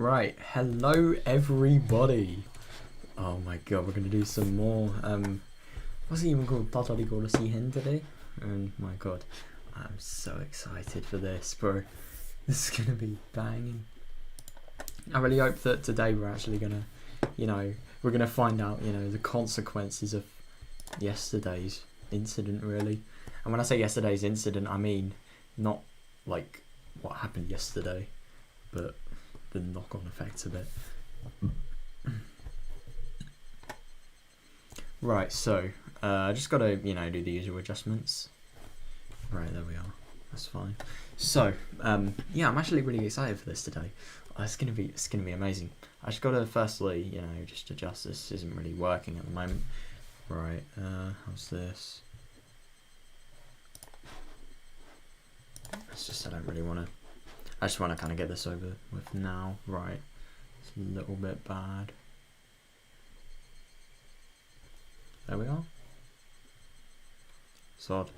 Right, hello everybody. Oh my god, we're gonna do some more. What's it even called? Tatarigoroshi today? And my god, I'm so excited for this, bro. This is gonna be banging. I really hope that today we're actually gonna, we're gonna find out, the consequences of yesterday's incident, really. And when I say yesterday's incident, I mean not like what happened yesterday, but the knock-on effects of it. Right, so I just gotta, do the usual adjustments. Right, there we are. That's fine. So, yeah, I'm actually really excited for this today. It's gonna be amazing. I just gotta firstly, just adjust. This isn't really working at the moment. Right, how's this? It's just I don't really want to. I just want to kind of get this over with now. Right, it's a little bit bad. There we are. Sod.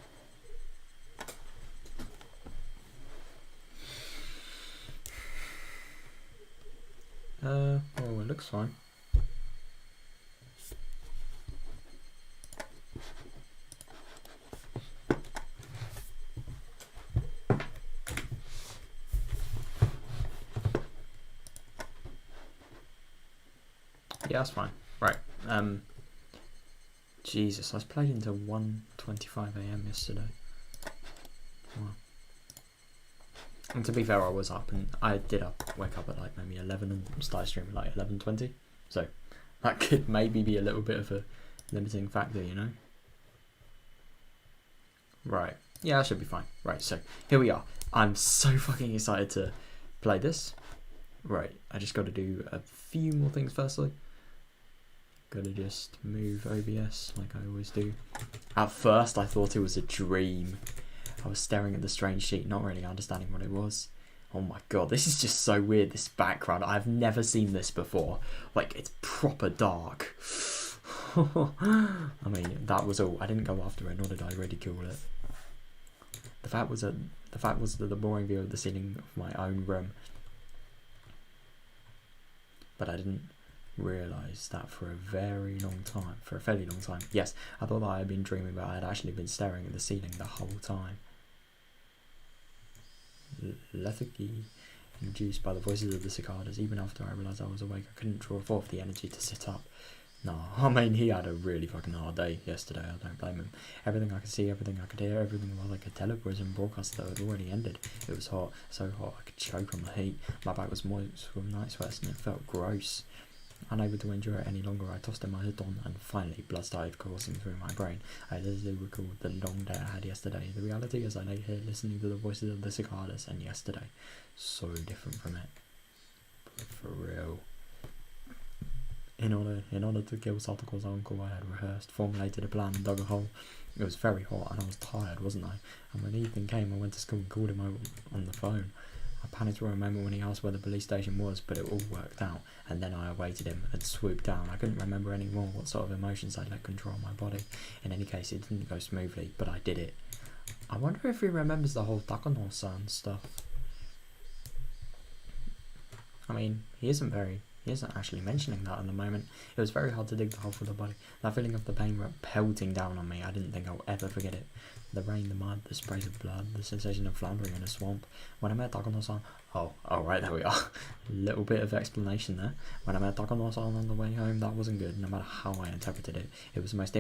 Oh, it looks fine. Yeah, that's fine. Right. Jesus, I was played into 1:25 AM yesterday. Wow. And to be fair, I was up, and I did wake up at like maybe 11 and started streaming at like 11:20. So that could maybe be a little bit of a limiting factor, Right. Yeah, that should be fine. Right, so here we are. I'm so fucking excited to play this. Right, I just got to do a few more things firstly. Gotta just move OBS like I always do. At first I thought it was a dream. I was staring at the strange sheet, not really understanding what it was. Oh my god, this is just so weird, this background. I've never seen this before. Like, it's proper dark. I mean, that was all. I didn't go after it, nor did I ridicule it. The fact was that the boring view of the ceiling of my own room. But I didn't realise that for a fairly long time. Yes, I thought that I had been dreaming, but I had actually been staring at the ceiling the whole time. Lethargy induced by the voices of the cicadas. Even after I realised I was awake, I couldn't draw forth the energy to sit up. No, I mean, he had a really fucking hard day yesterday. I don't blame him. Everything I could see, everything I could hear, everything was like a television broadcast that had already ended. It was hot, so hot I could choke on the heat. My back was moist from night sweats and it felt gross. Unable to endure it any longer, I tossed in my hood on, and finally blood started coursing through my brain. I literally recalled the long day I had yesterday. The reality is I lay here listening to the voices of the cicadas, and yesterday, so different from it. But for real. In order to kill Satoko's uncle, I had rehearsed, formulated a plan, and dug a hole. It was very hot, and I was tired, wasn't I? And when evening came, I went to school and called him on the phone. I panicked for a moment when he asked where the police station was, but it all worked out, and then I awaited him and swooped down. I couldn't remember anymore what sort of emotions I'd let control my body. In any case, it didn't go smoothly, but I did it. I wonder if he remembers the whole Takono-san stuff. I mean, he isn't actually mentioning that at the moment. It was very hard to dig the hole for the body. That feeling of the pain pelting down on me, I didn't think I'll ever forget it. The rain, the mud, the sprays of blood, the sensation of floundering in a swamp. When I met Takono-san... Oh, right, there we are. A little bit of explanation there. When I met Takono-san on the way home, that wasn't good, no matter how I interpreted it. It was the most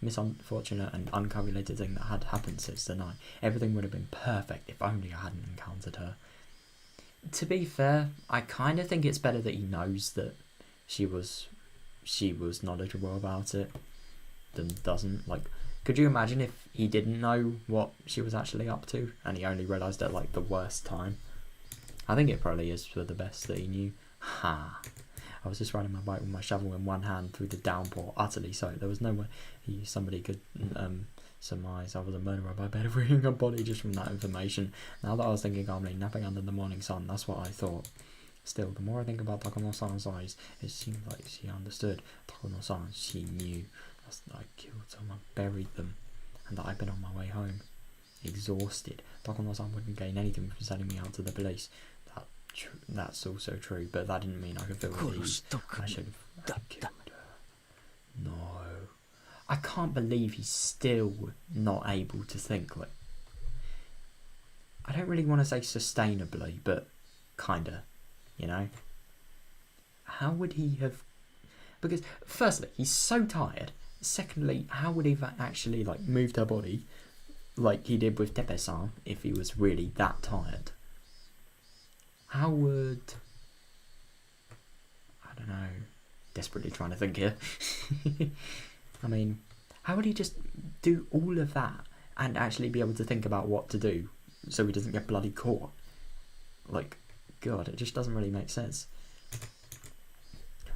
misunfortunate and uncalculated thing that had happened since the night. Everything would have been perfect if only I hadn't encountered her. To be fair, I kind of think it's better that he knows that she was knowledgeable about it than doesn't. Like, could you imagine if he didn't know what she was actually up to and he only realised at like the worst time? I think it probably is for the best that he knew. Ha! I was just riding my bike with my shovel in one hand through the downpour, utterly soaked. There was no way somebody could surmise I was a murderer by burying a body just from that information. Now that I was thinking calmly, napping under the morning sun, that's what I thought. Still, the more I think about Takono-san's eyes, it seemed like she understood. Takono-san, she knew that I killed someone, buried them, and that I'd been on my way home. Exhausted. Takono-san wouldn't gain anything from sending me out to the police. That That's also true, but that didn't mean I could feel at ease. I should have killed her. No. I can't believe he's still not able to think. Like, I don't really want to say sustainably, but kinda, you know? How would he have... Because, firstly, he's so tired. Secondly, how would he have actually, like, moved her body like he did with Tepe-san if he was really that tired? How would... I don't know. Desperately trying to think here. I mean, how would he just do all of that and actually be able to think about what to do so he doesn't get bloody caught? Like, God, it just doesn't really make sense.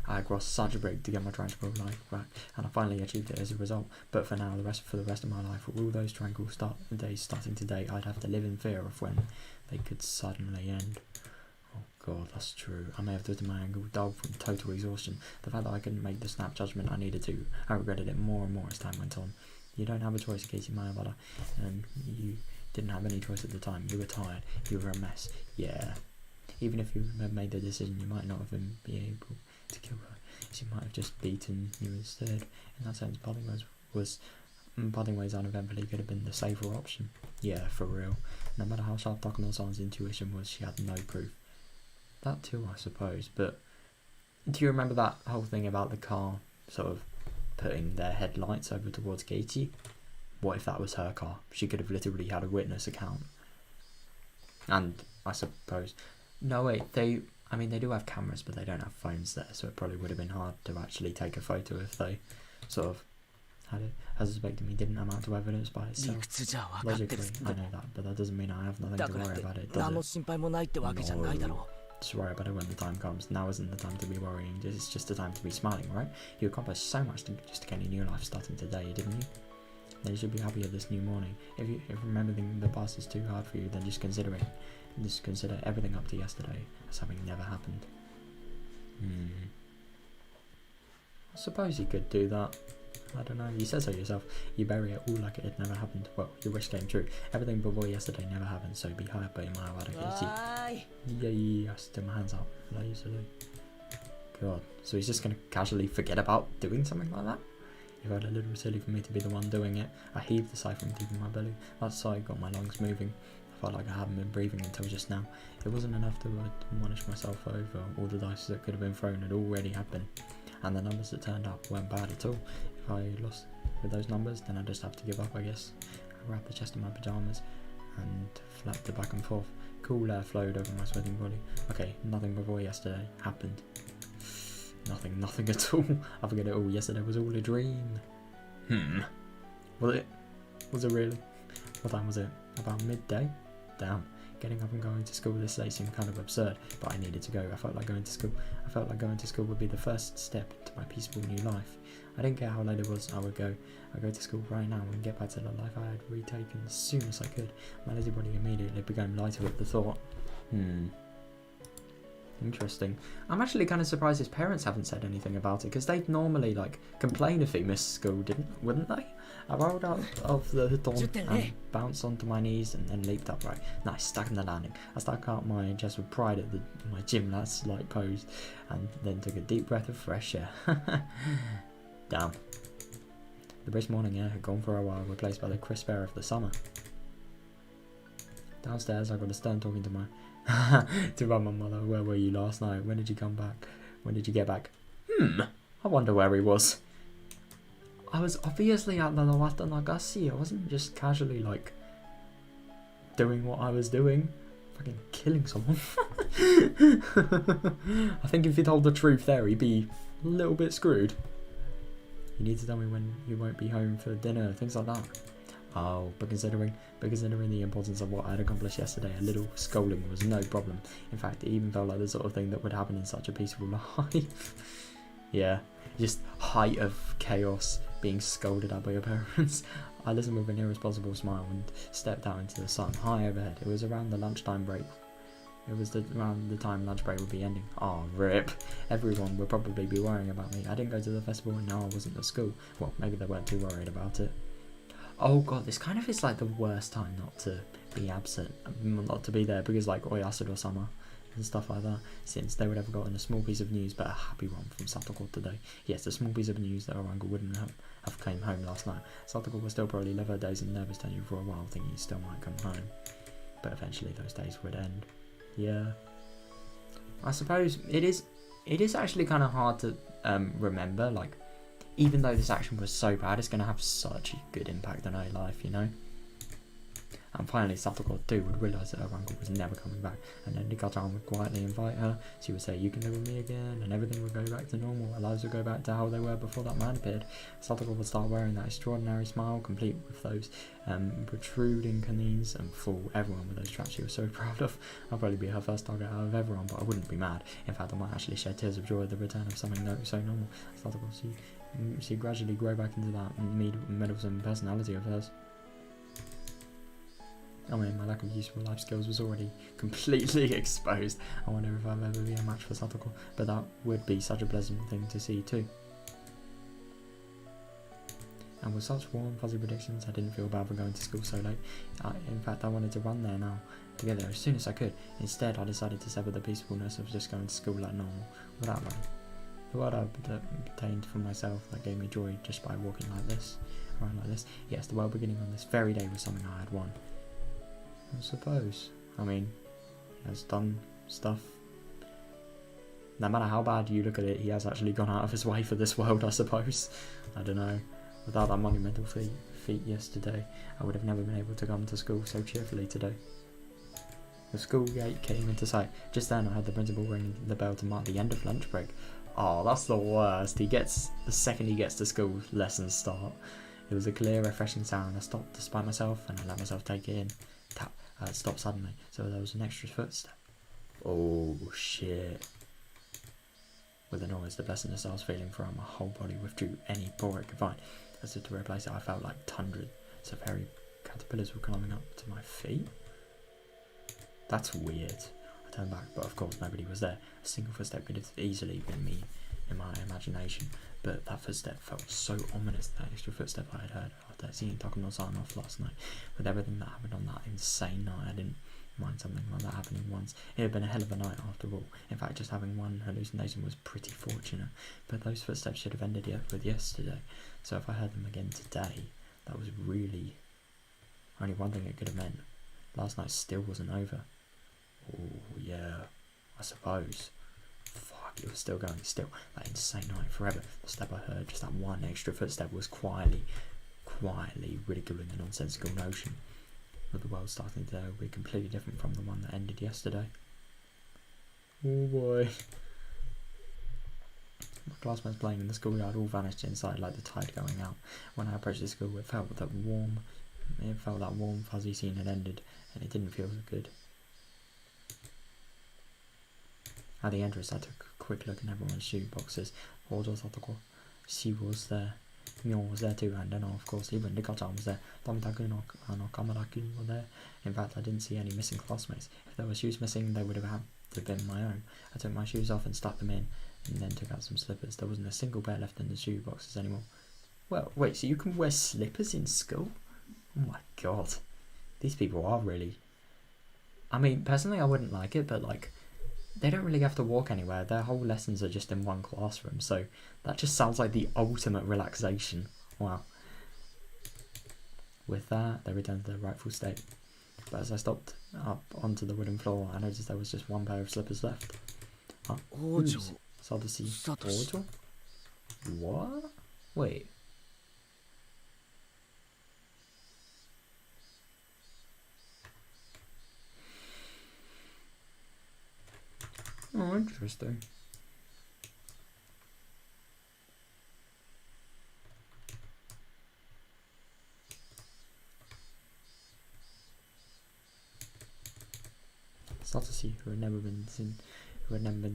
I crossed such a bridge to get my tranquil life back, and I finally achieved it as a result. But for now, for the rest of my life, with all those tranquil days starting today, I'd have to live in fear of when they could suddenly end. Oh God, that's true. I may have twisted my ankle, dull from total exhaustion. The fact that I couldn't make the snap judgment I needed to, I regretted it more and more as time went on. You don't have a choice, Casey Mayabada, and you didn't have any choice at the time. You were tired. You were a mess. Yeah. Even if you had made the decision, you might not have been able to kill her. She might have just beaten you instead. In that sense, parting ways uneventfully could have been the safer option. Yeah, for real. No matter how sharp Takano-san's intuition was, she had no proof. That too, I suppose. But do you remember that whole thing about the car sort of putting their headlights over towards Geichi? What if that was her car? She could have literally had a witness account. And I suppose... No, wait, they do have cameras, but they don't have phones there, so it probably would have been hard to actually take a photo if they sort of had it. As suspected, me didn't amount to evidence by itself. Logically, I know that, but that doesn't mean I have nothing to worry about it, does it? No. Just worry about it when the time comes. Now isn't the time to be worrying, it's just the time to be smiling, right? You accomplished so much just to gain a new life starting today, didn't you? Then you should be happy at this new morning. If remembering the past is too hard for you, then just consider it. Just consider everything up to yesterday as having never happened. I suppose you could do that. I don't know. You said so yourself. You bury it all like it had never happened. Well, your wish came true. Everything before yesterday never happened, so be happy in my Higurashi. Yay! I still my hands up. Like usually. God. So he's just gonna casually forget about doing something like that? It felt a little silly for me to be the one doing it. I heaved the sigh from deep in my belly. That sigh got my lungs moving. I felt like I hadn't been breathing until just now. It wasn't enough to admonish myself over. All the dice that could have been thrown had already happened, and the numbers that turned up weren't bad at all. If I lost with those numbers, then I just have to give up, I guess. I wrapped the chest in my pyjamas and flapped it back and forth. Cool air flowed over my sweating body. Okay, nothing before yesterday happened. Nothing at all. I forget it all. Yesterday was all a dream. Was it really? What time was it? About midday? Damn. Getting up and going to school this day seemed kind of absurd, but I needed to go. I felt like going to school. I felt like going to school would be the first step to my peaceful new life. I didn't care how late it was, I would go. I'd go to school right now and get back to the life I had retaken as soon as I could. My lazy body immediately became lighter at the thought. Interesting. I'm actually kind of surprised his parents haven't said anything about it, because they'd normally like complain if he missed school, wouldn't they? I rolled out of the dawn and bounced onto my knees and then leaped upright. Nice, stuck in the landing. I stuck out my chest with pride at my gymnast-like pose, and then took a deep breath of fresh air. Damn. The brisk morning air had gone for a while, replaced by the crisp air of the summer. Downstairs, I got a stern talking to my my mother. Where were you last night? When did you come back? When did you get back? I wonder where he was. I was obviously at the Lawata Nagasi. I wasn't just casually like doing what I was doing. Fucking killing someone. I think if he told the truth there, he'd be a little bit screwed. You need to tell me when you won't be home for dinner, things like that. Oh, but considering the importance of what I had accomplished yesterday, a little scolding was no problem. In fact, it even felt like the sort of thing that would happen in such a peaceful life. Yeah, just height of chaos, being scolded at by your parents. I listened with an irresponsible smile and stepped out into the sun, high overhead. It was around the lunchtime break. It was around the time lunch break would be ending. Oh, rip. Everyone would probably be worrying about me. I didn't go to the festival and now I wasn't at school. Well, maybe they weren't too worried about it. Oh god, this kind of is like the worst time not to be absent, not to be there, because like Oyasuro-sama, and stuff like that, since they would have gotten a small piece of news, but a happy one from Satoko today. Yes, the small piece of news that Orango wouldn't have came home last night. Satoko will still probably live her days in nervous tension for a while, thinking he still might come home. But eventually those days would end. Yeah. I suppose it is actually kind of hard to remember, like, even though this action was so bad, it's going to have such a good impact on her life, you know? And finally, Satoko too would realise that her uncle was never coming back, and then Nika-chan would quietly invite her. She would say, "You can live with me again," and everything would go back to normal. Our lives would go back to how they were before that man appeared. Satoko would start wearing that extraordinary smile, complete with those protruding canines, and fool everyone with those traps she was so proud of. I'd probably be her first target out of everyone, but I wouldn't be mad. In fact, I might actually shed tears of joy at the return of something so normal. Satoko, she gradually grow back into that meddlesome personality of hers. I mean, my lack of useful life skills was already completely exposed. I wonder if I'll ever be a match for Satoko, but that would be such a pleasant thing to see too. And with such warm, fuzzy predictions, I didn't feel bad for going to school so late. In fact, I wanted to run there now, to get there as soon as I could. Instead, I decided to sever the peacefulness of just going to school like normal, without running. The world I obtained for myself that gave me joy just by walking like this, around like this. Yes, the world beginning on this very day was something I had won. I suppose. I mean, he has done stuff. No matter how bad you look at it, he has actually gone out of his way for this world, I suppose. I don't know. Without that monumental feat yesterday, I would have never been able to come to school so cheerfully today. The school gate came into sight. Just then I heard the principal ring the bell to mark the end of lunch break. Oh, that's the worst. The second he gets to school, lessons start. It was a clear, refreshing sound. I stopped despite myself and I let myself take it in. Tap. It stopped suddenly, so there was an extra footstep. Oh shit. With the noise, the blessedness I was feeling throughout my whole body withdrew any pull it could find. As if to replace it, I felt like hundreds of hairy caterpillars were climbing up to my feet. That's weird. I turned back, but of course nobody was there. A single footstep could have easily been me in my imagination, but that footstep felt so ominous, that extra footstep I had heard after seeing Takuno-san off last night. With everything that happened on that insane night, I didn't mind something like that happening once. It had been a hell of a night after all. In fact, just having one hallucination was pretty fortunate, but those footsteps should have ended with yesterday. So if I heard them again today, that was really only one thing it could have meant. Last night still wasn't over. Oh yeah, I suppose. Fuck, it was still going still. That insane night forever. The step I heard, just that one extra footstep, was quietly ridiculing the nonsensical notion of the world starting to be completely different from the one that ended yesterday. Oh boy. My classmates playing in the schoolyard all vanished inside like the tide going out. When I approached the school, it felt that warm, fuzzy scene had ended, and it didn't feel so good. At the entrance, I took a quick look in everyone's shoe boxes. Ojo Satoko, she was there. Mio was there too, and then of course even Nika-chan was there. Tomitaku and Kamara-kun were there. In fact, I didn't see any missing classmates. If there were shoes missing, they would have had to have been my own. I took my shoes off and stuck them in, and then took out some slippers. There wasn't a single pair left in the shoe boxes anymore. Well, wait, so you can wear slippers in school? Oh my god. These people are really... I mean, personally I wouldn't like it, but like, they don't really have to walk anywhere. Their whole lessons are just in one classroom, so that just sounds like the ultimate relaxation. Wow. With that, they returned to their rightful state. But as I stopped up onto the wooden floor, I noticed there was just one pair of slippers left. Ojo. Satoshi. Ojo? What? Wait. Oh, interesting. Satoshi, who had never been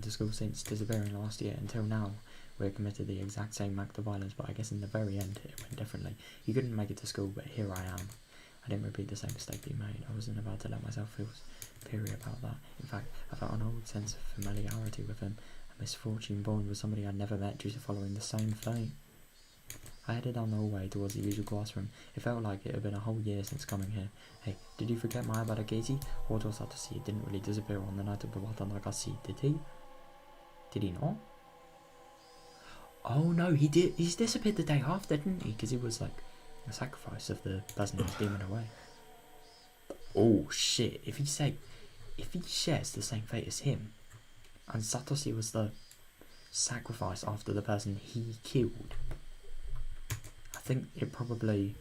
to school since disappearing last year until now, we had committed the exact same act of violence, but I guess in the very end it went differently. He couldn't make it to school, but here I am. I didn't repeat the same mistake he made. I wasn't about to let myself feel superior about that. In fact, I felt an old sense of familiarity with him, a misfortune born with somebody I'd never met due to following the same fate. I headed down the hallway towards the usual classroom. It felt like it had been a whole year since coming here. Hey, did you forget my about Katie? Hojo Satoshi didn't really disappear on the night of Bawata Nagasi, did he? Did he not? Oh no, he did. He's disappeared the day after, didn't he? Because he was like a sacrifice of the person who was demon away. Oh shit! If he shares the same fate as him, and Satoshi was the sacrifice after the person he killed, I think it probably.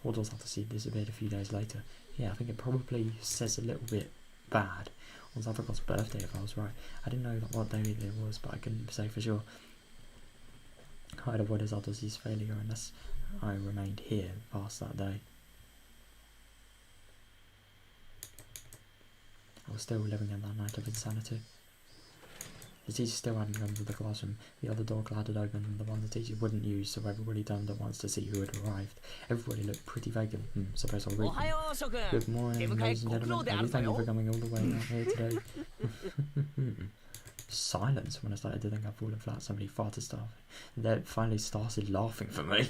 Hojo Satoshi disappeared a few days later. Yeah, I think it probably says a little bit bad on Satoko's birthday, if I was right. I didn't know what day it was, but I couldn't say for sure. I'd avoided Satoshi's failure unless I remained here past that day. I was still living in that night of insanity. The teacher still hadn't come to the classroom. The other door clattered open, the one the teacher wouldn't use, so everybody turned at once to see who had arrived. Everybody looked pretty vacant. Suppose I'll read them. Good morning, ladies and gentlemen. Thank you for coming all the way out here today. Silence when I started to think I'd fallen flat. Somebody farted stuff. They finally started laughing for me.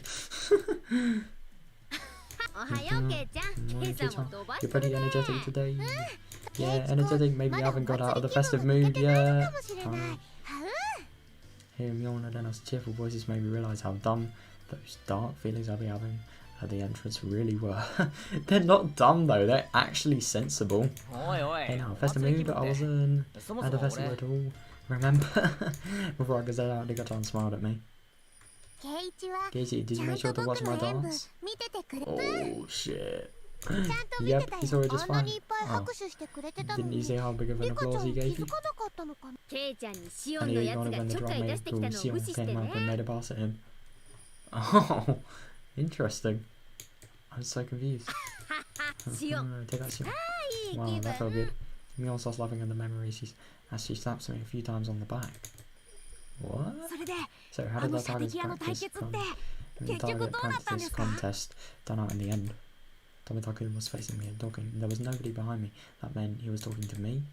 You're pretty energetic today. Yeah, energetic. Maybe you haven't got out of the festive mood yet. Hearing yawn and then us cheerful voices made me realise how dumb those dark feelings I'll be having at the entrance really were. They're not dumb though, they're actually sensible. Hey now, festive mood, I wasn't at the festival at all. Remember? Before I could say that, Higurashi smiled at me. Casey, did you make sure to watch my dance? Oh shit. Yep, he saw it just fine. Oh. Didn't you see how big of an applause he gave you? And he ignored it when the drum mate who Sion came up and made a pass at him. Oh, interesting. I'm so confused. Take that, Sion. Wow, that felt good. Mion starts laughing at the memories as she slaps me a few times on the back. What? So how did that target practice contest turn out in the end? Tomotaku was facing me and talking. There was nobody behind me. That meant he was talking to me.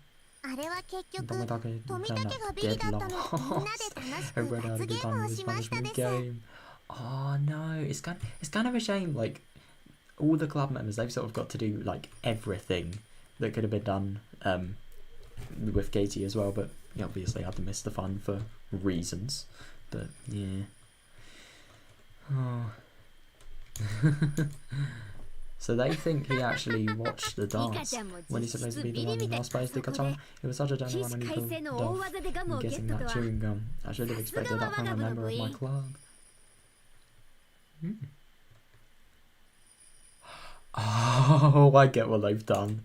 Tomotaku turned up dead last. Everybody had a good time in this punishment game. Oh no, it's kind of a shame. Like all the club members, they've sort of got to do like everything that could have been done with Katie as well, but he obviously had to miss the fun for reasons. But yeah. Oh. So they think he actually watched the dance when he's supposed to be the one in last place. It was such a gentleman when he pulled off and getting that chewing gum. I should have expected that from a member of my club. Oh, I get what they've done.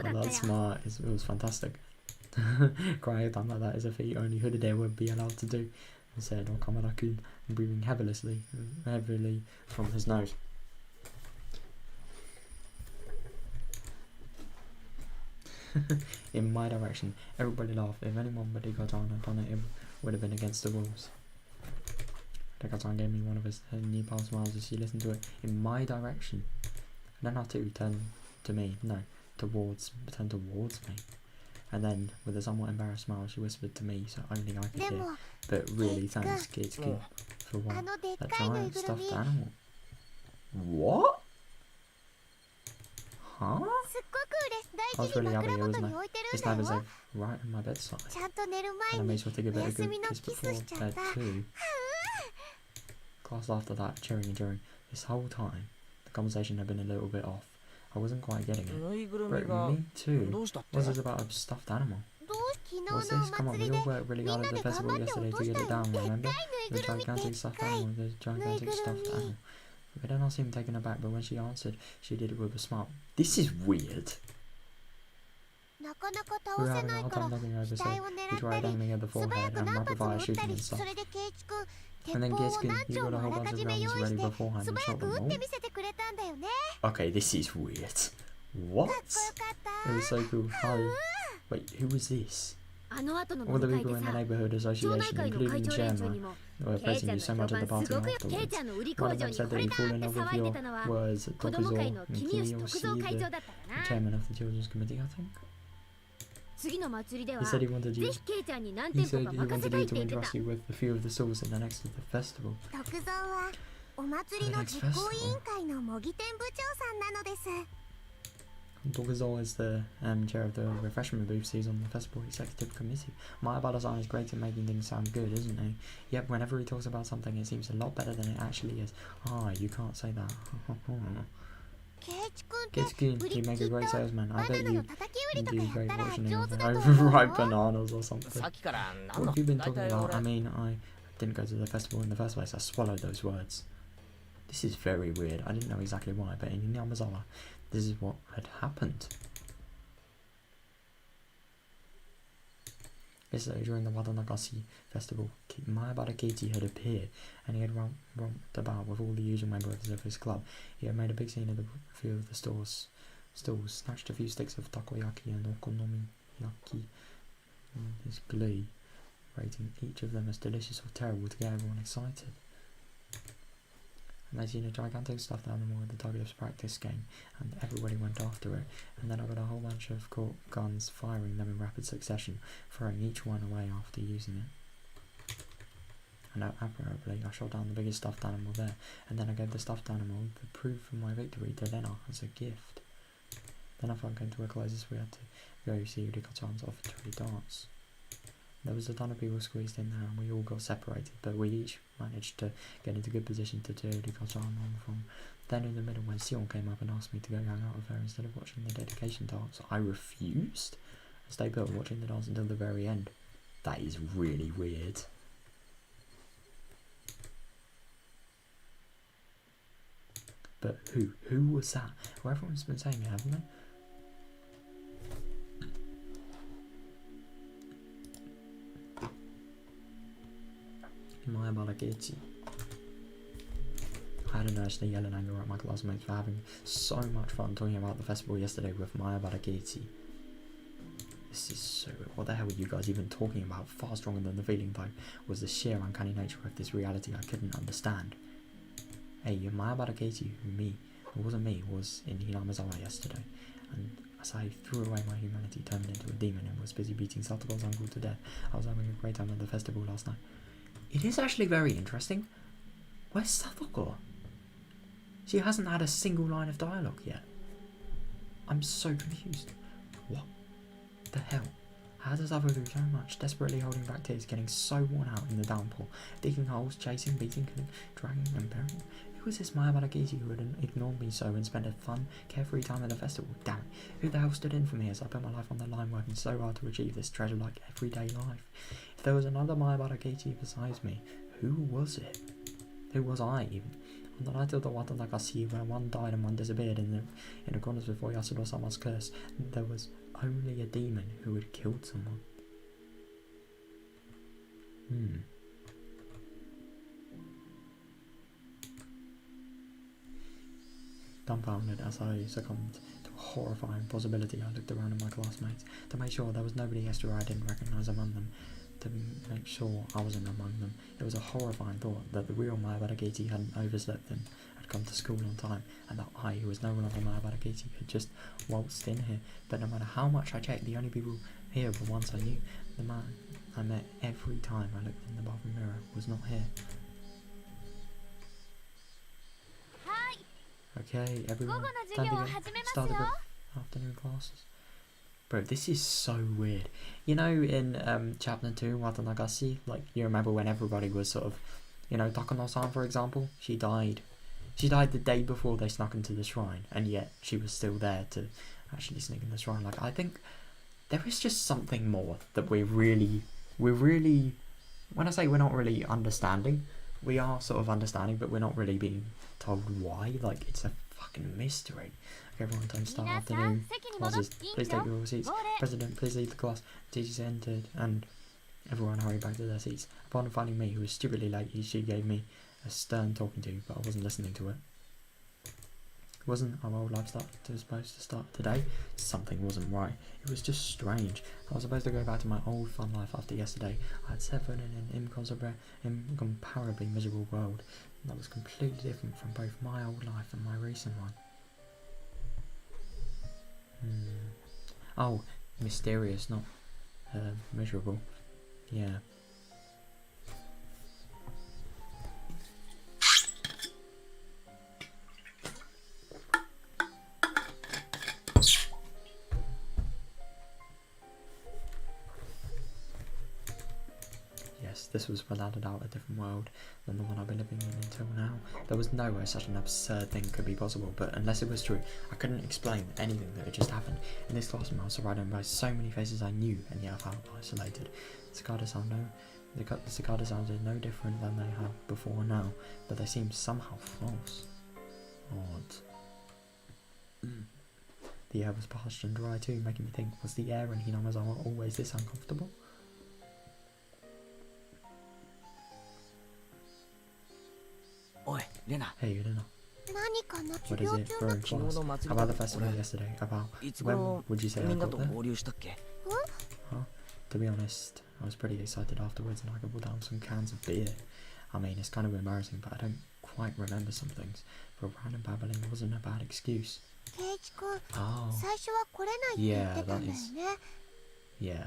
Oh, that's smart. It was fantastic. Crying a time like that is a feat only Hooded would be allowed to do. Said Okamura-kun, breathing heavily from his nose. In my direction, everybody laughed. If anyone but Higurashi had done it, it would have been against the rules. Higurashi gave me one of his Nepal smiles as she listened to it. In my direction. And then Natu turned to me. No, turned towards me. And then, with a somewhat embarrassed smile, she whispered to me so only I could hear. But really, thanks, Kitsuki, for what? That giant stuffed animal. What? Huh? I was really happy. His lab is like right in my bedside. And I made sure to give it a good kiss before bed too. Class after that, cheering and cheering. This whole time, the conversation had been a little bit off. I wasn't quite getting it. But me too. Was it about a stuffed animal? What's this? Come on, we all worked really hard at the festival yesterday to get it down, remember? The gigantic stuffed animal, the gigantic stuffed animal. I did not seem taken aback, but when she answered, she did it with a smile. This is weird. We were having a hard time knocking over, so we tried aiming at the forehead and rapid fire shooting and stuff. And then Kitsuki, you got a whole bunch of guns ready beforehand and shot them all. Okay, this is weird. What? It was so cool. How? Wait, who was this? All the people in the neighbourhood association, including the chairman, were praising you so much at the party afterwards. One of them said that he fell in love with your words, Tokuzo and Kiyoshi, the chairman of the children's committee, I think. He said he wanted you to entrust you with a few of the stalls in the next of the festival. お祭りの実行委員会の模擬店部長さんなのです。Dogazol is the chair of the refreshment booth. He's on the festival executive committee. Mayabara-san is great at making things sound good, isn't he? Yet whenever he talks about something, it seems a lot better than it actually is. Ah, you can't say that. Keiichi-kun, you make a great salesman. I bet you do great auctioning of overripe bananas or something. What have you been talking about? I mean, I didn't go to the festival in the first place. I swallowed those words. This is very weird. I didn't know exactly why, but in Yamazawa, this is what had happened. Yesterday, during the Watanagashi festival, Mayabara Keiichi had appeared, and he had romped about with all the usual members of his club. He had made a big scene of the few of the stalls, snatched a few sticks of takoyaki and okonomiyaki in his glee, rating each of them as delicious or terrible to get everyone excited. And they'd seen a gigantic stuffed animal at the Douglas practice game, and everybody went after it, and then I got a whole bunch of cork guns firing them in rapid succession, throwing each one away after using it. And apparently I shot down the biggest stuffed animal there, and then I gave the stuffed animal the proof of my victory to Lena as a gift. Then our fun came to a close as we had to go see Rika-chan's offertory dance. There was a ton of people squeezed in there and we all got separated, but we each managed to get into good position to do Rika-chan on from. Then in the middle when Sion came up and asked me to go hang out with her instead of watching the dedication dance, I refused and stayed put watching the dance until the very end. That is really weird. But who was that? Well, everyone's been saying it, haven't they? Mayabara Keiichi. I had an urge to yell in anger at my classmates for having so much fun talking about the festival yesterday with Mayabara Keiichi. This is so... What the hell were you guys even talking about? Far stronger than the feeling, though, was the sheer uncanny nature of this reality I couldn't understand. Hey, Mayabara Keiichi, it wasn't me, was in Hinamizawa yesterday, and as I threw away my humanity, turned into a demon, and was busy beating Satogo's uncle to death, I was having a great time at the festival last night. It is actually very interesting. Where's Satogo? She hasn't had a single line of dialogue yet. I'm so confused. What the hell? How does Satogo do so much, desperately holding back tears, getting so worn out in the downpour, digging holes, chasing, beating, dragging and burying? Who was this Mayabara Keiichi who had ignored me so and spent a fun, carefree time at the festival? Damn it, who the hell stood in for me as I put my life on the line working so hard to achieve this treasure-like everyday life? If there was another Mayabara Keiichi besides me, who was it? Who was I, even? On the night of the Watanagashi, where one died and one disappeared in accordance with Oyasuro-sama's curse, there was only a demon who had killed someone. Dumbfounded as I succumbed to a horrifying possibility, I looked around at my classmates to make sure there was nobody else who I didn't recognise among them, to make sure I wasn't among them. It was a horrifying thought that the real Mayabara Keiichi hadn't overslept and had come to school on time, and that I, who was no longer Mayabara Keiichi, had just waltzed in here. But no matter how much I checked, the only people here were ones I knew. The man I met every time I looked in the bathroom mirror was not here. Okay, everyone, time to get started with afternoon classes. Bro, this is so weird. You know, in chapter 2, Watanagashi, like, you remember when everybody was sort of, you know, Takano-san, for example, she died. She died the day before they snuck into the shrine, and yet she was still there to actually sneak in the shrine. Like, I think there is just something more that we're really, when I say we're not really understanding, we are sort of understanding, but we're not really being told why. Like, it's a fucking mystery. Okay, everyone, time to start afternoon classes. Please take your seats. President, please leave the class. Teachers entered, and everyone hurried back to their seats. Upon finding me, who was stupidly late, she gave me a stern talking to, but I wasn't listening to it. Wasn't our old life supposed to start today? Something wasn't right. It was just strange. I was supposed to go back to my old fun life after yesterday. I had set foot in an incomparably miserable world that was completely different from both my old life and my recent one. Oh, mysterious, not miserable. Yeah. this was without a doubt a different world than the one I've been living in until now. There was no way such an absurd thing could be possible, but unless it was true, I couldn't explain anything that had just happened. In this classroom, I was surrounded by so many faces I knew, and yet I felt isolated. The cicada sounded no different than they have before now, but they seemed somehow false. Odd. The air was parched and dry too, making me think, was the air in Hinamazawa always this uncomfortable? Oi, Rena. Hey, Lena. 何かな、 What 授 is 業 it 中 for だ in け。 class? 昨日の祭り About で the festival yesterday? About いつ when 頃 would you say み I んな got と there? 合流したっけ？ To be honest, I was pretty excited afterwards and I could pull down some cans of beer. I mean, it's kind of embarrassing, but I don't quite remember some things. For random babbling wasn't a bad excuse. 圭一君、 Oh, 最初は来れないって言ってたんだよね。 yeah.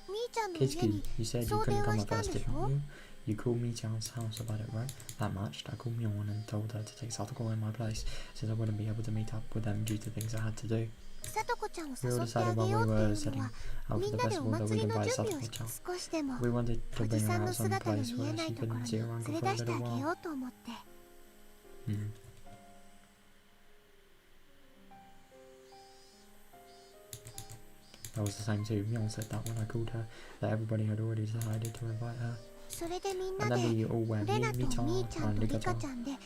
みーちゃんの家 Kidsky, に you said you そう電 couldn't 話 come し at たん first, でし didn't ょ？ you? You called Mi-chan's house about it, right? That matched. I called Myon and told her to take Satoko in my place, since I wouldn't be able to meet up with them due to things I had to do. さとこちゃんを We 誘 all ってあ decided げ while よ we うって were いうの setting は out み for ん the なでお festival that 祭 we'd りの invite 準備をし Satoko て chan. 少しでも We wanted お to じ bring さ her んの out 姿が someplace 見え where な she いところ couldn't に see her 連 uncle れ for a 出してあ little げ while. ようと思って。 Mm. I was the same too. Myon said that when I called her, that everybody had already decided to invite her. それでみんな And で then we all went, レ me, ナと Mi-chan, みーちゃん and とリカ Rika-chan, ちゃんで to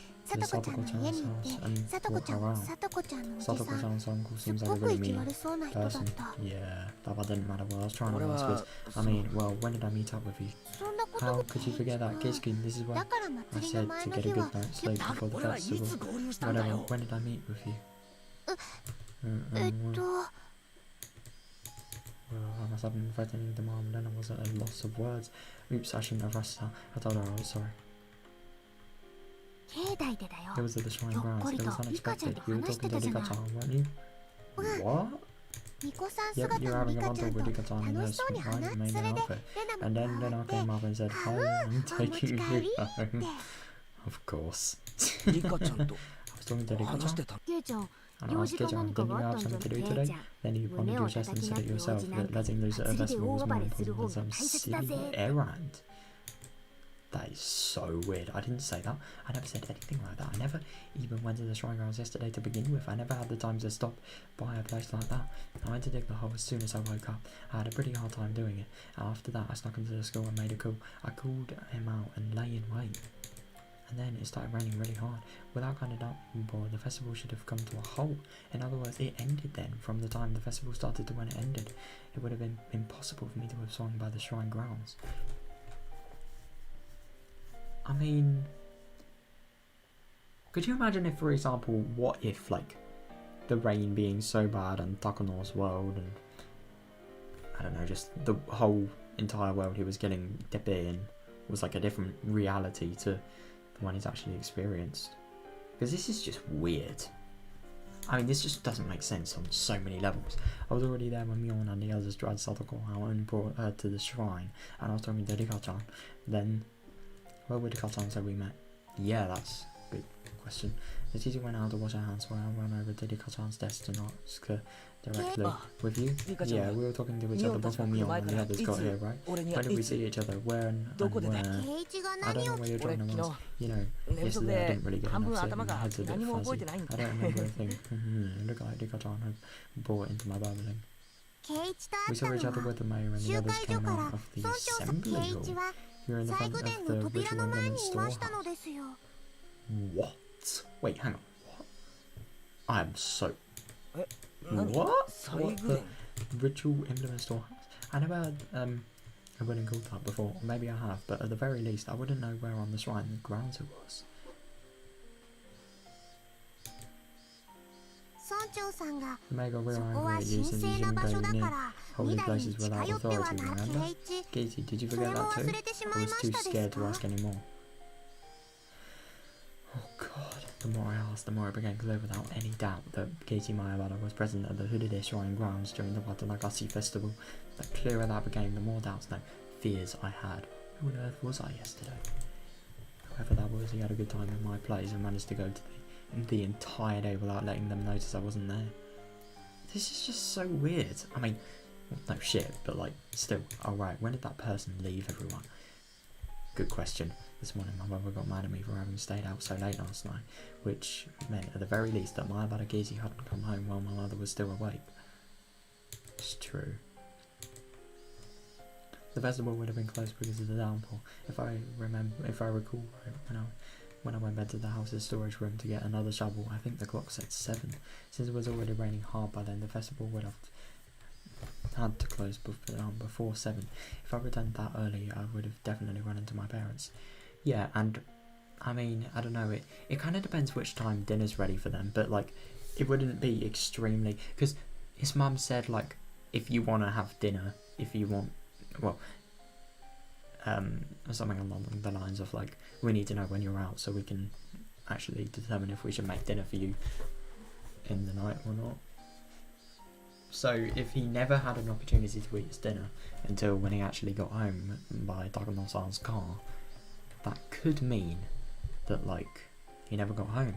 さとこちゃんの家に行って Satoko-chan's house and さとこ walk ちゃんは around. さとこちゃんのおじさん Satoko-chan's uncle すっ seems ご like a く really 意地 mean 悪そうな人だっ person. た。 Yeah, that didn't matter. What I was trying to 俺 ask は was, I mean, well, when did I meet up with you? そんなこと How も could you forget that? Kidskin, this is だ why から I 祭りの said 前 to の get 日 a good は night's sleep だ before the 俺はいつ festival. 合流したんだ Whatever, よ。 when did I meet with you? えっ Well, と I must have been threatening the mom, then I was at a loss of words. Oops, I shouldn't have rushed her. I told her I was sorry. 境内でだよ。 It was at the shrine ひょっ grounds. こり It と was リカちゃん unexpected. と You were 話して talking た to じゃない。 Rika-chan, weren't you? What? 巫女さん Yep, 姿 you were のリ having a カちゃ bundle んと with Rika-chan in 楽 her しそうに sweet 話 white そ maiden れでレ outfit. ナ And も then 加わ Lena って came up and said, Hi, I'm taking you home. Of course. リカちゃんと I was talking to 話し Rika-chan. てた。ケイちゃん And I 用 asked 事か Rika-chan, 何か didn't が you あっ have たんじゃ something to ない do ケイ today? ちゃん Then you pounded 胸 your を chest 叩 and き said な it って王 yourself 子なん that て letting loose at a 祭りで festival 大 was 暴 more れする important 方 than が some 大切だ silly ぜ。 errand. That is so weird. I didn't say that. I never said anything like that. I never even went to the shrine grounds yesterday to begin with. I never had the time to stop by a place like that. I went to dig the hole as soon as I woke up. I had a pretty hard time doing it. After that, I snuck into the school and made a call. I called him out and lay in wait. And then it started raining really hard. Without kind of downpour, the festival should have come to a halt. In other words, it ended then. From the time the festival started to when it ended, it would have been impossible for me to have swung by the shrine grounds. I mean, could you imagine if, for example, what if, like, the rain being so bad on Takono's world and, I don't know, just the whole entire world he was getting dipped in was like a different reality to the one he's actually experienced? Because this is just weird. I mean, this just doesn't make sense on so many levels. I was already there when Myon and the others dragged Satoko out and brought her to the shrine, and I was talking to Rika-chan. Then, where would Rika-chan say we met? Yeah, that's a good question. The teacher went out to wash her hands while I ran over to Rika-chan's desk to ask her directly. With you? Rika-chan Yeah, we were talking to each other before Myon and the others got here, right? 俺に When did we see each other? Where and どこでだ where? ケイチが I don't 何 know を where you're 俺 trying to 昨 ask. 日 You know, 寝不足 yesterday I で didn't really get 半 enough 分 sleep 頭 and my が head's a bit 何も覚え fuzzy. てないんだ I don't remember a thing. Look like Rika-chan had brought into my babbling. ケイチと We 会 saw っ each た other のは with the mayor and the 集 others 会所 came から out of the 村長さん assembly ケイ hall. チは You were in the 最 front 後 of 殿 the の扉 ritual の前 implement にいましたの storehouse. ですよ。 What? Wait, hang on. What? I'm so... え、何 What? 最 What 後 the 伝 ritual implement storehouse? I never had a wedding called that before. Maybe I have, but at the very least I wouldn't know where on the shrine grounds it was. 村長さんが The mayor got そ real こは angry at you 神 since you 聖な shouldn't 場所 go だ near から holy 未来に places 近 without 寄っては authority, なら remember? ケイチ Katie, did you それ forget も that 忘 too? れてし I まい was ま too したです scared to か ask anymore. Oh god, the more I asked, the more it became clear without any doubt that Katie Mayabara was present at the Hooded Shrine grounds during the Watanagasi festival. The clearer that became, the more doubts, no, fears I had. Who on earth was I yesterday? Whoever that was, he had a good time in my place and managed to go to the entire day without letting them notice I wasn't there. This is just so weird. I mean, No shit, but like, still. Alright, when did that person leave, everyone? Good question. This morning my mother got mad at me for having stayed out so late last night, which meant at the very least that my Tatarigoroshi hadn't come home while my mother was still awake. It's true. The festival would have been closed because of the downpour. If I recall right, when I went back to the house's storage room to get another shovel, I think the clock said 7. Since it was already raining hard by then, the festival would have had to close before 7. If I returned that early, I would have definitely run into my parents. Yeah, and I mean, I don't know, it kind of depends which time dinner's ready for them, but like, it wouldn't be extremely, because his mum said, like, if you want to have dinner, if you want, well, something along the lines of like, we need to know when you're out so we can actually determine if we should make dinner for you in the night or not. So if he never had an opportunity to eat his dinner until when he actually got home by Tatarigoroshi-san's car, that could mean that like he never got home.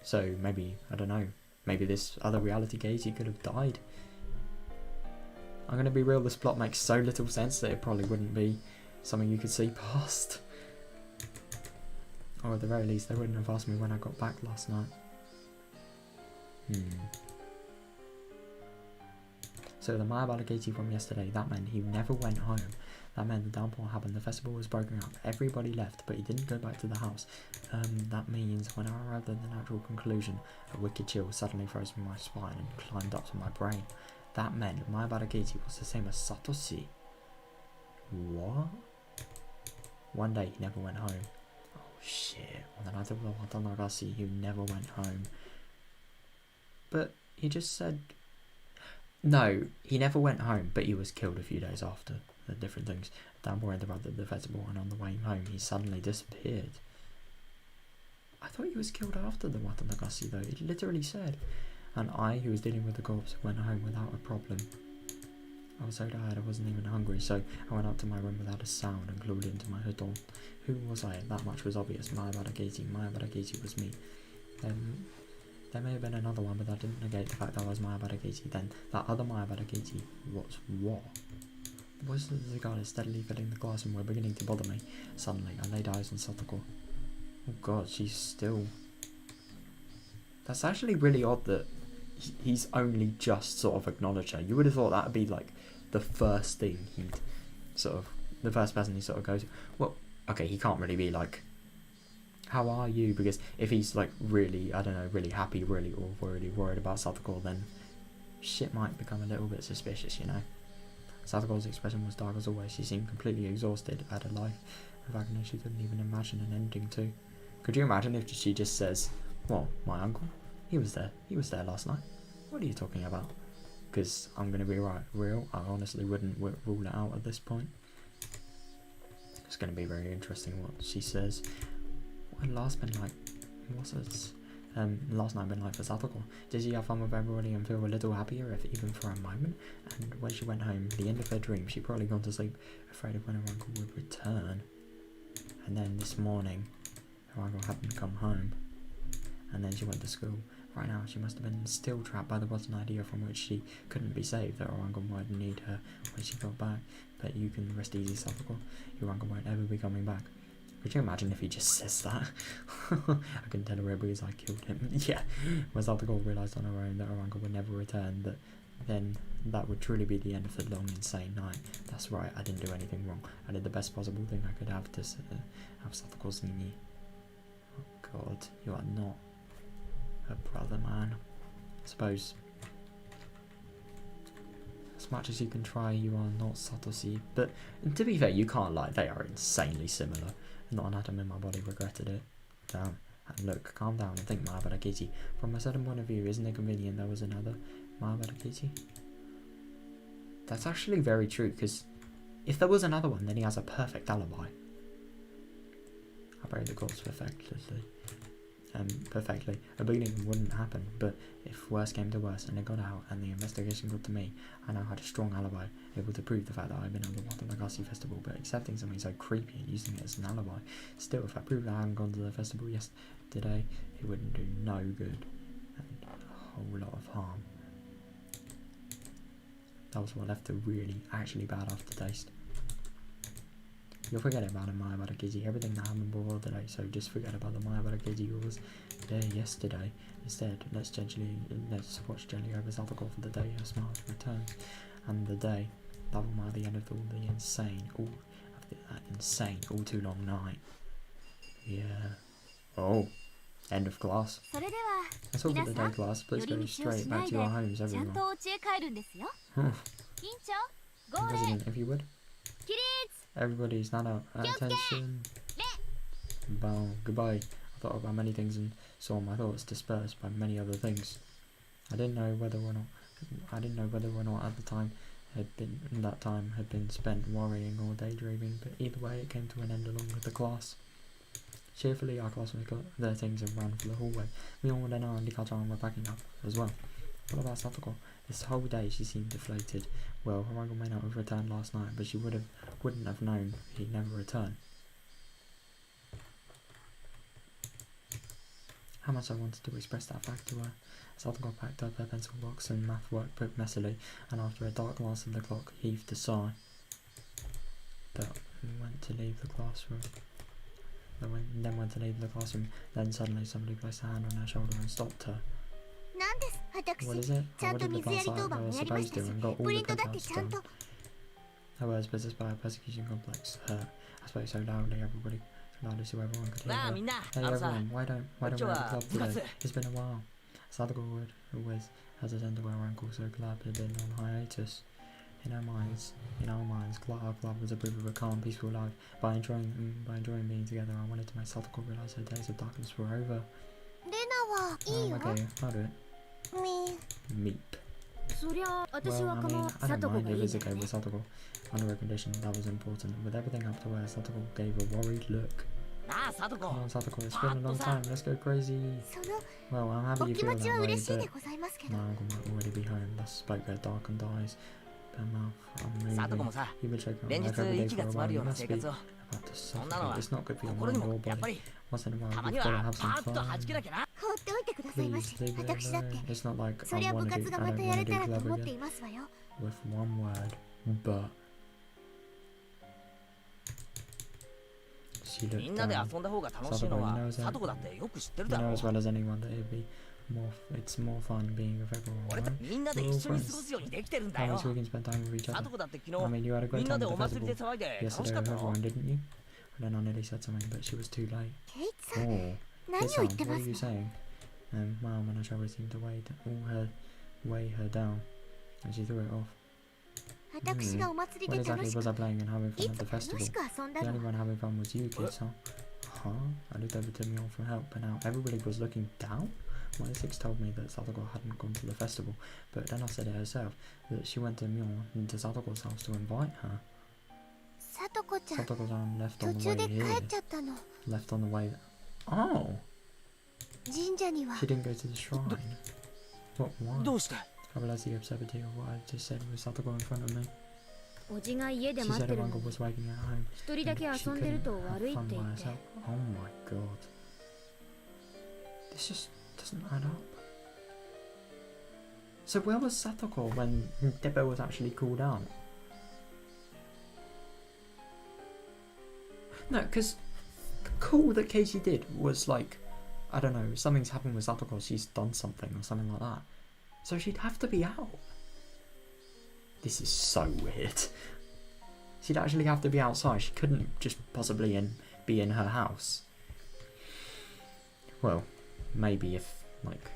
So maybe, I don't know, maybe this other reality Gazy could have died. I'm gonna be real, this plot makes so little sense that it probably wouldn't be something you could see past. Or at the very least, they wouldn't have asked me when I got back last night. So the Tatarigoroshi from yesterday, that meant he never went home. That meant the downpour happened, the festival was broken up, everybody left, but he didn't go back to the house. That means when I arrived at the natural conclusion, a wicked chill suddenly froze from my spine and climbed up to my brain. That meant my Tatarigoroshi was the same as Satoshi. What? One day he never went home. Oh shit, on the night of the Tatarigoroshi he never went home. But he just said... No, he never went home, but he was killed a few days after. The different things. Downpour interrupted the festival, and on the way home, he suddenly disappeared. I thought he was killed after the Tatarigoroshi, though. It literally said. And I, who was dealing with the corpse, went home without a problem. I was so tired I wasn't even hungry, so I went up to my room without a sound and clawed into my hoodon. Who was I? That much was obvious. My Tatarigoroshi was me. There may have been another one, but that didn't negate the fact that I was my Tatarigoroshi. Then, that other my Tatarigoroshi was what? The voices of the guard steadily filling the glass and were beginning to bother me. Suddenly, I laid eyes on Satoko. Oh god, she's still... That's actually really odd that he's only just sort of acknowledged her. You would have thought that would be like the first thing he'd sort of... The first person he sort of goes... Well, okay, he can't really be like... How are you? Because if he's like really, I don't know, really happy, really worried about Satoko, then shit might become a little bit suspicious, you know? Satoko's expression was dark as always. She seemed completely exhausted at her life. In fact, she couldn't even imagine an ending too. Could you imagine if she just says, well, my uncle? He was there last night. What are you talking about? Because I'm going to be real, I honestly wouldn't rule it out at this point. It's going to be very interesting what she says. What had last been like? What's it? Last night been like for Satoko? Did she have fun with everybody and feel a little happier, if even for a moment? And when she went home, the end of her dream, she'd probably gone to sleep, afraid of when her uncle would return. And then this morning, her uncle hadn't come home. And then she went to school. Right now, she must have been still trapped by the rotten idea from which she couldn't be saved, that her uncle might need her when she got back. But you can rest easy, Satoko. Your uncle won't ever be coming back. Could you imagine if he just says that? I couldn't tell her because I killed him. Yeah. When Satoko realised on her own that her uncle would never return, then that would truly be the end of the long, insane night. That's right, I didn't do anything wrong. I did the best possible thing I could have to have Satoko's Nini. Oh god, you are not her brother, man. I suppose, as much as you can try, you are not Satoshi. But to be fair, you can't lie, they are insanely similar. Not an atom in my body regretted it. Damn. And look, calm down and think, my Tatarigoroshi. From a certain point of view, isn't it convenient there was another my Tatarigoroshi? That's actually very true, because if there was another one, then he has a perfect alibi. I buried the corpse perfectly. A beginning wouldn't happen, but if worse came to worse and it got out and the investigation got to me, I now had a strong alibi, able to prove the fact that I'd been on the Tatarigoroshi festival, but accepting something so creepy and using it as an alibi. Still, if I proved I hadn't gone to the festival yesterday, it wouldn't do no good and a whole lot of harm. That was what left a really, actually bad aftertaste. You'll forget about the Mayabarakeji, everything that happened before today, so just forget about the Mayabarakeji who was there yesterday. Instead, let's watch Jelly over Satoko for the day her smiles returns, and the day that will mark the end of that insane, all too long night. Yeah. Oh, end of class. それでは That's all for the 皆さ day, ん class. Please 寄り go 道を straight しな back い to で your homes, ちゃん everyone. とお家へ帰るんですよ Hmm. 緊張号令 President, if you would. 起立 Everybody, stand up. Attention. Bow. Goodbye. I thought about many things and saw my thoughts dispersed by many other things. I didn't know whether or not at the time had been spent worrying or daydreaming, but either way it came to an end along with the class. Cheerfully our classmates got their things and ran for the hallway. Mion and I and Nikachan were packing up as well. What about Satoko? This whole day she seemed deflated. Well, her uncle may not have returned last night, but she wouldn't have known he'd never return. How much I wanted to express that fact to her. Satoko packed up her pencil box and math workbook messily, and after a dark glance at the clock, heaved a sigh. But went to leave the classroom. Then suddenly somebody placed a hand on her shoulder and stopped her. なんです What 私 is it? ちゃ I んと ordered the 水や class り like 当 I 番も was やりま supposed した to し and got all プ the リントだって printouts ちゃん done. と Her words possessed by a persecution complex hurt. I spoke so loudly so loudly so everyone could hear なあ her. みんな Hey あのさ everyone, why don't we have a 今日は club 部活 today? It's been a while. Sadako would always has his underwear ankle, so club had been on hiatus. In our minds, our club was a proof of a calm, peaceful life. By enjoying being together, I wanted to make Sadako realize her days of darkness were over. レナはいいよ Okay, I'll do it. み Meep. そりゃ私 Well, は I か mean, も I サ don't トコ mind が if いい it's ね okay with Satoko. Under a condition, that was important. With everything up to wear, Satoko gave a worried look. なあサトコ Come on, Satoko, it's been a long time. Let's go crazy. その Well, I'm お happy you 気 feel 持ちは that way, 嬉しいで but ございますけど my uncle might already be home. Thus spoke her darkened eyes. Her mouth サトコも unmoving. さ You've been shaking 連 on 日 life every day 息が for a 詰ま while. る You ような must 生 be 活を about to そんなの suffocate. は It's not good for your 心 mind に or もやっぱ body. り Once in a while, たま you've に got to は have パ some ーッと弾 fun. けなきゃな放っておいてくださいま Please し leave it 私だって alone. It's not like そ I りゃ部 want to 活 do. が I ま don't たや want れ to た do らと club 思って again. いますわよ With one word, but. She み looked んなで down. 遊んだ方が楽しいのはサトコだってよく知ってる You だ know ろ as well as anyone that it's more fun being with everyone, 俺た right? ちみんなで一緒に過ごすようにできてるんだ How よ much we can spend time with each サ other. トコだって昨 I 日 mean, you had a み great んな time で at the お祭りで festival 騒いで楽し yesterday かっ with たろ everyone, didn't you? And then I nearly said something, but she was too late. ケイツさん Oh, 何を Hey 言 Sam, って what ま are す you の saying? Mom and Ashawa seemed to weigh her down, and she threw it off. 私がお祭り What で楽 exactly しく was I playing and having い fun at つ the 楽 festival? しく遊んだ The の only one having fun was you kids, huh? Huh? I looked over to Myon for help, but now everybody was looking down. My six told me that Satoko hadn't gone to the festival, but then I said it herself, that she went to Myon to Satoko's house to invite her. サトコちゃん Satoko-san left 途 on the 中 way で帰 here. っちゃったの Left on the way. Oh! 神社には She didn't go to the shrine. What, why? どうして I realized the absurdity of what I just said with Satoko in front of me. おじが家で She 待っ said て her るの uncle に was waiting at home. 一人だけ and she 遊んでる couldn't と have 悪いって fun 言 by って herself. Oh my god. This just doesn't add up. So where was Satoko when Debo was actually called out? No, because cool that Casey did was like, I don't know, something's happened with Satoko, she's done something or something like that. So she'd have to be out. This is so weird. She'd actually have to be outside. She couldn't just possibly be in her house. Well, maybe if, like...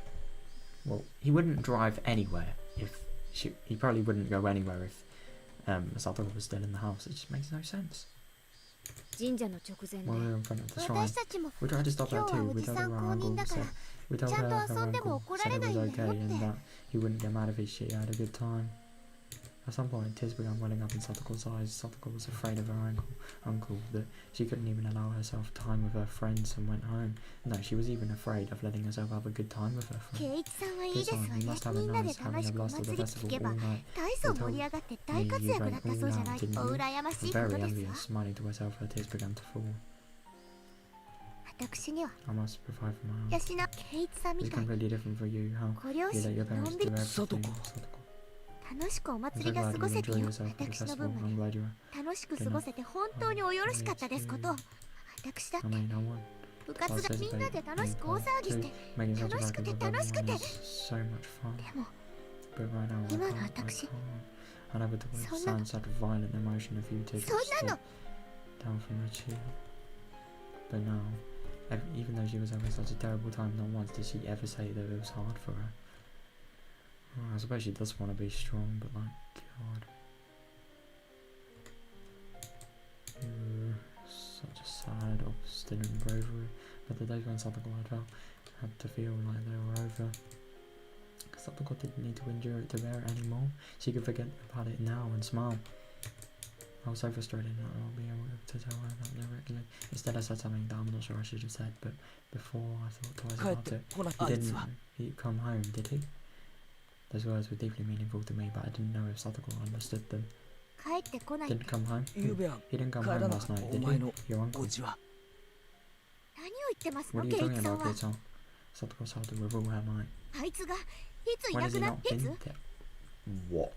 Well, he wouldn't drive anywhere if... he probably wouldn't go anywhere if Satoko was still in the house. It just makes no sense. 神社の直前 While we で were in front of the shrine, 私たちも we tried to stop her 今日は too. お We じ told さ her ん our 公認 uncle だから said... We told ちゃん her と her 遊んでも uncle 怒ら said れ it ない was んだ okay よって and that he wouldn't get mad if she had a good time. At some point, tears began welling up in Satoko's eyes. Satoko was afraid of her uncle, that she couldn't even allow herself time with her friends and went home. No, she was even afraid of letting herself have a good time with her ケ friends. イチさんはいいですわ This one, ね you must have み a んなで nice 楽 having し a くお blast at the 祭り festival 聞けば all night. 大層盛り上がって大活躍だったそうじゃないお羨ましいこと Very です envious, わ smiling to herself, her tears began to fall. 私には I must provide for my 養 own. ケイチさんみ It's たい completely different for you, how ご両 you 親 let your のん parents び do り everything. Satoko. Satoko. 楽しくお I'm 祭 so りが glad 過 you ごせて enjoy よ。 yourself at the 私の festival. 分ま I'm で glad you 楽しく過ごせて本当におよろしかったですこと。私だって I mean, I want 部活がみんなで楽しく大騒ぎして making such a 楽しくて practice of 楽しく everyone て is so much fun. でも But right now, I 今の can't. I 私 can't. I never to そんなの withstand such violent emotion if you take そん a なの step down from the chair. But now, even though she was having such a terrible time, not once did she ever say that it was hard for her. I suppose she does want to be strong, but like, God. Such a sad, obstinate bravery. But the days when Satoko had to feel like they were over. Satoko didn't need to endure it to bear it anymore. She could forget about it now and smile. I was so frustrated that I won't be able to tell her that directly. Instead I said something that I'm not sure I should have said, but before I thought twice about it. He'd come home, did he? Those words were deeply meaningful to me, but I didn't know if Satoko understood them. 帰ってこない。 Didn't come home? ゆうべは He didn't come 帰 home らなか last った night, お did 前 he? の Your お uncle? じは何を言ってますの What are ケ you イ talking チさん about, は。 Kate-chan? Satoko's hard to reveal her mind. あいつがいつい When な has く he な not って been いつ there? What?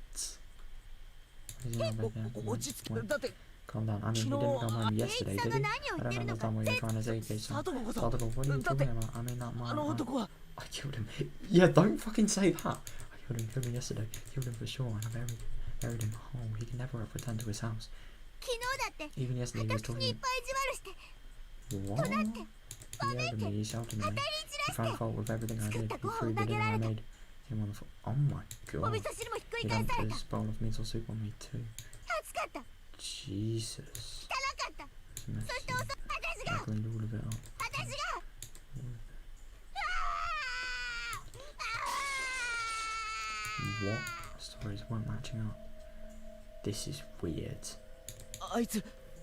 Has he not been there? 落ち着け When? だって Calm down. I mean, he 昨日 didn't come home ケイ yesterday, チさん did が he? 何を I 言って don't るのか understand what 全 you're trying to say, Kate-chan. 佐藤こそ Satoko, what are you だって talking about? I mean, that あの man. 男は I killed him. Yeah, don't fucking say that. I killed him yesterday. Killed him for sure, and I buried him whole. He can never return to his house. 昨日だって Even yesterday, he was 私にいっ talking. ぱい意地悪して What? He yelled at me, he shouted at me. He found fault with everything I did. He threw the dinner I made him on the floor. Oh my お god. 味噌汁もひっく He り返 dumped された his bowl of miso soup on me too. 暑かった Jesus. 汚かった It's messy. そして私が I cleaned all of it up. 私が What? Stories weren't matching up. This is weird. あいつ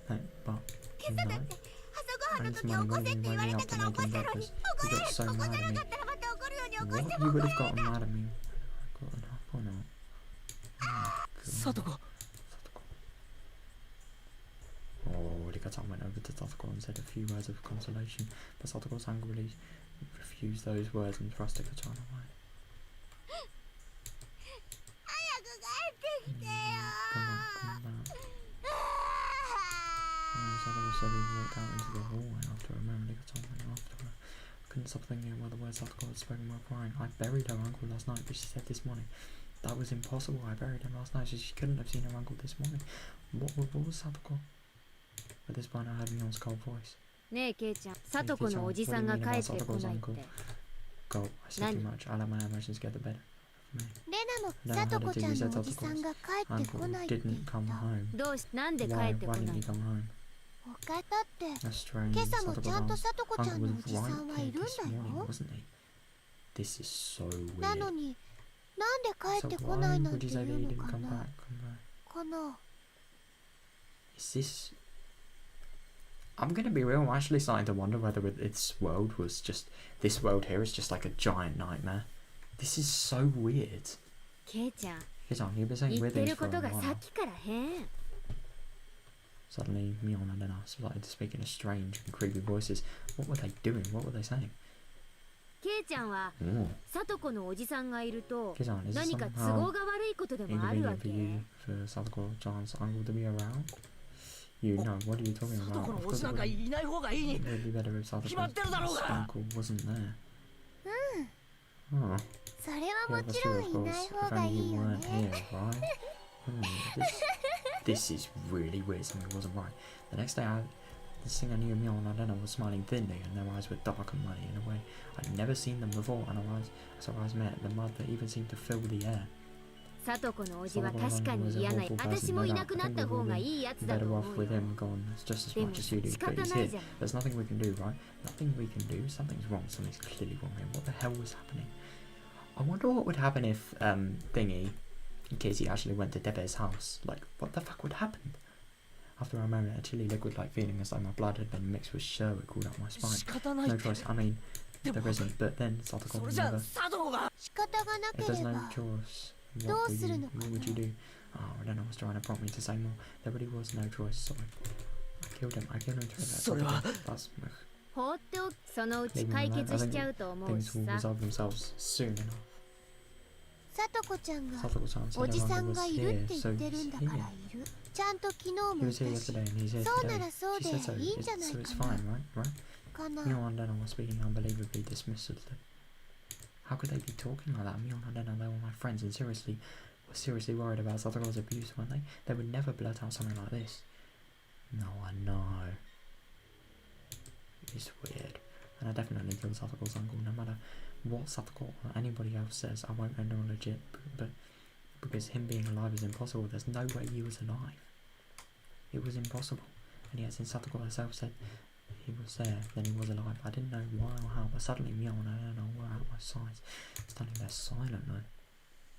No, but 今朝だ no. って朝ごはん And の this 時起 morning こせ when って he 言わ woke れ me た up か to ら起こ make him したのに breakfast, he 起こ got せ so 起こ mad さ at な me. かったらまた怒るように起こ What? して You も would 怒 have られ gotten た mad at me. I got it up or not? Oh, 佐藤こ Oh, Rika-chan went over to Satoko and said a few words of consolation, but Satoko angrily refused those words and thrust Rika-chan away. 早く帰ってきてよ Come back, come back. Satoko slowly walked out into the hallway after a moment. Rika-chan went after her. I couldn't stop thinking about the words Satoko had spoken while crying. I buried her uncle last night, but she said this morning. That was impossible. I buried him last night, so she couldn't have seen her uncle this morning. What was Satoko? At this point, I heard Mion's cold voice. ねえケイちゃん、さとこのおじさんが帰ってこないって Go, I said too much. I let my emotions get the better of me. レナもさとこちゃんのおじさんが帰ってこ Uncle ないって言っ didn't た come home. どうしなんで帰 Why, ってこ why ない didn't he come home? お方って That's strange. 今朝もちゃんと Satoko's さとこちゃ uncle んのお was じさん right はい here るん this だ morning, よ wasn't he? This is so な weird. のになんで帰 So ってこ why ないなん would て you say 言 that う he の didn't か come な back? かな Is this... I'm gonna be real, I'm actually starting to wonder whether this world was just... This world here is just like a giant nightmare. This is so weird. ケイちゃん Kizan, you've been saying 言っ weird て things る for こ a とがさ while. っきから変 Suddenly, Mion and Lena started to speak in a strange and creepy voices. What were they doing? What were they saying? ケイちゃんは Oh, さとこのおじさんがいると Kizan, is this 何か都 somehow 合が悪いことでもあるわ inconvenient け for you for Sadako-chan's uncle to be around? You know, what are you talking 佐藤 about? この Of お course じ it なんか would, いない方がいい it would be better if 決まってるだろう Sadako's が uncle wasn't there. うん Oh, それは yeah, も that's ち true, ろ of んいな course. い方 If が only い you いよ weren't ね here, right? This is really weird. Something wasn't right. The next day, the singer knew Mion and Lena was smiling thinly, and their eyes were dark and muddy in a way I'd never seen them before. And as our eyes met, the mud that even seemed to fill the air. さとこのおじは確かに嫌な私もいなくなった方がいいやつだと Better 思 off う with よ him gone just as でも much as you do. 仕 But 方 he's ない here. じゃない There's nothing we can do, right? Nothing we can do. Something's wrong. Something's clearly wrong here. What the hell was happening? I wonder what would happen if Thingy, in case he actually went to Debe's house. Like, what the fuck would happen? After a moment, a chilly liquid-like feeling as though my blood had been mixed with sherbet crawled up my 仕 spine. 方ないっ No て choice. I mean, でも there isn't. But then Satoko それ would じゃ never. 佐藤が仕方がな If け there's れ no ば choice, ど what う would する you, のか what な would you do? Oh, I don't know what's trying to prompt me to say more. There really was no choice, so I killed him. I killed him to that. それは That's 放っておきそのうち Leave him 解 alone. 決しちゃうと思う Things し will さ resolve themselves soon enough. さとこちゃんが Satoko-san お said じ her さん uncle が was いるっ here, て言 so ってるん he's だから here. いる。ちゃんと昨日 He も was 言 here ったし yesterday and he's here そうな today. らそう She で said so. いいんじゃない So it's かな fine, right? かな。 Mio and Lena were speaking unbelievably dismissively. How could they be talking like that? Mio and Lena, they were my friends and were seriously worried about Satoru's abuse, weren't they? They would never blurt out something like this. No, I know. It's weird. And I definitely killed Satoru's uncle. No matter what Satoru or anybody else says, I won't acknowledge it. But because him being alive is impossible, there's no way he was alive. It was impossible. And yet, since Satoru herself said he was there, then he was alive. I didn't know why or how, but suddenly Mio and Lena were at my sides. Suddenly they're silent though.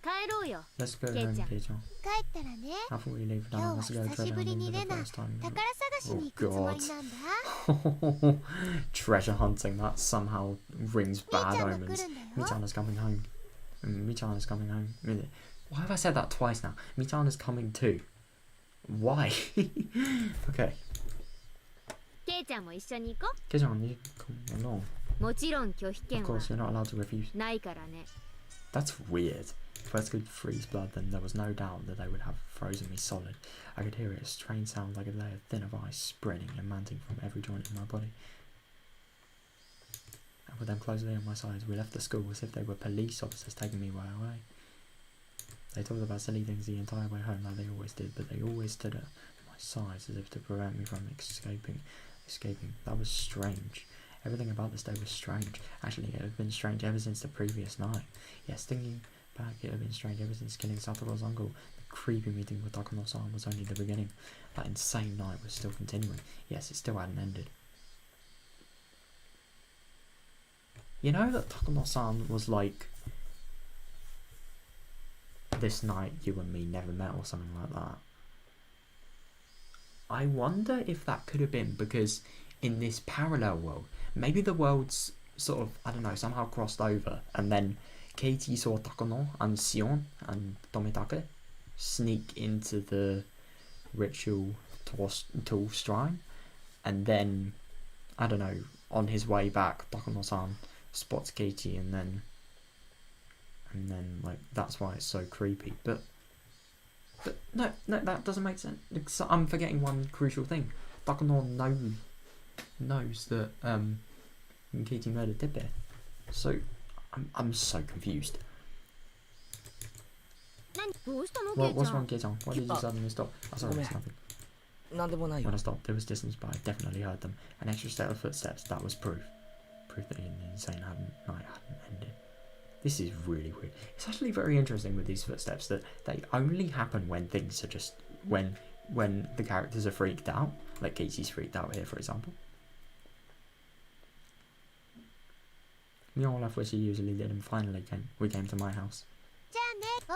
帰ろうよ。 Let's go Okay, home, Jack. Kei-chan. 帰ったらね、 After we leave, 今 Dana 日は wants to go 久し treasure ぶり hunting に for レ the ナ、 first time. 宝探しに行くつもりなんだ。 Treasure hunting, that somehow rings みー bad ちゃんが来 omens. るんだよ。 Michan is coming home. Michan is coming home. Why have I said that twice now? Michan is coming too. Why? Okay. ケイちゃんも一緒に行こ Kei-chan, you come along. う。もちろん拒否 Of 権は course, you're not allowed to refuse. ないからね。 That's weird. If I could freeze blood, then there was no doubt that they would have frozen me solid. I could hear it, a strange sound like a layer thin of ice spreading and mounting from every joint in my body. And with them closely on my sides, we left the school as if they were police officers taking me away. They talked about silly things the entire way home, like they always did, but they always stood at my sides as if to prevent me from escaping. That was strange. Everything about this day was strange. Actually, it had been strange ever since the previous night. Yes, thinking back, it had been strange ever since killing Satoru's uncle. The creepy meeting with Takuno-san was only the beginning. That insane night was still continuing. Yes, it still hadn't ended. You know that Takuno-san was like, this night you and me never met or something like that. I wonder if that could have been because in this parallel world, maybe the worlds sort of, I don't know, somehow crossed over, and then Katie saw Takuno and Sion and Tomitake sneak into the ritual tool shrine, and then, I don't know, on his way back, Takuno-san spots Katie, and then like, that's why it's so creepy. But no, that doesn't make sense. I'm forgetting one crucial thing. Takuno knows that Katie murdered Tepe. So I'm so confused. どうしたのケイ What's ちゃ wrong, ん。 Kei-chan? Why did you suddenly stop? Oh, sorry, it's nothing. なんでもないよ When I stopped, there was distance, but I definitely heard them. An extra set of footsteps, that was proof. Proof that the insane night hadn't ended. This is really weird. It's actually very interesting with these footsteps that they only happen when things are just when the characters are freaked out. Like Casey's freaked out here, for example. Mio left where she usually did, and finally we came to my house. じゃ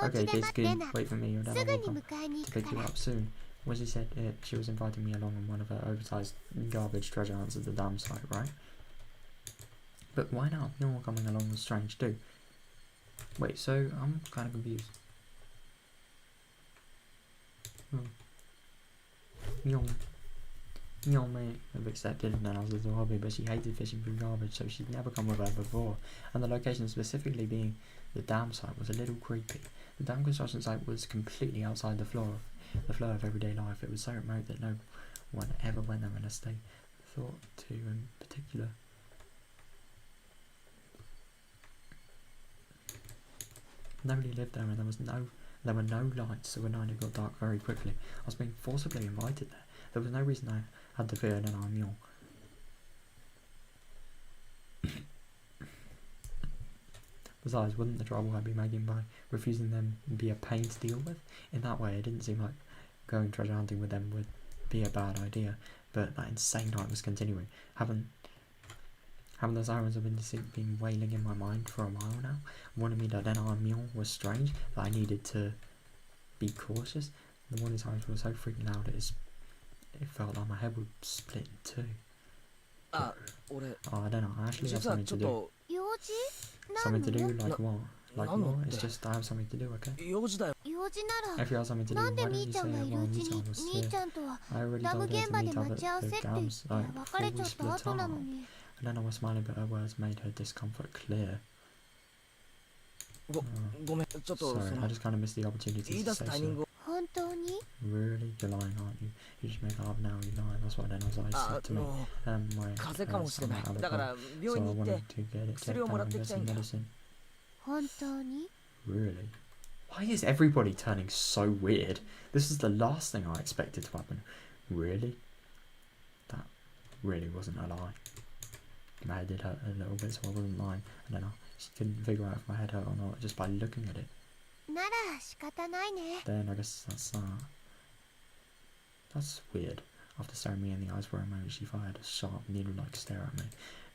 あね、お Okay, 家で Casey, 待って can な。 wait for me. Your dad す will ぐに come 迎えに to 行く pick か you ら。 up soon. Well, she said she was inviting me along on one of her oversized garbage treasure hunts at the dam site, right? But why now? Mio coming along was strange too. Wait, so I'm kind of confused. Mio may have accepted an as a hobby, but she hated fishing through garbage, so she'd never come with her before. And the location, specifically being the dam site, was a little creepy. The dam construction site was completely outside the flow of everyday life. It was so remote that no one ever went there unless they thought to in particular. Nobody lived there, and there were no lights, so at night it got dark very quickly. I was being forcibly invited there. There was no reason I had to fear an mule. Besides, wouldn't the trouble I'd be making by refusing them be a pain to deal with? In that way, it didn't seem like going treasure hunting with them would be a bad idea. But that insane night was continuing. Haven't the sirens have been wailing in my mind for a while now, warning me that our mule was strange, that I needed to be cautious. The warning sirens were so freaking loud it felt like my head would split in two. あ、俺 Oh, I don't know, I actually have 実は something ちょ to っ do. と 用事 Something 何 to do? の Like what? Like no, what? It's no. just I have something to do, okay? 用事だよ用事なら If you have something to do, なん why で don't み you ーちゃ say んが it いる while うち Michan に was みー here? ちゃんとは I already ダム told her 現 to 場で meet up 待 at ち合わせっ the て言っ dams て like 別れ before ちゃ we った split 後なの up. に Elena was smiling, but her words made her discomfort clear. ごめん、ちょっと Sorry, I just kind of missed the opportunity 言い to 出す say タイミン so. グを 本当に Really? You're lying, aren't you? You just make it up now, you're lying. That's what then I said to me. My 風邪かもしれない son had a だから cold, 病 so 院 I に行っ wanted て to get it 薬 checked をもら out って and き get たい some んだ medicine. 本当に Really? Why is everybody turning so weird? This is the last thing I expected to happen. Really? That really wasn't a lie. My head did hurt a little bit, so I wasn't lying. And then I just couldn't figure out if my head hurt or not just by looking at it. なら仕方ないね Then I guess that's that. That's weird. After staring me in the eyes for a moment, she fired a sharp, needle-like stare at me.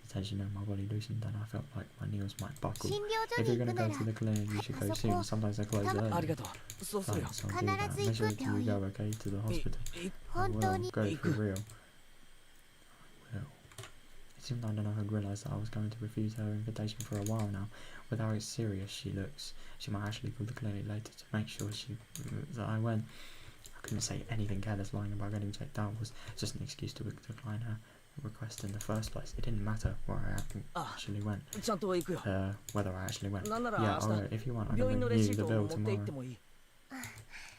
The tension in my body loosened, and I felt like my nails might buckle. 診療所 If に you're 行 gonna くな go ら to the clinic, you should go soon. Sometimes they close あ early. りがとうそうするよ Thanks, I'll do that. Make sure you go okay to the hospital. い I 本当 will に go for real. I will. It seemed I don't know who'd realised that I was going to refuse her invitation for a while now. With how serious she looks, she might actually call the clinic later to make sure that I went. I couldn't say anything careless. Lying about getting checked out was just an excuse to decline her request in the first place. It didn't matter where I actually went. ちゃんと行くよ Whether I actually went. なんなら Yeah, 明 alright, if you want, I 日病院 can の bring レシ you ー the トを bill 持って行って tomorrow. もいい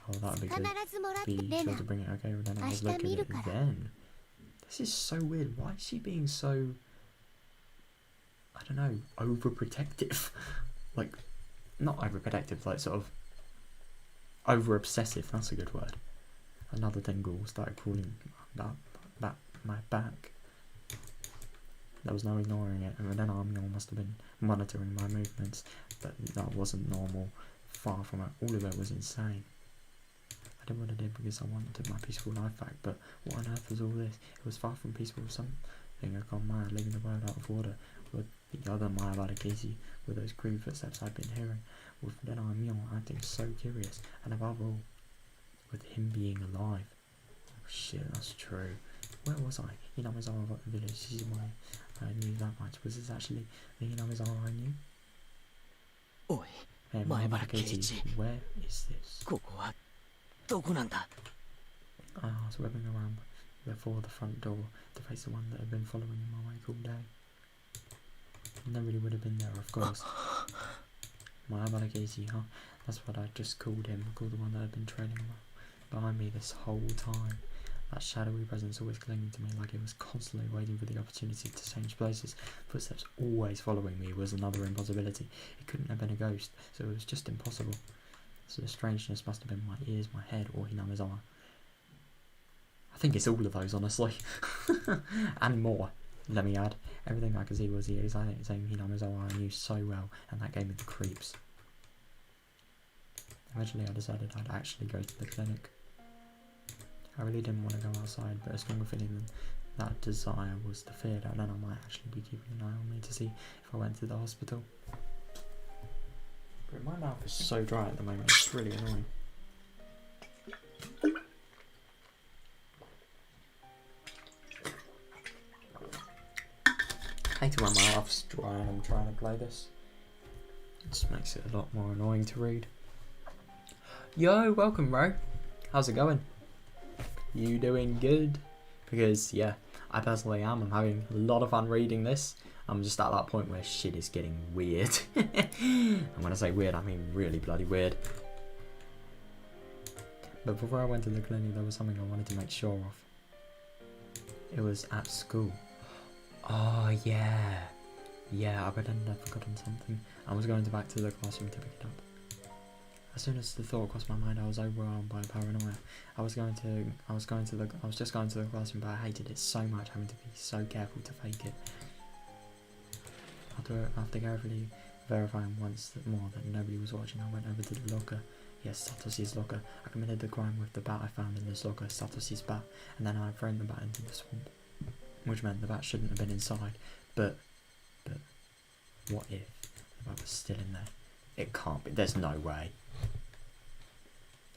Oh, that'd be 必 good. ずもらって Be レ sure ナ to bring it, okay? Well, then I was 明 looking 日見 at る it から then. This is so weird. Why is she being so, I don't know, overprotective? Like, not overprotective, like sort of over-obsessive, that's a good word. Another tingle started crawling up my back. There was no ignoring it, and then Armyol must have been monitoring my movements, but that wasn't normal. Far from it. All of it was insane. I did what I did because I wanted my peaceful life back, but what on earth was all this? It was far from peaceful. Something had gone mad, leaving the world out of order. With the other Mayabara-Casey, with those creepy footsteps I'd been hearing, with then Armyol acting so curious, and above all, with him being alive. Oh shit, that's true. Where was I? Hinamizawa village. This is why I knew that much. Was this actually the Hinamizawa I knew? おい Hey, Mayabara-Casey. where is this? ここはどこなんだ I was whipping around before the front door to face the one that had been following in my wake all day. Nobody would have been there, of course. Mayabara-Casey, huh? That's what I just called him. Called the one that had been trailing behind me this whole time. That shadowy presence always clinging to me like it was constantly waiting for the opportunity to change places. Footsteps always following me was another impossibility. It couldn't have been a ghost, so it was just impossible. So the strangeness must have been my ears, my head, or Hinamizawa. I think it's all of those, honestly. And more, let me add. Everything I could see was the exact same Hinamizawa I knew so well, and that gave me the creeps. Eventually I decided I'd actually go to the clinic. I really didn't want to go outside, but a stronger feeling than that desire was the fear that then I might actually be keeping an eye on me to see if I went to the hospital. But my mouth is so dry at the moment, it's really annoying. I hate it when my mouth's dry and I'm trying to play this. It just makes it a lot more annoying to read. Yo, welcome, bro. How's it going? You doing good? Because, yeah, I personally am. I'm having a lot of fun reading this. I'm just at that point where shit is getting weird. And when I say weird, I mean really bloody weird. But before I went to the clinic, there was something I wanted to make sure of. It was at school. Oh, yeah. Yeah, I pretended I'd forgotten something. I was going back to the classroom to pick it up. As soon as the thought crossed my mind, I was overwhelmed by paranoia. I was just going to the classroom, but I hated it so much, having to be so careful to fake it. After carefully verifying once more that nobody was watching, I went over to the locker. Yes, Satoshi's locker. I committed the crime with the bat I found in this locker, Satoshi's bat, and then I thrown the bat into the swamp, which meant the bat shouldn't have been inside. But what if the bat was still in there? It can't be. There's no way.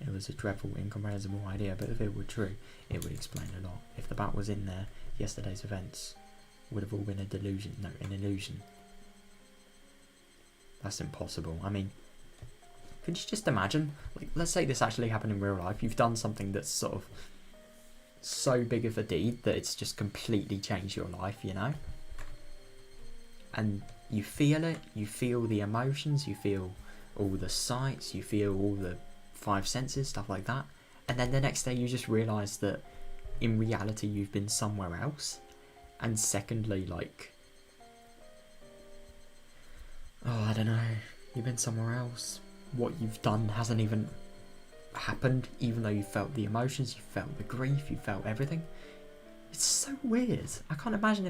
It was a dreadful, incomprehensible idea, but if it were true, it would explain a lot. If the bat was in there, yesterday's events would have all been a delusion. No, an illusion. That's impossible. I mean, could you just imagine? Like, let's say this actually happened in real life. You've done something that's sort of so big of a deed that it's just completely changed your life, you know? And you feel it, you feel the emotions, you feel all the sights, you feel all the five senses, stuff like that. And then the next day you just realise that in reality you've been somewhere else. And secondly, like, oh, I don't know, you've been somewhere else. What you've done hasn't even happened, even though you felt the emotions, you felt the grief, you felt everything. It's so weird. I can't imagine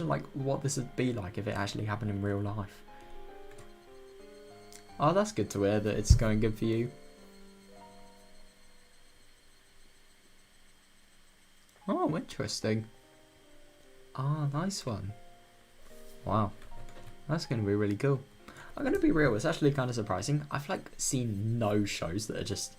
like what this would be like if it actually happened in real life. Oh, that's good to hear that it's going good for you. Oh, interesting. Ah, nice one. Wow. That's going to be really cool. I'm going to be real, it's actually kind of surprising. I've like seen no shows that are just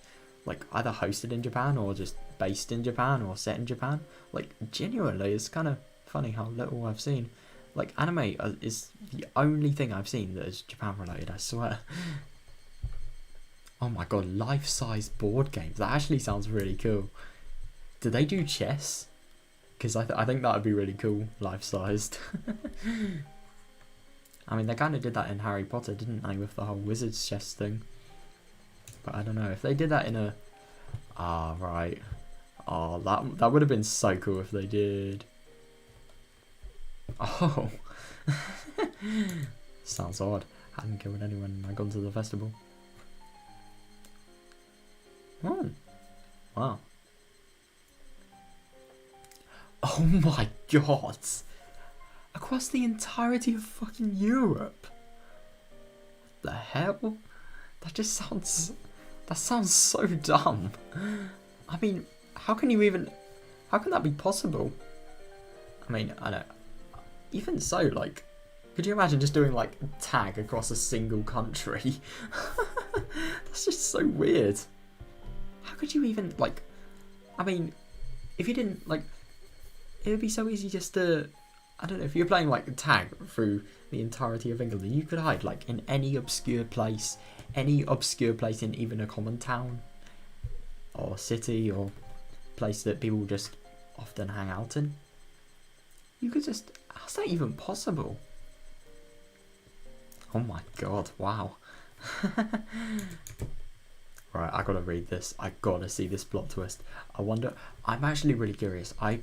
like either hosted in Japan or just based in Japan or set in Japan. Like genuinely, it's kind of funny how little I've seen. Like anime is the only thing I've seen that is Japan related, I swear. Oh my god, life-size board games. That actually sounds really cool. Do they do chess? Because I think that would be really cool, life-sized. I mean, they kind of did that in Harry Potter, didn't they, with the whole wizard's chess thing. But I don't know, if they did that in a... Ah, right. Oh, that would have been so cool if they did. Oh. Sounds odd. Hadn't killed anyone when I gone to the festival. Oh. Wow. Oh my god. Across the entirety of fucking Europe. What the hell? That just sounds... That sounds so dumb. I mean, how can that be possible? I mean, I don't... Even so, like... Could you imagine just doing, like, tag across a single country? That's just so weird. How could you even, like... I mean, if you didn't, like... It would be so easy just to... I don't know, if you're playing, like, tag through the entirety of England, you could hide, like, in any obscure place in even a common town or city or place that people just often hang out in. You could just... How's that even possible? Oh my god, wow. Right, I gotta read this. I gotta see this plot twist. I wonder... I'm actually really curious. I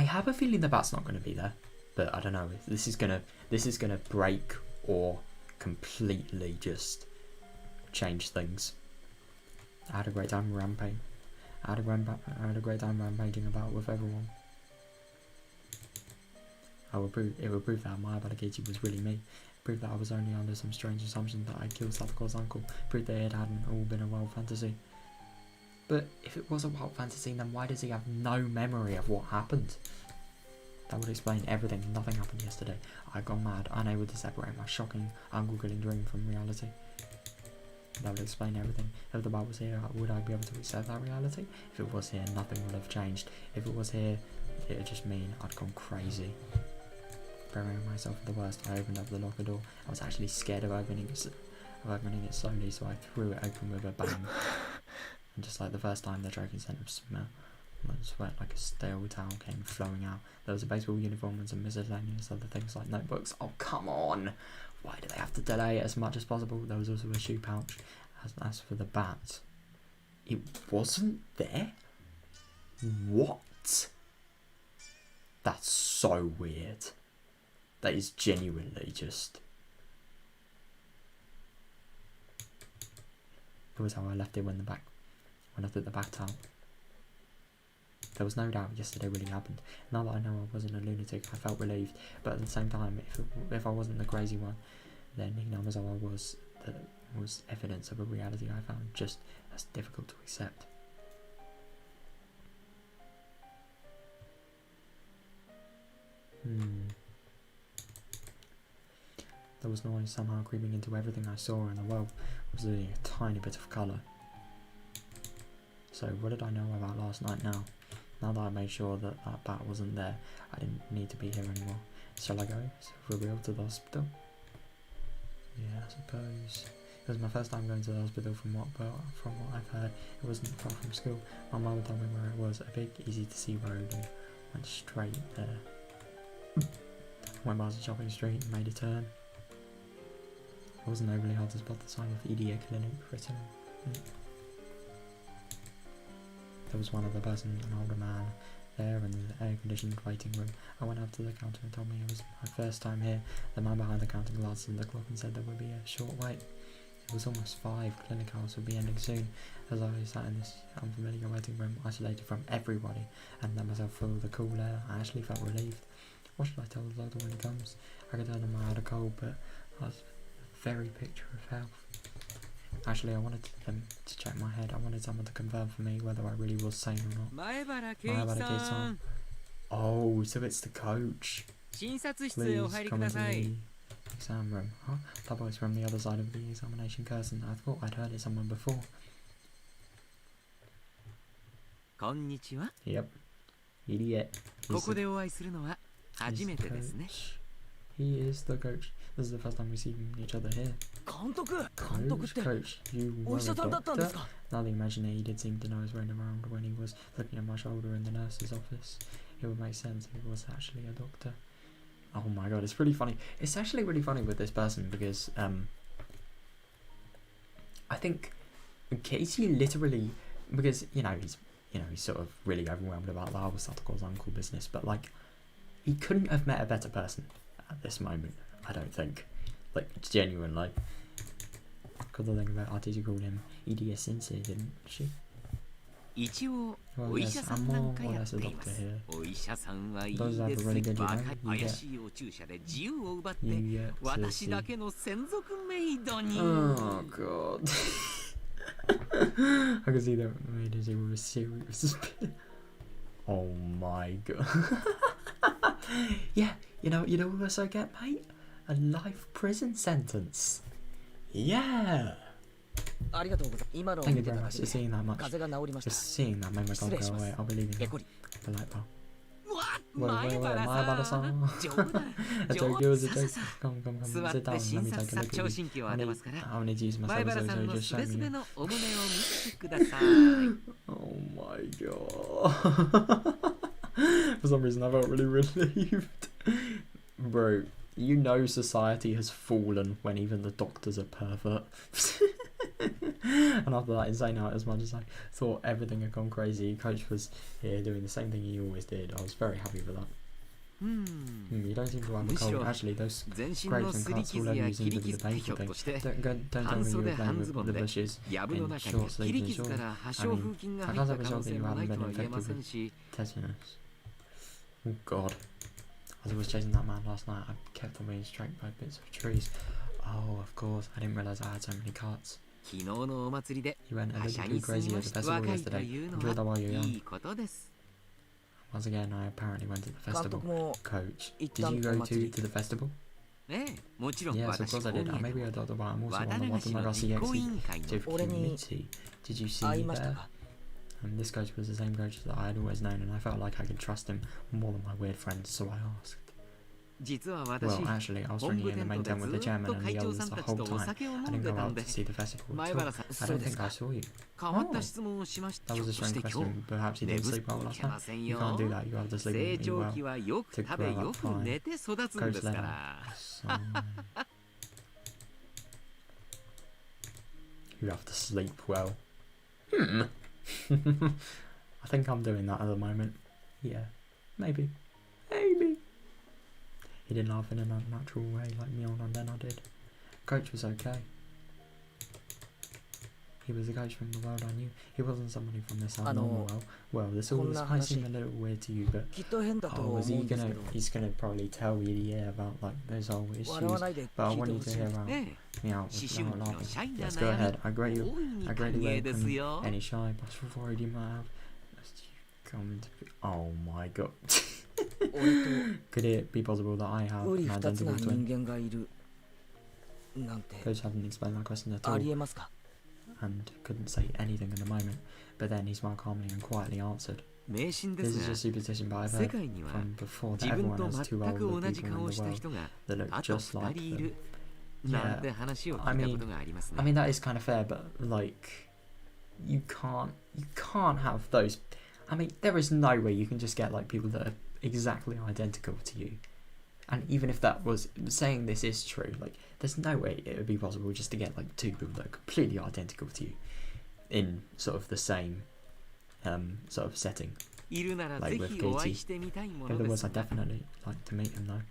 have a feeling the bat's not going to be there, but I don't know if this is gonna break or completely just change things. I had a great time rampaging. I had a great time rampaging about with everyone. It will prove that my Abalakiti was really me. Prove that I was only under some strange assumption that I killed Satako's uncle. Prove that it hadn't all been a wild fantasy. But if it was a wild fantasy, then why does he have no memory of what happened? That would explain everything. Nothing happened yesterday. I got mad, unable to separate my shocking uncle-killing dream from reality. That would explain everything. If the bat was here, would I be able to accept that reality? If it was here, nothing would have changed. If it was here, it would just mean I'd gone crazy. Preparing myself for the worst, I opened up the locker door. I was actually scared of opening it slowly, so I threw it open with a bang. And just like the first time, the choking scent of smell, sweat like a stale towel came flowing out. There was a baseball uniform and some miscellaneous other things like notebooks. Oh, come on! Why do they have to delay it as much as possible? There was also a shoe pouch. As for the bat, it wasn't there? What? That's so weird. That is genuinely just... It was how I left it when I took the bat out. There was no doubt yesterday really happened. Now that I know I wasn't a lunatic, I felt relieved. But at the same time, if I wasn't the crazy one, then ignorant as I was, that was evidence of a reality I found just as difficult to accept. There was noise somehow creeping into everything I saw, and the world was losing a tiny bit of colour. So what did I know about last night now? Now that I made sure that that bat wasn't there, I didn't need to be here anymore. Shall I go, for real, to the hospital? Yeah, I suppose. It was my first time going to the hospital from what I've heard. It wasn't far from school. My mum told me where it was, a big, easy to see road, and went straight there. Went past the shopping street and made a turn. It wasn't overly hard to spot the sign of EDA clinic written. There was one other person, an older man, there in the air-conditioned waiting room. I went up to the counter and told me it was my first time here. The man behind the counter glanced at the clock and said there would be a short wait. It was almost 5. Clinic hours would be ending soon. As I sat in this unfamiliar waiting room, isolated from everybody, and let myself feel the cool air, I actually felt relieved. What should I tell the doctor when he comes? I could tell him I had a cold, but I was a very picture of health. Actually, I wanted them to check my head. I wanted someone to confirm for me whether I really was sane or not. Maebara-san. Oh, so it's the coach. Please come into the exam room. Huh? That boy's from the other side of the examination curtain. I thought I'd heard it someone before. Konnichiwa. Yep. Idiot. He's He is the coach. This is the first time we've seen each other here. Coach, you were a doctor? Now that you imagine it, he did seem to know I was running around when he was looking at my shoulder in the nurse's office. It would make sense if he was actually a doctor. Oh my god, it's really funny. It's actually really funny with this person because I think Casey literally, because he's sort of really overwhelmed about the whole Satoko's uncle business, but like he couldn't have met a better person at this moment, I don't think. Like, genuinely. Because the thing about our teacher called him EDS Sensei, didn't she? Well, yes, I'm more or less a doctor here. Those have a really good, you get to see. Oh god. I can see that made us a serious bit. Oh my god. Yeah, you know what we also get, mate? A life prison sentence. Yeah. Thank you very much for seeing that much. Just seeing that made my cold go away. I'll be leaving now. The light bulb. Wait, Maebara-san. A joke, it was a joke. Come, sit down, let me take a look at you. I need to use my so just show me. Oh my god. For some reason I felt really relieved. Bro, you know society has fallen when even the doctors are pervert. And after that insane out, as much as I thought everything had gone crazy, Coach was here doing the same thing he always did. I was very happy for that. You don't seem to have a cold. Actually, those grapes and cuts all over you seem to be the painful thing. Don't tell me you were playing with the bushes in short sleeves and shorts. I mean, I can't have a shot that you haven't been infected with tetanus. Oh god. As I was chasing that man last night, I kept on being struck by bits of trees. Oh, of course, I didn't realise I had so many cuts. You went a little too crazy at the festival yesterday. Enjoy that while you're young. Once again, I apparently went to the festival. Coach, did you go to the festival? Yes, of course I did. Maybe I thought about I'm also on the Tatarigoroshi executive committee. Did you see me there? And this coach was the same coach that I had always known, and I felt like I could trust him more than my weird friends, so I asked. Well, actually, I was drinking in the main tent with the chairman and the others the whole time. I didn't go out to see the festival at all. I don't think I saw you. Oh, that was a strange question. Perhaps you didn't sleep well last night. You can't do that. You have to sleep and eat well to grow up fine. Coach let out. You have to sleep well. I think I'm doing that at the moment. Yeah, maybe. He didn't laugh in an unnatural way like Mion and Lena did. Coach was okay. He was a coach from the world I knew. He wasn't somebody from this abnormal world. Well, this might seem a little weird to you, but he's gonna probably tell you about like those whole issues. But I want you to hear out me out without laughing. Yes, go ahead. I greatly welcome any shy but worried you might have. Oh my god. Could it be possible that I have an identical twin? Coach hadn't explained that question at all and couldn't say anything at the moment, but then he smiled calmly and quietly answered. This is a superstition, but I've heard from before that everyone has two older people in the world that look just like them. Yeah, I mean that is kind of fair, but like you can't have those. I mean, there is no way you can just get like people that are exactly identical to you And even if that was saying this is true, like there's no way it would be possible just to get like two people that are completely identical to you in sort of the same sort of setting. いるなら Like ぜ with ひお会 Katie. いしてみたいも If の there で was, す I'd definitely like to meet him though.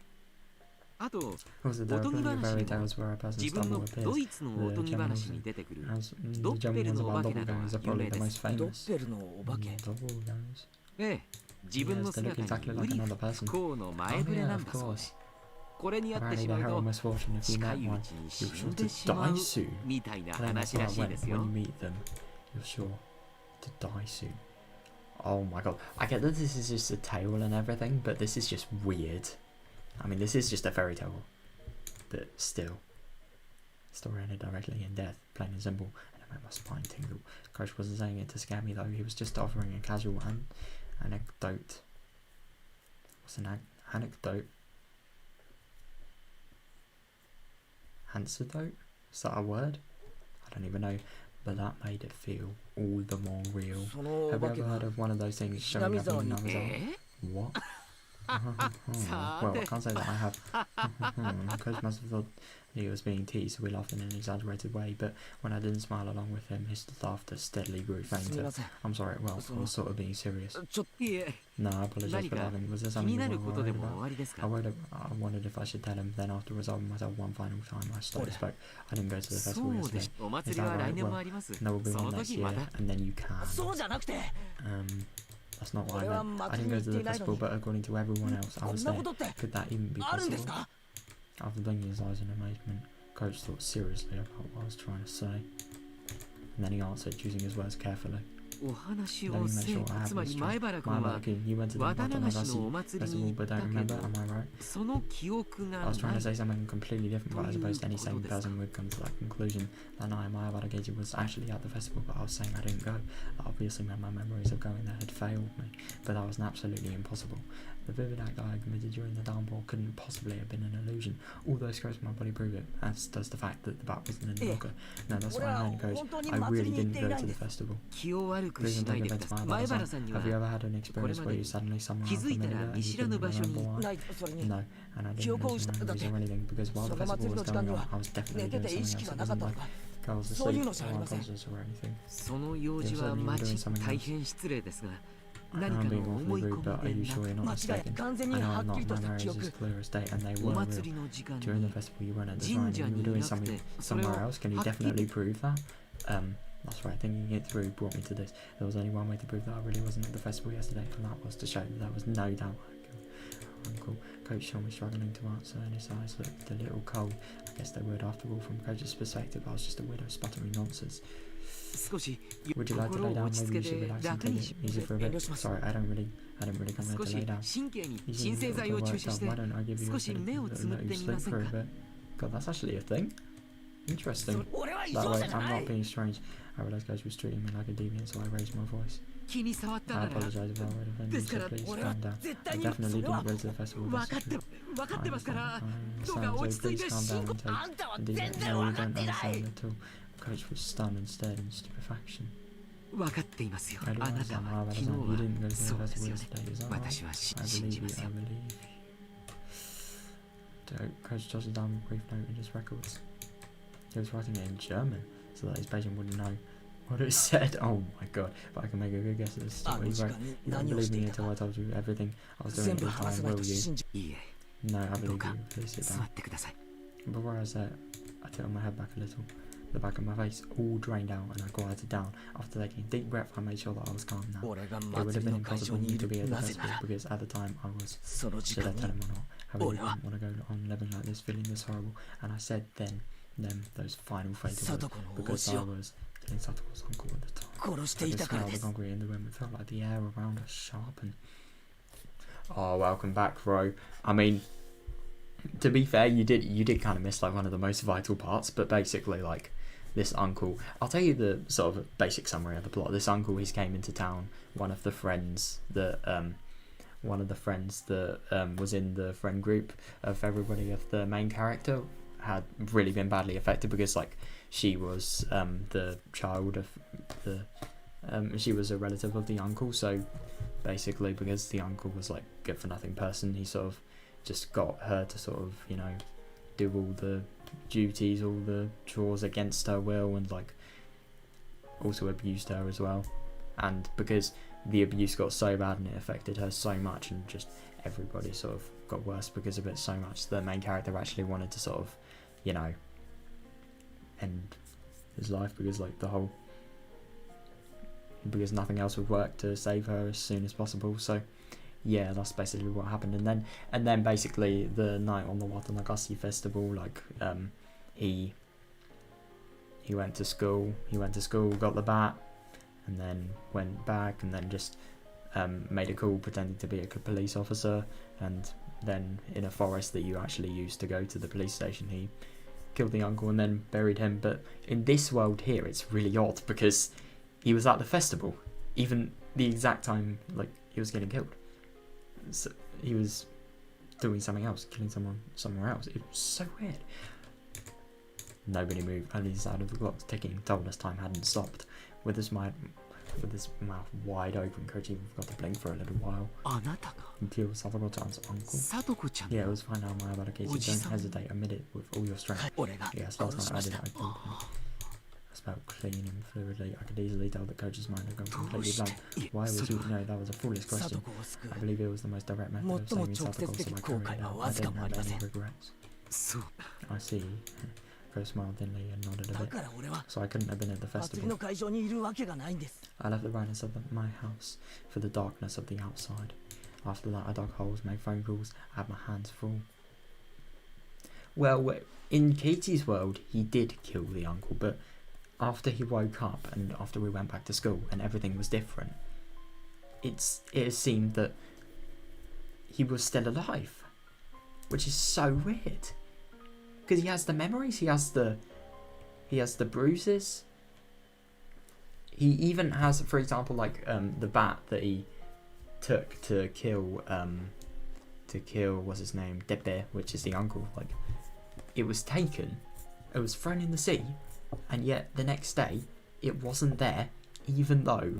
あと Also, there お are とぎ plenty of 話 fairy にも tales where a person's 自分 double の appears. ドイツのおとぎ The 話 German に出てくる as, the ドッペ German ル ones のお about 化けなどは doppelgangers are 有名 probably the で most す。ドッ famous. ペルのお化け Doppelgangers. ええ、自分の Yes, they look 姿 exactly に like 無理 another person. 不幸の Oh 前触れ yeah, なん of だそうで course. これにあって Apparently し they まう have と misfortune if you 近 met いう one. ちに死 You're ん sure で to しま die う soon. みたいな I think 話 that's ら why しいです when よ you meet them, you're sure to die soon. Oh my god. I get that this is just a tale and everything, but this is just weird. I mean, this is just a fairy tale. But still. Story ended directly in death, plain and simple, and it made my spine tingle. Coach wasn't saying it to scare me though, he was just offering a casual anecdote. What's an anecdote? Anecdote? Is that a word? I don't even know, but that made it feel all the more real. そのお Have you 化け ever が heard of one of those things showing up in another え What? Well, I can't say that I have. Coach must have thought he was being teased, so we laughed in an exaggerated way, but when I didn't smile along with him, his laughter steadily grew すみ fainter. ません I'm sorry, well, I was sort of being serious. ちょっいえ、 No, I apologize 何 for か laughing. Was there 気 something に you な were ることで worried も about? 終わりですか I wondered if I should tell him, then afterwards I myself one final time I slowly spoke. I didn't go to the そ festival うで yesterday. す。お祭りは来年もあります。 No, we'll be そ on の next 時 year, また。 and then you can. そうじゃなくて That's not what I 俺は meant. I 祭 didn't り go to the に行っていない の festival, に but according to everyone else, I こ was んな there. ことって Could that even be あるんです possible? か After blinking his eyes in amazement, Coach thought seriously about what I was trying to say. And then he answered, choosing his words carefully. お話 Let を me make せ sure I つ have ま this り straight. 前原君 My は bad, you went to the 綿流しのお Tatarigoroshi 祭り festival, に行 but った don't け remember, ど am I right? その記憶が I was な trying to い say something completely different, but I suppose any sane ということですか。 person would come to that conclusion. That night, my Higurashi was actually at the festival, but I was saying I didn't go. Obviously, my memories of going there had failed me, but that was absolutely impossible. The vivid act that I committed during the downpour couldn't possibly have been an illusion. All those scratches on my body prove it, as does the fact that the bat wasn't in the locker. No, that's what I meant, Coach. I really didn't go to the festival. 気を悪く Please し don't ない take でく offense ださ to い。 my 前 bad 原さんに Have you は ever had an experience where you suddenly someone 気づいたら unfamiliar and 見 you 知ら didn't ぬ場所 remember に why? ないそれに No, and I 記 didn't 憶を lose 失っただ memories け or anything because while そ the の festival 祭りの was 時間 going に on, は I was 寝 definitely て doing て意 something 識 else. が It なかっ wasn't たの like か I was そういう asleep のじゃあ or りません unconscious or anything. その用事はマジ大変失礼ですが、 I'm 何か being の思 awfully い rude, but 込 are み you で sure な you're 間 not 違い mistaken? 完全 I に know は I'm っ not. きりと My した記 memories 憶 as clear as day, and they お were real. 祭りの時間 During に the festival, you weren't at the 神 shrine. 社 You に were い doing なくて something それを somewhere else. Can you はっき definitely り prove that? That's right. Thinking it through brought me to this. There was only one way to prove that I really wasn't at the festival yesterday, and that was to show that there was no doubt. Uncle Coach saw me struggling to answer, and his eyes looked a little cold. I guess they would, after all. From Coach's perspective, I was just a widow sputtering nonsense. 少し Would you like to 心 lay を down? 落ち着 Maybe け you should て relax and 楽 take に it し easy for a bit. Sorry, I don't really want to 少し lay down. 神経に You 鎮 seem 静 a 剤 little を注 worked 射 up. して Why don't I give you a 少し bit 目を of つむっ let て you みま sleep せん for a か bit? God, that's actually a thing. そ Interesting. 俺は異 That 常 way, 者じゃ I'm ない not being strange. I realised Coach was treating me like a deviant, so I raised my voice. 気に触った I なら apologise if I would offend you, ですか so ら please 俺は calm down. 絶 I 対に definitely それ didn't は go to the festival. 分 That's かって true. 分かってますから I どう understand, か so 落ち着い please て calm 深 down 呼 and take あんたは indeed, 全然 no, 分 you かっ don't てない understand at all. Coach was stunned and stared in stupefaction. 分かっていますよ I あ don't なた understand は why 昨日 you didn't go は to the そうです festival よね yesterday, is that right? 私は I 信 believe じ you, ます I よ believe you. Coach jotted down a brief note in his records. He was writing it in German, so that his patient wouldn't know what it said. Oh my god, if I can make a good guess at this あ story. の He 時 wrote, 間に you don't 何を believe してい me た until か I told you everything I was doing 全 at 部 the 話さ time, ない will と you? 信じ いいえ No, I どう believe か you. Please sit 座 down. ってください Before I said, I tilted my head back a little. The back of my face all drained out, and I quieted down. After taking a deep breath, I made sure that I was calm now. 俺が It would have 祭り been の会場 impossible に for い me to be る at the なぜな festival ら because at the time I was. その時 Should I 間に tell him or not? I really Ora. didn't want to go on living like this, feeling this horrible. And I said then, those final fatal words, 貞子の推 because し I を was killing Sato's uncle at the time. 殺して I い could たから smell で the す concrete in the room. It felt like the air around us sharpened. Oh, welcome back, bro. I mean, to be fair, you did kind of miss like one of the most vital parts, but basically like this uncle, I'll tell you the sort of basic summary of the plot. This uncle, he's came into town. One of the friends that was in the friend group of everybody of the main character had really been badly affected because like she was the child of the she was a relative of the uncle, so basically because the uncle was like good for nothing person, he sort of just got her to sort of, you know, do all the duties, all the chores against her will, and like also abused her as well. And because the abuse got so bad and it affected her so much, and just everybody sort of got worse because of it so much, the main character actually wanted to sort of, you know, end his life because like because nothing else would work to save her as soon as possible. So yeah, that's basically what happened. And then basically the night on the Watanagashi festival, like he went to school, got the bat, and then went back, and then just made a call pretending to be a police officer, and then in a forest that you actually used to go to the police station, he killed the uncle and then buried him. But in this world here, it's really odd because he was at the festival, even the exact time like he was getting killed. So he was doing something else, killing someone somewhere else. It was so weird. Nobody moved, only the side of the clock ticking told us time hadn't stopped. With his mouth wide open, Koji forgot to blink for a little while. He killed Satoko-chan's uncle. Yeah, it was fine now, my about a case. Don't hesitate, admit it with all your strength. Yes, last night I did it, I killed him. I smelled clean and fluidly. I could easily tell that Coach's mind had gone completely blank. Why was he? No, that was a foolish question. I believe it was the most direct method of saving Satoko, so I carried it out. I didn't have any regrets. I see. Go smiled thinly and nodded a bit. So I couldn't have been at the festival. I left the brightness of my house for the darkness of the outside. After that I dug holes, made phone calls, I had my hands full. Well, in Katie's world he did kill the uncle, but after he woke up and after we went back to school and everything was different, it seemed that he was still alive, which is so weird. Because he has the memories, he has the bruises. He even has, for example, like the bat that he took to kill what's his name, Depe, which is the uncle. Like, it was taken, it was thrown in the sea, and yet the next day it wasn't there, even though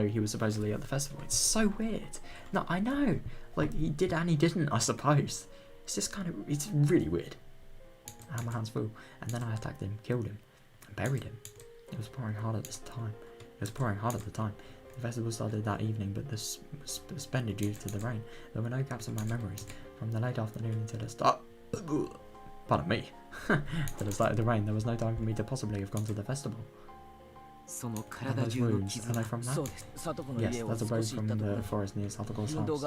he was supposedly at the festival. It's so weird. No, I know, like he did and he didn't, I suppose. It's just it's really weird. I had my hands full, and then I attacked him, killed him, and buried him. It was pouring hard at the time. The festival started that evening, but this was suspended due to the rain. There were no gaps in my memories. From the late afternoon until the start... Pardon me. Till the start of the rain, there was no time for me to possibly have gone to the festival. And those wounds, are they from that? Yes, that's a road from the forest near Satoko's house.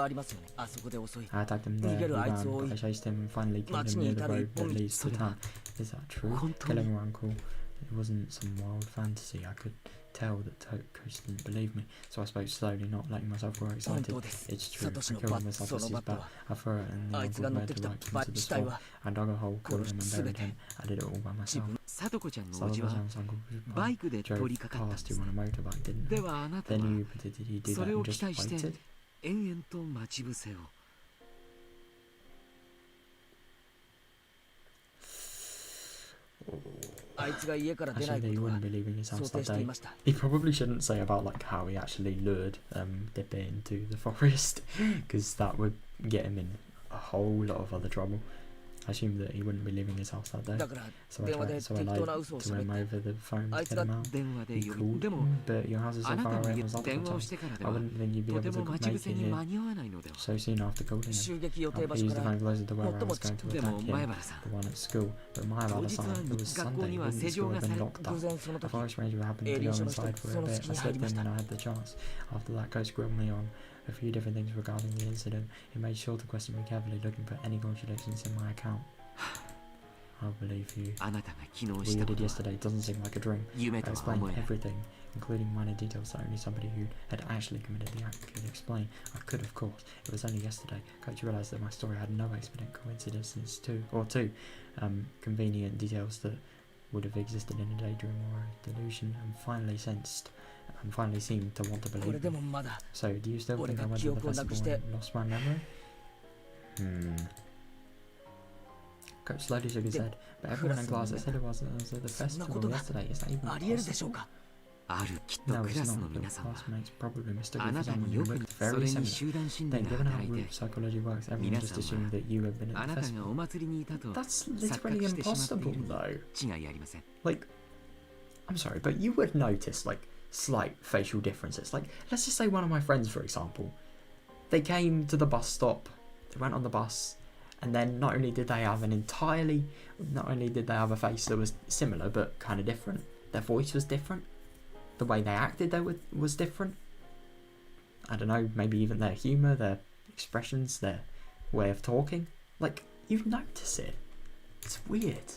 I attacked him there, he ran, but I chased him and finally killed him near the road that leads to town. Is that true? Killing your uncle, it wasn't some wild fantasy. I could tell that Coach didn't believe me, so I spoke slowly, not letting myself grow excited. It's true, I killed him with Satoshi's bat. I threw it and the uncle led to right into the swamp. I dug a hole, killed him and buried him. I did it all by myself. Satoko-chan's uncle drove past you on a motorbike, didn't he? Then did he do that and just waited? I said that he wouldn't be leaving his house that day. He probably shouldn't say about like how he actually lured Depe into the forest, because that would get him in a whole lot of other trouble. I assumed that he wouldn't be leaving his house that day, so I lied to him over the phone to get him out. He called, but your house is so far away from Satoko-chan's. I wouldn't think you'd be able to make it here so soon after calling him. I used the phone closer to where I was going to attack him, the one at school. But Mahabara-san, it was Sunday, wouldn't the school have been locked up? A forest ranger happened to go inside for a bit. I slipped in when I had the chance. After that, Coach grilled me on a few different things regarding the incident. He made sure to question me carefully, looking for any contradictions in my account. I believe you. What you did yesterday doesn't seem like a dream. I explained everything, including minor details that only somebody who had actually committed the act could explain. I could, of course. It was only yesterday. Coach realised that my story had no expedient coincidences two convenient details that would have existed in a daydream or a delusion, and finally seemed to want to believe me. So, do you still think I went to the festival and lost my memory? Coach slowly shook his head, but everyone in class said it was at the festival yesterday. Is that even possible? No, it's not. Your classmates probably mistook you for someone who looked very similar. Then, given how group psychology works, everyone just assumed that you have been at the festival. That's literally impossible, though. Like, I'm sorry, but you would notice, like, slight facial differences. Like, let's just say one of my friends, for example, they came to the bus stop, they went on the bus, and then not only did they have a face that was similar but kind of different, their voice was different, the way they acted was different. I don't know, maybe even their humour, their expressions, their way of talking. Like, you'd notice it. It's weird.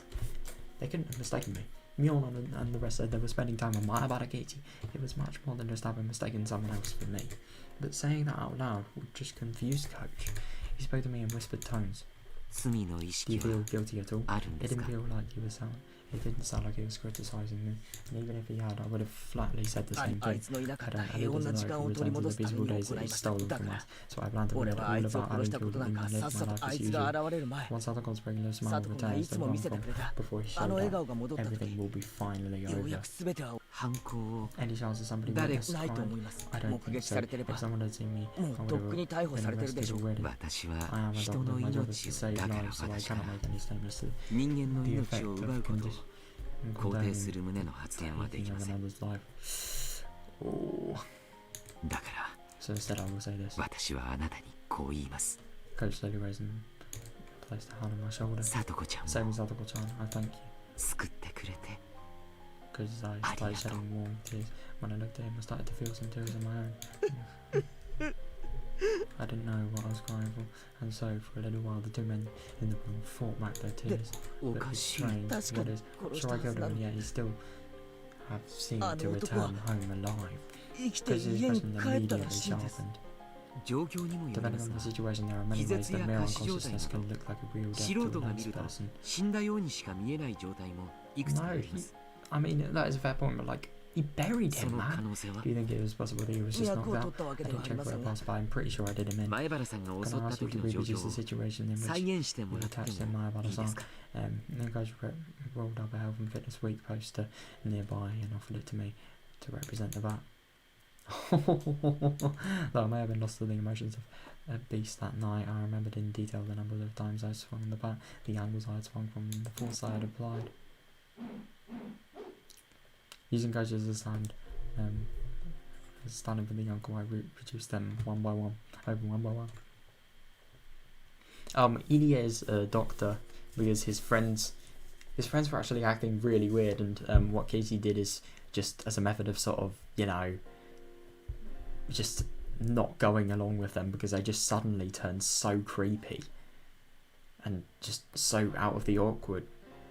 They couldn't have mistaken me. Mjolnir and the rest said they were spending time on Mahabharata. It was much more than just having mistaken someone else for me. But saying that out loud would just confuse Coach. He spoke to me in whispered tones. Do you feel guilty at all? It didn't feel like he was sound. It didn't sound like he was criticising me. And even if he had, I would have flatly said the same thing. I don't know, it doesn't like return to the peaceful days that he's stolen from us. So I plan to read all about having killed him and live my life as usual. Once other gods bring the smile returns to Hong Kong before he showed up, everything will be finally over. Any chance of somebody witnessed crime? I don't think so. If someone had seen me, I would have been arrested already. I am a doctor, my job is to save lives, so I cannot make any statements to the effect of condition. Taking another's life. Oh. So instead I will say this. Coach slowly raised and placed a hand on my shoulder. Saving Satoko-chan, I thank you. Coach's eyes started shedding warm tears. When I looked at him, I started to feel some tears of my own. I didn't know what I was crying for, and so for a little while the two men in the room fought back their tears. But it's strange, what is? Sure, I killed him, and yet he still have seemed to return home alive. Coach's expression immediately sharpened. Depending on the situation, there are many ways that mere unconsciousness can look like a real death to a nice person. No, I mean, that is a fair point, but like, he buried him, man. Do you think it was possible that he was just knocked out? I didn't check where I passed by, I'm pretty sure I did him in. Can I ask you to reproduce the situation in which you attached in Mahabharata-san? The guys rolled up a health and fitness week poster nearby and offered it to me to represent the bat. Though I may have been lost to the emotions of a beast that night, I remembered in detail the number of times I swung the bat, the angles I had swung from, the force I had applied. Using Gojo as a stand, standing for the uncle, I reproduced them one by one. Ilia is a doctor because his friends were actually acting really weird, and what Casey did is just as a method of sort of, you know, just not going along with them because they just suddenly turned so creepy and just so out of the awkward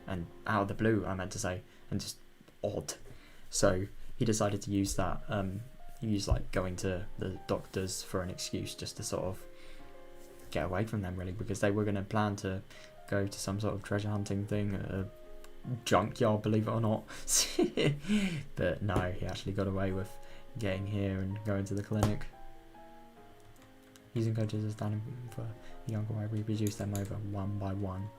and out of the blue, I meant to say, and just odd. So he decided to use that, use like going to the doctors for an excuse just to sort of get away from them, really, because they were going to plan to go to some sort of treasure hunting thing at a junkyard, believe it or not. But no, he actually got away with getting here and going to the clinic. Using coaches as standing for the uncle, I reproduced them over one by one.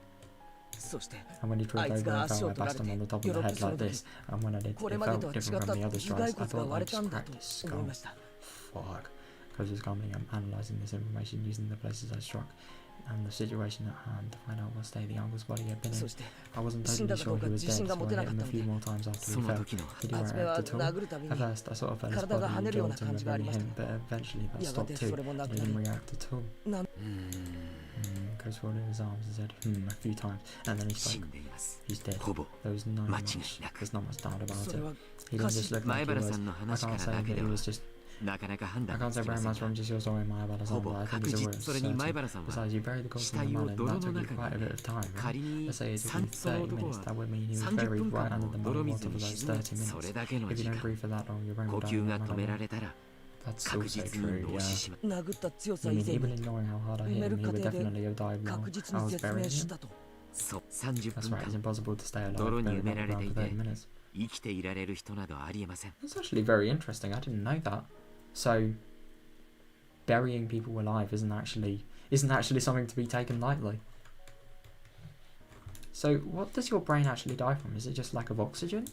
And when he tripped over and fell, I bashed him on the top of the head like this. And when I did, it felt different from the other strikes. I thought I'd just cracked his skull. Fuck. Coach was calmly analysing this information using the places I struck and the situation at hand to find out what state the uncle's body had been in. I wasn't totally sure he was dead, so I hit him a few more times after he fell. Did he react at all? At first, I sort of felt his body jaw to move only him, but eventually that stopped too. He didn't react at all. Coach folded his arms and said, a few times, and then he spoke. He's dead. There's not much doubt about it. He didn't just look like he was. I can't say that he was just... I can't say very much from just your story in Mahabharata-san, but I think it's a word certain. Besides, you buried the corpse in the mud, and that took you quite a bit of time, right? Let's say it took you 30 minutes, that would mean he was buried right under the mud water for those 30 minutes. If you don't breathe for that long, your brain will die. That's also true, yeah. I mean, even ignoring how hard I hit him, he would definitely have died while I was burying him. That's right, it's impossible to stay alive buried underground for 30 minutes. That's actually very interesting, I didn't know that. So, burying people alive isn't actually something to be taken lightly. So, what does your brain actually die from? Is it just lack of oxygen?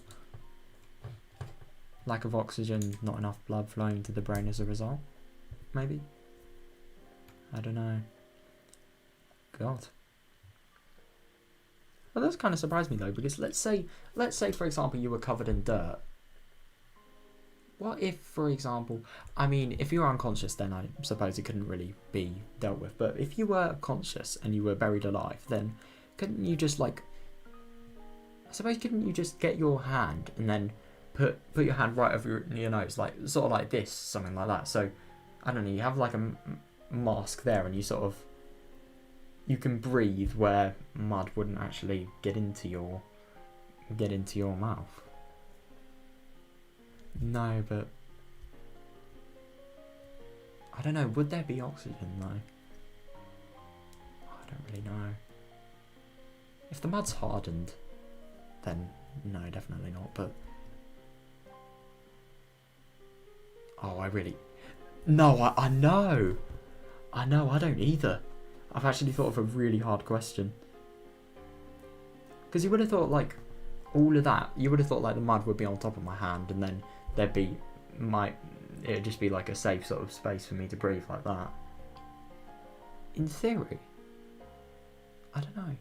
Lack of oxygen, not enough blood flowing to the brain as a result? Maybe? I don't know. God. Well, that's kind of surprised me though, because let's say for example you were covered in dirt. What if, for example, I mean, if you were unconscious, then I suppose it couldn't really be dealt with. But if you were conscious and you were buried alive, then couldn't you just like, I suppose, couldn't you just get your hand and then put your hand right over your nose, like sort of like this, something like that. So I don't know, you have like a mask there, and you sort of, you can breathe where mud wouldn't actually get into your mouth. No, but I don't know, would there be oxygen though? I don't really know. If the mud's hardened, then no, definitely not, but oh, I know, I don't either. I've actually thought of a really hard question. Because you would have thought, like, all of that, you would have thought, like, the mud would be on top of my hand, and then there'd be, it'd just be, like, a safe sort of space for me to breathe like that. In theory. I don't know.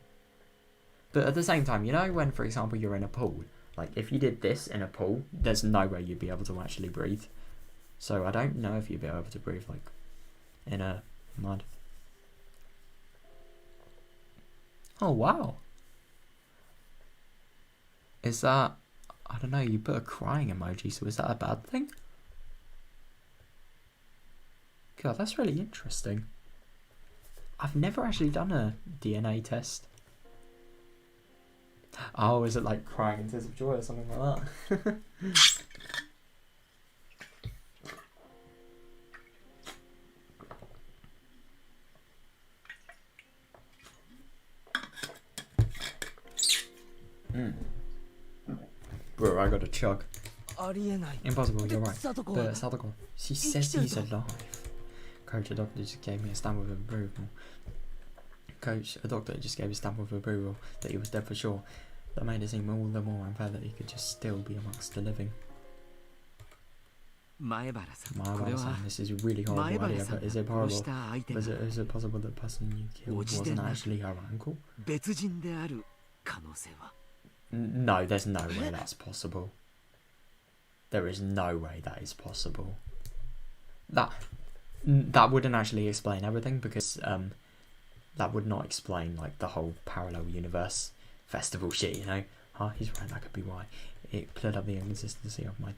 But at the same time, you know when, for example, you're in a pool, like, if you did this in a pool, there's no way you'd be able to actually breathe. So I don't know if you'd be able to breathe, like, in a mud. Oh, wow. Is that, I don't know, you put a crying emoji, so is that a bad thing? God, that's really interesting. I've never actually done a DNA test. Oh, is it like crying in tears of joy or something like that? Bro, I got a chug. Impossible, you're right. But Sadako, she says he's alive. Coach, a doctor just gave me a stamp of approval. Coach, a doctor just gave a stamp of approval that he was dead for sure. That made it seem all the more unfair that he could just still be amongst the living. Maebara-san, this is a really horrible idea, but is it horrible? Is it possible that the person you killed wasn't actually her uncle? No, there's no way that's possible. There is no way that is possible. That wouldn't actually explain everything, because that would not explain like the whole parallel universe festival shit, you know. He's right, that could be why. It cleared up the inconsistency of my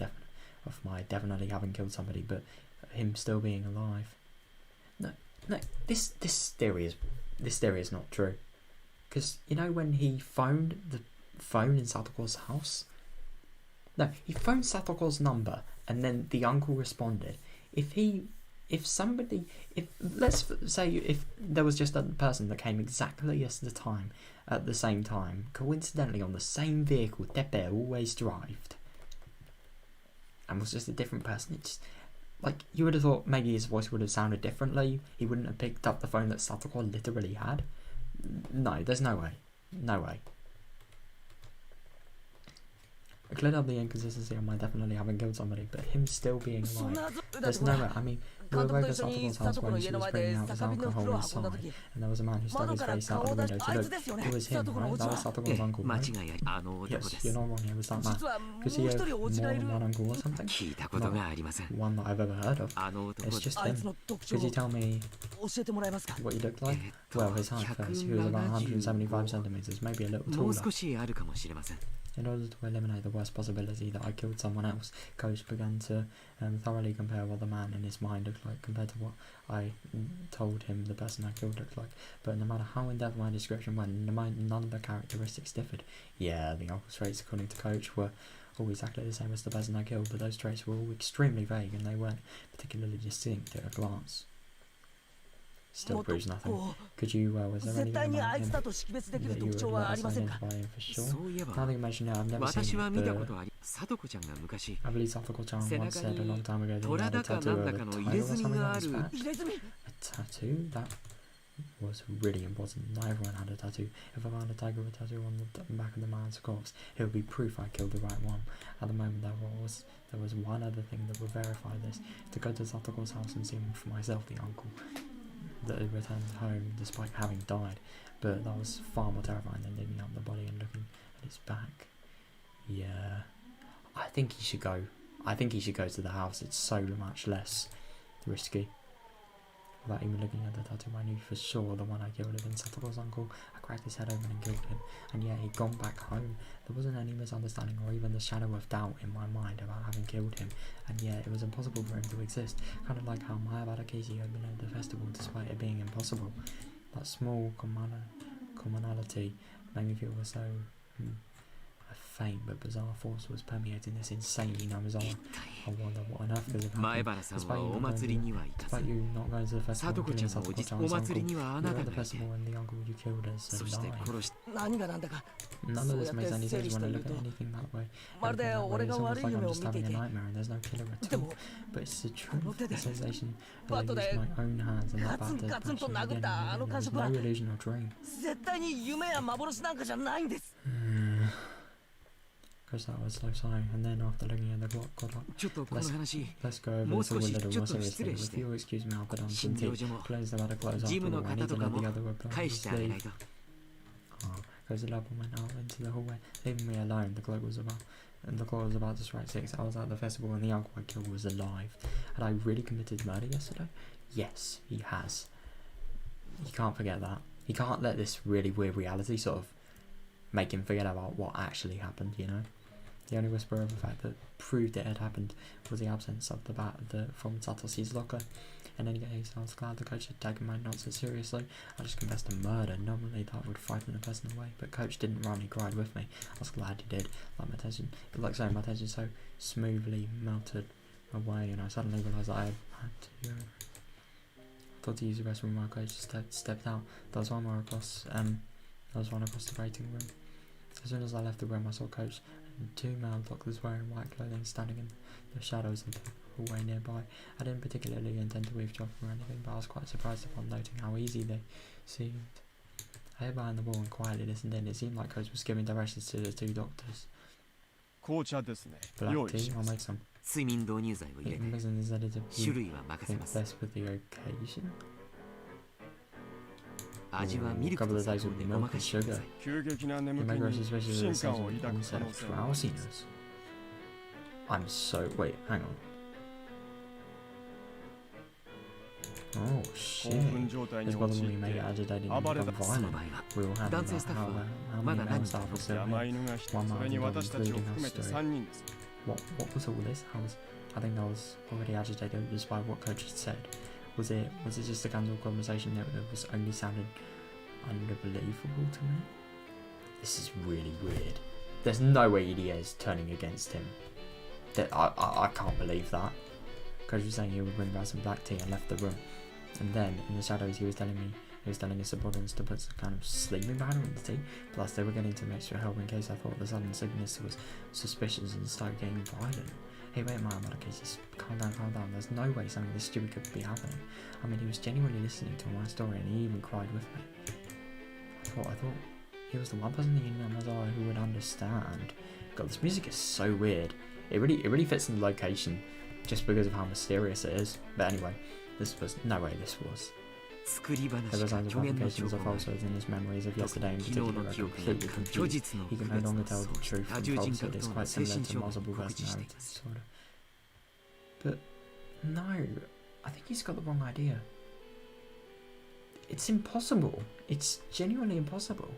definitely having killed somebody, but him still being alive. No, this theory is not true. Because you know when he phoned the phone in Satoko's house? No, he phoned Satoko's number and then the uncle responded. If let's say if there was just a person that came exactly at the same time, coincidentally on the same vehicle Tepe always drived, and was just a different person, it's like you would have thought maybe his voice would have sounded differently. He wouldn't have picked up the phone that Satoko literally had. No, there's no way. No way. I cleared up the inconsistency on my definitely having killed somebody, but him still being alive. There's no way. I mean, we were over Satoko's house when she was bringing out his alcohol inside, and there was a man who stuck his face out of the window to look. It was him, right? That was Satoko's uncle, right? Yes, you're not wrong, it was that man. Could he have more than one uncle or something? Not one that I've ever heard of. It's just him. Could you tell me what he looked like? Well, his height first. He was about 175 centimeters, maybe a little taller. In order to eliminate the worst possibility that I killed someone else, Coach began to thoroughly compare what the man in his mind looked like compared to what I told him the person I killed looked like. But no matter how in-depth my description went, none of the characteristics differed. Yeah, the uncle's traits, according to Coach, were all exactly the same as the person I killed, but those traits were all extremely vague and they weren't particularly distinct at a glance. Still proves nothing. Could you, was there anything about him that you would let us identify him for sure? Now that you mention it, I've never seen it, but I believe Satoko-chan once said a long time ago that he had a tattoo of a title or something on his back. A tattoo? was really important. Not everyone had a tattoo. If I found a tiger with a tattoo on the back of the man's corpse, it would be proof I killed the right one. At the moment, there was one other thing that would verify this: to go to Satoko's house and see him for myself, the uncle that had returned home despite having died. But that was far more terrifying than digging up the body and looking at his back. Yeah, I think he should go. I think he should go to the house. It's so much less risky. Without even looking at the tattoo, I knew for sure the one I killed had been Satoru's uncle. I cracked his head open and killed him, and yet he'd gone back home. There wasn't any misunderstanding or even the shadow of doubt in my mind about having killed him, and yet it was impossible for him to exist. Kind of like how my Tatarigoroshi had been at the festival despite it being impossible. That small commonality made me feel as though a faint but bizarre force was permeating this insanely numb zone. I wonder what on earth could have happened. Despite you not going to the festival and killing Satoko's uncle, you were at the festival and the uncle you killed is alive. None of this makes any sense when I look at anything that way. It's almost like I'm just having a nightmare and there's no killer at all. But it's the truth, the sensation that I used my own hands and that bat that touched me again. There was no illusion or dream. Because that was slow sighing, and then after looking at the clock, got up. Let's go over this a little more seriously. If you'll excuse me, I'll put on some tea. Close about to close after all. I need to let the other employees leave. Closed the door and went out into the hallway, leaving me alone. The clock was about to strike 6. I was at the festival and the uncle I killed was alive. Had I really committed murder yesterday? Yes, he has. He can't forget that. He can't let this really weird reality sort of make him forget about what actually happened, you know? The only whisper of the fact that proved it had happened was the absence of the bat from Satoshi's locker. In any case, I was glad the coach had taken my nonsense seriously. I just confessed to murder. Normally that would frighten a person away, but coach didn't run, he cried with me. I was glad he did. My tension so smoothly melted away, and I suddenly realised that I had to thought to use the restroom. My coach stepped out. There was one across the waiting room. As soon as I left the room, I saw Coach and 2 male doctors wearing white clothing standing in the shadows of the hallway nearby. I didn't particularly intend to eavesdrop or anything, but I was quite surprised upon noting how easy they seemed. I hid behind the wall and quietly listened in. It seemed like Coach was giving directions to the 2 doctors. Black tea? I'll make some. Mixing is edited best with the occasion. A couple of days with milk and sugar. Higurashi especially the onset of drowsiness. Wait, hang on. Oh shit. This wasn't when you make it agitated and become violent. We all had about how many male staff were still here. One man including us three. What was all this? I think I was already agitated despite what Coach had said. Was it just a casual conversation that was only sounded unbelievable to me? This is really weird. There's no way EDA is turning against him. I can't believe that. Coach was saying he would bring back some black tea and left the room. And then, in the shadows, he was telling his subordinates to put some kind of sleeping powder in the tea. Plus, they were getting some extra help in case I thought the sudden sickness was suspicious and started getting violent. Hey, wait, my case, calm down. There's no way something this stupid could be happening. I mean, he was genuinely listening to my story and he even cried with me. I thought he was the one person in Amazon who would understand. God, this music is so weird. It really fits in the location just because of how mysterious it is. But anyway, no way this was. There were signs of fabrications or falsehoods in his memories of yesterday in particular are completely confused. He can no longer tell the truth from falsehood. It's quite similar to multiple personality disorder. But no, I think he's got the wrong idea. It's impossible. It's genuinely impossible.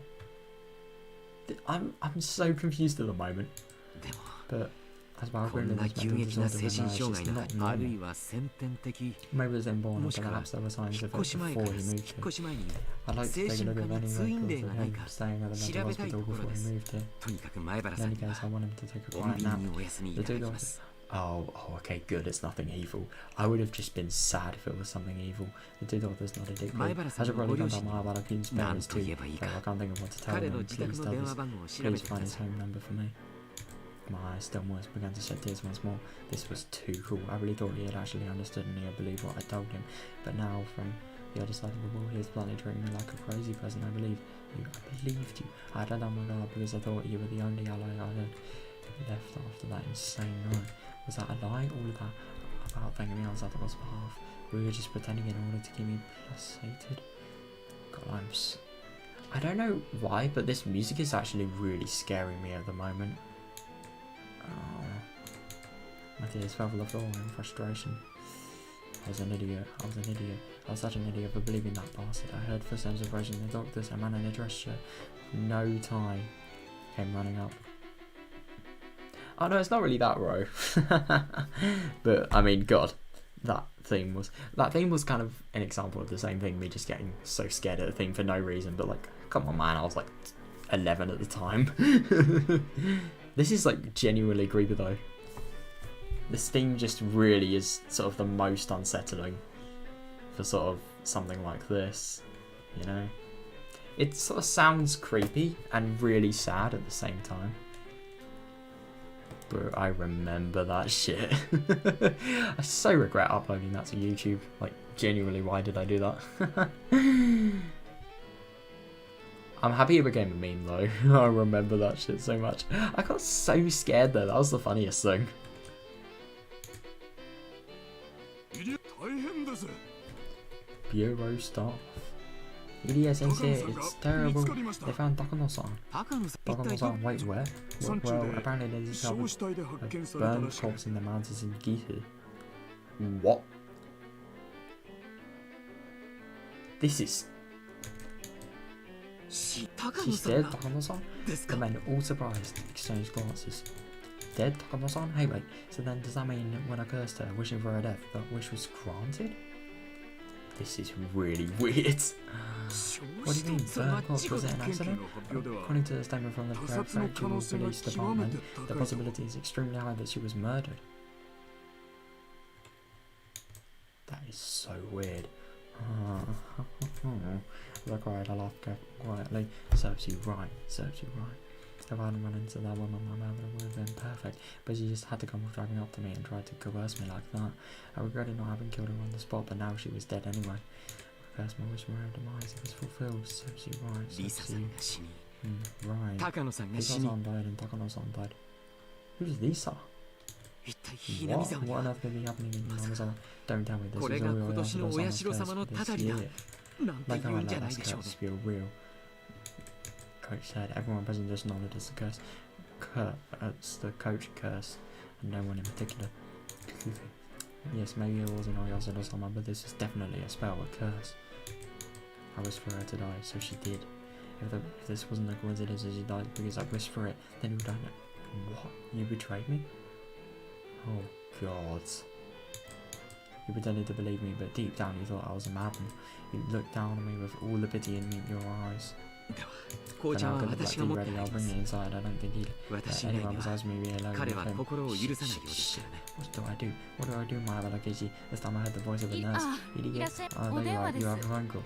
I'm so confused at the moment. But as well as mental disorder it's not normal. Maybe it was inborn, or perhaps there were signs of it before he moved here. I'd like to take a look at any records of him staying at the mental hospital before he moved here. In any case, I want him to take a quiet nap. The 2 doctors... Oh, okay, good, it's nothing evil. I would have just been sad if it was something evil. The 2 doctors nodded deeply. I should probably contact Higurashi parents too, though I can't think of what to tell them. Please find his home number for me. My eyes still moist, began to shed tears once more. This was too cool. I really thought he had actually understood and he had believed what I told him. But now, from The other side of the wall, here's Bluntly treating me like a crazy person. I believe you. I believed you. I had done my guard because I thought you were the only ally I had left after that insane night. Was that a lie? All of that about thanking me on Sato's behalf? We were just pretending in order to keep me sated. God, I don't know why, but this music is actually really scaring me at the moment. Oh. My tears fell to the floor in frustration. I was an idiot. I was such an idiot for believing that bastard. I heard footsteps approaching the doctors. A man in a dress shirt, no tie, came running up. Oh no, it's not really that row. But I mean, God, that theme was kind of an example of the same thing. Me just getting so scared at a theme for no reason. But like, come on, man, I was like 11 at the time. This is like genuinely creepy though. This theme just really is sort of the most unsettling for sort of something like this, you know? It sort of sounds creepy and really sad at the same time. Bro, I remember that shit. I so regret uploading that to YouTube. Like, genuinely, why did I do that? I'm happy it became a meme though. I remember that shit so much. I got so scared though, that was the funniest thing. Bureau staff. Idia sensei, it's terrible. They found Takano-san. Takano-san, wait, where? Well, apparently they discovered a burned corpse in the mountains in Gifu. What? This is... She's dead, Takano-san? The men, all surprised, exchanged glances. Dead, Takano-san? Hey, wait, so then does that mean when I cursed her, wishing for her death, that wish was granted? This is really weird. What do you mean, burnt corpse, was it an accident? According to the statement from the Prefectural Police Department, the possibility is extremely high that she was murdered. That is so weird. As I cried, I laughed quietly. Serves you right, serves you right. If I hadn't run into that woman, my mother would have been perfect, but she just had to come dragging up to me and tried to coerce me like that. I regretted not having killed her on the spot, but now she was dead anyway. I cursed my wish for her demise. It was fulfilled. Serves you right, serves you. Right. Lisa-san died and Takano-san died. Who's Lisa? What on earth could be happening in Hinamizawa? Don't tell me this is all Oyashiro-sama's curse this year. Like how I let that curse feel real. Coach said everyone present just nodded as the curse. It's the coach curse, and no one in particular. Yes, maybe it wasn't Oyashiro-sama, but this is definitely a spell, a curse. I wished for her to die, so she did. If this wasn't a coincidence that she died because I wished for it, then who would I know? What? You betrayed me? Oh God. You pretended to believe me, but deep down you thought I was a madman. You looked down on me with all the pity in your eyes. But now good luck, be ready, I'll bring you inside. I don't think he'd let anyone besides me be alone with him. What do I do? What do I do, my Abalakeshi? This time I heard the voice of a nurse. Idiot. Oh, there you are, you have a phone call.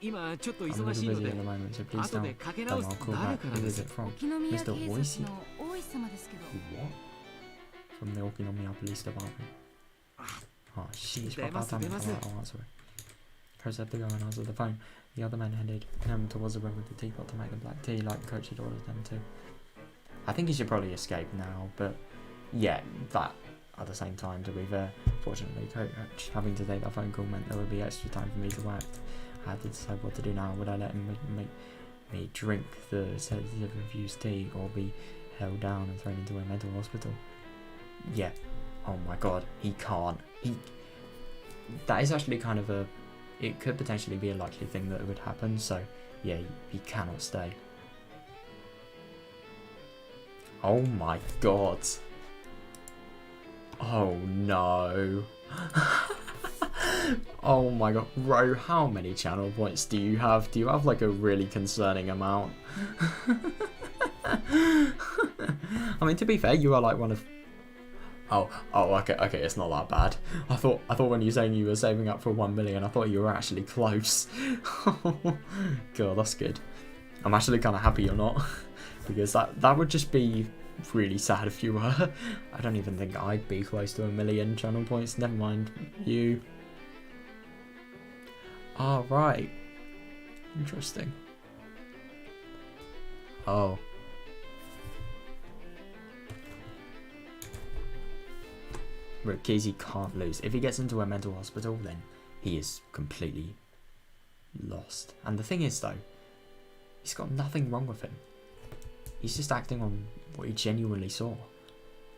I'm a little busy at the moment, so please don't. I'll call back. Who is it from? Mr. Oishi? What? From the Okinomiya Police Department. Oh, sheesh, what about time? I'll answer it. Coach said to go and answer the phone. The other men headed towards the room with the teapot to make the black tea like Coach had ordered them to. I think he should probably escape now, but yeah, that at the same time, to be fair. Fortunately, Coach having to take that phone call meant there would be extra time for me to act. I had to decide what to do now. Would I let him make me drink the sedative infused tea, or be held down and thrown into a mental hospital? Yeah. Oh my God, he can't. That is actually kind of it could potentially be a likely thing that would happen, so yeah, he cannot stay. Oh my God. Oh no. Oh my God. Ro, how many channel points do you have? Do you have like a really concerning amount? I mean, to be fair, you are like one of... Oh, okay, it's not that bad. I thought when you were saying you were saving up for 1 million, I thought you were actually close. God, that's good. I'm actually kind of happy you're not, because that would just be really sad if you were. I don't even think I'd be close to 1 million channel points. Never mind you. Oh, right. Interesting. Oh. Rikishi can't lose. If he gets into a mental hospital, then he is completely lost. And the thing is, though, he's got nothing wrong with him. He's just acting on what he genuinely saw.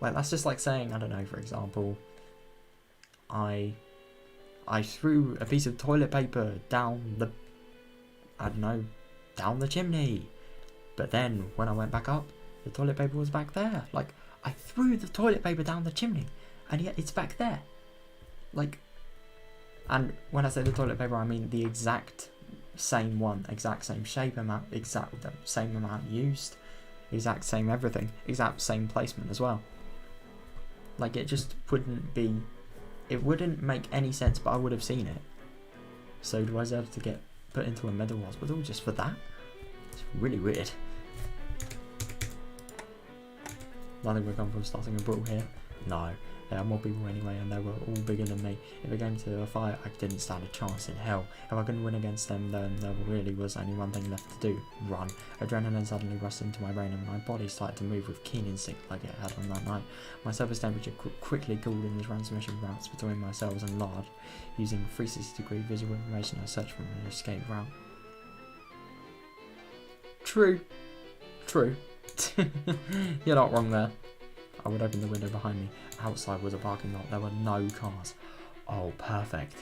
Like, that's just like saying, I don't know, for example, I threw a piece of toilet paper down the, I don't know, down the chimney. But then, when I went back up, the toilet paper was back there. Like, I threw the toilet paper down the chimney, and yet it's back there. Like, and when I say the toilet paper, I mean the exact same one, exact same shape amount, exact same amount used, exact same everything, exact same placement as well. Like, it just wouldn't be, it wouldn't make any sense, but I would have seen it. So do I deserve to get put into a mental hospital just for that? It's really weird. I think we're going from starting a brawl here. No, there are more people anyway, and they were all bigger than me. If it came to a fight, I didn't stand a chance in hell. If I couldn't win against them, then there really was only one thing left to do: run. Adrenaline suddenly rushed into my brain, and my body started to move with keen instinct like it had on that night. My surface temperature quickly cooled in the transmission routes between my cells and large. Using 360-degree visual information, I searched for an escape route. True. You're not wrong there. I would open the window behind me. Outside was a parking lot. There were no cars. Oh, perfect.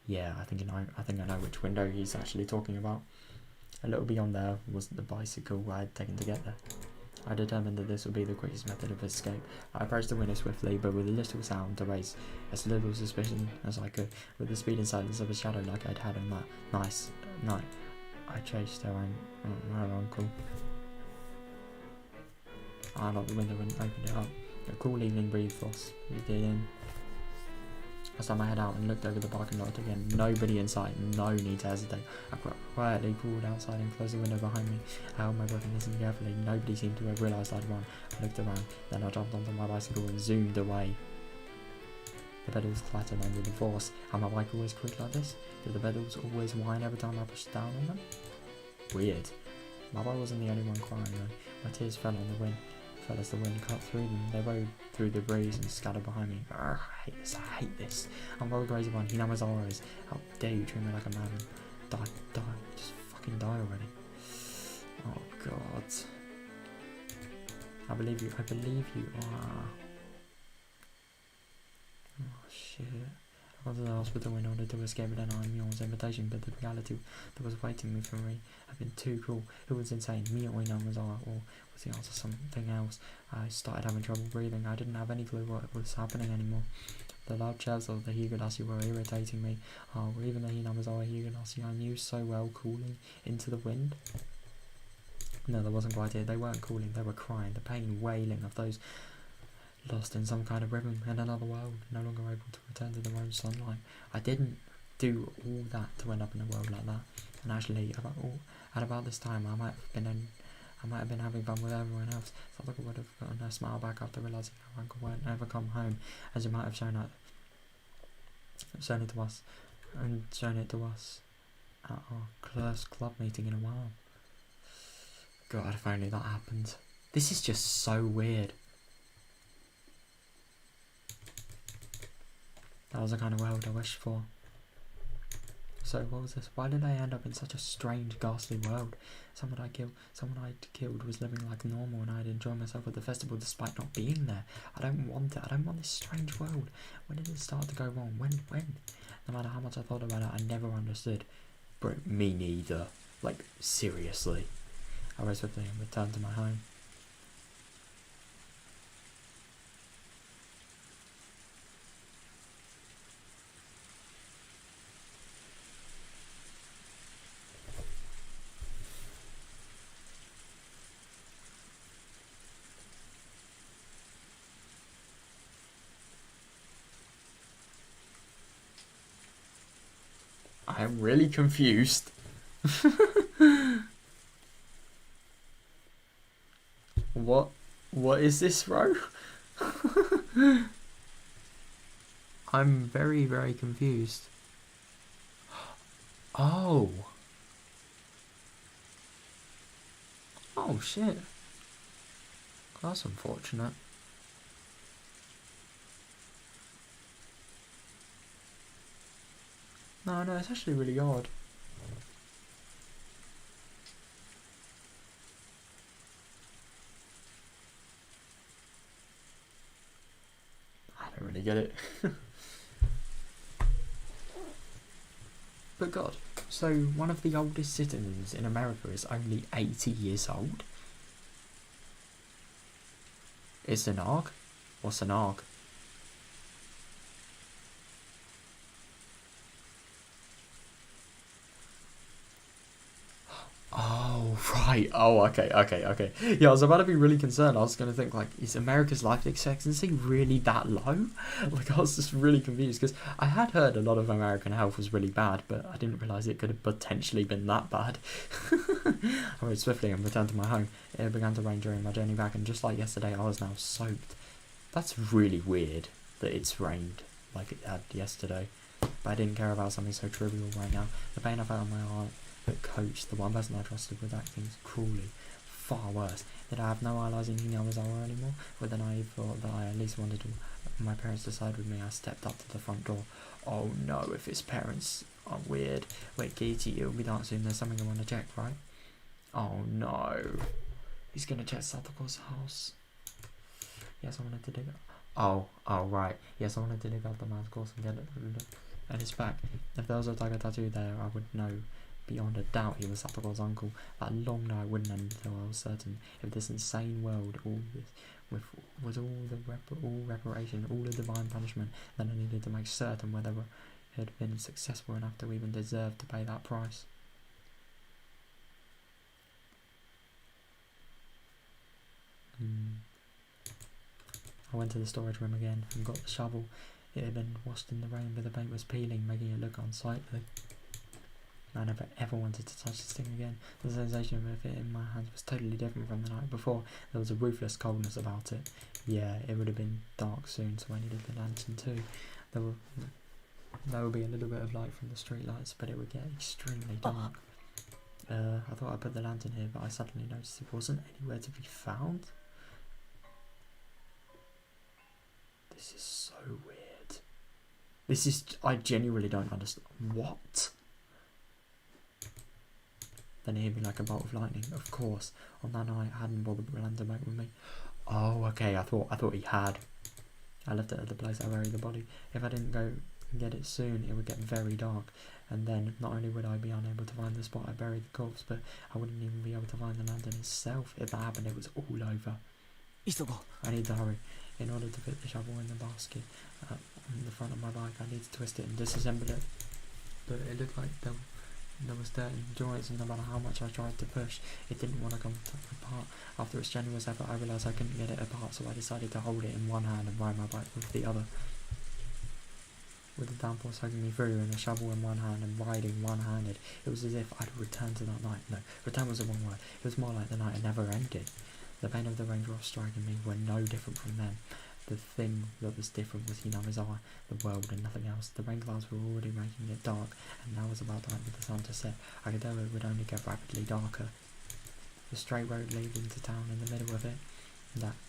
Yeah, I think I know which window he's actually talking about. A little beyond there was the bicycle I had taken to get there. I determined that this would be the quickest method of escape. I approached the window swiftly, but with a little sound to raise as little suspicion as I could, with the speed and silence of a shadow like I'd had on that nice night. I chased her uncle. I unlocked the window and opened it up. A cool evening breeze was in. I stuck my head out and looked over the parking lot again. Nobody in sight, no need to hesitate. I quietly crawled outside and closed the window behind me. I held my breath and listened carefully. Nobody seemed to have realised I'd run. I looked around, then I jumped onto my bicycle and zoomed away. The pedals clattered under the force. How my bike always quick like this? Did the pedals always whine every time I pushed down on them? Weird. My bike wasn't the only one crying though. My tears fell on the wind. Fell as the wind cut through them. They rode through the breeze and scattered behind me. Urgh, I hate this. I'm well crazy one. He numbers our eyes. How dare you treat me like a man? Die. Just fucking die already. Oh god. I believe you. Ah. Oh shit. I got to the hospital in order to escape an Mion's invitation, but the reality that was waiting me for me had been too cruel. It was insane. Mion was or was the answer something else? I started having trouble breathing. I didn't have any clue what was happening anymore. The loud chants of the Higurashi were irritating me. Oh, even the Hinamazawa Higurashi I knew so well cooling into the wind. No, that wasn't quite it. They weren't cooling, they were crying. The pain wailing of those lost in some kind of rhythm in another world, no longer able to return to their own sunlight. I didn't do all that to end up in a world like that. And actually, at about this time, I might have been having fun with everyone else. Felt like I would have gotten a smile back after realising our uncle won't ever come home, as it might have shown it to us at our first club meeting in a while. God, if only that happened. This is just so weird. That was the kind of world I wished for. So what was this? Why did I end up in such a strange, ghastly world? Someone I'd killed was living like normal, and I'd enjoy myself at the festival despite not being there. I don't want it. I don't want this strange world. When did it start to go wrong? When? No matter how much I thought about it, I never understood. Bro, me neither. Like, seriously. I rose swiftly and returned to my home. I'm really confused. What is this, bro? I'm very, very confused. Oh. Oh, shit. That's unfortunate. No, it's actually really odd. I don't really get it. But God, so one of the oldest citizens in America is only 80 years old? Is an ARG? What's an ARG? Oh, right. Oh, okay. Yeah, I was about to be really concerned. I was going to think, like, is America's life expectancy really that low? Like, I was just really confused because I had heard a lot of American health was really bad, but I didn't realise it could have potentially been that bad. I rode swiftly and returned to my home. It began to rain during my journey back, and just like yesterday, I was now soaked. That's really weird that it's rained like it had yesterday. But I didn't care about something so trivial right now. The pain I felt on my heart. But Coach, the one person I trusted, was acting cruelly. Far worse. Did I have no allies in Higurashi anymore? With a naive thought that I at least wanted to, my parents to side with me, I stepped up to the front door. Oh no, if his parents are weird. Wait, Katie, it'll be dark soon. There's something I want to check, right? Oh no. He's gonna check Satoko's house. Yes, I wanted to dig up. Oh right. Yes, I wanted to dig up the man's corpse and get it at his back. If there was a tiger tattoo there, I would know. Beyond a doubt, he was Satoko's uncle. That long night wouldn't end until I was certain. If this insane world, was all reparation, all the divine punishment, then I needed to make certain whether it had been successful enough to even deserve to pay that price. I went to the storage room again and got the shovel. It had been washed in the rain, but the paint was peeling, making it look unsightly. I never ever wanted to touch this thing again. The sensation of it in my hands was totally different from the night before. There was a ruthless coldness about it. Yeah, it would have been dark soon, so I needed the lantern too. There would be a little bit of light from the street lights, but it would get extremely dark. I thought I'd put the lantern here, but I suddenly noticed it wasn't anywhere to be found. This is so weird. I genuinely don't understand. What? Then it hit me like a bolt of lightning. Of course, on that night I hadn't bothered the lantern back with me. Oh, okay. I thought he had. I left it at the place I buried the body. If I didn't go and get it soon, it would get very dark, and then not only would I be unable to find the spot I buried the corpse, but I wouldn't even be able to find the lantern itself. If that happened, it was all over. I need to hurry. In order to fit the shovel in the basket on the front of my bike, I need to twist it and disassemble it. But it looked like there was dirt in the joints, and no matter how much I tried to push, it didn't want to come apart. After its strenuous effort, I realised I couldn't get it apart, so I decided to hold it in one hand and ride my bike with the other. With the downpour soaking me through and a shovel in one hand and riding one-handed, it was as if I'd returned to that night. No, return was the wrong word. It was more like the night had never ended. The pain of the raindrops striking me were no different from them. The thing that was different was Higurashi, the world and nothing else. The rain clouds were already making it dark, and now was about time for the sun to set. I could tell it would only get rapidly darker. The straight road leading to town in the middle of it.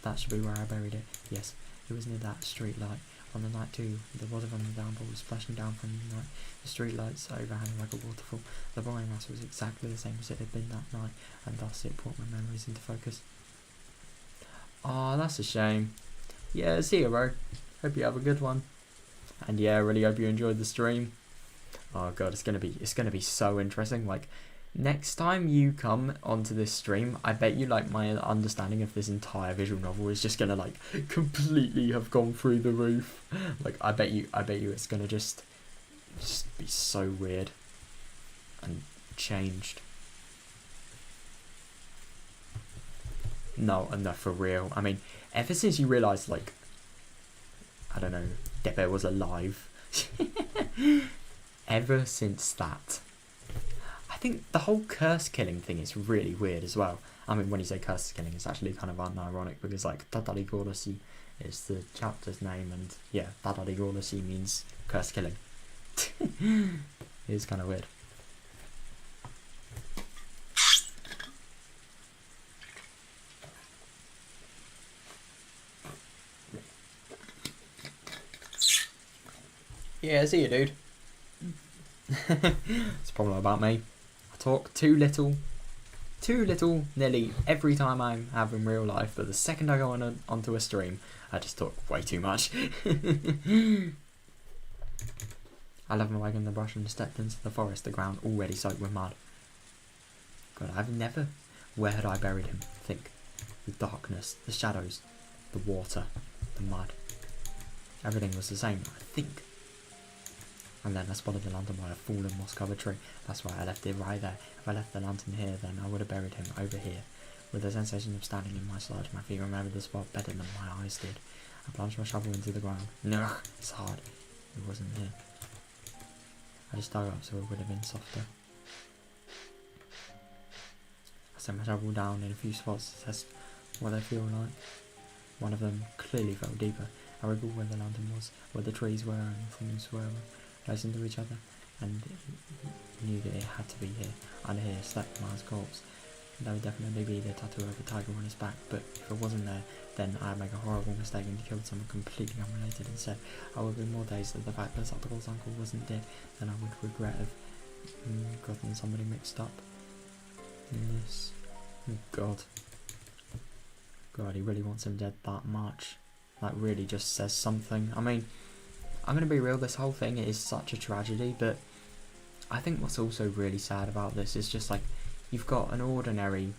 That should be where I buried it. Yes, it was near that street light. On the night too, the water from the downpour was splashing down from the night. The street lights overhang like a waterfall. The boring mass was exactly the same as it had been that night, and thus it brought my memories into focus. Oh, that's a shame. Yeah, see you, bro. Hope you have a good one. And yeah, I really hope you enjoyed the stream. Oh god, it's gonna be so interesting. Like, next time you come onto this stream, I bet you like my understanding of this entire visual novel is just gonna like completely have gone through the roof. Like, I bet you it's gonna just be so weird and changed. No, for real. I mean, ever since you realised, like, I don't know, Depe was alive, ever since that, I think the whole curse killing thing is really weird as well. I mean, when you say curse killing, it's actually kind of unironic because, like, Tatarigoroshi is the chapter's name, and yeah, Tatarigoroshi means curse killing. It is kind of weird. Yeah, see you, dude. It's a problem about me. I talk too little nearly every time I have in real life, but the second I go onto a stream, I just talk way too much. I left my wagon in the brush and stepped into the forest, the ground already soaked with mud. God, I've never... Where had I buried him? Think. The darkness, the shadows, the water, the mud. Everything was the same, I think. And then I spotted the lantern by a fallen moss-covered tree. That's why I left it right there. If I left the lantern here, then I would have buried him over here. With the sensation of standing in my sludge, my feet remembered the spot better than my eyes did. I plunged my shovel into the ground. No, it's hard. It wasn't here. I just dug up so it would have been softer. I set my shovel down in a few spots to test what they feel like. One of them clearly felt deeper. I recalled where the lantern was, where the trees were and things were close into each other, and knew that it had to be here. Under here slept Mars' corpse. There would definitely be the tattoo of a tiger on his back, but if it wasn't there, then I'd make a horrible mistake and killed someone completely unrelated instead. I would be more dazed at the fact that Tatarigoro's uncle wasn't dead than I would regret have gotten somebody mixed up in this. Oh God. God, he really wants him dead that much. That really just says something. I mean, I'm going to be real, this whole thing is such a tragedy, but I think what's also really sad about this is just like, you've got an ordinary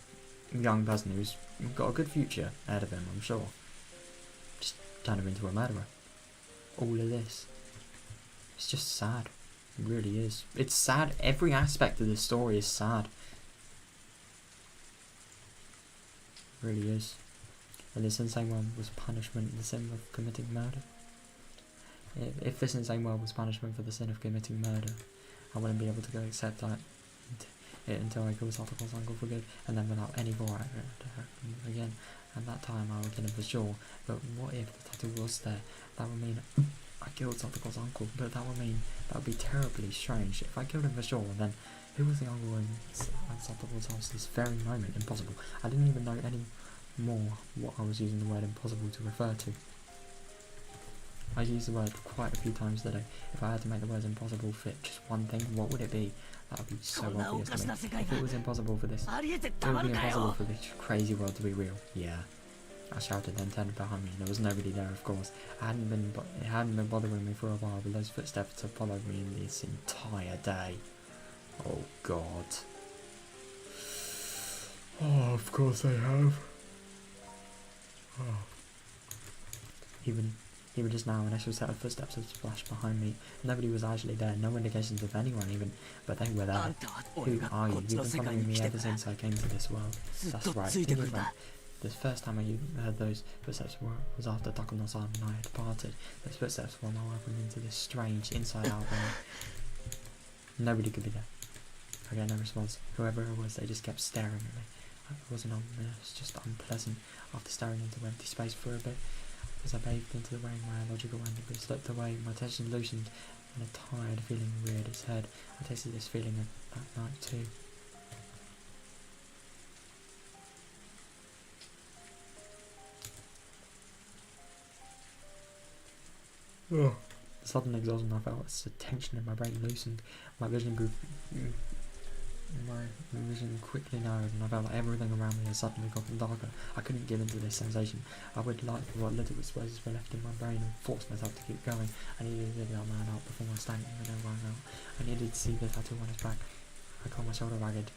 young person who's got a good future ahead of him, I'm sure. Just turn him into a murderer. All of this. It's just sad. It really is. It's sad. Every aspect of this story is sad. It really is. And this insane world was punishment for the sin of committing murder. If this insane world was punishment for the sin of committing murder, I wouldn't be able to go accept it until I killed Tatarigoro's uncle for good, and then without any more again. At that time I would kill him for sure, but what if the tattoo was there? That would mean I killed Tatarigoro's uncle, but that would be terribly strange. If I killed him for sure, then who was the uncle in Tatarigoro's house this very moment? Impossible. I didn't even know any more what I was using the word impossible to refer to. I used the word quite a few times today. If I had to make the words impossible fit just one thing, what would it be? That would be so obvious to me. If it was impossible for this, it would be impossible for this crazy world to be real. Yeah. I shouted, then turned behind me. There was nobody there, of course. It hadn't been bothering me for a while, but those footsteps have followed me in this entire day. Oh God. Oh, of course they have. Oh. Even just now, an extra set of footsteps had splashed behind me. Nobody was actually there, no indications of anyone even, but they were there. Who are you? You've been following me ever since I came to this world. That's right. Think about it. The first time I heard those footsteps was after Tatarigoro-san and I had departed. Those footsteps were my welcome into this strange, inside-out world. Nobody could be there. I got no response. Whoever it was, they just kept staring at me. It wasn't ominous, just unpleasant. After staring into empty space for a bit, as I bathed into the rain, my logical anger slipped away, my tension loosened, and a tired feeling reared its head. I tasted this feeling that night too. Oh. The sudden exhaustion I felt as the tension in my brain loosened. My vision quickly narrowed, and I felt like everything around me had suddenly gotten darker. I couldn't give into this sensation. I would like what little spaces were left in my brain and force myself to keep going. I needed to get that man out before my stank and then rang out. I needed to see the tattoo on his back. I got my shoulder ragged.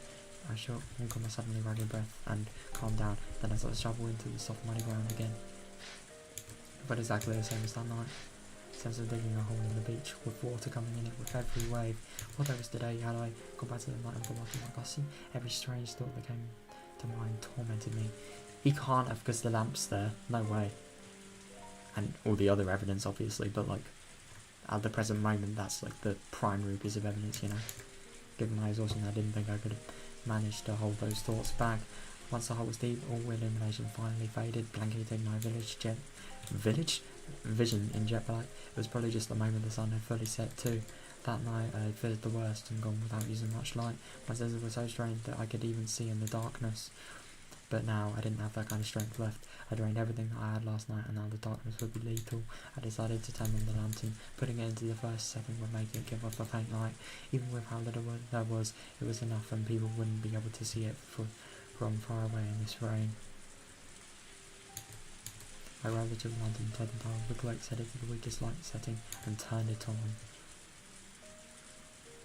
I shook my suddenly ragged breath and calmed down. Then I started to shovel into the soft muddy ground again. But exactly the same as that night. Sense of digging a hole in the beach, with water coming in it with every wave. What there was today, had I gone back to the night and forgotten Higurashi? Every strange thought that came to mind tormented me. He can't have, because the lamp's there. No way. And all the other evidence, obviously, but like, at the present moment, that's like the primary piece of evidence, you know. Given my exhaustion, I didn't think I could have managed to hold those thoughts back. Once the hole was deep, all illumination finally faded, blanketing my vision in jet black. It was probably just the moment the sun had fully set too. That night I had feared the worst and gone without using much light. My senses were so strange that I could even see in the darkness. But now I didn't have that kind of strength left. I drained everything that I had last night, and now the darkness would be lethal. I decided to turn on the lantern. Putting it into the first setting would make it give off a faint light. Even with how little there was, it was enough, and people wouldn't be able to see it from far away in this rain. I grabbed the lantern, turned the dial of the cloak, set it to the weakest light setting, and turned it on.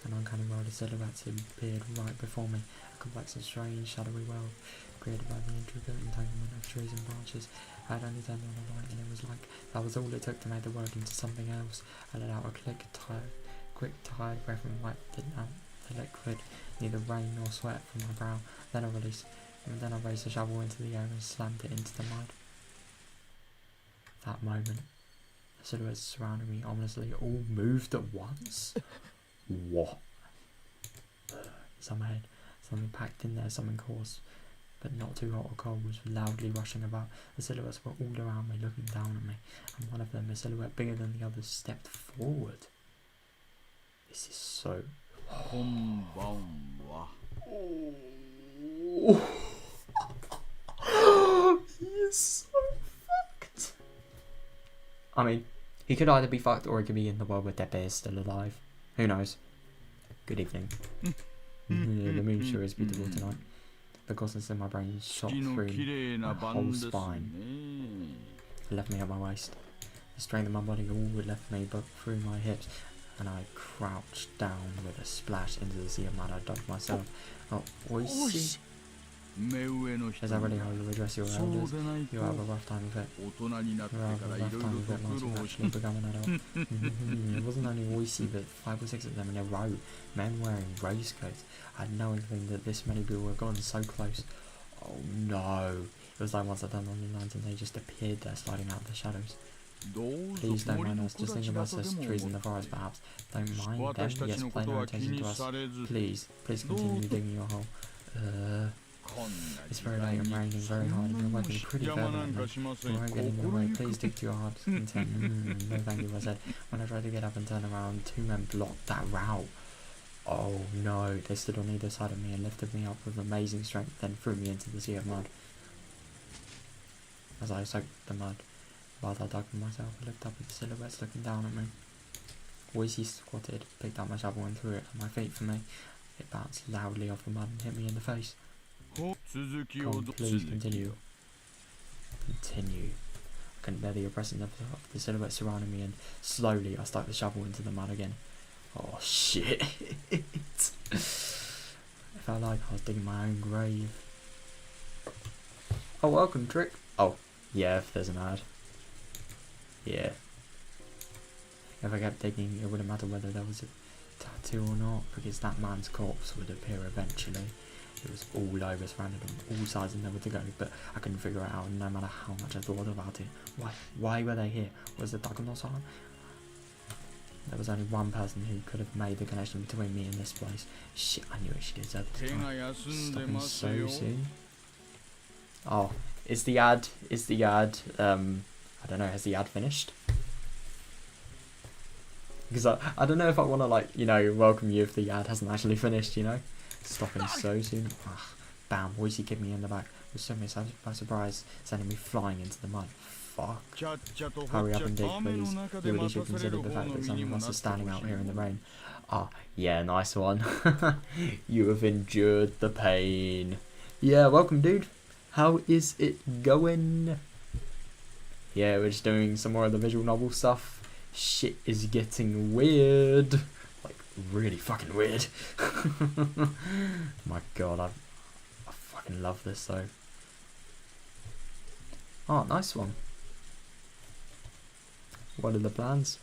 An uncanny world of silhouettes appeared right before me, a complex and strange shadowy world, created by the intricate entanglement of trees and branches. I had only turned on the light, and it was like that was all it took to make the world into something else. I let out a quick, tired breath and wiped out the liquid, neither rain nor sweat from my brow. Then I raised the shovel into the air and slammed it into the mud. That moment, the silhouettes surrounding me ominously all moved at once. What? It's on my head. Something packed in there, something coarse, but not too hot or cold, was loudly rushing about. The silhouettes were all around me, looking down at me, and one of them, a silhouette bigger than the others, stepped forward. This is so... He is so fucked. I mean, he could either be fucked or he could be in the world where Deppe is still alive. Who knows? Good evening. Yeah, the moon sure is beautiful tonight. The coarseness in my brain shot through my whole spine. It left me at my waist. The strength of my body all left me but through my hips, and I crouched down with a splash into the sea of mud. I ducked myself. Oh, oishi. Is that really how you address your elders? You have a rough time of it. You have a rough time of it once you actually become an adult. It wasn't only oishi, but 5 or 6 of them in a row. Men wearing waistcoats. I had no inkling that this many people were gone so close. Oh no. It was like once I turned on the lantern, they just appeared there, sliding out of the shadows. Please don't mind us, just think of us as trees in the forest perhaps. Don't mind them, yes, pay no attention to us. Please continue digging your hole. It's very late and raining very hard, and you're working pretty fervently. You won't get in your way, please stick to your heart's content. No thank you, I said. When I tried to get up and turn around, 2 men blocked that route. Oh no, they stood on either side of me and lifted me up with amazing strength, then threw me into the sea of mud. As I soaked the mud, while I dug for myself, I looked up at the silhouettes looking down at me. Boise squatted, picked up my shovel and threw it at my feet for me. It bounced loudly off the mud and hit me in the face. Come, please continue. Continue. I couldn't bear the oppression of the silhouette surrounding me, and slowly I stuck the shovel into the mud again. Oh shit. It felt like I was digging my own grave. Oh, welcome, Trick. Oh, yeah, if there's an ad. Yeah. If I kept digging, it wouldn't matter whether there was a tattoo or not, because that man's corpse would appear eventually. It was all over, surrounded on all sides and nowhere to go, but I couldn't figure it out, no matter how much I thought about it. Why were they here? Was the Tatarigoroshi? There was only one person who could have made the connection between me and this place. Shit, I knew it. She deserved it. Stopping so soon. Oh, is the ad, I don't know, has the ad finished? Because I don't know if I want to, like, you know, welcome you if the ad hasn't actually finished, you know? Stopping so soon. Ugh. Bam, Boise kicked me in the back. It was so me by surprise, sending me flying into the mud. Fuck. Hurry up and dig, please. You really should consider the fact that some of us are standing out here in the rain. Ah, yeah, nice one. You have endured the pain. Yeah, welcome, dude. How is it going? Yeah, we're just doing some more of the visual novel stuff. Shit is getting weird. Like, really fucking weird. My god, I fucking love this though. Oh, nice one. What are the plans?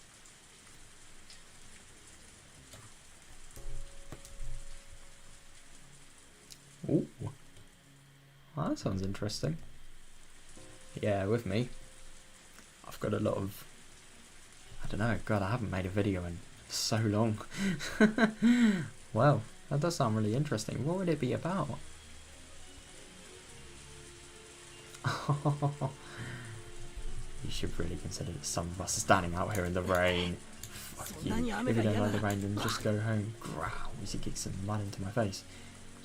Ooh. Well, that sounds interesting. Yeah, with me, I've got a lot of, I don't know, god, I haven't made a video in so long. Well, that does sound really interesting. What would it be about? You should really consider that some of us are standing out here in the rain. Fuck you. If you don't like the rain, then just go home. Growl as he kicks some mud into my face.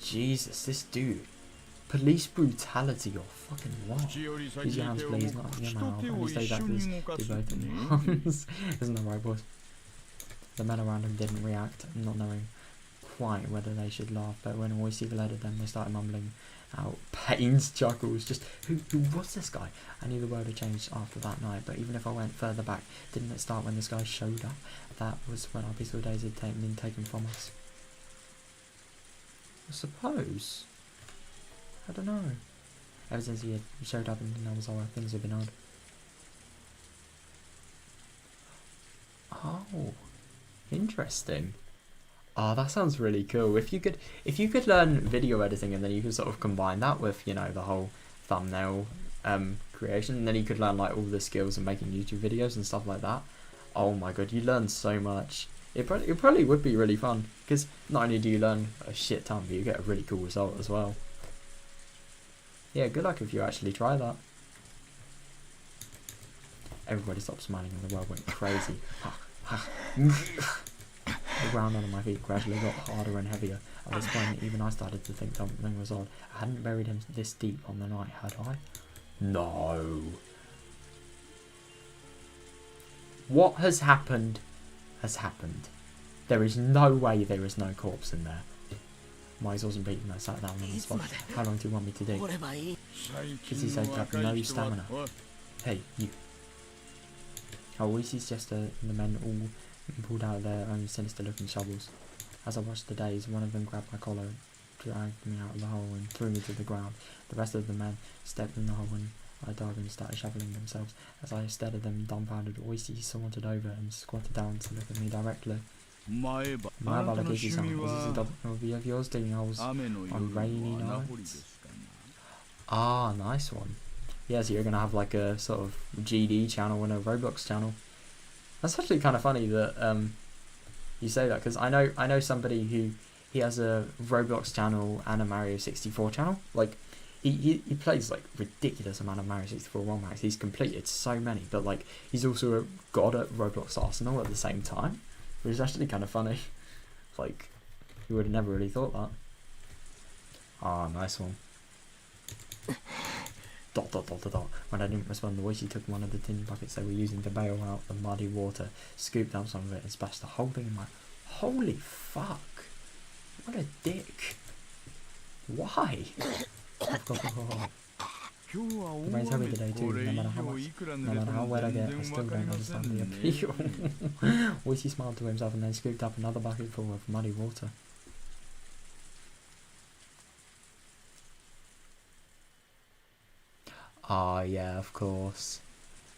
Jesus, this dude. Police brutality or fucking what? Use your hands, please. Not yeah, man. I'll only stay back, please. Do both at once. Isn't that right, boys? The men around him didn't react, not knowing quite whether they should laugh, but when Oishi glared at them, they started mumbling out pains, chuckles. Just who was this guy? I knew the world had changed after that night, but even if I went further back, didn't it start when this guy showed up? That was when our peaceful days had been taken from us. I suppose. I don't know. Ever since he had showed up in Namazawa, things have been odd. Oh, interesting. Oh, that sounds really cool. If you could learn video editing and then you could sort of combine that with, you know, the whole thumbnail creation, and then you could learn like all the skills of making YouTube videos and stuff like that. Oh my god, you learn so much. It probably would be really fun, because not only do you learn a shit ton, but you get a really cool result as well. Yeah, good luck if you actually try that. Everybody stopped smiling and the world went crazy. The ground under my feet gradually got harder and heavier. At this point, even I started to think something was odd. I hadn't buried him this deep on the night, had I? No. What has happened has happened. There is no way there is no corpse in there. My eyes wasn't beating, I sat down on the spot. How long do you want me to dig? Because he said have no stamina. Hey, you. Oishi's gesture and the men all pulled out their own sinister looking shovels. As I watched the days, one of them grabbed my collar, dragged me out of the hole and threw me to the ground. The rest of the men stepped in the hole and I dug and started shoveling themselves. As I stared at them dumbfounded, Oishi sauntered over and squatted down to look at me directly. My Balakishi-san, is this a hobby of yours, digging holes on rainy nights? Ah, nice one. Yeah, so you're going to have like a sort of GD channel and a Roblox channel. That's actually kind of funny that you say that, because I know somebody who he has a Roblox channel and a Mario 64 channel. Like he plays like ridiculous amount of Mario 64 ROM hacks. He's completed so many, but like he's also a god at Roblox Arsenal at the same time, which is actually kind of funny. Like you would have never really thought that. Ah, nice one. Dot dot dot dot dot. When I didn't respond, the Oishi took one of the tin buckets they were using to bail out the muddy water, scooped out some of it and splashed the whole thing in my... Holy fuck. What a dick. Why? The rain's heavy today too, no matter how wet I get, I still don't understand the appeal. Oishi smiled to himself and then scooped up another bucket full of muddy water. Ah, yeah, of course.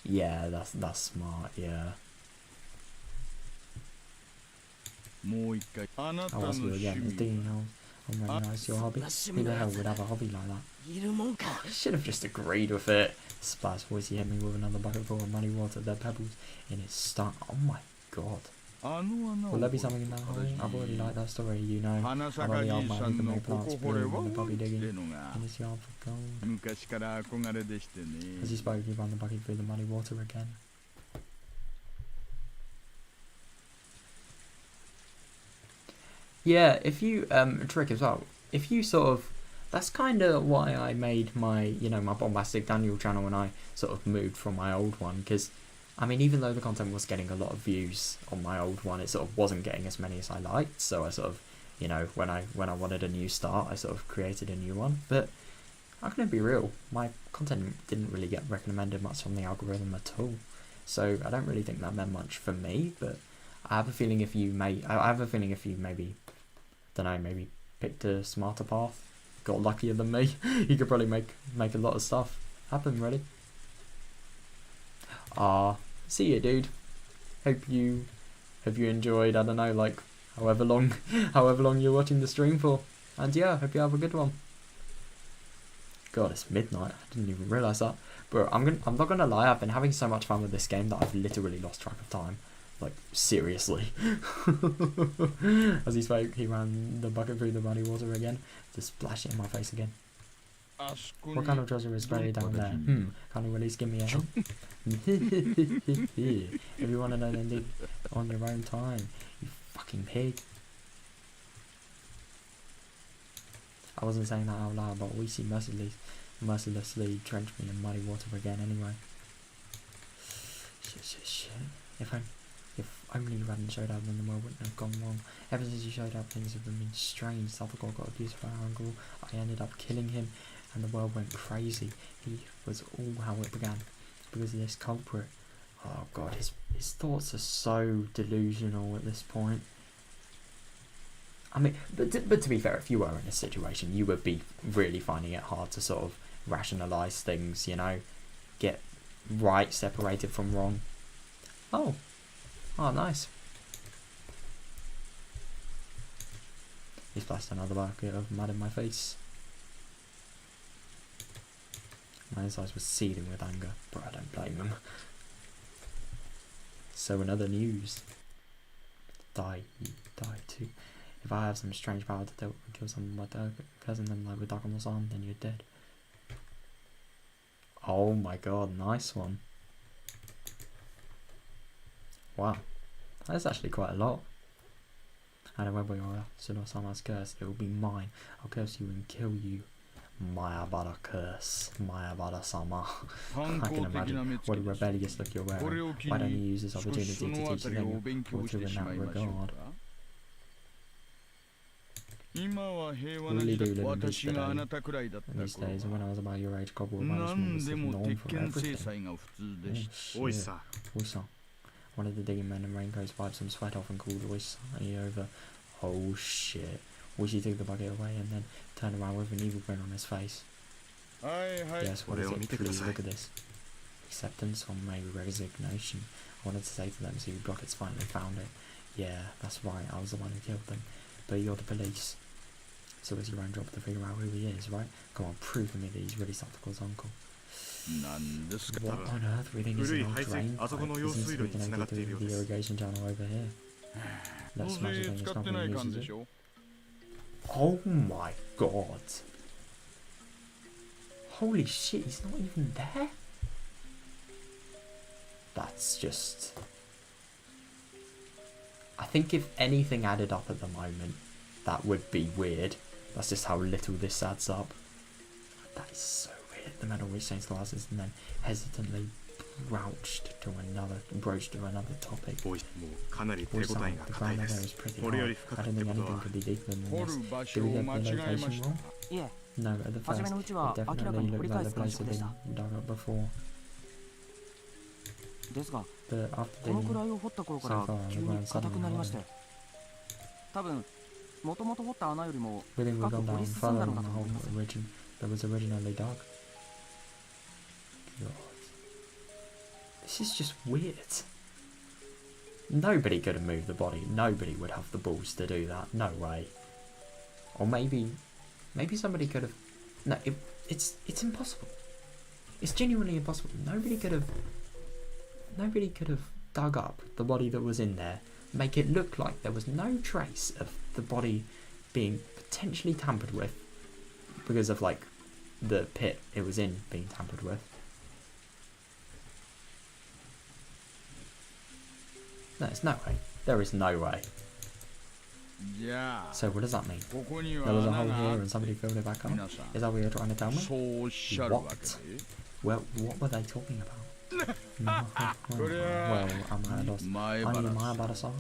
Yeah, that's smart, yeah. I'll ask you again, is digging holes on rainy nights your hobby? Who the hell would have a hobby like that? I should have just agreed with it. Splash, Oishi hit me with another bucket full of muddy water, their pebbles in his stomach. Oh my god. Will there be something in that hole? I've already liked that story, you know. I'm on the old man who can make plants bloom with the puppy digging in his yard for gold. As he spoke, he ran the bucket through the muddy water again. Yeah, if you, trick as well, if you sort of, that's kind of why I made my, you know, my Bombastic Daniel channel when I sort of moved from my old one, because I mean, even though the content was getting a lot of views on my old one, it sort of wasn't getting as many as I liked. So I sort of, you know, when I wanted a new start, I sort of created a new one. But I'm gonna be real, my content didn't really get recommended much on the algorithm at all. So I don't really think that meant much for me. But I have a feeling if you maybe, don't know, maybe picked a smarter path, got luckier than me, you could probably make a lot of stuff happen, really. See you, dude. Hope you enjoyed, I don't know, like however long you're watching the stream for. And yeah, hope you have a good one. God, it's midnight. I didn't even realise that. But I'm not gonna lie, I've been having so much fun with this game that I've literally lost track of time. Like, seriously. As he spoke, he ran the bucket through the muddy water again to splash it in my face again. What kind of treasure is buried down there? Can't you at least give me a hint? If you want to know, then dig on your own time, you fucking pig. I wasn't saying that out loud, but Oishi mercilessly drenched me in muddy water again anyway. Shit. If only you hadn't showed up, then the world wouldn't have gone wrong. Ever since you showed up, things have been strange. Tatarigoroshi got abused by our uncle. I ended up killing him, and the world went crazy. He was all how it began. Because of this culprit. Oh god, his thoughts are so delusional at this point. I mean, but to be fair, if you were in a situation, you would be really finding it hard to sort of rationalise things, you know? Get right separated from wrong. Oh, nice. He splashed another bucket of mud in my face. My insides were seething with anger, but I don't blame him. So in other news, die too. If I have some strange power to kill someone by cousin them like with Dagono's arm, then you're dead. Oh my god, nice one. Wow, that's actually quite a lot. And whenever you're Suno-sama's curse, it will be mine. I'll curse you and kill you. Mayabara curse. Mayabara-sama. I can imagine what a rebellious look you're wearing. Why don't you use this opportunity to teach them your culture in that regard? Really do live in peace today. In these days, when I was about your age, corporal punishment was the norm for everything. Oh shit. Oisa. One of the digging men in raincoats wiped some sweat off and called Oisa over. Oh shit. Oishi took the bucket away and then turned around with an evil grin on his face. Yes, what is it? Please look at this. Acceptance or maybe resignation. I wanted to say to them, see, Rocket's finally found it. Yeah, that's right, I was the one who killed them. But you're the police. So it's your own job to figure out who he is, right? Come on, prove to me that he's really Satako's uncle. What on earth really is an old drain pipe? It seems to be connected to the irrigation channel over here. Let's smash it in, it's not being used, is it? Oh my god. Holy shit, he's not even there? That's just... I think if anything added up at the moment, that would be weird. That's just how little this adds up. That is so weird. The man always changed glasses and then hesitantly broached to another topic. The ground there is pretty hard. I don't think anything could be deeper than this. Did we get the location wrong? No, at the first, it definitely looked like the place had been dug up before. But after digging so far, the ground suddenly hardened. We think we've gone down further than the hole that was originally dug. God. This is just weird. Nobody could have moved the body. Nobody would have the balls to do that. No way. Or maybe somebody could have... No, it's impossible. It's genuinely impossible. Nobody could have dug up the body that was in there, make it look like there was no trace of the body being potentially tampered with because of like the pit it was in being tampered with. No, there's no way. There is no way. Yeah. So what does that mean? There was a hole here and somebody filled it back up? Is that what you're trying to tell me? What? Well, what were they talking about? Well, I'm at a loss. I knew my about a song.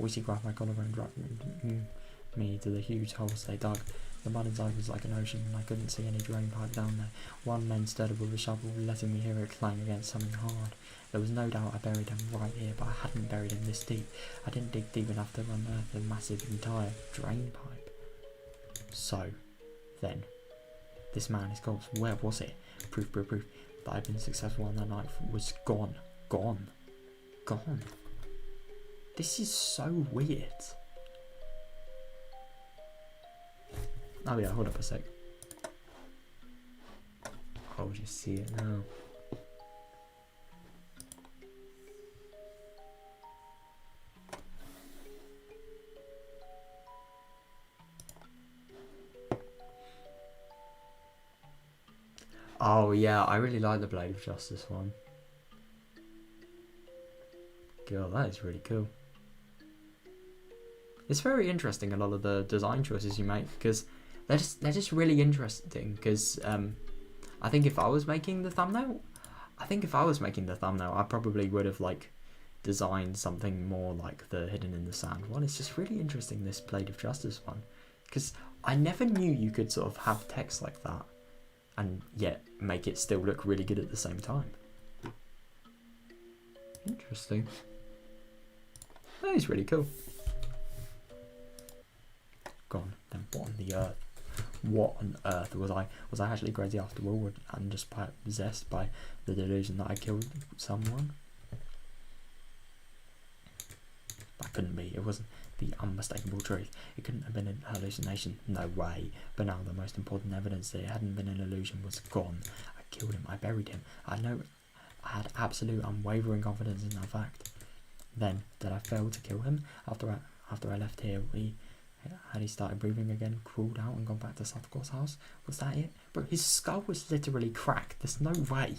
Oishi grabbed my collar and dragged me to the huge holes they dug. The mud inside was like an ocean and I couldn't see any drain pipe down there. One man stirred with a shovel, letting me hear it clang against something hard. There was no doubt I buried him right here, but I hadn't buried him this deep. I didn't dig deep enough to unearth the massive entire drain pipe. So, then, this man, his corpse, where was it? Proof. That I'd been successful on that night was gone. This is so weird. Oh yeah, hold up a sec. I'll just see it now. Oh yeah, I really like the Blade of Justice one. God, that is really cool. It's very interesting, a lot of the design choices you make, because they're just really interesting because I think if I was making the thumbnail, I probably would have like designed something more like the Hidden in the Sand one. It's just really interesting, this Blade of Justice one, because I never knew you could sort of have text like that and yet make it still look really good at the same time. Interesting. That is really cool. Gone. Then what on the earth? What on earth was I? Was I actually crazy after all, and just possessed by the delusion that I killed someone? That couldn't be. It wasn't the unmistakable truth. It couldn't have been an hallucination. No way. But now the most important evidence that it hadn't been an illusion was gone. I killed him. I buried him. I had absolute unwavering confidence in that fact. Then, did I fail to kill him? After I left here, had he started breathing again, crawled out and gone back to Tatarigoro's house? Was that it? Bro, his skull was literally cracked. There's no way.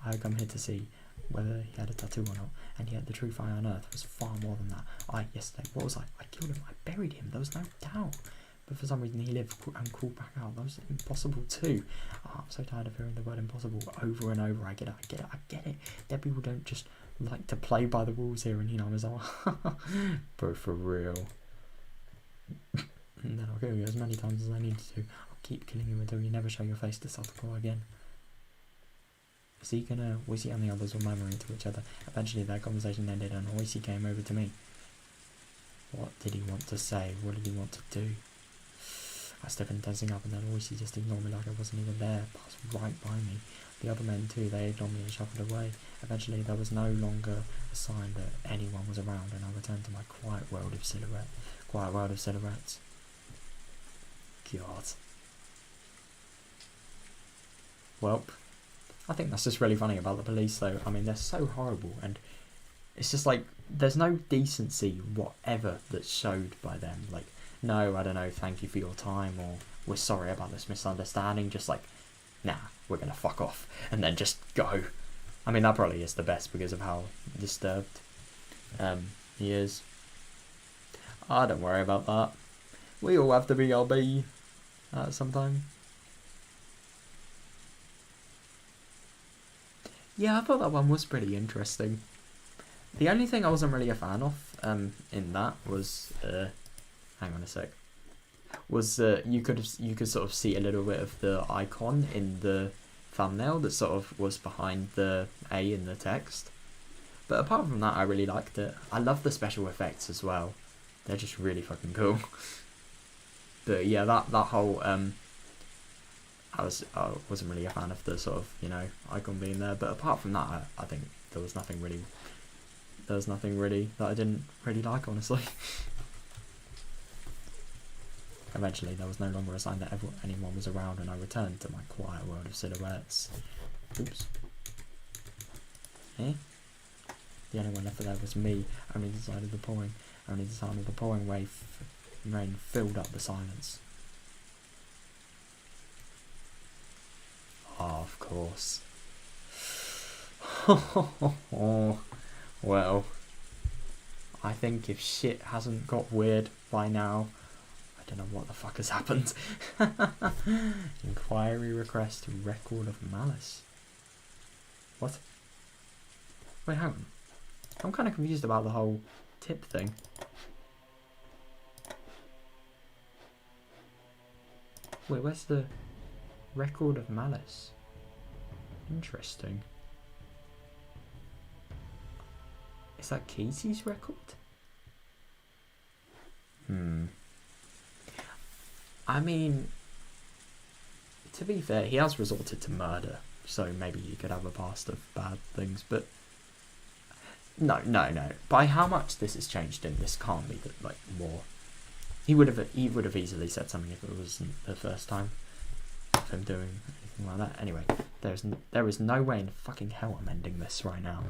I had come here to see whether he had a tattoo or not, and yet the truth I unearthed was far more than that. Yesterday, what was I? I killed him. I buried him. There was no doubt. But for some reason he lived and crawled back out. That was impossible too. Oh, I'm so tired of hearing the word impossible over and over. I get it. Dead people don't just like to play by the rules here, and I was like, bro, for real. And then I'll kill you as many times as I need to. I'll keep killing you until you never show your face to Tatarigoro again. Oishi and the others were murmuring to each other. Eventually their conversation ended and Oishi came over to me. What did he want to say? What did he want to do? I stiffened, tensing up, and then Oishi just ignored me like I wasn't even there, passed right by me. The other men too, they ignored me and shuffled away. Eventually there was no longer a sign that anyone was around, and I returned to my quiet world of silhouettes. God. Well, I think that's just really funny about the police though. I mean, they're so horrible, and it's just like there's no decency whatever that's showed by them. Like, no, I don't know, thank you for your time, or we're sorry about this misunderstanding. Just like, nah, we're gonna fuck off, and then just go. I mean, that probably is the best because of how disturbed he is. Don't worry about that. We all have to be BRB at some time. Yeah, I thought that one was pretty interesting. The only thing I wasn't really a fan of in that was hang on a sec. Was you could sort of see a little bit of the icon in the thumbnail that sort of was behind the A in the text. But apart from that, I really liked it. I love the special effects as well. They're just really fucking cool. But yeah, that whole I wasn't really a fan of the sort of, icon being there. But apart from that, I think there was nothing really that I didn't really like, honestly. Eventually, there was no longer a sign that anyone was around, and I returned to my quiet world of silhouettes. Oops. Eh? The only one left there was me. Only the sound of the pouring rain filled up the silence. Oh, of course. Well, I think if shit hasn't got weird by now, I don't know what the fuck has happened. Inquiry request record of malice. What? Wait, hang on. I'm kind of confused about the whole tip thing. Wait, where's the record of malice? Interesting. Is that Casey's record? I mean, to be fair, he has resorted to murder, so maybe he could have a past of bad things, but no. By how much this has changed him, this can't be like more. He would have easily said something if it wasn't the first time of him doing anything like that. Anyway, there is no way in fucking hell I'm ending this right now.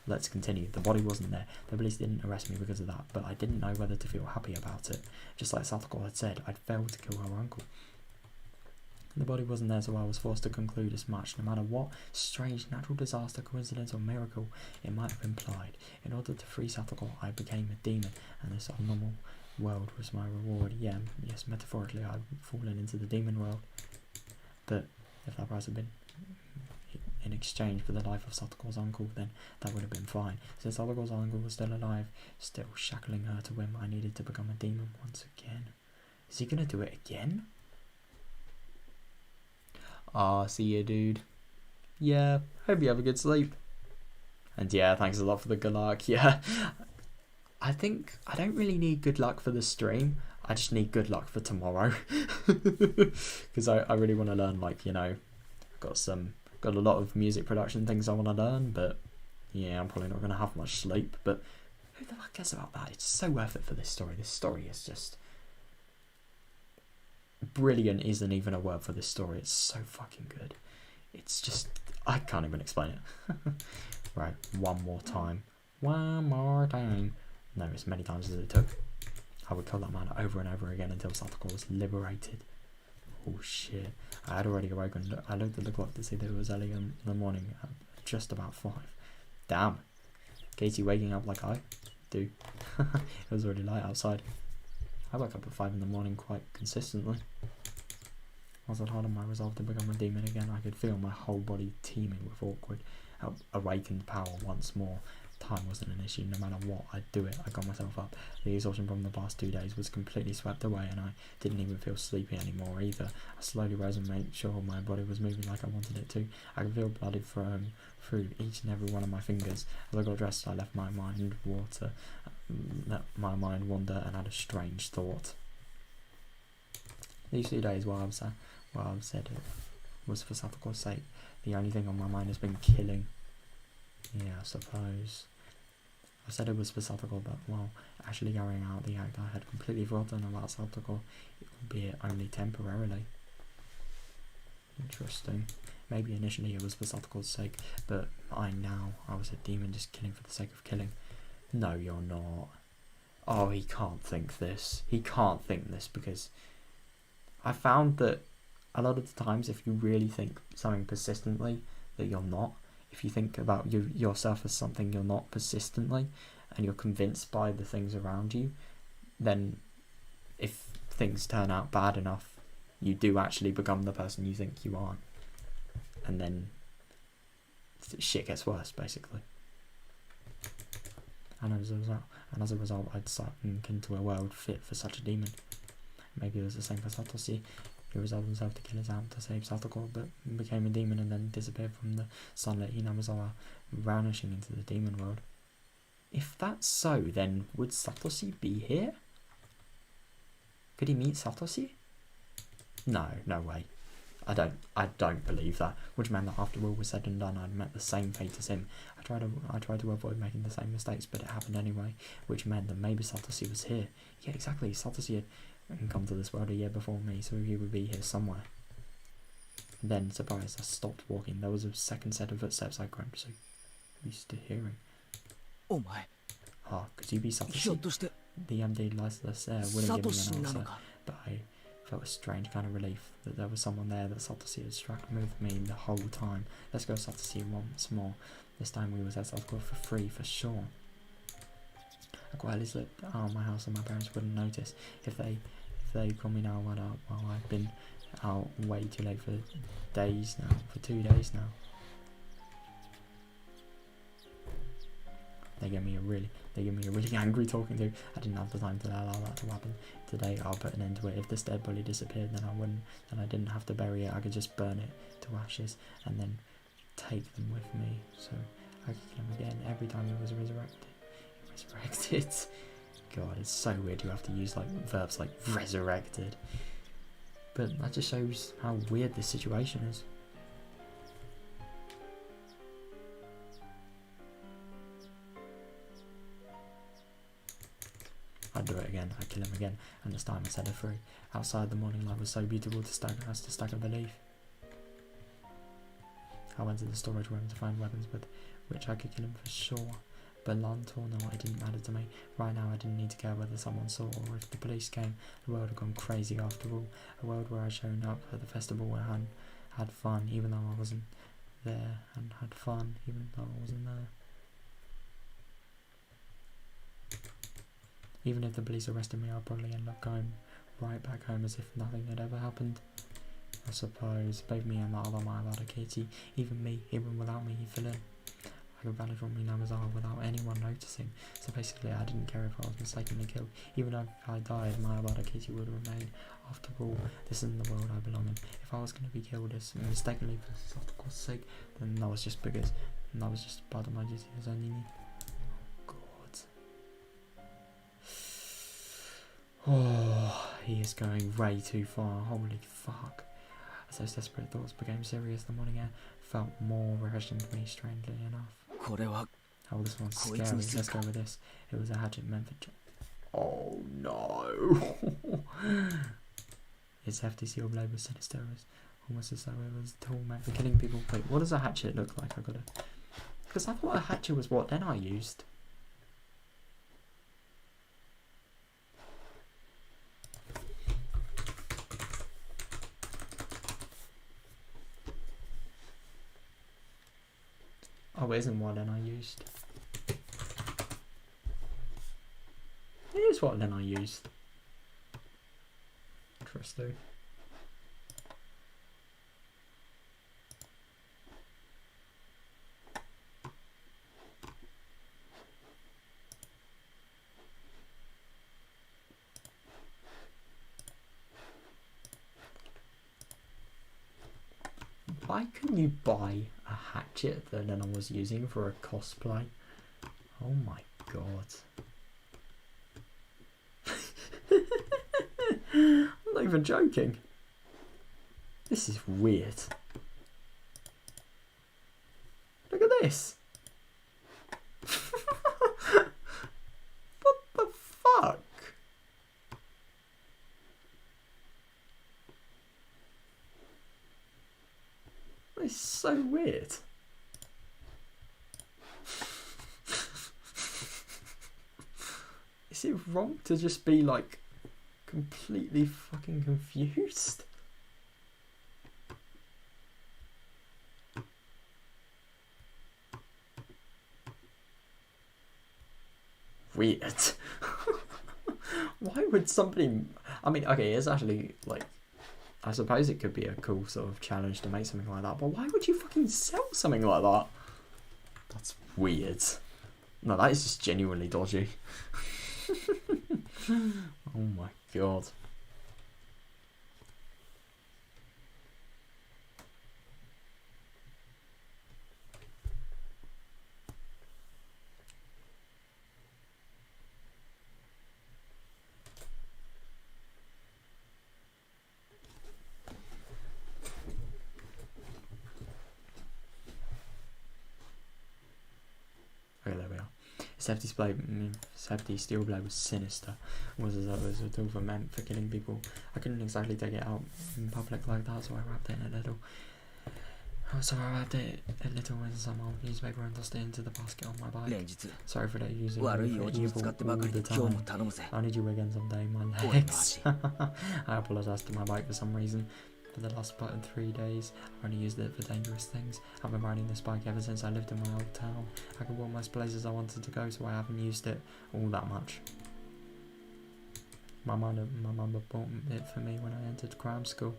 Let's continue. The body wasn't there. The police didn't arrest me because of that, but I didn't know whether to feel happy about it. Just like Tatarigoro had said, I'd failed to kill her uncle. The body wasn't there, so I was forced to conclude as much, no matter what strange natural disaster, coincidence or miracle it might have implied. In order to free Tatarigoro, I became a demon, and this abnormal world was my reward. Yeah, yes, metaphorically I'd fallen into the demon world. But if that price had been in exchange for the life of Satoko's uncle, then that would have been fine. Since Satoko's uncle was still alive, still shackling her to him, I needed to become a demon once again. Is he gonna do it again? See you, dude. Yeah, hope you have a good sleep. And yeah, thanks a lot for the good luck. Yeah, I think I don't really need good luck for the stream. I just need good luck for tomorrow. Because I really want to learn, like, you know, got a lot of music production things I want to learn, but yeah, I'm probably not going to have much sleep. But who the fuck cares about that? It's so worth it for this story. This story is just brilliant. Isn't even a word for this story. It's so fucking good. It's just, I can't even explain it. Right, one more time. One more time. No, as many times as it took. I would kill that man over and over again until Satoko was liberated. Oh shit. I had already awoken. I looked at the clock to see that it was early in the morning, at just about 5. Damn. Katie waking up like I do. It was already light outside. I woke up at 5 in the morning quite consistently. As I hardened my resolve to become a demon again, I could feel my whole body teeming with awkward, awakened power once more. Time wasn't an issue. No matter what, I'd do it. I got myself up. The exhaustion from the past 2 days was completely swept away, and I didn't even feel sleepy anymore either. I slowly rose and made sure my body was moving like I wanted it to. I could feel blood flowing through each and every one of my fingers. As I got dressed, I let my mind wander and had a strange thought. These 2 days, while I've said it was for Satoko's sake, the only thing on my mind has been killing. Yeah, I suppose. I said it was for Satoko, but well, actually carrying out the act, I had completely forgotten about Satoko, albeit only temporarily. Interesting. Maybe initially it was for Satoko's sake, but I was a demon just killing for the sake of killing. No, you're not. Oh, he can't think this. He can't think this, because I found that a lot of the times if you really think something persistently that you're not, if you think about yourself as something you're not persistently, and you're convinced by the things around you, then if things turn out bad enough, you do actually become the person you think you are. And then shit gets worse, basically. And as a result, I'd sunk into a world fit for such a demon. Maybe it was the same for Satoshi. He resolved himself to kill his aunt to save Satoko, but became a demon and then disappeared from the sunlit Hinamizawa, vanishing into the demon world. If that's so, then would Satoshi be here? Could he meet Satoshi? No way. I don't believe that. Which meant that after all was said and done, I'd met the same fate as him. I tried to avoid making the same mistakes, but it happened anyway. Which meant that maybe Satoshi was here. Yeah, exactly. Satoshi had come to this world a year before me, so he would be here somewhere. Then, surprised, I stopped walking. There was a second set of footsteps I grabbed, so used to hearing. Could you be Satoshi? The MD lightless there wouldn't give me an answer, but I felt a strange kind of relief that there was someone there, that Satoshi had struck with me the whole time. Let's go Satoshi once more. This time we was at Satoshi for free, for sure. I quietly slipped out of my house and my parents wouldn't notice. If they call me now, I've been out way too late for 2 days now. They give me a really angry talking to. I didn't have the time to allow that to happen. Today I'll put an end to it. If this dead body disappeared, then I didn't have to bury it. I could just burn it to ashes and then take them with me, so I could kill him again every time he was resurrected. God, it's so weird you have to use like verbs like resurrected. But that just shows how weird this situation is. I'd do it again. I'd kill him again, and this time I set her free. Outside, the morning light was so beautiful to stagger belief. I went to the storage room to find weapons with which I could kill him for sure. But land or not, it didn't matter to me. Right now I didn't need to care whether someone saw or if the police came. The world had gone crazy after all. A world where I'd shown up at the festival and had fun even though I wasn't there, and had fun even though I wasn't there. Even if the police arrested me, I'd probably end up going right back home as if nothing had ever happened. I suppose both me and that other Mayabada Kitty, even without me, he fell in. I could vanish from Minamizawa without anyone noticing, so basically I didn't care if I was mistakenly killed. Even if I died, Mayabada Kitty would remain. After all, this isn't the world I belong in. If I was going to be killed as mistakenly for Satoko's sake, then that was just because that was just part of my duty as only me. Oh, he is going way too far. Holy fuck. As those desperate thoughts became serious, the morning air felt more refreshing to me, strangely enough. Oh, this one's scary. Let's go with this. It was a hatchet meant for John. Oh no. Its hefty steel blade was sinister, almost as though it was a tool meant for killing people. Wait, what does a hatchet look like? I gotta... Because I thought a hatchet was what then I used. Oh, it isn't what then I used. It is what then I used. Interesting. Why couldn't you buy a hatchet that then I was using for a cosplay? Oh my god. I'm not even joking. This is weird. Look at this. What the fuck? It's so weird. Is it wrong to just be like completely fucking confused? Weird. Why would somebody... I mean, okay, it's actually like... I suppose it could be a cool sort of challenge to make something like that, but why would you fucking sell something like that? That's weird. No, that is just genuinely dodgy. Oh my god. Okay, there we are. Safety steel blade was sinister. It was as though it was a tool for meant for killing people. I couldn't exactly take it out in public like that, so I wrapped it in a little. And some old newspaper and tossed it into the basket on my bike. Sorry for that, using evil all the time. I need you again someday, my legs. I apologise to my bike for some reason. For the last 3 days, I only used it for dangerous things. I've been riding this bike ever since I lived in my old town. I could walk most places I wanted to go, so I haven't used it all that much. My mum bought it for me when I entered grammar school,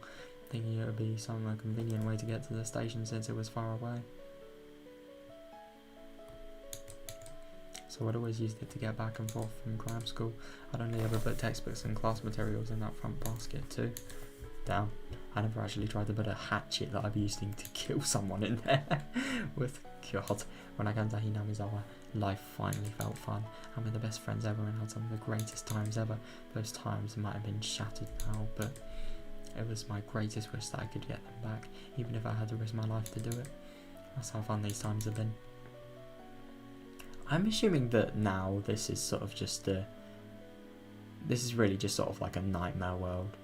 thinking it would be some convenient way to get to the station since it was far away. So I'd always used it to get back and forth from grammar school. I'd only ever put textbooks and class materials in that front basket too. Damn, I never actually tried to put a hatchet that I'd be using to kill someone in there. With God, when I came to Hinamizawa, life finally felt fun. I'm with the best friends ever and had some of the greatest times ever. Those times might have been shattered now, but it was my greatest wish that I could get them back, even if I had to risk my life to do it. That's how fun these times have been. I'm assuming that now this is sort of just a... This is really just sort of like a nightmare world.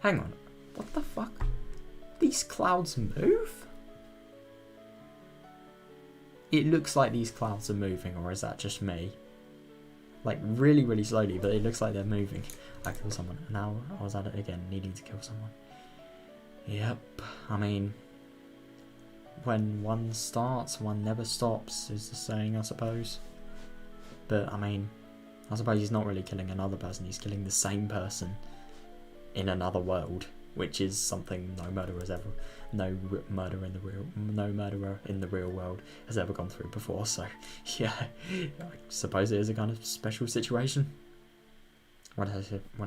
Hang on, what the fuck? These clouds move? It looks like these clouds are moving, or is that just me? like really, really slowly, but it looks like they're moving. I kill someone. Now I was at it again, needing to kill someone. Yep, I mean, when one starts, one never stops, is the saying, I suppose. But, I mean, I suppose he's not really killing another person, he's killing the same person in another world, which is something no murderer in the real world has ever gone through before. So, yeah, I suppose it is a kind of special situation. When I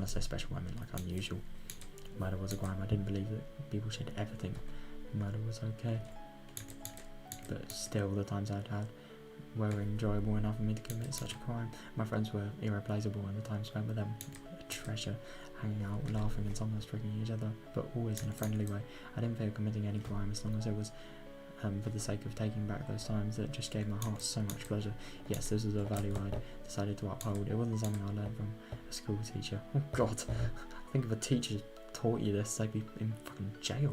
say special, I mean like unusual. Murder was a crime. I didn't believe that people should ever think murder was okay. But still, the times I'd had were enjoyable enough for me to commit such a crime. My friends were irreplaceable, and the time spent with them a treasure, hanging out, laughing, and sometimes tricking each other, but always in a friendly way. I didn't fear committing any crime as long as it was for the sake of taking back those times that just gave my heart so much pleasure. Yes, this was a value I'd decided to uphold. It wasn't something I learned from a school teacher. Oh God, I think if a teacher taught you this, they'd be in fucking jail.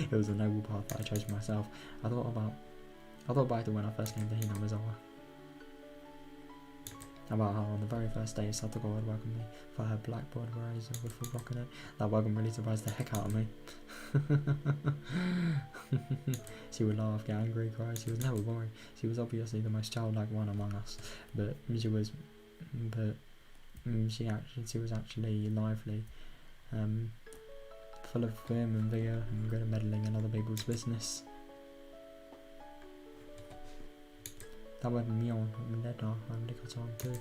It was a noble path that I chose for myself. I thought back to when I first came to Hinamizawa. About how on the very first day Satoko would welcome me for her blackboard razor with a rock in it. That welcome really surprised the heck out of me. She would laugh, get angry, cry. She was never boring. She was obviously the most childlike one among us, but she was actually lively, full of vim and vigour, and good at meddling in other people's business. That word Mion and Neda I really got on too.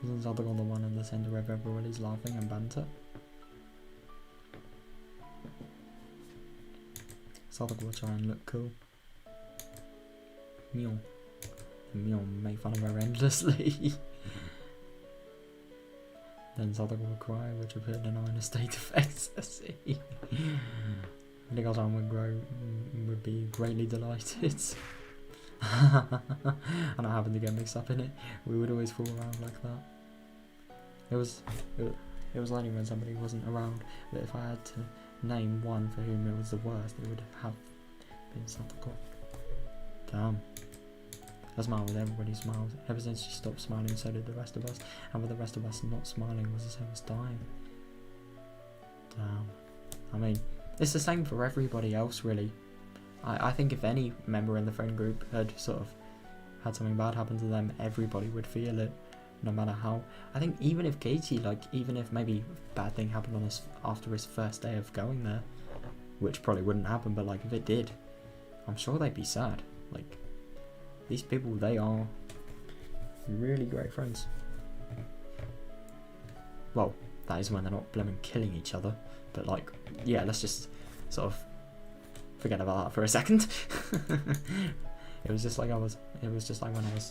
Wasn't Zadok the one in the centre of everybody's laughing and banter? Zadok will try and look cool. Mion. And Mion make fun of her endlessly. Then Zadok will cry, which will put Nana in a state of ecstasy. Nigosan would be greatly delighted. And I happened to get mixed up in it. We would always fool around like that. It was only when somebody wasn't around that if I had to name one for whom it was the worst, it would have been Satoko. Damn. I smiled with everybody smiled. Ever since she stopped smiling, so did the rest of us. And with the rest of us not smiling was the same as dying. Damn. I mean, it's the same for everybody else, really. I think if any member in the friend group had sort of had something bad happen to them, everybody would feel it, no matter how. I think even if Katie, even if maybe a bad thing happened on us after his first day of going there, which probably wouldn't happen, but if it did, I'm sure they'd be sad. These people, they are really great friends. Well, that is when they're not blaming killing each other, but yeah, let's just sort of forget about that for a second. It was just like when I was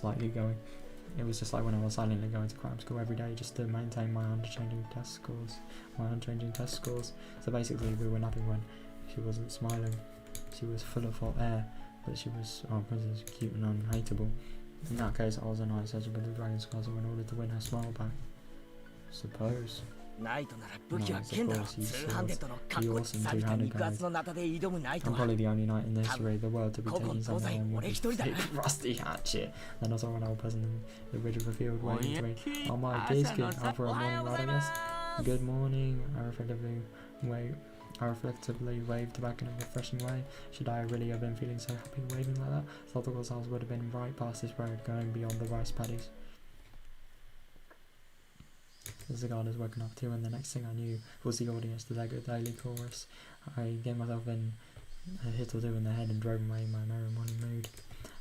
silently going to crime school every day just to maintain my unchanging test scores. So basically we were napping when she wasn't smiling. She was full of hot air, but she was cute and unhateable. In that case, I was a knight searching for the dragon's castle in order to win her smile back. Suppose. Knights, of course, you awesome two-handed guys. I'm probably the only knight in the history of the world to be taking something on with a big rusty hatchet. Then I saw an old person in the ridge of a field waiting for me. Oh my days, good. Out for a morning ride, I guess. Good morning. I reflectively waved back in a refreshing way. Should I really have been feeling so happy waving like that? Thought the house would have been right past this road, going beyond the rice paddies. The cigar is woken up too, and the next thing I knew was the audience to their good daily chorus. I gave myself in a hit or two in the head and drove away my merry morning mood.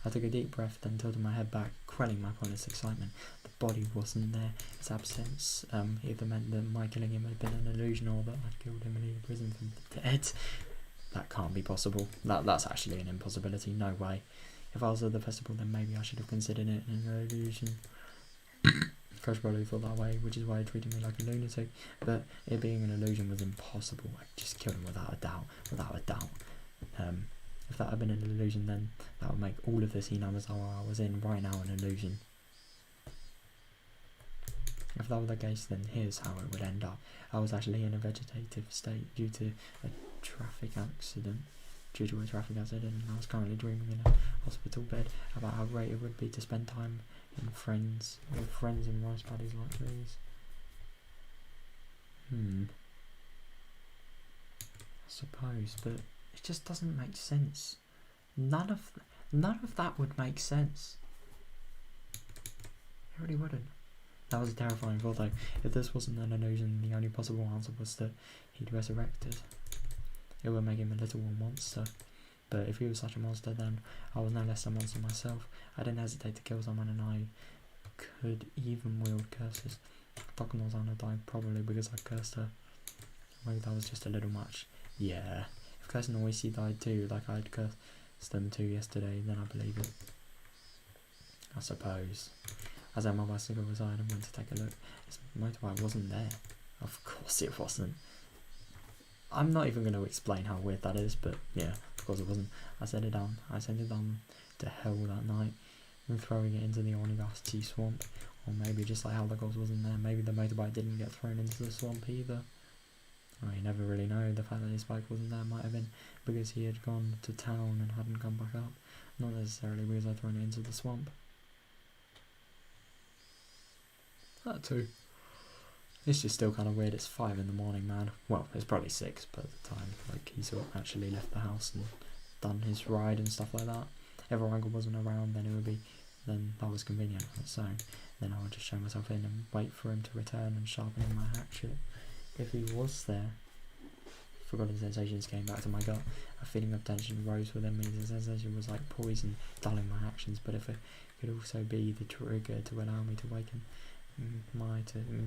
I took a deep breath, then tilted my head back, quelling my pointless excitement. The body wasn't there. Its absence either meant that my killing him had been an illusion, or that I'd killed him and he had risen from the dead. That can't be possible. That's actually an impossibility. No way. If I was at the festival, then maybe I should have considered it an illusion. Crush probably thought that way, which is why he treated me like a lunatic. But it being an illusion was impossible. I just killed him without a doubt. If that had been an illusion, then that would make all of this Hinamizawa I was in right now an illusion. If that were the case, then here's how it would end up. I was actually in a vegetative state due to a traffic accident. And I was currently dreaming in a hospital bed about how great it would be to spend time and friends, with friends and rice paddies like these. I suppose, but it just doesn't make sense. None of that would make sense. It really wouldn't. That was a terrifying thought though. If this wasn't an illusion, the only possible answer was that he'd resurrected. It would make him a literal monster. But if he was such a monster, then I was no less a monster myself. I didn't hesitate to kill someone, and I could even wield curses. Takanozana died probably because I cursed her. Maybe that was just a little much. Yeah. If cursing Oishi died too, like I'd cursed them too yesterday, then I believe it. I suppose. As I had my bicycle aside and went to take a look, his motorbike wasn't there. Of course it wasn't. I'm not even going to explain how weird that is, but yeah, of course it wasn't. I sent it down to hell that night, and throwing it into the Higurashi swamp. Or maybe just like how the ghost wasn't there, maybe the motorbike didn't get thrown into the swamp either. You never really know. The fact that his bike wasn't there might have been because he had gone to town and hadn't come back up, not necessarily because I'd thrown it into the swamp. That too. It's just still kind of weird. It's 5 in the morning, man. Well, it's probably 6 by the time like he's actually left the house and done his ride and stuff like that. If our uncle wasn't around, then that was convenient on its own. Then I would just show myself in and wait for him to return and sharpen my hatchet. If he was there, forgotten sensations came back to my gut. A feeling of tension rose within me. The sensation was like poison, dulling my actions. But if it could also be the trigger to allow me to awaken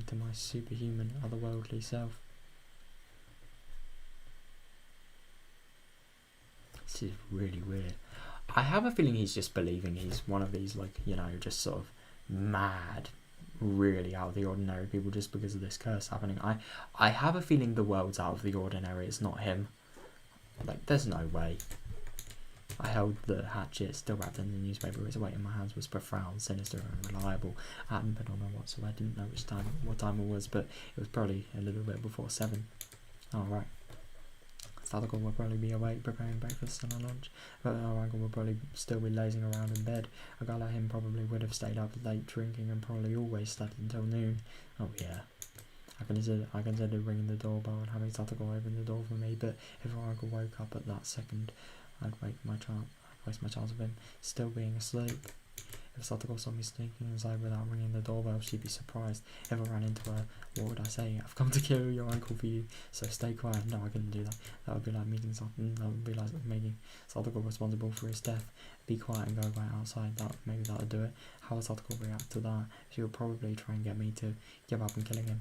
to my superhuman, otherworldly self. This is really weird. I have a feeling he's just believing he's one of these, like, just sort of mad, really out of the ordinary people just because of this curse happening. I have a feeling the world's out of the ordinary. It's not him. Like, there's no way. I held the hatchet, still wrapped in the newspaper. Its weight in my hands was profound, sinister, and reliable. I hadn't been on my watch, so I didn't know what time it was, but it was probably a little bit before 7. Oh, right. Tatarigoroshi would probably be awake, preparing breakfast and a lunch, but our uncle would probably still be lazing around in bed. A guy like him probably would have stayed up late drinking and probably always slept until noon. Oh, yeah. I considered ringing the doorbell and having Tatarigoroshi open the door for me, but if our uncle woke up at that second, I'd waste my chance of him still being asleep. If Tatarigoroshi saw me sneaking inside without ringing the doorbell, she'd be surprised. If I ran into her, what would I say? I've come to kill your uncle for you, so stay quiet. No, I couldn't do that. That would be like making Tatarigoroshi responsible for his death. Be quiet and go right outside. Maybe that would do it. How would Tatarigoroshi react to that? She would probably try and get me to give up and killing him.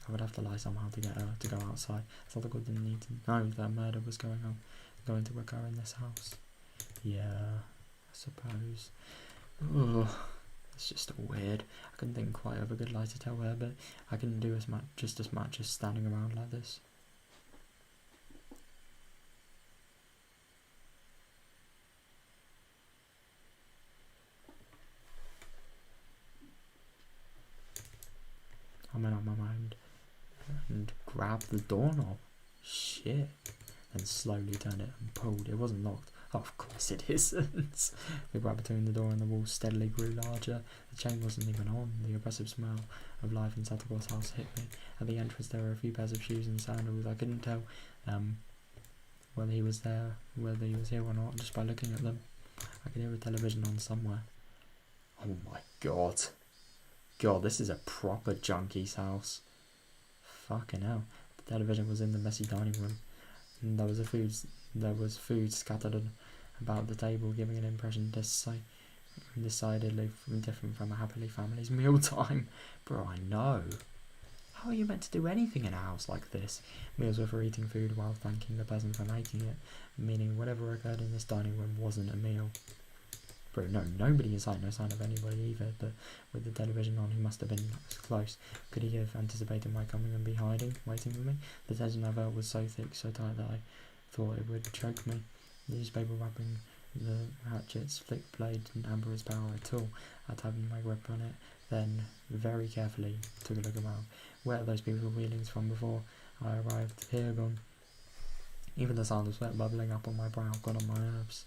I would have to lie somehow to get her to go outside. Tatarigoroshi didn't need to know that murder was going to occur in this house. Yeah, I suppose. Ugh, it's just weird. I couldn't think quite of a good lie to tell her, but I couldn't do just as much as standing around like this. I made up my mind and grabbed the doorknob. Shit. Then slowly turned it and pulled. It wasn't locked. Oh, of course it isn't. The gap between the door and the wall steadily grew larger. The chain wasn't even on. The oppressive smell of life in Tatarigoro's house hit me. At the entrance there were a few pairs of shoes and sandals. I couldn't tell whether he was here or not just by looking at them. I could hear a television on somewhere. Oh my god. God, this is a proper junkie's house. Fucking hell. The television was in the messy dining room. And there was food scattered about the table, giving an impression decidedly different from a happily family's mealtime. Bro, I know. How are you meant to do anything in a house like this? Meals were for eating food while thanking the person for making it, meaning whatever occurred in this dining room wasn't a meal. Bro, no, nobody inside, no sign of anybody either, but with the television on, he must have been close. Could he have anticipated my coming and be hiding, waiting for me? The tension I felt was so thick, so tight that I thought it would choke me. The newspaper wrapping the hatchet's flick blade didn't hamper its power at all. I tightened my grip on it, then very carefully took a look around. Where are those people's wheelings from before I arrived? Here gone. Even the sound of sweat bubbling up on my brow got on my nerves.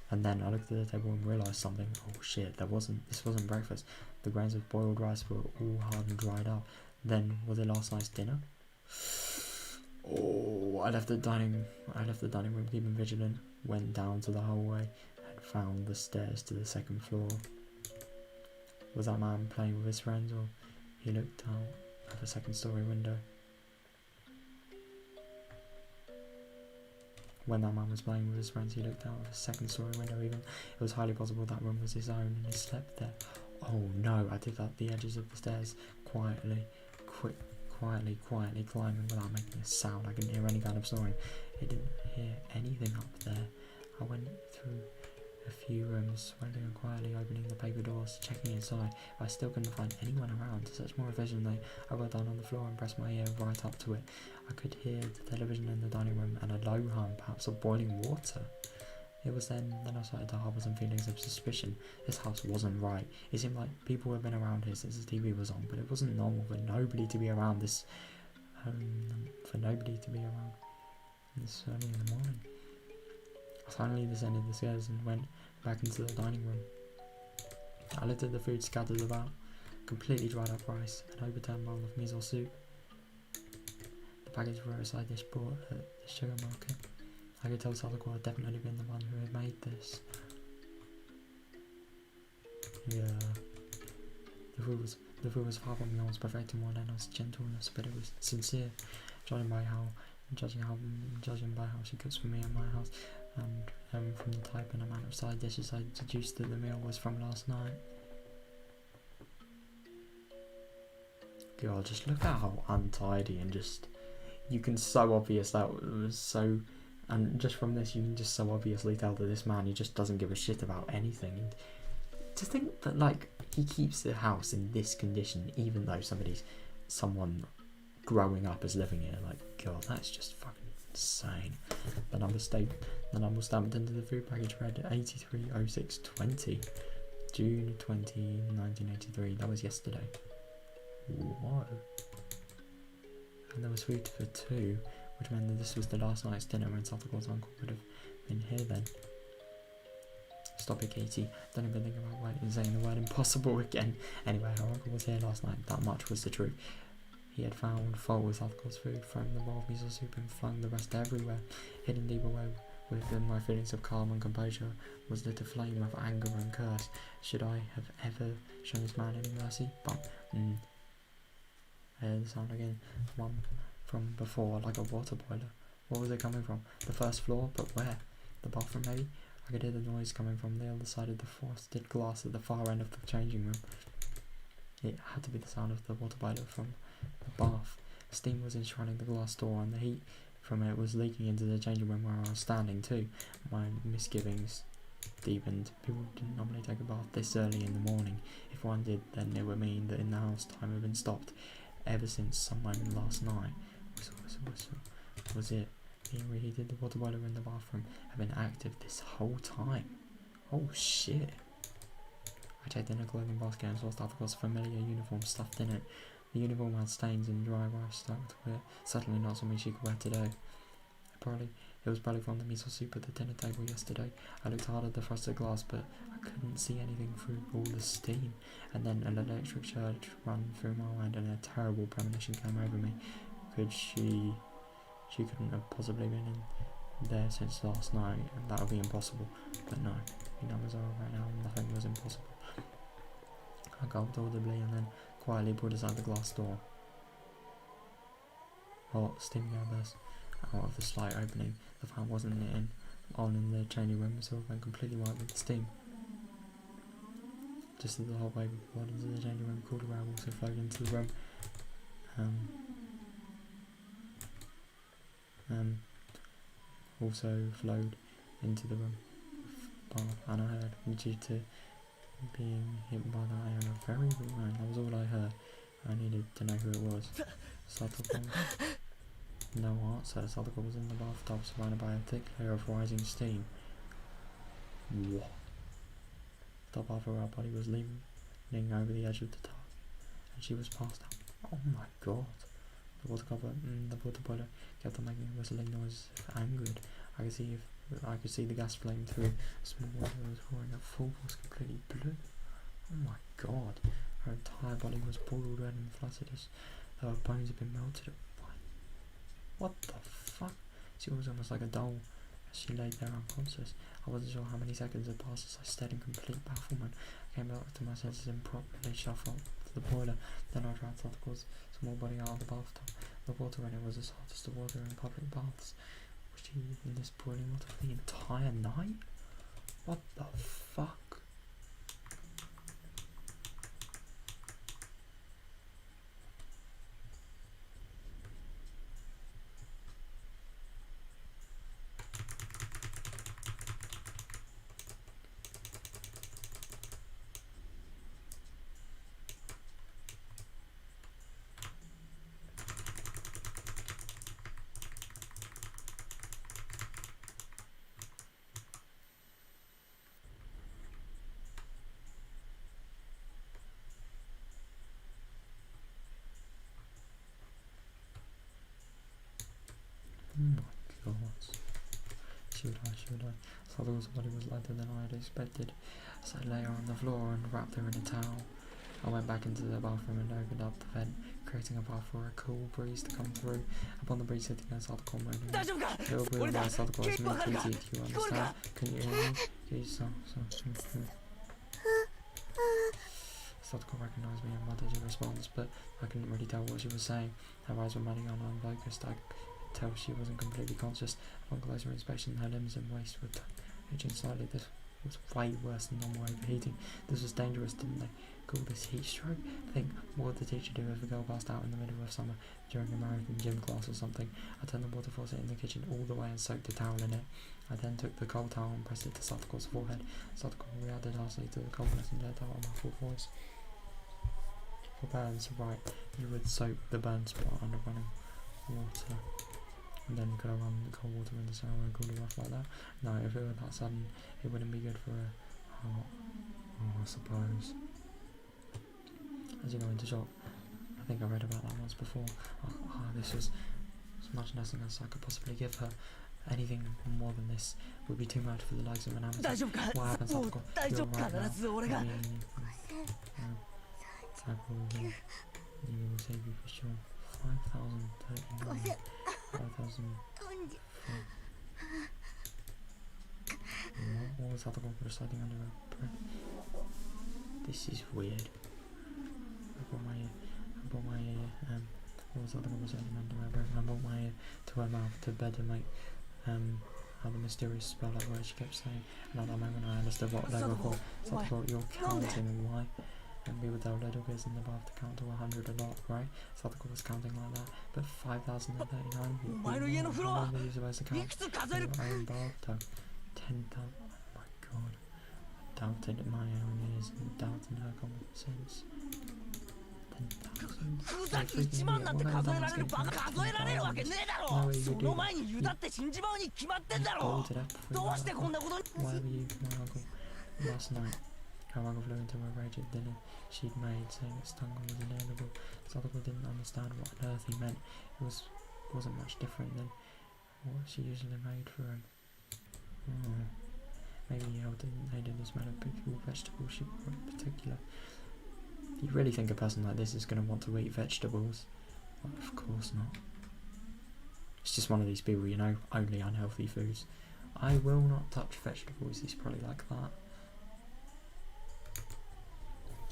And then I looked at the table and realised something. Oh shit, this wasn't breakfast. The grains of boiled rice were all hard and dried up. Then, was it last night's dinner? Oh, I left the dining room keeping vigilant, went down to the hallway and found the stairs to the second floor. Was that man playing with his friends, or he looked out of a second story window? When that man was playing with his friends, he looked out of a second story window. Even it was highly possible that room was his own and he slept there. Oh no, I did up the edges of the stairs quietly climbing without making a sound. I couldn't hear any kind of snoring. I didn't hear anything up there. I went through a few rooms, swelling and quietly opening the paper doors, checking inside. I still couldn't find anyone around. To search more efficiently, I got down on the floor and pressed my ear right up to it. I could hear the television in the dining room and a low hum, perhaps of boiling water. It was then I started to harbour some feelings of suspicion. This house wasn't right. It seemed like people had been around here since the TV was on, but it wasn't normal for nobody to be around this early in the morning. I finally descended the stairs and went back into the dining room. I looked at the food scattered about, completely dried up rice, an overturned bowl of miso soup, the package for a side dish bought at the sugar market. I could tell Sadako had definitely been the one who had made this. Yeah. The food was far from Leon's perfecting more than us gentleness, but it was sincere, judging by how she cooks for me at my house, and from the type and amount of side dishes I deduced that the meal was from last night. God, just look at how untidy and just, you can so obvious that it was so, and just from this you can just so obviously tell that this man, he just doesn't give a shit about anything. And to think that like he keeps the house in this condition even though someone growing up is living here, like, God, that's just fucking insane. The number stamped into the food package read 830620, June 20, 1983. That was yesterday. Whoa. And there was food for two, which meant that this was the last night's dinner, and Sadako's uncle would have been here then. Stop it, Katie. Don't even think about saying the word impossible again. Anyway, her uncle was here last night. That much was the truth. He had found fault with Sadako's food, thrown the bowl of miso soup and flung the rest everywhere. Hidden deep away within my feelings of calm and composure was lit a flame of anger and curse. Should I have ever shown this man any mercy? But, I heard the sound again. One from before, like a water boiler. What was it coming from? The first floor? But where? The bathroom, maybe? I could hear the noise coming from the other side of the frosted glass at the far end of the changing room. It had to be the sound of the water boiler from the bath. Steam was enshrining the glass door, and the heat from it was leaking into the changing room where I was standing too. My misgivings deepened. People didn't normally take a bath this early in the morning. If one did, then it would mean that in the house time had been stopped ever since sometime last night. Was it being reheated? The water boiler in the bathroom had been active this whole time. Oh shit. I checked in a clothing basket and saw Sadako's familiar uniform stuffed in it. The uniform had stains and dry rice stuck to it. Certainly not something she could wear today. It was probably from the miso soup at the dinner table yesterday. I looked hard at the frosted glass, but I couldn't see anything through all the steam. And then an electric surge ran through my mind, and a terrible premonition came over me. She couldn't have possibly been in there since last night, and that would be impossible. But no, the numbers are right now, nothing was impossible. I gulped audibly and then quietly pulled aside the glass door. Hot, steaming air burst out of the slight opening. The fan wasn't on in the changing room, so it went completely white with the steam. Just as the hot wave poured into the changing room, cool air also flowed into the room. Also flowed into the room. And I heard, due to being hit by the iron, a very weak man. That was all I heard. I needed to know who it was. Sadako. No answer. Sadako was in the bathtub, surrounded by a thick layer of rising steam. What? The top half of her body was leaning over the edge of the tub, and she was passed out. Oh my god. The water boiler kept on making a whistling noise, angered. I could see I could see the gas flame through. Small water was pouring. Her full was completely blue. Oh my god. Her entire body was boiled red and flaccid as though her bones had been melted. What the fuck? She was almost like a doll as she lay there unconscious. I wasn't sure how many seconds had passed as I stared in complete bafflement. I came back to my senses and promptly shuffled to the boiler. Then I dragged Tatarigoro's small body out of the bathtub. The water in it was as hot as the water in public baths. Was she in this boiling water for the entire night? What the fuck? Oh my god. Should I? Tatarigoro's body was lighter than I had expected. So I lay her on the floor and wrapped her in a towel. I went back into the bathroom and opened up the vent, creating a path for a cool breeze to come through. Upon the breeze hitting her, Tatarigoro moaning. Little blue by Tatarigoro's me, Katie, do you understand? Can you hear me? Tatarigoro recognised me and muttered in response, but I couldn't really tell what she was saying. Her eyes were muddy and unfocused. I could tell she wasn't completely conscious. Upon closer inspection, her limbs and waist were twitching slightly. This was way worse than normal overheating. This was dangerous, didn't they call this heat stroke? Think, what would the teacher do if a girl passed out in the middle of summer during a marathon gym class or something? I turned the water faucet in the kitchen all the way and soaked a towel in it. I then took the cold towel and pressed it to Tatarigoro's forehead. Tatarigoro reacted harshly to the coldness and let out a muffled voice. For burns, right, you would soak the burn spot under running water and then go run the cold water in the shower and cool it off like that. No, if it were that sudden, it wouldn't be good for a heart. Oh, I suppose. As you go into shock, I think I read about that once before. This was as much nothing as I could possibly give her. Anything more than this would be too much for the likes of an amateur. What happens, Tatarigoro? You're right now. You will save you for sure. 5,039. 5,000. What was Tatarigoro reciting under her breath? This is weird. I brought my ear. What was Tatarigoro reciting under her breath? I brought my ear to her mouth to better make how the mysterious spell-like words she kept saying. And at that moment I understood what they were for. Tatarigoro, you're counting. Why? And we would tell little kids in the bath to count to 100 a lot, right? Tatarigoro was counting like that, but 5,039. How long were you supposed to count in your own bathtub? 10,000. Oh my god. I doubted my own ears and doubted her common sense. 10,000. 1万なんて数えられるバカ数えられるわけねえだろ。その前に湯だって死んじまうに決まってんだろ。どうしてこんなことに。Why were you my uncle last night? Her uncle flew into a rage at the dinner she'd made, saying its tongue was inedible. Tatarigoro didn't understand what on earth he meant. It wasn't much different than what she usually made for him. Maybe he hated the smell of pickled vegetables she brought in particular. You really think a person like this is going to want to eat vegetables? Well, of course not. It's just one of these people, you know, only unhealthy foods. I will not touch vegetables. He's probably like that.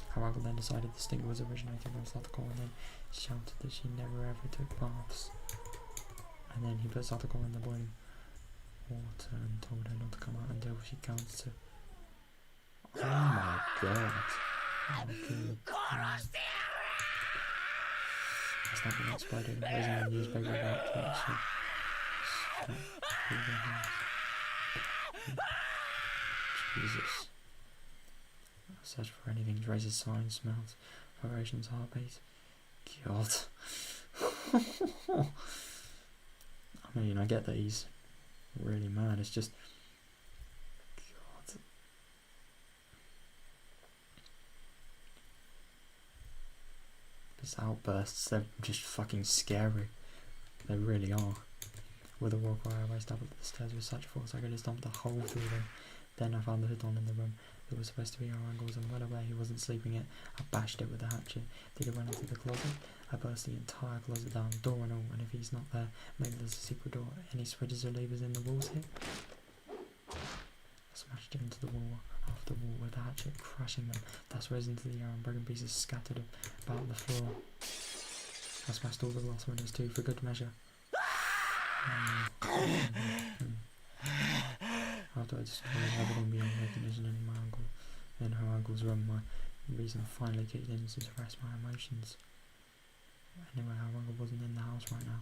Her uncle then decided the stink was originating from Tatarigoro and then shouted that she never ever took baths. And then he put Tatarigoro in the boiling water and told her not to come out until she counts to... Oh my god. That's not been exploded. There isn't a newspaper about to actually Jesus. Search for anything, traces, signs, smells, vibrations, heartbeats. God. I mean, I get that he's really mad, it's just... God. His outbursts, they're just fucking scary. They really are. With a war cry, I raced up the stairs with such force I could have stomped a hole through them. Then I found the hood on in the room. It was supposed to be our uncle's, and well aware he wasn't sleeping it, I bashed it with a hatchet. Did it run into the closet? I burst the entire closet down, door and all, and if he's not there, maybe there's a secret door. Any switches or levers in the walls here? I smashed it into the wall after wall with a hatchet, crushing them. Dust rose into the air and broken pieces scattered about the floor. I smashed all the glass windows too, for good measure. After I destroyed everything beyond recognition in my uncle, in her uncle's room, my reason finally kicked in to suppress my emotions. Anyway, our uncle wasn't in the house right now.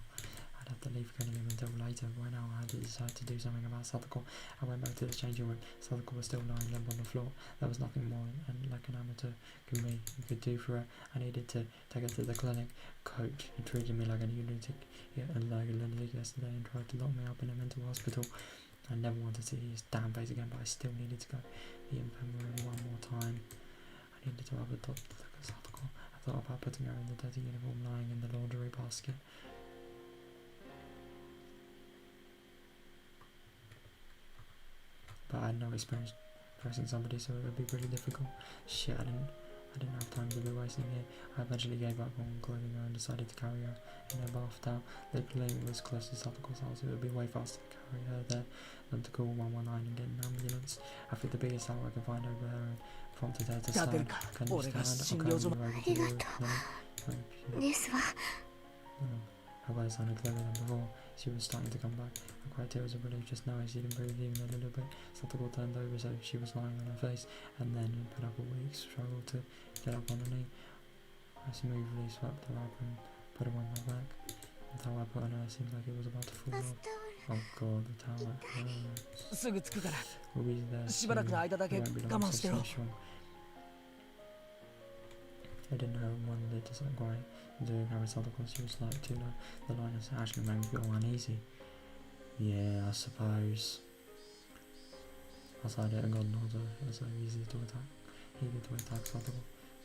I'd have to leave killing him until later. Right now, I had to decide to do something about Sadako. I went back to the changing room. Sadako was still lying limp on the floor. There was nothing more, and like an amateur could do for her. I needed to take her to the clinic. Coach had treated me like a lunatic, yesterday and tried to lock me up in a mental hospital. I never wanted to see his damn face again, but I still needed to go to the infirmary room one more time. I needed to have a doctor look at Sadako. I thought about putting her in the dirty uniform lying in the laundry basket. But I had no experience pressing somebody, so it would be pretty difficult. Shit, I didn't have time to be wasting it. I eventually gave up on clothing her and decided to carry her in her bath towel. The clinic was close to Sadako's house. It would be way faster to carry her there than to call 119 and get an ambulance. I threw the biggest towel I could find over her and prompted her to stand. Can you stand? Or can you over to the clinic? Her words sounded clearer than before. She was starting to come back. I cried tears of relief just knowing she'd improved even a little bit. Sadako turned over so she was lying on her face, and then put up a weak struggle to get up on her knee. I smoothly swept her up and put her on my back. The towel I put on her seemed like it was about to fall off. Oh god, the towel. We'll be there soon. We won't be long, so stay strong. I didn't know I wanted it to start crying. Doing her Sadako, she was like too low. The line actually made me feel uneasy. Yeah, I suppose. I said it and God knows it was so easy to attack. Eager to attack Sadako.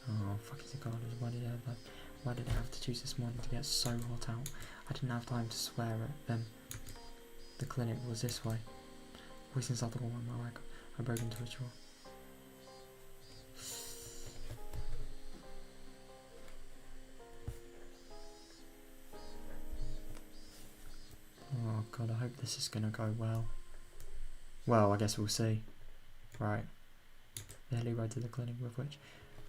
Oh, fucking cicadas. Why did I have to choose this morning to get so hot out? I didn't have time to swear at them. The clinic was this way. Voicing Sadako on my rack, I broke into a drawer. Oh god, I hope this is gonna go well. Well, I guess we'll see. Right. The hilly road to the clinic, with which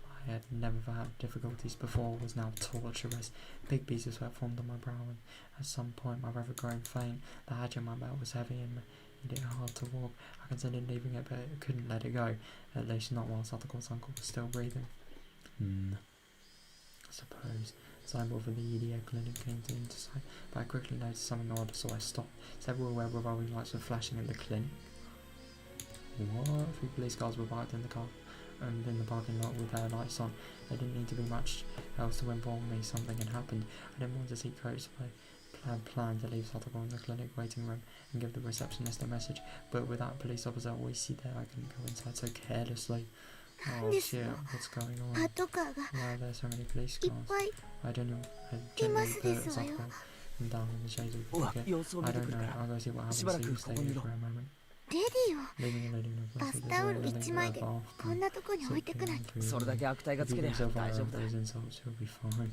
I had never had difficulties before, was now torturous. Big pieces of sweat formed on my brow, and at some point my breath had grown faint. The hatch on my belt was heavy and made it hard to walk. I considered leaving it, but I couldn't let it go. At least not while Sadako's uncle was still breathing. I suppose. Signboard for the EDA clinic came into sight, but I quickly noticed something odd, so I stopped. Several revolving lights were flashing at the clinic. What? 3 police cars were parked in the parking lot with their lights on. There didn't need to be much else to inform me something had happened. I didn't want to see Coach, so I had planned to leave Sadako in the clinic waiting room and give the receptionist a message, but without a police officer always see there, I couldn't go inside so carelessly. Oh shit, what's going on? Why are there so many police cars? I don't know. I gently put Sadako down in the shades of the pocket. I don't know. I'll go see what happens, so you stay here for a moment. Leaving the place with the door, letting her bath. So if you yourself are of those insults, you'll be fine.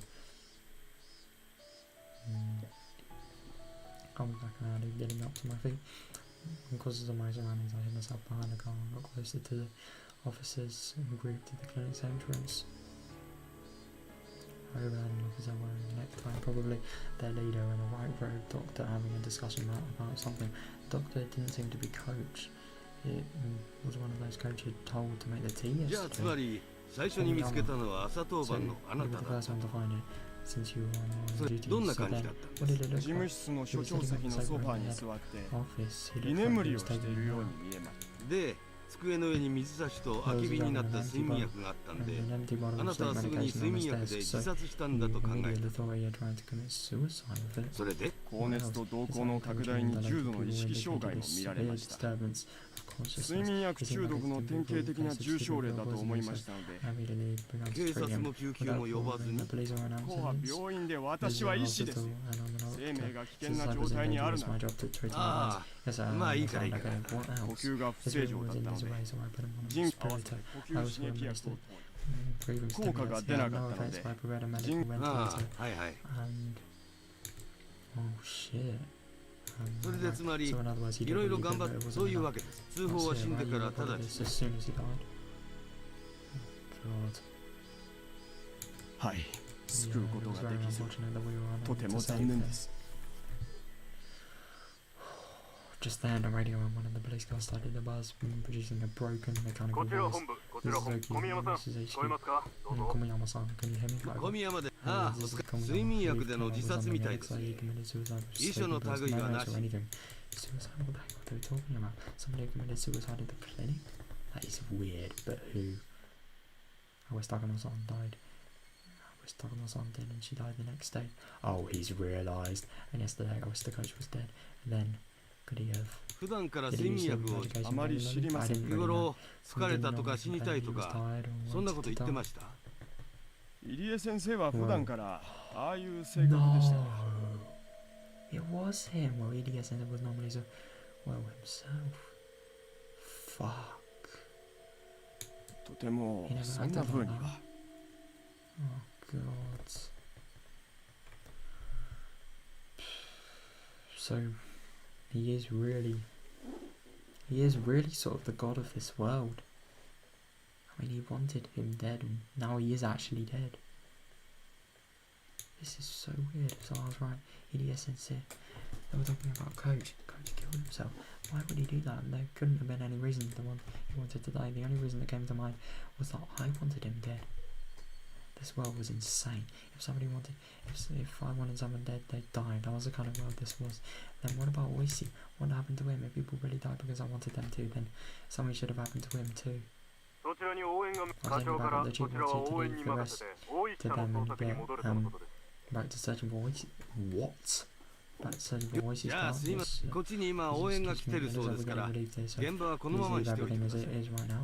I was back around and getting up to my feet. Because of my surroundings, I hid myself behind the car and got closer to the officers and grouped at the clinic's entrance. I overheard an officer wearing a necktie, probably their leader, and a white-robed doctor having a discussion about something. The doctor didn't seem to be Coach. It was one of those Coach had told to make the tea yesterday. So you were the first one to find it, since you were on duty. So then, what did it look like? He was sitting on the sofa in the office. He looked like he was taking a nap. 机の上に水差しと空き瓶になった睡眠薬があったんで、あなたはすぐに睡眠薬で自殺したんだと考えた。それで高熱と瞳孔の拡大に重度の意識障害も見られました。睡眠薬中毒の典型的な重症例だと思いましたので、警察も救急も呼ばずに。ここは病院で私は医師です。生命が危険な状態にあるなら。ああ、まあいいからいいから。呼吸が不正常だったので、腎と合わせて呼吸刺激薬を効果が出なかったので、ああ、はいはい。それでつまり、いろいろ頑張ってそういうわけです。通報は死んでから直ちに。はい、救うことができず、とても残念です。Just then, on radio, one of the police cars started the buzz, producing a broken mechanical voice. This is Oki, this is HQ. Komiyama-san, can you hear me? 小宮山で、ああ、睡眠薬での自殺みたいですね。遺書の類はなし。 Suicide? What are we talking about? Somebody who committed suicide at the clinic? That is weird, but who? Takano-san died. Takano-san did, and she died the next day. Oh, he's realised. And yesterday, the coach was dead. And then, could he have? 普段から睡眠薬をあまり知りません。日頃疲れたとか死にたいとかそんなこと言ってました。入江先生は普段からああいう性格でした。It was him. Well, Ilya said it was normally so well himself. Fuck. とてもそんな風には。Oh God. So he is really sort of the god of this world. I mean, he wanted him dead, and now he is actually dead. This is so weird. So I was right. Ilya Sensei. They were talking about Coach. Coach killed himself. Why would he do that? There couldn't have been any reason for the one he wanted to die. The only reason that came to mind was that I wanted him dead. This world was insane. If I wanted someone dead, they died. That was the kind of world this was. Then what about Oishi? What happened to him? If people really died because I wanted them to, then something should have happened to him too. I was thinking about the chief wanted to leave the rest to them and get back to searching for Oishi. What? Back to searching for Oishi's じゃあすいません。こっちに今応援が来てるそうですから、現場はこのままにしておいてください。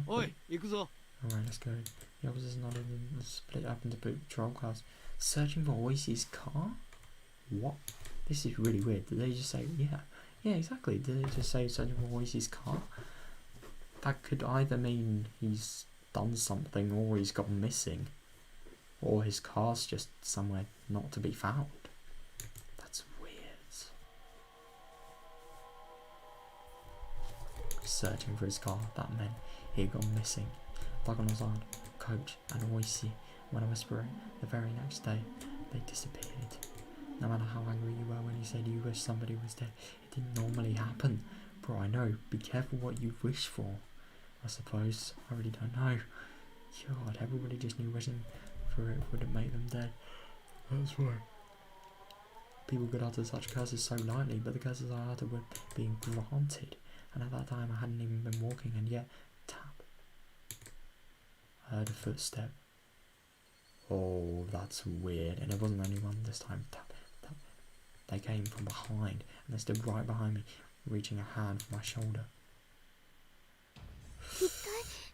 おい、行くぞ。Alright, let's go. The officers nodded and split up into patrol cars. Searching for Oishi's car? What? This is really weird. Did they just say, yeah, exactly. Did they just say searching for Oishi's car? That could either mean he's done something or he's gone missing. Or his car's just somewhere not to be found. That's weird. Searching for his car, that meant he had gone missing. Takano-san, Coach, and Oishi went whispering. The very next day, they disappeared. No matter how angry you were when you said you wish somebody was dead, it didn't normally happen. Bro, I know. Be careful what you wish for. I suppose. I really don't know. God, everybody just knew wishing for it wouldn't make them dead. That's why. People could utter such curses so lightly, but the curses I uttered were being granted. And at that time I hadn't even been walking, and yet, tap. I heard a footstep. Oh, that's weird. And it wasn't only one this time. Tap, tap. They came from behind, and they stood right behind me, reaching a hand for my shoulder.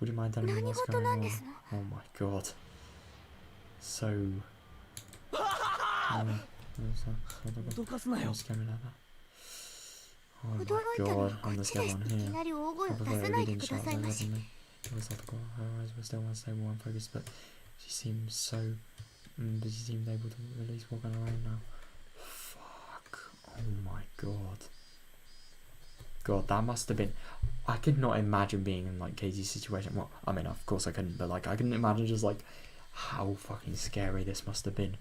Would you mind telling me what's going on? Oh my god. So... Don't scare me like that. Oh my god, I'm the scared one here. Probably I really didn't shout so suddenly. It was like her eyes were still unstable and focused, but she seemed so... she seemed able to at least walk on her own now. Fuck. Oh my god. God, that must have been... I could not imagine being in like Casey's situation. Well, I mean, of course I couldn't, but like I couldn't imagine just like how fucking scary this must have been.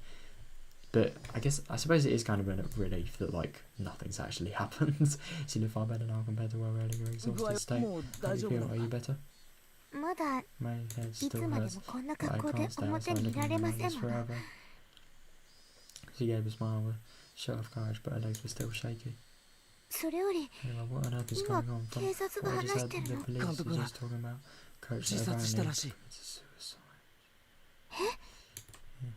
But I suppose it is kind of a relief that like nothing's actually happened. So you're far better now compared to where we're in your exhausted state. How do you feel? Are you better? My head still hurts, but I can't stay outside looking like this forever. She gave a smile with a show of courage, but her legs were still shaky. それより Anyway, what on earth is 今 going on? 警察が What I 話 just して heard る the の police were Kantoku just talking about Coach 自殺したら apparently しい committed suicide. Yeah.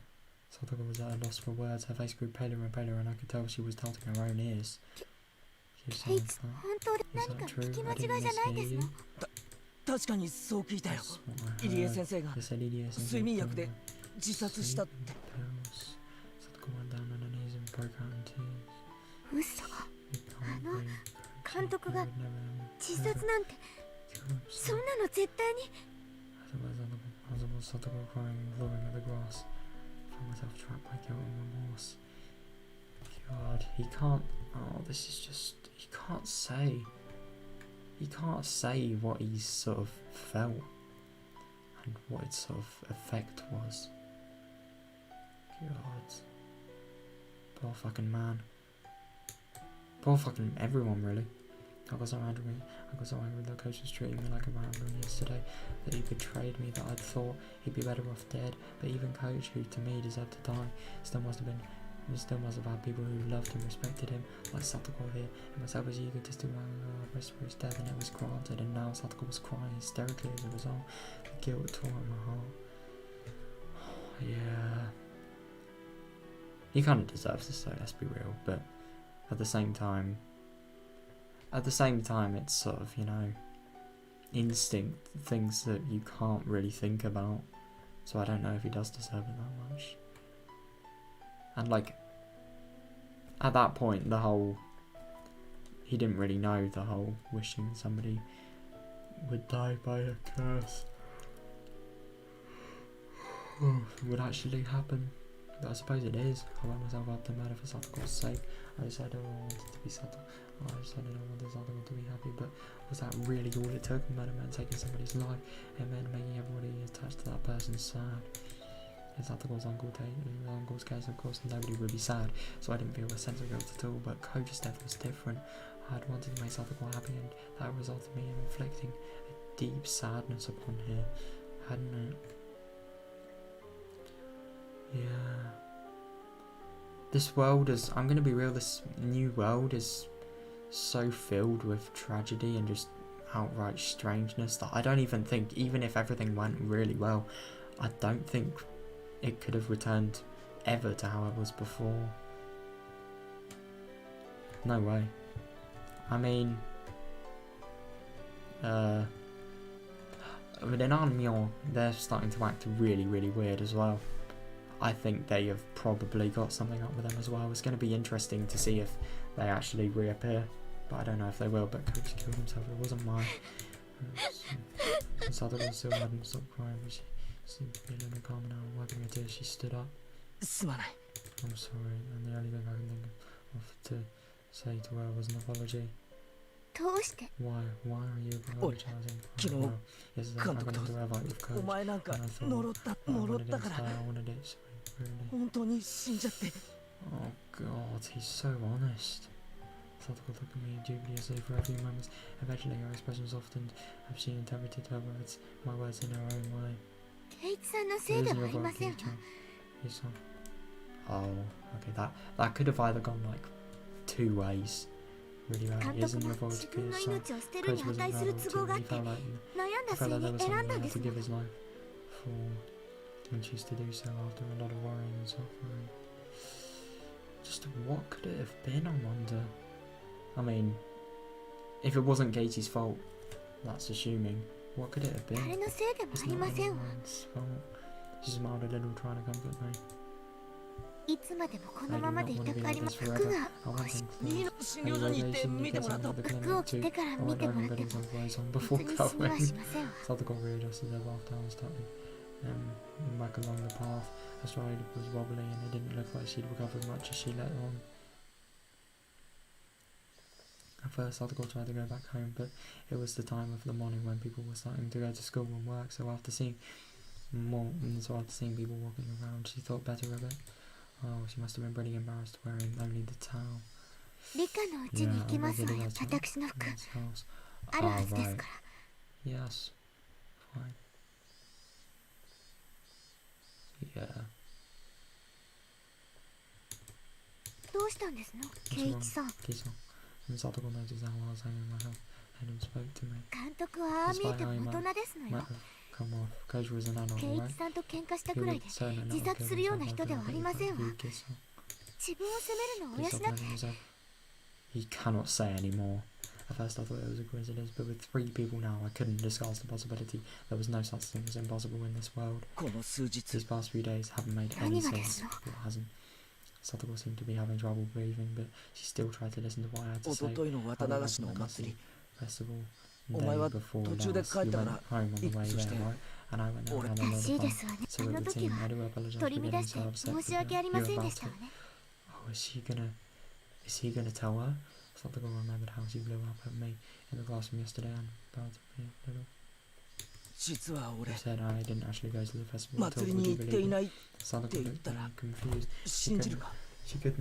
Satoko was at a loss for words. Her face grew paler and paler, and I could tell she was doubting her own ears. She was ケイ saying, ツ本当で Is 何か that true? 聞き間 I 違い didn't じゃないで mishear す you. の？確かにそう聞いたよ That's what I 入江 heard. 先生が They said Ilie 睡眠薬で pills. 自殺したって Satoko went down on her knees and broke out in tears. 嘘。 You can't no. believe 監督が Coach would never 自殺なんて kill そん himself. なの絶対に。 As I was Satoko crying and clawing at the grass, I found myself trapped by guilt and remorse. God, he can't. Oh, this is just. He can't say. He can't say what he's sort of felt and what its sort of effect was. God. Poor fucking man. Poor fucking everyone, really. I got so angry that Coach was treating me like a rambling yesterday, that he betrayed me, that I'd thought he'd be better off dead. But even Coach, who to me deserved to die, still must have had people who loved and respected him, like Satoko here, and myself as eager to still rest for his death, and it was granted, and now Satoko was crying hysterically as a result. The guilt tore at my heart. Yeah. He kind of deserves this though, let's be real, but at the same time, it's sort of, you know, instinct, things that you can't really think about. So I don't know if he does deserve it that much. And like, at that point, he didn't really know the whole wishing somebody would die by a curse would actually happen. But I suppose it is. I woke myself up to murder for Satoko's sake. I decided I wanted to be Sato. I decided I wanted Satoko to be happy, but was that really all it took? Murder meant taking somebody's life. It meant making everybody attached to that person sad. In Satoko's uncle's case, of course, nobody would be sad, so I didn't feel a sense of guilt at all. But Koja's death was different. I had wanted to make Satoko happy, and that resulted in me inflicting a deep sadness upon her, hadn't it? Yeah. This world is, I'm gonna be real, this new world is so filled with tragedy and just outright strangeness that I don't even think, even if everything went really well, I don't think it could have returned ever to how it was before. No way. I mean, but in Anmyon, they're starting to act really, really weird as well. I think they have probably got something up with them as well. It's going to be interesting to see if they actually reappear, but I don't know if they will. But Coach killed himself, it wasn't mine. Sadako still hadn't stopped crying, but she seemed to be a little calmer now. Wiping her tears, she stood up. I'm sorry, and the only thing I can think of to say to her was an apology. どうして？ Why are you apologizing? Kino, Yes, I got into a fight with Coach. お前なんか And I thought, 呪った I 呪 wanted った him か to ら die, I wanted it so really. 本当に死んじゃって Oh god, he's so honest. Satoko looked at me dubiously for a few moments. Eventually her expression softened as she interpreted my words in her own way. ケイツさんのせいではありませんわ。 Oh, okay, that could have either gone like two ways. Really bad. 監 It isn't 督 your も fault 自 to 分 kill の his son. 命を捨てるに Coach wasn't 値する allowed 都合 to. があっ He て felt like 悩んだ I 末 felt like there に was 選 something んだ he んで had す to も give ん。 his life for, and choose to do so after a lot of worrying and suffering. Just what could it have been, I wonder? I mean, if it wasn't Katie's fault, that's assuming. What could it have 誰 been? のせいでも It's あり not ませんわ。 anyone's fault. She smiled a little, trying to comfort me. いつまでもこの I ま do ま not でい want た to be くあ like りま this 服 forever. が I want things 右 closed. の診療所に行って見てもらった The 服を clinic 着 too. てから I 見 want てもらって everybody も some clothes on 別 before に死には going. しませんわ。 Satoko readjusted her bath towel started back along the path. Her stride was wobbly and it didn't look like she'd recovered much as she let on. At first Satoko tried to go back home, but it was the time of the morning when people were starting to go to school and work, so after seeing people walking around, she thought better of it. Oh, she must have been pretty embarrassed wearing only the towel. 理科のうちに行きますわよ。私の服 His house. あるはずです right. から Yes. Fine. Yeah. どうしたんですのケイチさん。 Kisan. And Satoko noticed how I was hanging my head and spoke to me. 監督はああ見えても大人ですの Might よ。 have come off. Coach was an adult, 圭 right? 一さんと喧嘩した He くらい would で certainly not 自 have 殺 killed するような himself 人では after ありませんわ。 he kissed her. 自分を責めるのをお He やし stopped なって。 blaming himself. He cannot say anymore. At first I thought it was a coincidence, but with 3 people now I couldn't discuss the possibility. There was no such thing as impossible in this world. この数日 These past few days haven't made 何 any がで sense. すの？ It hasn't. Satoko seemed to be having trouble breathing, but she still tried to listen to what I had to 一 say. 昨日の渡流しのお祭り Festival お前は day before 途中で last. 帰 You ったか went ら home on the いく way つして there, right? And I went there and had a ら lot しい of で fun. すわね。 So あ with の the 時 team, I は do apologize 取 for り getting 乱して so upset 申し訳あり with ま you せんで about したわ it. ね。 Oh, is he gonna tell her? Satoko remembered how she blew up at me in the classroom yesterday and about me a little. 実は She 俺 said I didn't actually go to the festival at all. 祭り Would に you 行って believe い me? ない Satoko って言 looked ったら very confused. 信じるか She couldn't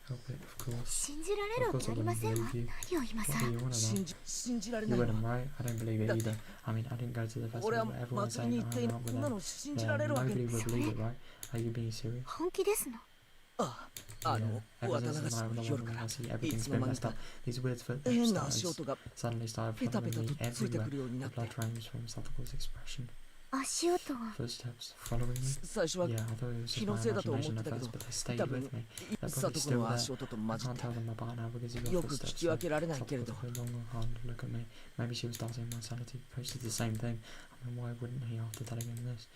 help it, of course. 信じられるわけありませんわ。何を今 What 更 do。you want 信じられ about? な You いわ wouldn't, right? I don't believe it either. I mean, I didn't go to the 俺 festival, は but everyone's 祭り saying に行って I'm いない not こ with んな them. の信じられ Yeah, るわけ nobody would believe it, right? Are you being serious? 本気ですの。ああ Yeah. の Ever 渡 since 流 the し night の of the 夜 one か when ら I see い everything's つの been 間に messed か up. These weird footsteps 変な足 started, 音が suddenly started ペタペ following タ me とついて everywhere. くるように The なって blood drains from Satoko's expression. 足音が。 Footsteps following me. 最初は Yeah, I thought it was 気 just の my せいだと思っ imagination て at たけ first, ど but they stayed 多分 with me. They're 佐 probably 藤 still の there. 足音と I 混じっ can't て tell them apart now because of your よく聞 footsteps. き分けられないけれ Satoko ど took a long hard look at me. Maybe she was doubting my sanity. Coach did the same thing. I mean, why wouldn't he after telling him this?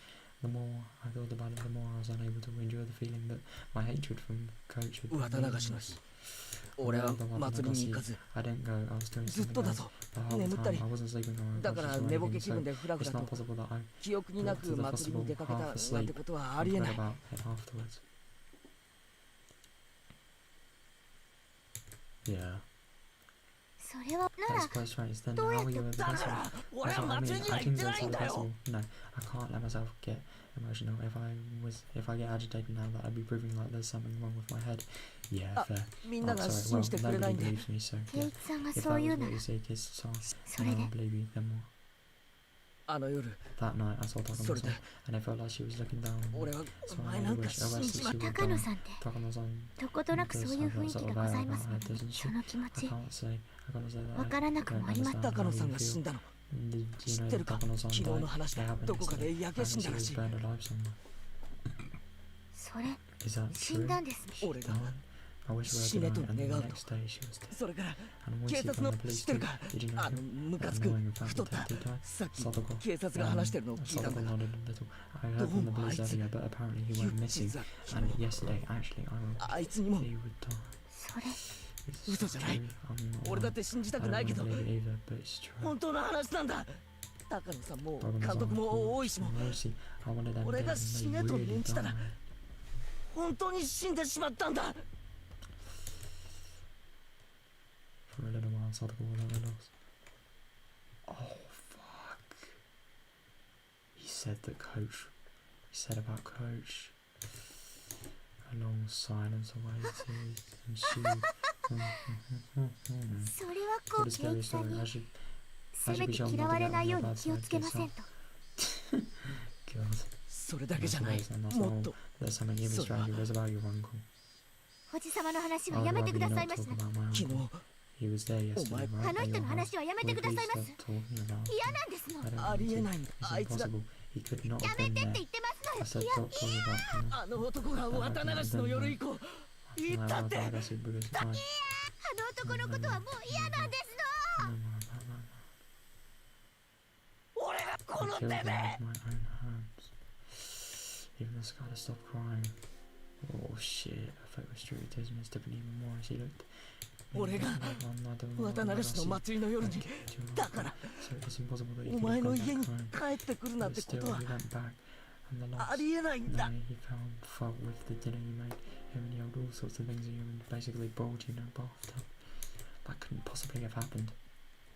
The more I thought about it, the more I was unable to endure the feeling that my hatred from Coach would be 渡流しの meaningless. 日俺は祭りに行かず I didn't go. I was doing ずっ something とだ else. ぞ The whole 眠ったり time I wasn't sleeping or だから unconscious or 寝ぼけ anything, 気 so 分でフラフ it's ラ not と possible that I 記憶になく祭りに出かけたなんてことはありえ forgot ない about it afterwards. Yeah. それはな That's ら quite strange. Then どうや how っ were て you at the だか festival? ら俺 That's は what I 祭 mean. りには I 行っ didn't て go ない to ん the だよ festival. No, I can't let myself get emotional. If I get agitated now, that I'd be proving like there's something wrong with my head. Yeah, fair. みんな Oh, が sorry. 信 Well, じてくれな nobody いんで believes me, so 圭 yeah. 一さんが If そう that 言う was な what ら you say, kiss song, そ then れ I'll で believe you. Then what? あの夜 That night, I saw それで Takano-san, and it felt like she was looking down on me. 俺は So お I 前なん really か wish I 信 wished じ that ま she った would 高野 die. さんって Takano-san どことなくそういう雰囲気でございますので、その気持 I ち can't say. I can't say that. わからなくもありません。 高野さんが死んだの Did you 知 know ってる that か Takano-san 昨日 died? の話 It で happened どこか yesterday. で焼け And 死んだ she ら was しい burned alive somewhere. それ Is that 死ん true? だんですね。 She 俺が died? I wish we 死 had ねと known, and the 願うと next day she was dead. それから And once 警 she 察 found の the 知 police ってる too, か did you know あの him? ムカ That つく annoying 太った detective type? さっき Sadako. 警察が話してるのを聞いたん Sadako だ nodded a little. I heard どう from the もあ police いつ earlier, but apparently he ゆ went missing. 実は And yesterday, actually, I あいつにも he would die. それ It's 嘘じゃない true. I'm not 俺だっ lying. て信じた I くない don't けど believe it either, but it's true. 本当の話なんだ高野さんも Takano-san, 監督 of も大 course, 石も and Roshi, I wanted them 俺 dead, が and 死 they ねと really 念じたら died. 本当に死んでしまったんだ For a little while, Sadako was at a loss. Oh, fuck. He said that Coach... He said about Coach... A long silence away, tears ensued. それはこ What う a 圭 scary 一さん story. に I should せめて嫌われないように気をつけませんと。 God. それだけじゃ That's ない amazing. That's も all. っと There's something even So- stranger. It was about your uncle. おじさまの話 I は would やめ rather て you くださ not いまし talk ね。 about my 昨 uncle. 日 He was there yesterday, my- right? あの at 人 your の house. 話はやめて Will くだ you さい please ます stop talking about 嫌なんですの。 I don't ありえ want ない to. It's あいつが impossible. He could not や have め been てっ there. て言ってます I の said よ。 stop talking about him. あの男が渡流しの夜以降言ったって I said because why? あの男のことはもう嫌なんですの。 No, no, no, no, no. 俺が I この killed 手 him で with my own hands. Even the sky stopped crying. Oh shit, I thought it was true. Tears misted even more as he looked. 俺が 渡流しの祭りの夜にだから So it's impossible that he お could 前 have の gone 家 back に home. 帰ってくるなん But てこ still, とは he went back, and the あ last りえないん day だ he found fault with the dinner you made. Him and he held all sorts of things at you and basically boiled you in a bathtub. That couldn't possibly have happened.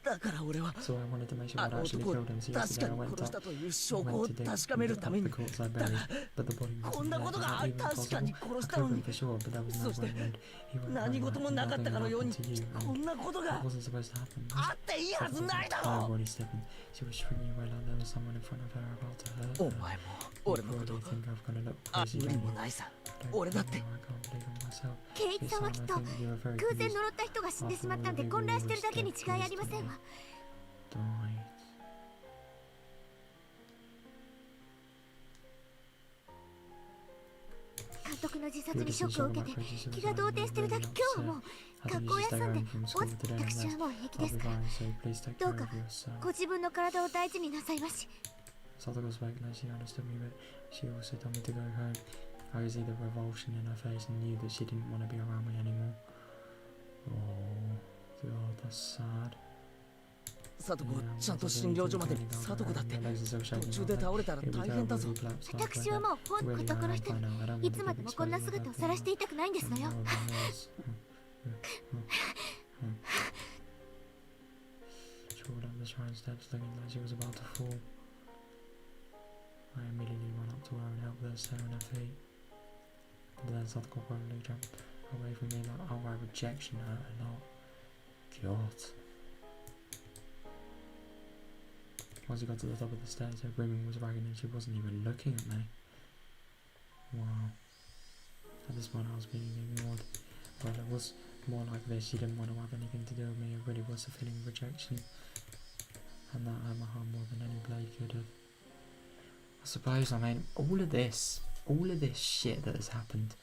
だから俺は So I wanted to make sure あ I'd の actually 男を killed him. So 確 yesterday か I に went 殺した up. という証拠 Went を to dig 確かめる up ため the に corpse I だ buried, が but the body こ wasn't んな there. こと Is が that even 確か possible? に殺 I したの couldn't に for sure, but there was no そして way and he went 何 home 事も and なかったかの nothing ように happened to you こ and んなことが it wasn't supposed to happen. あっていいはずないだ Her ろ body stepping. She was shrinking away like there was someone in front of her about to hurt お her. 前も You 俺のこ probably と think I've gonna look あ crazy, 無理 don't も you? ないさ俺だって。圭一さんはきっと偶然呪った人が死んでしまったんで混乱してるだけに違いありませんわ。監督の自殺にショックを受けて気が動転してるだけ。今日はもう学校を休んで私はもう平気ですから、どうかご自分の体を大事になさいまし。Sadako spoke and she understood me, but she also told me to go home. I could see the revulsion in her face and knew that she didn't want to be around me anymore. Oh, God, that's sad. サトコ、ちゃんと診療所までに。サトコだって途中で倒れたら大変だぞ。私はもう本男の人にいつまでもこんな姿を晒していたくないんですのよ。She walked up the shrine steps looking like she was about to fall. I immediately ran up to her and helped her stand on her feet. But then Sadako quickly jumped away from me. Like outright rejection hurt a lot. God. Once we got to the top of the stairs, her grooming was ragged and she wasn't even looking at me. Wow. At this point I was being ignored. But it was more like this. She didn't want to have anything to do with me. It really was a feeling of rejection. And that hurt my heart more than any blade could have. I suppose, I mean, all of this shit that has happened,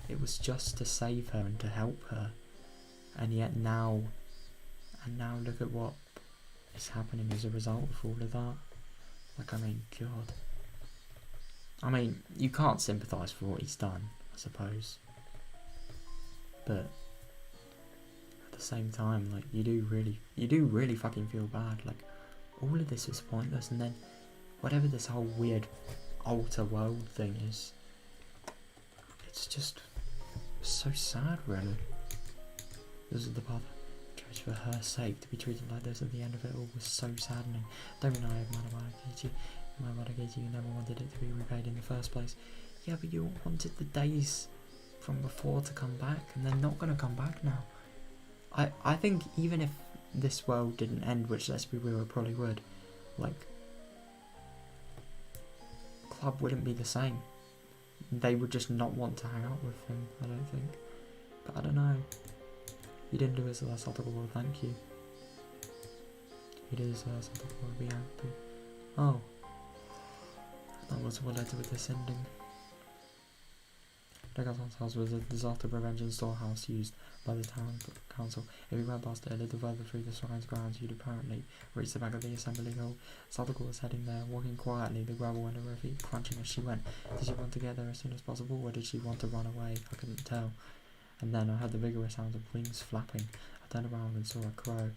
it was just to save her and to help her. And yet now look at what is happening as a result of all of that. Like, I mean, God. I mean, you can't sympathise for what he's done, I suppose. But at the same time, like, you do really fucking feel bad. Like, all of this was pointless, and then whatever this whole weird alter world thing is, it's just so sad, really. This is the path I chose for her sake. To be treated like this at the end of it all was so saddening. Don't mean I have Manabakichi, you never wanted it to be repaid in the first place. Yeah, but you wanted the days from before to come back, and they're not going to come back now. I think even if this world didn't end, which let's be real, it probably would, like, Club wouldn't be the same. They would just not want to hang out with him, I don't think. But I don't know. You didn't do it, so that's Satoko, well, thank you. You did it, so that's Satoko, I'll be happy. Oh. That was what led to this ending. Regaton's house was a disaster prevention storehouse used by the town council. If you went past it a little further through the shrine's grounds, you'd apparently reach the back of the assembly hall. Sadako was heading there, walking quietly, the gravel under her feet crunching as she went. Did she want to get there as soon as possible, or did she want to run away? I couldn't tell. And then I heard the vigorous sound of wings flapping. I turned around and saw a crow.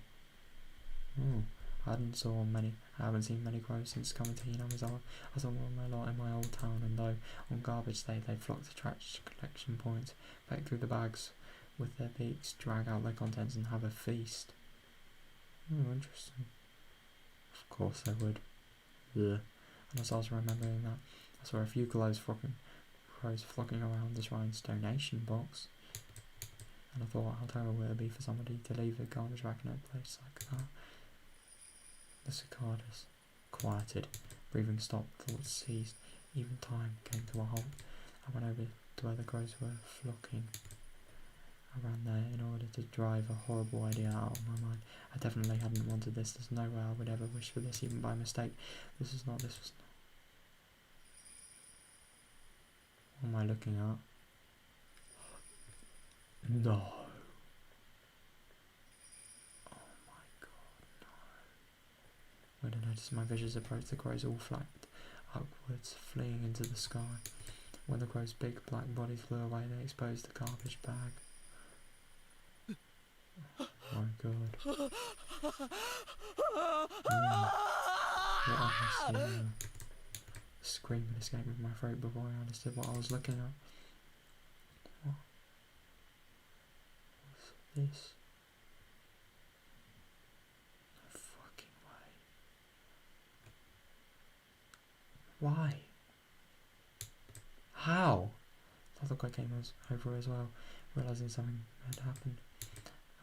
I haven't seen many crows since coming to Hinamizawa. I saw them a lot in my old town, and though on garbage day they flocked to trash collection points, peck through the bags with their beaks, drag out their contents and have a feast. Interesting. Of course they would. Ugh. And I started remembering that I saw a few crows flocking around the shrine's donation box. And I thought how terrible it would be for somebody to leave a garbage bag in a place like that. The cicadas quieted, breathing stopped, thoughts ceased, even time came to a halt. I went over to where the crows were flocking. I ran there in order to drive a horrible idea out of my mind. I definitely hadn't wanted this. There's no way I would ever wish for this, even by mistake. This was not. What am I looking at? No. When I noticed my visions approached, the crows all flapped upwards, fleeing into the sky. When the crow's big black bodies flew away, they exposed the garbage bag. Oh my God. What I must see now. A scream had escaped from my throat before I understood what I was looking at. What was this? Why? How? I thought I came over as well, realising something had happened.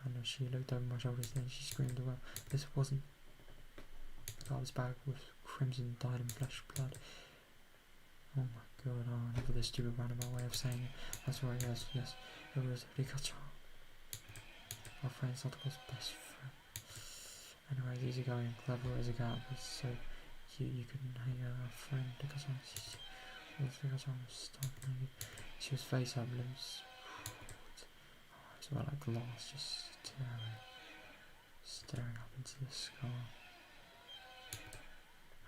And as she looked over my shoulders, then she screamed as well. This wasn't. The garbage bag was crimson, dyed in flesh blood. Oh my God, oh, I never the stupid roundabout way of saying it. That's right, yes, it was Rikacha. Our friend Satoko's best friend. Anyways, easygoing, clever as a cat, but so cute you couldn't hate her friend. Rikacha was stark naked. She was face up, limbs. Eyes were like glass, just staring up into the sky.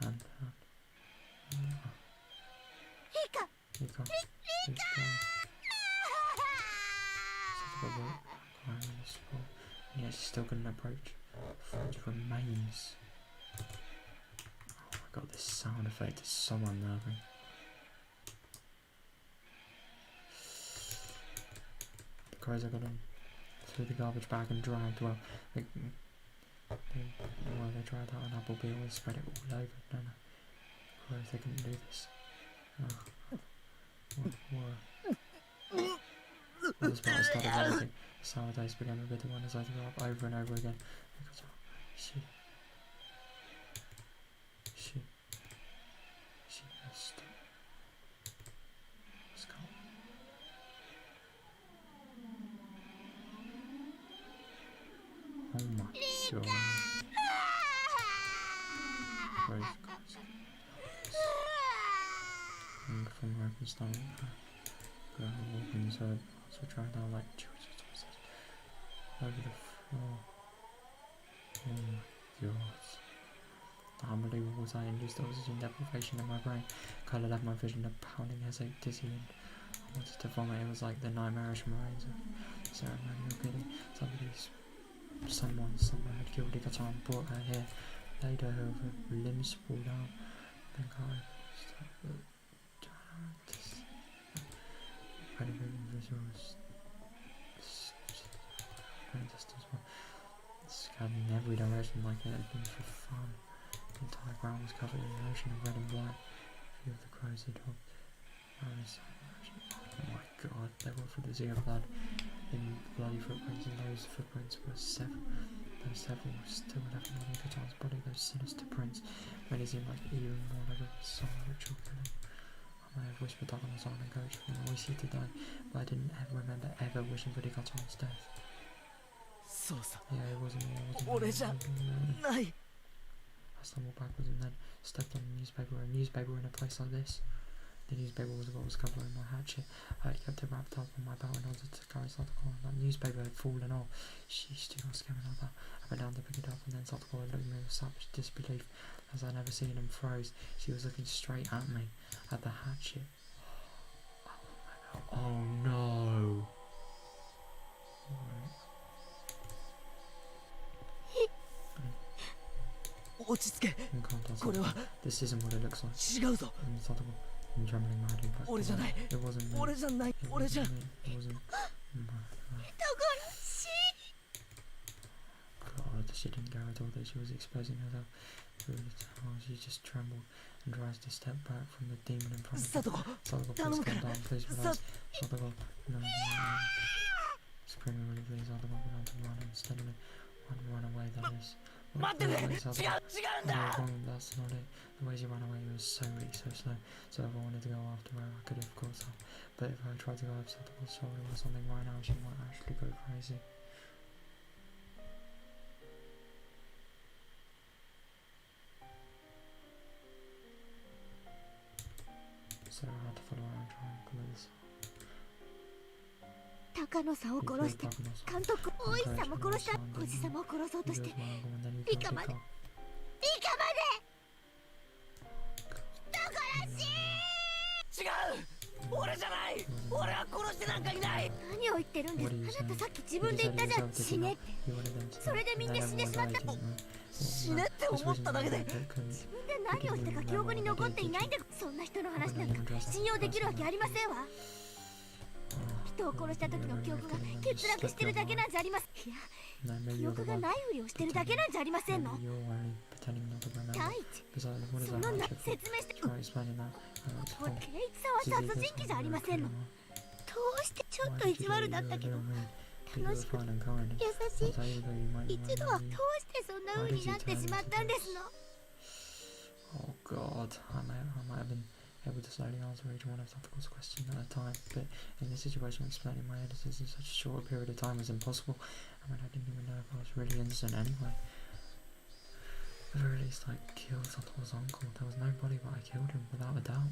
And Rika! Rika! Crying in the spot, and yet she still couldn't approach. French remains. Oh my god, this sound effect is so unnerving. The crows got him threw the garbage bag and dragged, they dragged out an apple peel and spread it all over. No. Crows, they couldn't do this. What was about to start developing. The sour taste became a bitter one as I threw up over and over again. She messed up. Let's go. Oh my god. Praise God. And from where I can start walking inside, so dragged out like children's over the floor. Oh my god. The unbelievable was I induced oxygen deprivation in my brain. Colour left my vision a pounding headache, dizzy, and I wanted to vomit. It was like the nightmarish moraines of ceremonial killing. Someone had killed Rikacha and brought her here, laid her over, limbs pulled out, then cut her. Scattered in every direction like it had been for fun. The entire ground was covered in an ocean of red and black. A few of the crows had hopped around the side. Oh my god, they were full of zero blood. In bloody footprints, and those footprints were several. Those several were still left on Rikacha's body. Those sinister prints made it seem like even more like a bizarre ritual killing. I may have whispered up on the silent coach from the voice he to die, but I didn't ever remember ever wishing for Rikacha's death. Yeah, it wasn't me. I stumbled backwards and then stepped on a newspaper in a place like this. The newspaper was what was covering my hatchet. I had kept it wrapped up on my belt in order to carry Satoko. That newspaper had fallen off. Sheesh, do not scare me like that. I went down to pick it up, and then Satoko looked at me with such disbelief as I'd never seen him froze. She was looking straight at me, at the hatchet. Oh no! This isn't what it looks like. I'm trembling madly back. It wasn't me. It wasn't me. It wasn't. God, she didn't go at all that she was exposing herself through the tunnel. She just trembled and tries to step back from the demon in front of her. Satoko, please calm down, please relax. Satoko, no. Screaming really please, Satoko began to run unsteadily. Run away, that is. That's not it. The way she ran away was so weak, so slow. So if I wanted to go after her, I could have caught her. But if I tried to go over Satoko's shoulder or something right now, she might actually go crazy. So I had to follow her and try and close. 高野さんを殺して監督大石さんも殺したおじさまを殺そうとしてリカまで違う俺じゃない俺は殺してなんかいない何を言ってるんですあなたさっき自分で言ったじゃん死ねってそれでみんな死んでしまった死ねって思っただけで自分で何をしたか記憶に残っていないんだそんな人の話なんか信用できるわけありませんわ人を殺した時の記憶が欠落してるだけなんじゃありますいや記憶がないふりをしてるだけなんじゃありませんの第一その説明してこれケイチさんは殺人鬼じゃありませんのどうしてちょっと意地悪だったけど楽しくて優しい一度はどうしてそんな風になってしまったんですの Oh god, I might have been able to slowly answer each one of Satoko's questions at a time, but in this situation explaining my editors in such a short period of time was impossible. I mean, I didn't even know if I was really innocent anyway. At the very least, I killed Satoko's uncle. There was nobody but I killed him, without a doubt.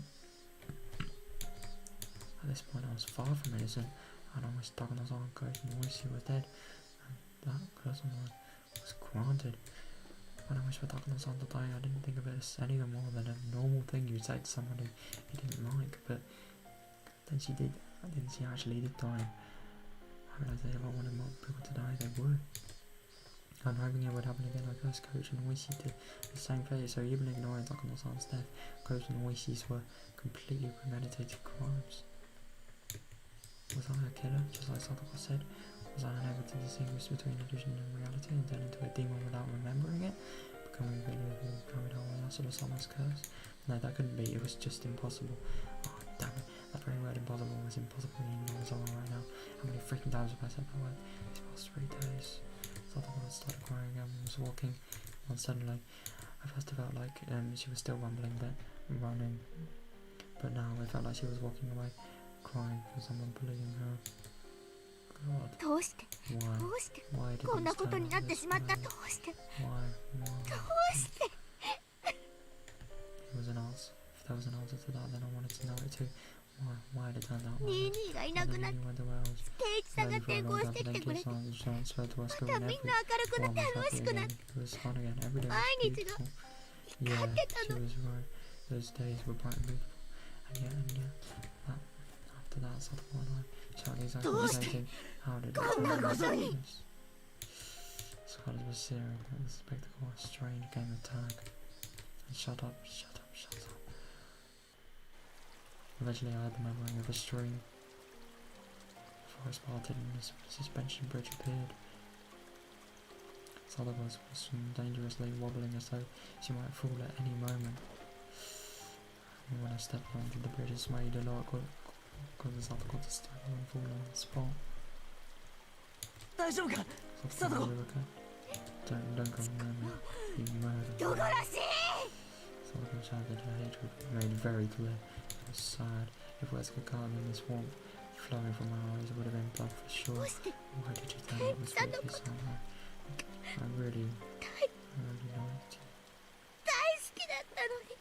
At this point I was far from innocent. I'd almost Takano's uncle and wished he was dead, and that curse on mine was granted. When I wished for Takano's son to die, I didn't think of it as any more than a normal thing you'd say to somebody you didn't like, but then she actually did die. I realised that if I wanted more people to die, they would. I'm hoping it would happen again. I cursed Coach and Oishi to the same fate, so even ignoring Takano's son's death, Coach and Oishi's were completely premeditated crimes. Was I a killer, just like Satoko said? Was I unable to distinguish between illusion and reality and turn into a demon without remembering it? Becoming a believable carried out with Asura-sama's curse? No, that couldn't be, it was just impossible. Oh, damn it, that very word impossible was impossible even though I was on right now. How many freaking times have I said that word these past 3 days? Satoko started crying again and was walking, and suddenly, I first felt like she was still rumbling but running. But now it felt like she was walking away, crying for someone bullying her. God. どうしてど Why? うして Why did こんな this こと turn になって this しまった way? どうして Why? ど Why? うして There was an answer. If there was an answer to that, then I wanted to know it too. Why did it turn out ニー like ニーがい this? な Why く did なっ he て went the wells? 定一さんが Only for a 抵抗 long して time, きてく then れ Keith て Science transferred to us ま school た and みん every な明るくな one って was 楽 happy しくなっ again. て It was fun again. Every day 毎 was 日が beautiful. 光 Yeah, ってた she の was right. Those days were bright and beautiful. And yet, that, after that, Satoko and I shouted exactly the same thing. How did it こんなことに this? Scholars were searing at the spectacle of a strange game of tag. And shut up, shut up, shut up. Eventually I heard the murmuring of a stream. The forest parted and a suspension bridge appeared. Satoko was dangerously wobbling as though she might fall at any moment. And when I stepped onto the bridge, it swayed a lot, causing Satoko to stumble and fall on the spot. 大丈夫か Satoko, are you okay? Don't go near me. You murdered. 人殺し Satoko shouted, her hatred made very clear. It was sad. If words could calm in this warmth flowing from my eyes, it would have been blood for ど sure. うして Why did you tell me it was filthy somehow? I really liked you. 大好きだったのに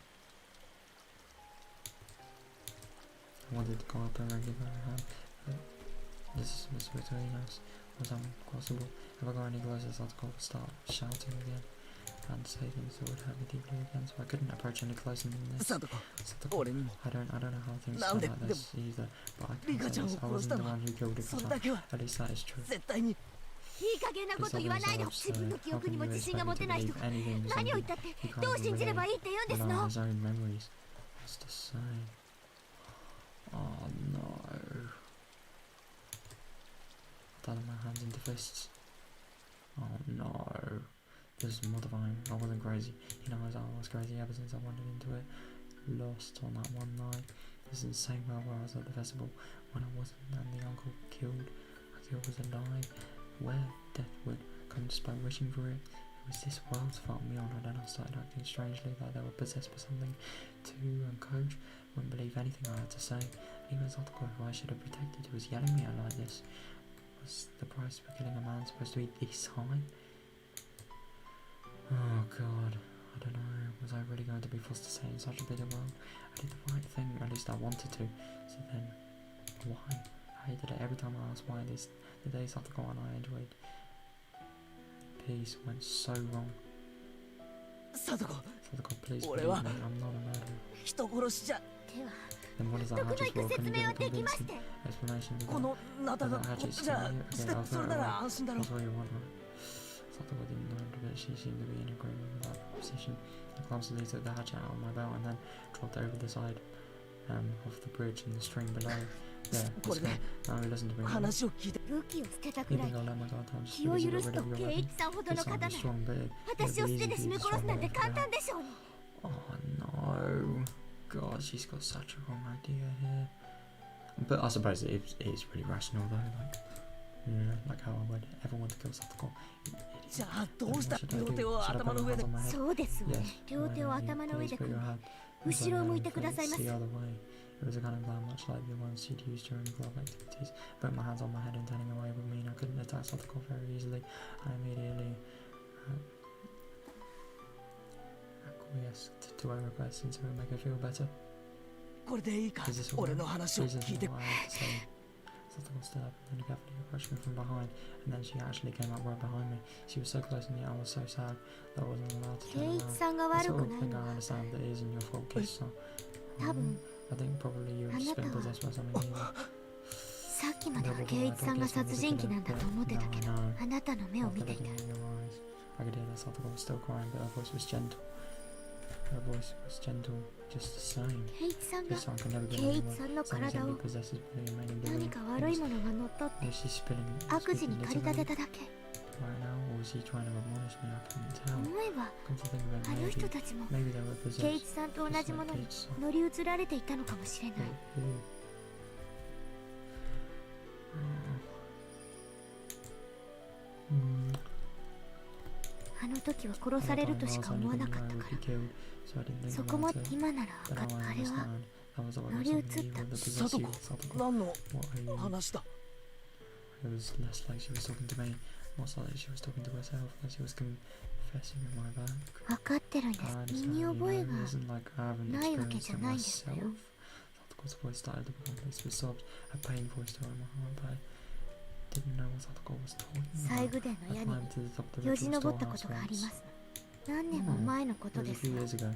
I wanted to go up and give her a hand, but this was between us. Was impossible. If I got any closer, Satoko would start shouting again and say things that would hurt me deeply again, so I couldn't approach any closer than this. サトコ Satoko, 俺にも I don't know how things なん sound で like でも this either, but I リ can't カ say ちゃんを this. I 殺した wasn't the のは one who killed そ Rika れだ chan. けは At least that is true. 絶対にいい加減なこと言わないで自分の記憶にも自信が持てない人が何を言ったってどう信じればいいって言うんです rely on の his own memories. What's to say? Oh no. I turned my hands into fists. Oh no. This is mortifying. I wasn't crazy. You know, I was crazy ever since I wandered into it. Lost on that one night. This is the same world where I was at the festival when I wasn't and the uncle was alive. Where death would come just by wishing for it. It was this world that felt me on, and then I started acting strangely like they were possessed by something too, and Coach wouldn't believe anything I had to say. And even Satoko, who I should have protected, was yelling me out like this. Was the price for killing a man supposed to be this high? Oh god, I don't know, was I really going to be forced to say in such a bitter world? I did the right thing, at least I wanted to, so then, why? I hated it every time I asked why the days Satoko and I enjoyed peace went so wrong. サトコ Satoko, please believe 俺 me, は I'm not a murderer. 人殺しじゃでは Then what is 納 that 得の hatchet いく for? Can 説 you 明 give は a できまし convincing て explanation to こ that? のナタが That こ hatchet じゃあ sting you? Okay, I'll そ throw れ it な away. ら安心だろ That's what you want, right? Satoko didn't know, but she seemed to be in agreement with that position. I clumsily took the hatchet out of my belt and then dropped it over the side of the bridge in the stream below. There, let's go. Now we listen to me. 話を聞いて武器を捨てたく You らい think I'll let my guard down just 気を because you 許 got す rid と of your 圭 weapon? 一さんほど This の方 sounds なら strong, but it 私を would 捨 be て easy て for 絞 you め to 殺すなんて swallow 簡 it. 単でしょうに Oh no. God, she's got such a wrong idea here. But I suppose it is really rational though, like, yeah, like how I would ever want to kill Satoko. じゃあどうした両手を頭の上で そうですわね Yes. 両手を頭の上 Please で put 組 your んで hand 後ろを向いてくださいます。 The other way. It was a kind of plan much like the ones she'd used during club activities. Putting my hands on my head and turning away would mean I couldn't attack Satoko very easily. I immediately acquiesced to her request since it would make her feel better. これでいいか Is this all 俺 right? の話を Please 聞い listen て to what I have to say. Satoko stood up and then carefully approached me from behind, and then she actually came up right behind me. She was so close to me, I was so sad that I wasn't allowed to 圭 turn 一 around. さんが I 悪 sort く of ない think の I は understand that it isn't your fault, kiss. So, 多分 I think probably you have just been possessed by something evil. さっきまでは圭一さんが殺人鬼なんだと思ってたけど、あなたの目を見ていた。 I could hear that Satoko was still crying, but her voice was gentle. Her voice was gentle, just the same. 圭一さんが This one can never get 圭一 anywhere. さんの Someone 体 simply を possesses me and made him 何 believe か悪いものが乗っ取って Was she spilling 悪事に駆り立て literally ただけ。 right now, or was he trying to admonish me? I couldn't tell. 思えば Come to think of it, あの人 maybe たちも they were 圭 possessed. 一さんと同 Just じも like のに Kate's son. 乗り移られていたのかもしれない Who? あの時は殺されるとしか思わなかったから、そこも今なら分かった。あれは乗り移った。サトコ何の話だ It was less like she was talking to me, more so like she was talking to herself, like she was confessing in my back. 分かってるんです。 I 身 understand, に you 覚え know, が it isn't like I haven't ないわけ experienced じゃ it ないんですよ。 myself. Satoko's voice started to become laced with sobs, her pain voiced her in my heart, but I didn't know what Satoko was talking 西 about. 宮殿 I の屋に climbed to the top of the よじ ritual 登ったこ storehouse とがあり once. ます。何年も前のこ It と was で a す few が、 years ago.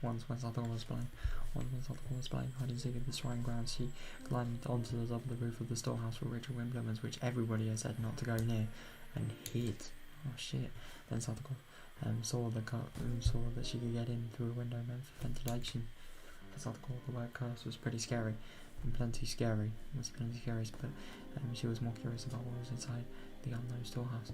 Once when Satoko was playing hide and seek at the shrine ground, she climbed onto the top of the roof of the storehouse for ritual implements, which everybody had said not to go near, and hid. Oh shit! Then Satoko saw that she could get in through a window meant for ventilation. For Satoko, the word curse was pretty scary, and plenty scary, but she was more curious about what was inside the unknown storehouse.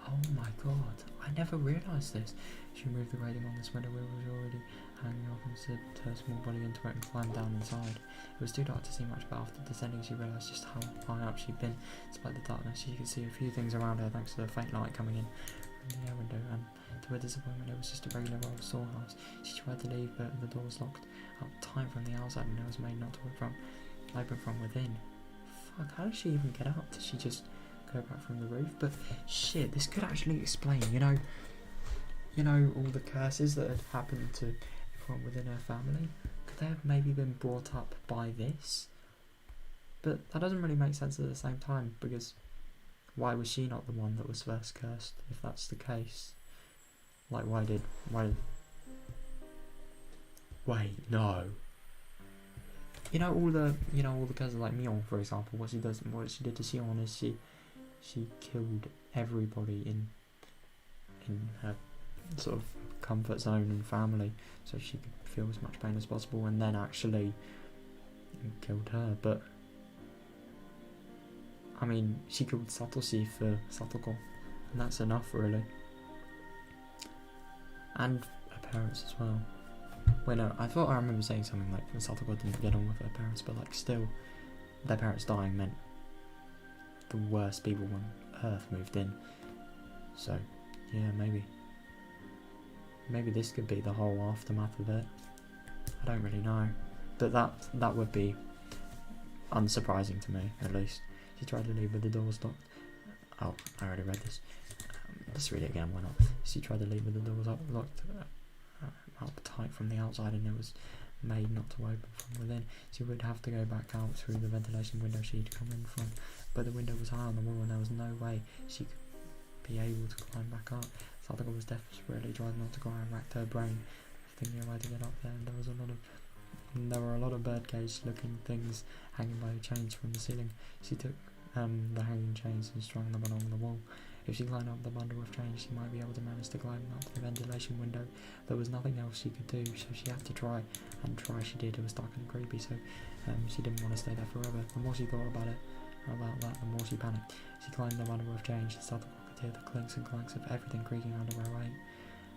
Oh my god, I never realised this. She removed the grating on this window where it was already hanging off and slipped her small body into it and climbed down inside. It was too dark to see much, but after descending she realised just how high up she'd been. Despite the darkness, she could see a few things around her thanks to the faint light coming in from the air window, and to her disappointment it was just a regular old storehouse. She tried to leave, but the door was locked up tight from the outside and it was made not to open from within. Fuck, how did she even get out? Did she just go back from the roof? But shit, this could actually explain, you know, all the curses that had happened to everyone within her family. Could they have maybe been brought up by this? But that doesn't really make sense at the same time, because why was she not the one that was first cursed, if that's the case? Like, wait, no. All the curses, like Mion, for example, what she did to Sion is she killed everybody in her sort of comfort zone and family, so she could feel as much pain as possible, and then actually killed her. But I mean, she killed Satoshi for Satoko, and that's enough, really. And her parents as well. Wait, no, I thought I remember saying something like Satoko didn't get on with her parents, but like still, their parents dying meant the worst people when Earth moved in. So, yeah, maybe this could be the whole aftermath of it. I don't really know, but that would be unsurprising to me, at least. She tried to leave with the doors locked. Oh, I already read this. Let's read it again, why not? She tried to leave with the doors locked up tight from the outside, and it was made not to open from within. She would have to go back out through the ventilation window she'd come in from, but the window was high on the wall and there was no way she could be able to climb back up. Satoko was desperately trying not to cry and racked her brain, thinking a way to get up there, and there were a lot of birdcage looking things hanging by chains from the ceiling. She took the hanging chains and strung them along the wall. If she climbed up the bundle of chains, she might be able to manage to climb up the ventilation window. There was nothing else she could do, so she had to try, and try she did. It was dark and creepy, so she didn't want to stay there forever. The more she thought about that, the more she panicked. She climbed the bundle of chains, and Satoko could hear the clinks and clanks of everything creaking under her weight.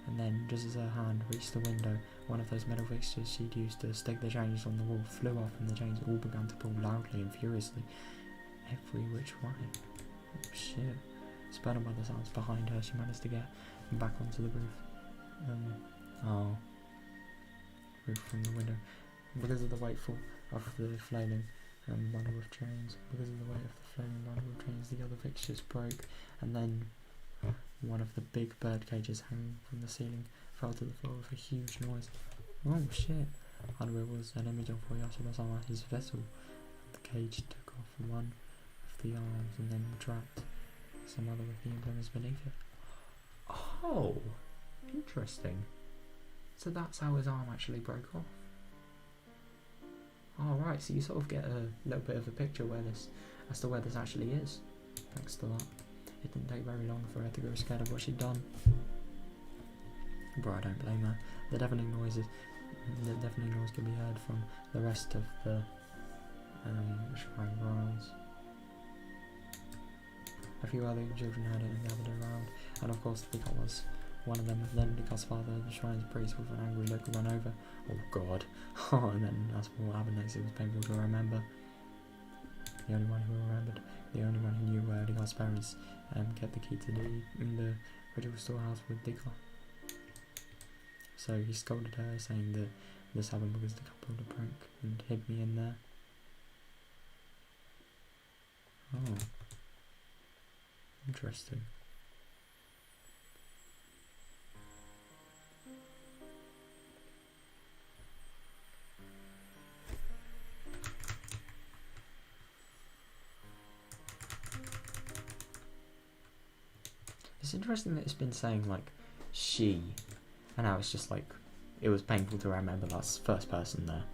And then, just as her hand reached the window, one of those metal fixtures she'd used to stick the chains on the wall flew off, and the chains all began to pull loudly and furiously. every which way. Oh shit. Spurred by the sounds behind her, she managed to get back onto the roof. Roof from the window. Because of the weight of the flailing bundle of chains, the other fixtures broke, and then one of the big bird cages hanging from the ceiling fell to the floor with a huge noise. Oh shit! Under it was an image of Oyashiro-sama, his vessel. The cage took off one of the arms and then trapped some other of the implements beneath it. Oh! Interesting. So that's how his arm actually broke off. Alright, so you sort of get a little bit of a picture as to where this actually is. Thanks to that. It didn't take very long for her to grow scared of what she'd done. But I don't blame her. The deafening noise can be heard from the rest of the shrine grounds. A few other children heard it and gathered around, and of course Nika was one of them. Then Nika's father, the shrine's priest, with an angry look, ran over. Oh god. And then that's what happened next. It was painful to remember. The only one who remembered, the only one who knew where Nika's parents kept the key to the ritual storehouse with Nika. So he scolded her, saying that this happened because the couple pulled a prank and hid me in there. Oh. Interesting. It's interesting that it's been saying like she, and now it's just like it was painful to remember that's first person there.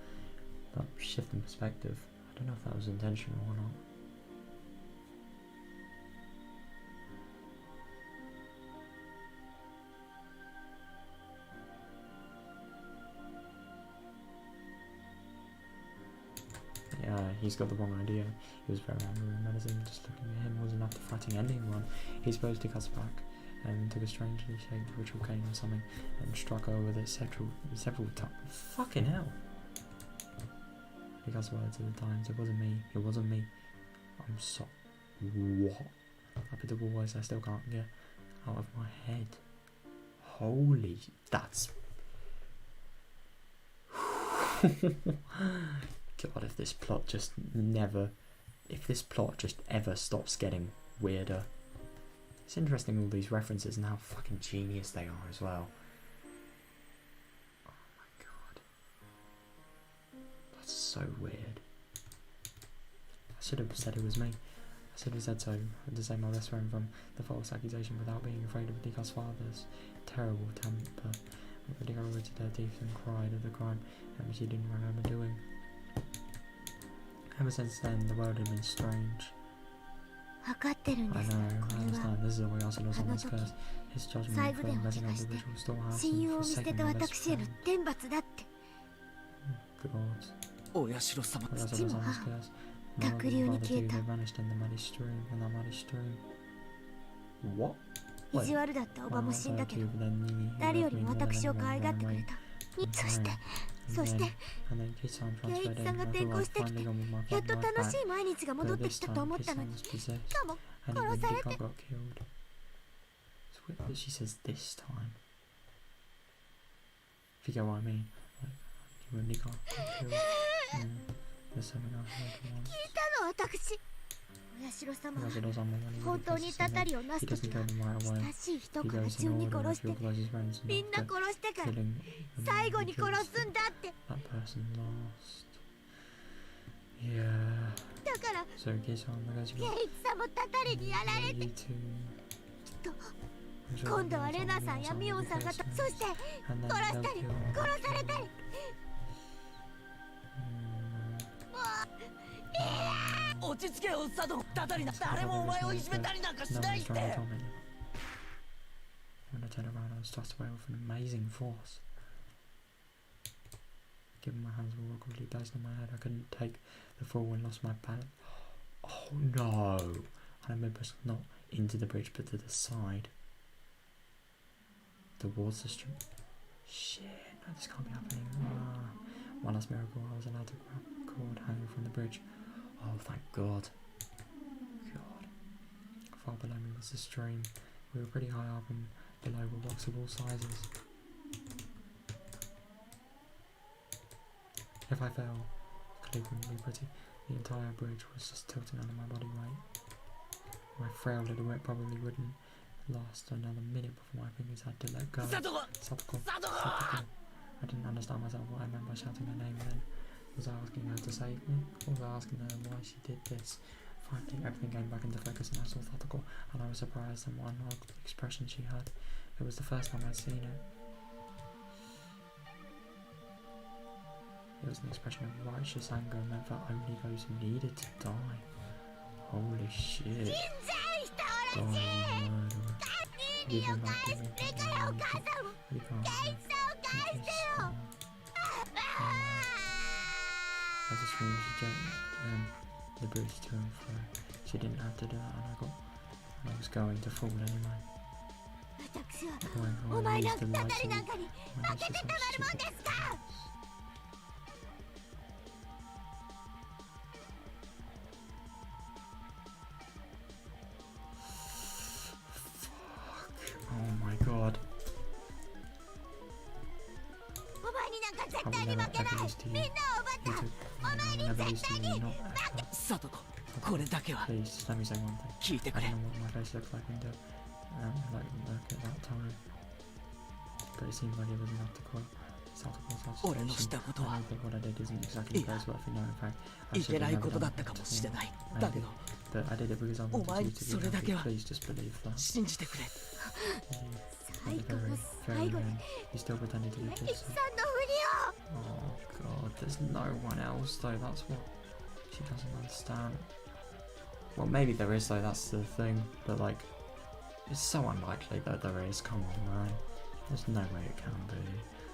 That shift in perspective. I don't know if that was intentional or not. Yeah, he's got the wrong idea. He was very angry and menacing. Just looking at him was enough to frighten anyone. He supposed to cut back and took a strangely shaped ritual cane or something and struck her with it several times. Fucking hell. He cussed words at the times. It wasn't me. It wasn't me. I'm so... What? A pitiful voice I still can't get out of my head. Holy... That's... God, if this plot just ever stops getting weirder. It's interesting all these references and how fucking genius they are as well. Oh my god. That's so weird. I should have said it was me. I should have said so, to save my best friend from the false accusation without being afraid of Nika's father's terrible temper. Nika gritted her teeth and cried at the crime she didn't remember doing. Ever since then, the world had been strange. I know, I understand. This is always also someone's curse. His judgment for messing up the ritual storehouse and forsaking the best friend. God. Oyashiro-sama's curse. None of the other two had vanished in the muddy stream. What? Wait. 意地悪だったおばも死んだけど、誰よりも私を可愛がってくれた。そして圭一さんが転校してきて、やっと楽しい毎日が戻ってきたと思ったのに、しかも殺されて。She says this time. If you get what I mean, like you and Nika got killed. There's something else I want. 聞いたの私。親代様は本当にたたりをなすときは親しい人から順に殺してみんな殺してから最後に殺すんだって。だから圭一さんもたたりにやられて、きっと今度はレナさんやミオンさんがそして殺したり殺されたり。落ち着けよ佐藤。たたりな誰もお前をいじめたりなんかしないって。 When I turned around, I was tossed away with an amazing force. Given my hands were awkwardly placed on my head, I couldn't take the fall and lost my balance. Oh no! And I moved not into the bridge but to the side. Towards the street. Shit, no, this can't be happening. One last miracle, I was allowed to grab the cord hanging from the bridge. Oh, thank God. far below me was the stream. We were pretty high up and below were rocks of all sizes. If I fell, clearly wouldn't be pretty. The entire bridge was just tilting under my body weight. If I frailed a little bit, probably wouldn't last another minute before my fingers had to let go. Satoko! Satoko! I didn't understand myself what I meant by shouting her name then. Was I asking her to save me? Or was I asking her why she did this? Finally, everything came back into focus and I saw Tatarigoroshi, and I was surprised at what an odd expression she had. It was the first time I'd seen it. It was an expression of righteous anger meant for only those who needed to die. Holy shit. Die, you murderer. Give him back to me. You can't have I just screamed, she jumped the bridge to and fro. She didn't have to do that, and I was going to fall anyway. I used the lights on. I used to some stupid things. Fuck. Oh my god. I will never ever lose to you. You took I will never lose to you, not ever. Satoko, これだけは Please, let me say one thing. 聞いてく I れ don't know what my face looked like look at that time. But it seemed like it was enough to quote Satoko. 俺のしたことは I know that what I did isn't exactly praiseworthy. No, in fact, I い should けな have い never こと done だったか that も to しれ you. ない I だけ did, ど but I did it because I お wanted 前 you に to そ be れだけ happy. は Please just believe that. 信じてくれ At the very, very end, he still pretended to be pissed. Oh god, there's no one else though, that's what she doesn't understand. Well, maybe there is though, that's the thing, but like, it's so unlikely that there is, come on man. There's no way it can be.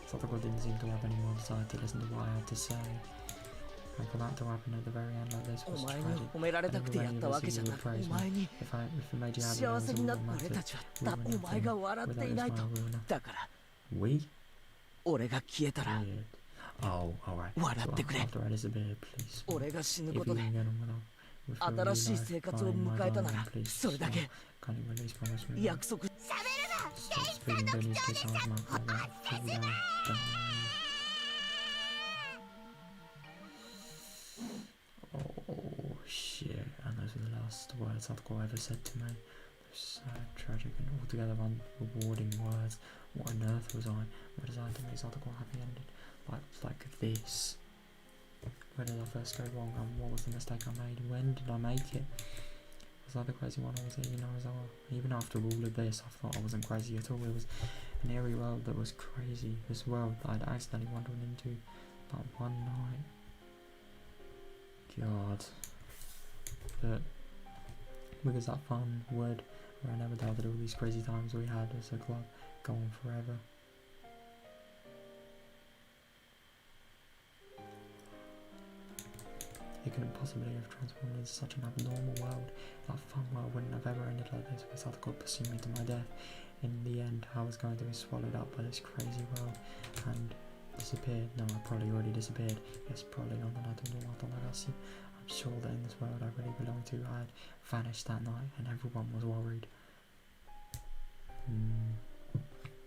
Satoko didn't seem to have any more desire to listen to what I had to say. And for that to happen at the very end like this お was 前に tragic. 褒められたくてやったわけじゃなくお前に If it made you happy, 幸 then せ it に was な all った俺 romantic. たちは We た were お前が nothing 笑って without い his ないと smile, we were nothing. だから We? 俺が消えたら Weird. Oh, alright. So 笑ってくれ after I disappeared, please. 俺が死ぬ If こ you とで can get on with our, with your 新しい life, 生活を fine, my 迎えたな darling, ら please それだ stop. け Can you at least promise me that? 約束 Stop speaking Benny's kiss out of my mouth like that. Fall down. Die. Oh shit, and those were the last words Satoko ever said to me. Those sad, tragic and altogether unrewarding words. What on earth was I? What designed to make Satoko happy ended? Like this. Where did I first go wrong, and what was the mistake I made? When did I make it? Was I the crazy one, or was it Even after all of this, I thought I wasn't crazy at all. It was an eerie world that was crazy. This world that I'd accidentally wandered into that one night. God. But because that fun would, where I never doubted all these crazy times we had as a club, go on forever. It couldn't possibly have transformed into such an abnormal world. That fun world wouldn't have ever ended like this, because Satoko pursued me to my death. In the end, I was going to be swallowed up by this crazy world and disappeared. No, I probably already disappeared. Yes, probably on the night of the Tatarigoroshi. I'm sure that in this world I really belonged to, I had vanished that night, and everyone was worried.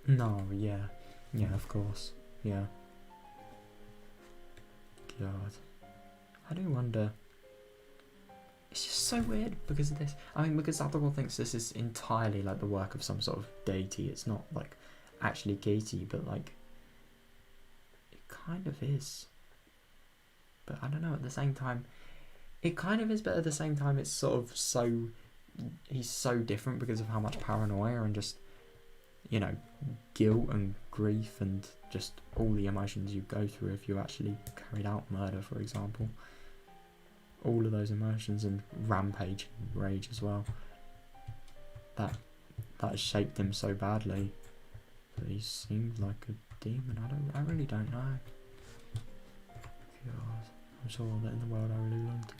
No, yeah, of course, yeah. God. I do wonder. It's just so weird because of this. I mean, because Satoko thinks this is entirely like the work of some sort of deity. It's not like actually Katie, but like it kind of is. But I don't know. At the same time, it kind of is. But at the same time, it's sort of so. He's so different because of how much paranoia and just, you know, guilt and grief and just all the emotions you go through if you actually carried out murder, for example. All of those emotions and rampage and rage as well. That has shaped him so badly that he seems like a demon. I really don't know. God, I'm sure that in the world I really loved.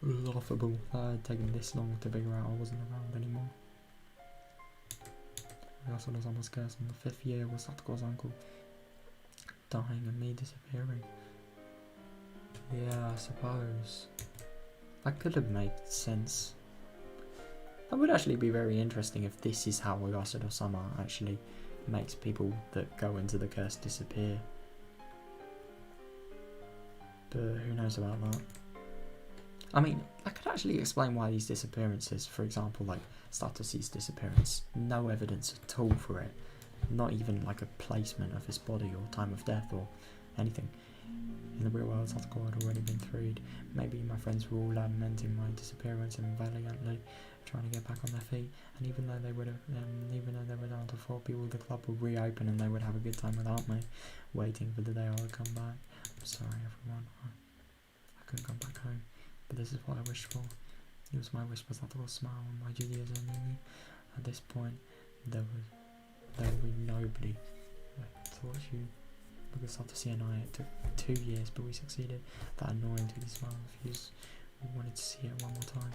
It was laughable that I had taken this long to figure out I wasn't around anymore. I also was on the skirts in the 5th year was Satoko's uncle dying and me disappearing. Yeah, I suppose. That could have made sense. That would actually be very interesting if this is how Higurashi no Sama actually makes people that go into the curse disappear. But who knows about that? I mean, I could actually explain why these disappearances, for example, like Satoshi's disappearance, no evidence at all for it. Not even like a placement of his body or time of death or anything. In the real world, Satoko had already been freed. Maybe my friends were all lamenting my disappearance and valiantly trying to get back on their feet. And even though they were down to 4 people, the club would reopen and they would have a good time without me, waiting for the day I would come back. I'm sorry, everyone. I couldn't come back home, but this is what I wished for. It was my wish for Sato's smile on my Judaism. At this point, there would be nobody to watch you. Because Satoshi and I, it took 2 years, but we succeeded. That annoying to the smile of his. We wanted to see it one more time.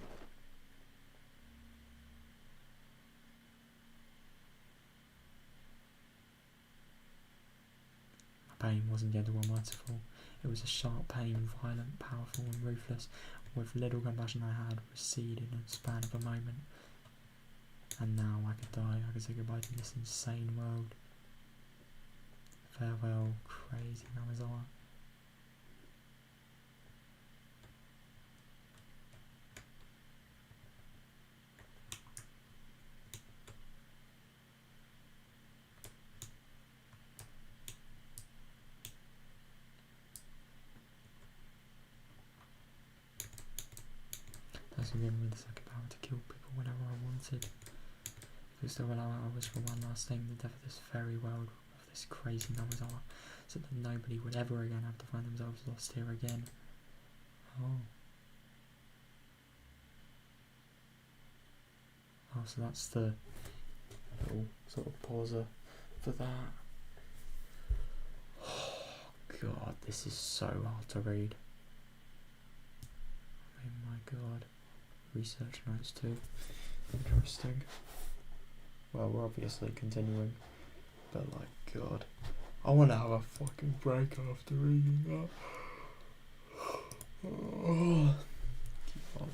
My pain wasn't gentle or merciful. It was a sharp pain, violent, powerful and ruthless. With little compassion I had, receded in a span of a moment. And now I could die. I could say goodbye to this insane world. Farewell, crazy Namizawa. That's given me the second power to kill people whenever I wanted. If we still allow it, I wish for one last thing, the death of this very world. This crazy Namizawa, so that nobody would ever again have to find themselves lost here again. Oh, so that's the little sort of pauser for that. Oh god, this is so hard to read. Oh my god. Research notes too. Interesting. Well, we're obviously continuing. But like, god, I want to have a fucking break after reading that. Oh, god.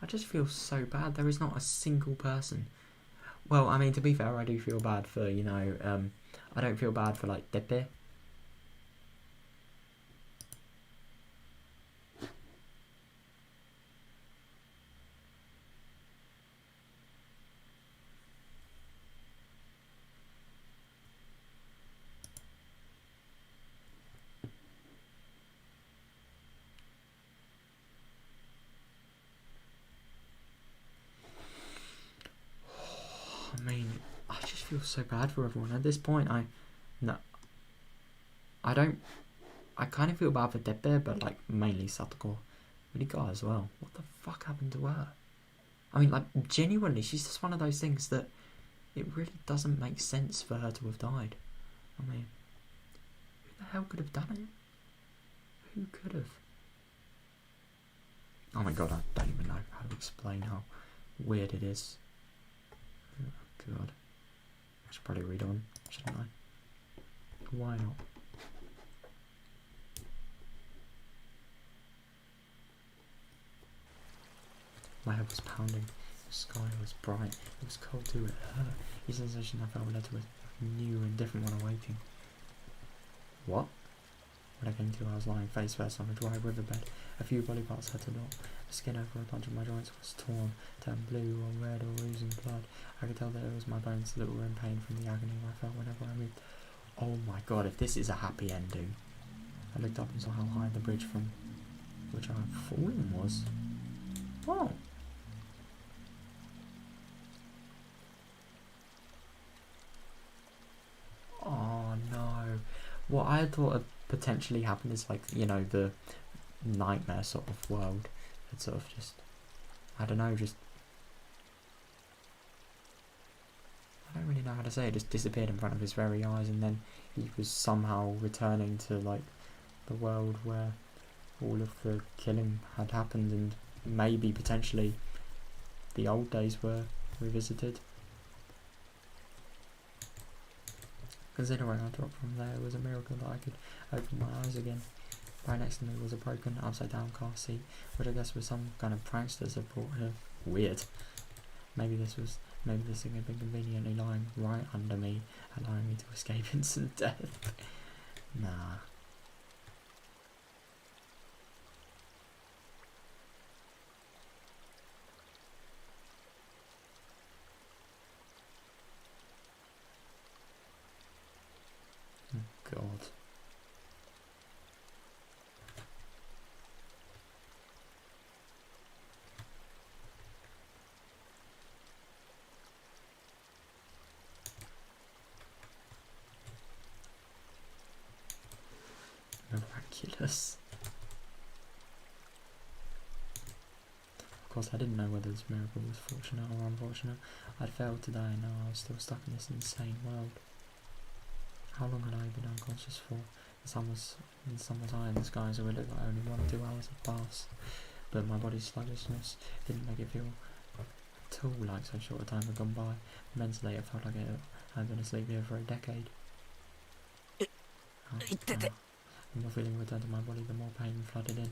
I just feel so bad. There is not a single person. Well, I mean, to be fair, I do feel bad for, you know, I don't feel bad for like Tepe. I mean, I just feel so bad for everyone at this point. I kind of feel bad for Tepe, but like mainly Satoko. Rika as well. What the fuck happened to her? I mean, like, genuinely, she's just one of those things that it really doesn't make sense for her to have died. I mean, who the hell could have done it? Who could have? Oh my god, I don't even know how to explain how weird it is. Oh god. I should probably read on, shouldn't I? Why not? My head was pounding, the sky was bright, it was cold too, it hurt. The sensation I felt led to a new and different one awaiting. What? When I came to, I was lying face first on a dry riverbed. A few body parts had to knot. The skin over a bunch of my joints was torn, turned blue or red or oozing blood. I could tell that it was my bones that were in pain from the agony I felt whenever I moved. Oh my god, if this is a happy ending. I looked up and saw how high the bridge from which I had fallen was. Oh. Oh no. What I had thought had potentially happened is, like, you know, the nightmare sort of world had sort of just, I don't know, just, I don't really know how to say it, just disappeared in front of his very eyes, and then he was somehow returning to, like, the world where all of the killing had happened, and maybe potentially the old days were revisited. Considering I dropped from there, it was a miracle that I could open my eyes again. Right next to me was a broken, upside-down car seat, which I guess was some kind of pranksters had brought her. Weird. Maybe this thing had been conveniently lying right under me, allowing me to escape instant death. Nah. Oh, God. Miraculous. Of course, I didn't know whether this miracle was fortunate or unfortunate. I'd failed to die, and now I was still stuck in this insane world. How long had I been unconscious for? The sun was high in the sky, so it looked like only 1 or 2 hours had passed. But my body's sluggishness didn't make it feel at all like so short a time had gone by. Mentally, it felt like I'd been asleep here for a decade. The more feeling returned to my body, the more pain flooded in.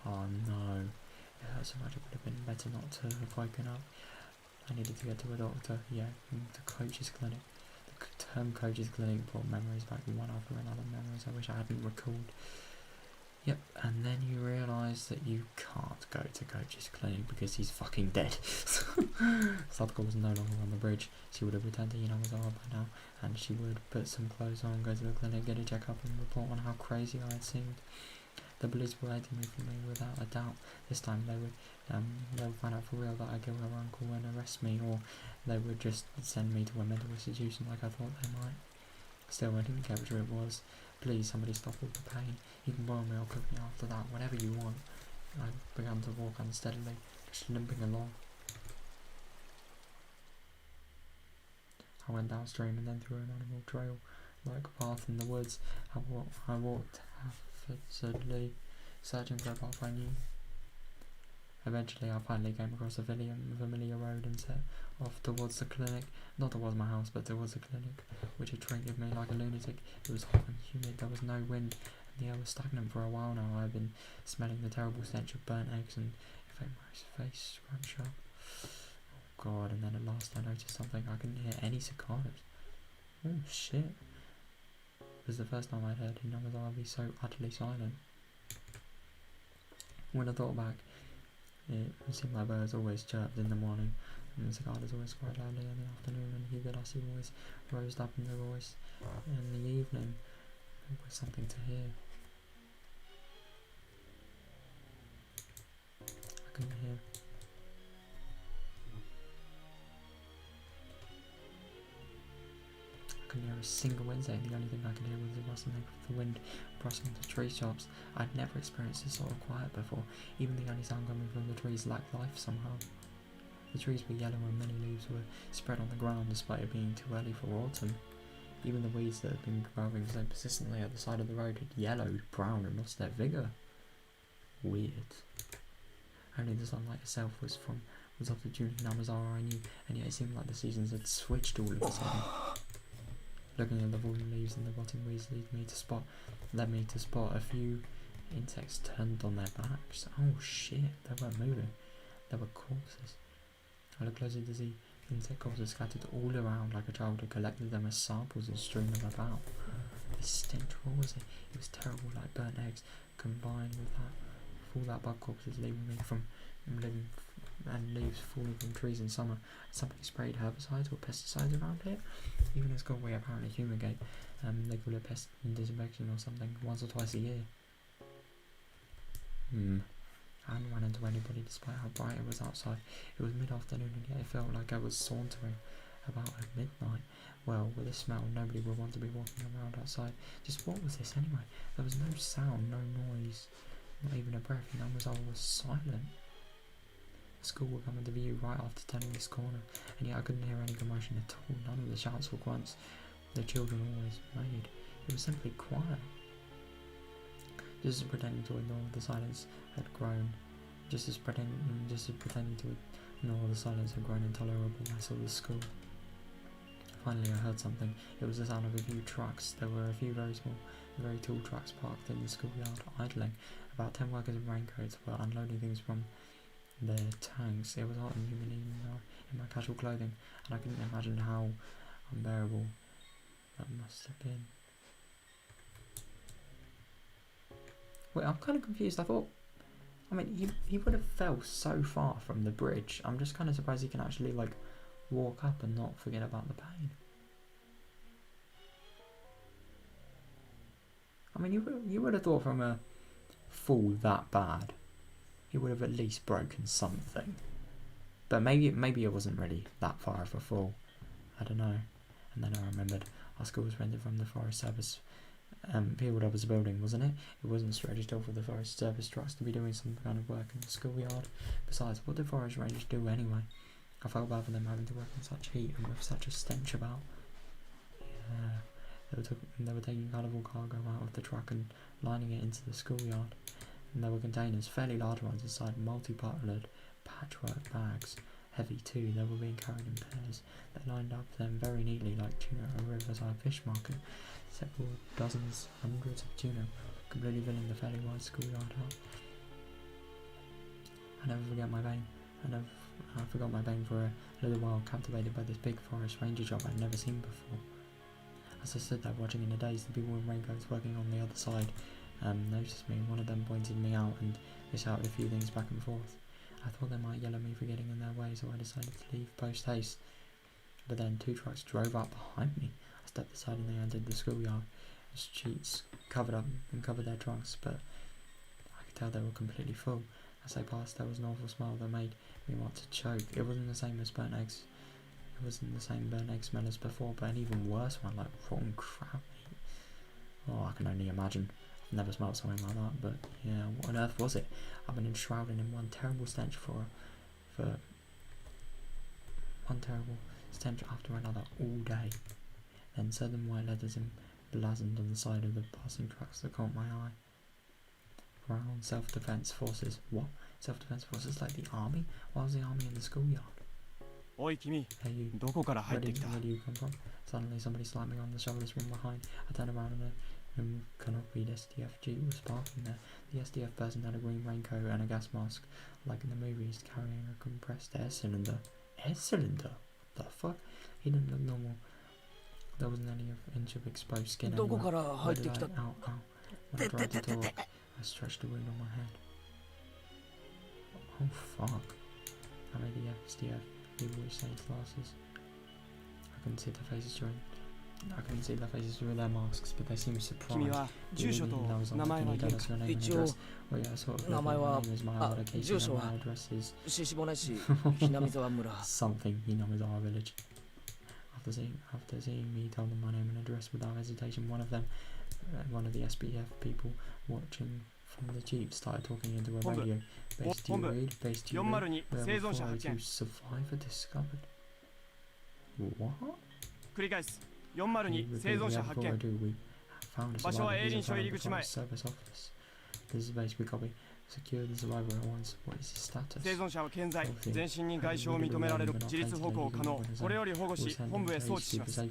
Oh no, it hurt so much it would have been better not to have woken up. I needed to get to a doctor, the coach's clinic. The term coach's clinic brought memories back, one after another, memories I wish I hadn't recalled. Yep, and then you realise that you can't go to coach's clinic because he's fucking dead. Sadako was no longer on the bridge. She would have returned to Inamazara by now, and she would put some clothes on, go to the clinic, get a checkup, and report on how crazy I had seemed. The police were waiting for me without a doubt. This time they would find out for real that I killed her uncle and arrest me, or they would just send me to a mental institution like I thought they might. Still, I didn't care which it was. Please, somebody stop all the pain. You can boil me or cook me after that, whatever you want. I began to walk unsteadily, just limping along. I went downstream and then through an animal trail, like a path in the woods. I walked haphazardly, searching for a path I knew. Eventually, I finally came across a familiar road and set off towards the clinic. Not towards my house, but towards the clinic, which had treated me like a lunatic. It was hot and humid, there was no wind, and the air was stagnant for a while now. I had been smelling the terrible stench of burnt eggs, and it made my face scrunch up. Oh God, and then at last I noticed something. I couldn't hear any cicadas. Oh shit. It was the first time I'd heard Hinamazara be so utterly silent. When I thought back, it seemed like birds always chirped in the morning, and the cicadas always cried loudly in the afternoon, and Higurashi always rose up in their voice in the evening. It was something to hear. I couldn't hear. I couldn't hear a single insect. The only thing I could hear was the rustling of the wind brushing the tree tops. I'd never experienced this sort of quiet before. Even the only sound coming from the trees lacked life somehow. The trees were yellow and many leaves were spread on the ground despite it being too early for autumn. Even the weeds that had been growing so persistently at the side of the road had yellowed, brown, and lost their vigour. Weird. Only the sunlight itself was of the June Hinamazara I knew, and yet it seemed like the seasons had switched all of a sudden. Looking at the fallen leaves and the rotting weeds led me to spot a few insects turned on their backs. Oh shit, they weren't moving. They were corpses. I looked closer to see insect corpses scattered all around like a child had collected them as samples and strewn them about. The stench, what was it? It was terrible, like burnt eggs, combined with all that bug corpses leaving and leaves falling from trees in summer. Somebody sprayed herbicides or pesticides around it. Even in school we apparently fumigate. They call it pest disinfection or something, once or twice a year. I hadn't run into anybody despite how bright it was outside. It was mid-afternoon and yet it felt like I was sauntering about at midnight. Well, with this smell, nobody would want to be walking around outside. Just what was this anyway? There was no sound, no noise, not even a breath. Hinamazara was silent. The school would come into view right after turning this corner, and yet I couldn't hear any commotion at all. None of the shouts or grunts the children always made. It was simply quiet. Just as pretending to ignore the silence had grown, just as pretending to ignore the silence had grown intolerable, I saw the school. Finally I heard something. It was the sound of a few trucks. There were a few very small, very tall trucks parked in the schoolyard, idling. About 10 workers in raincoats were unloading things from their tanks. It was hot and humid in my casual clothing, and I couldn't imagine how unbearable that must have been. Wait, I'm kind of confused. I thought, I mean, he would have fell so far from the bridge. I'm just kind of surprised he can actually, like, walk up and not forget about the pain. I mean, you would have thought from a fall that bad, he would have at least broken something. But maybe it wasn't really that far of a fall. I don't know. And then I remembered our school was rented from the Forest Service people that was building, wasn't it? It wasn't strategical for the Forest Service trucks to be doing some kind of work in the schoolyard. Besides, what did Forest Rangers do anyway? I felt bad for them having to work in such heat and with such a stench about. Yeah, they were taking colourful cargo out of the truck and lining it into the schoolyard. And there were containers, fairly large ones, inside multi-coloured patchwork bags. Heavy too, they were being carried in pairs. They lined up them very neatly like tuna at a riverside fish market. Several dozens, hundreds of tuna, completely filling the fairly wide schoolyard hut. I never forget my bang. I forgot my bang for a little while, captivated by this big forest ranger job I'd never seen before. As I stood there watching in a daze, the people in raincoats working on the other side noticed me. One of them pointed me out and they shouted a few things back and forth. I thought they might yell at me for getting in their way, so I decided to leave post haste. But then 2 trucks drove up behind me. I stepped aside and they entered the schoolyard. The streets covered up and covered their trunks, but I could tell they were completely full. As they passed, there was an awful smell that made me want to choke. It wasn't the same as burnt eggs. It wasn't the same burnt egg smell as before, but an even worse one, like rotten crab meat. Oh, I can only imagine. I've never smelled something like that, but yeah, what on earth was it? I've been enshrouded in one terrible stench for one terrible stench after another all day. Then southern white letters emblazoned on the side of the passing trucks that caught my eye. Brown self-defense forces. What? Self-defense forces like the army? Why was the army in the schoolyard? Oi, Kimi. Hey you. Where do you come from? Suddenly somebody slapped me on the shoulders from behind. I turned around and a canopied SDF jeep was parking there. The SDF person had a green raincoat and a gas mask, like in the movies, carrying a compressed air cylinder. Air cylinder? What the fuck? He didn't look normal. There wasn't any inch of exposed skin anywhere. Where did I? Ow, ow. When I tried to talk, I stretched the wound on my head. Oh fuck. I made the SDF people with shades glasses. I couldn't see their faces through their masks, but they seemed surprised. Can you tell us your name and address? Well, yeah, sort of. My name is my address is something Hinamizawa village. After seeing me tell them my name and address without hesitation, one of the SBF people watching from the jeep started talking into a radio. Base to read, base to read, where to survivor discovered. What? 繰り返す。402生存者発見。場所は営林署入り口前。 This is base we copy. Secure the survivor at once. What is his status? 生存者は健在。全身に外傷を認められる。自立歩行可能。これより保護し、本部へ送致します。 I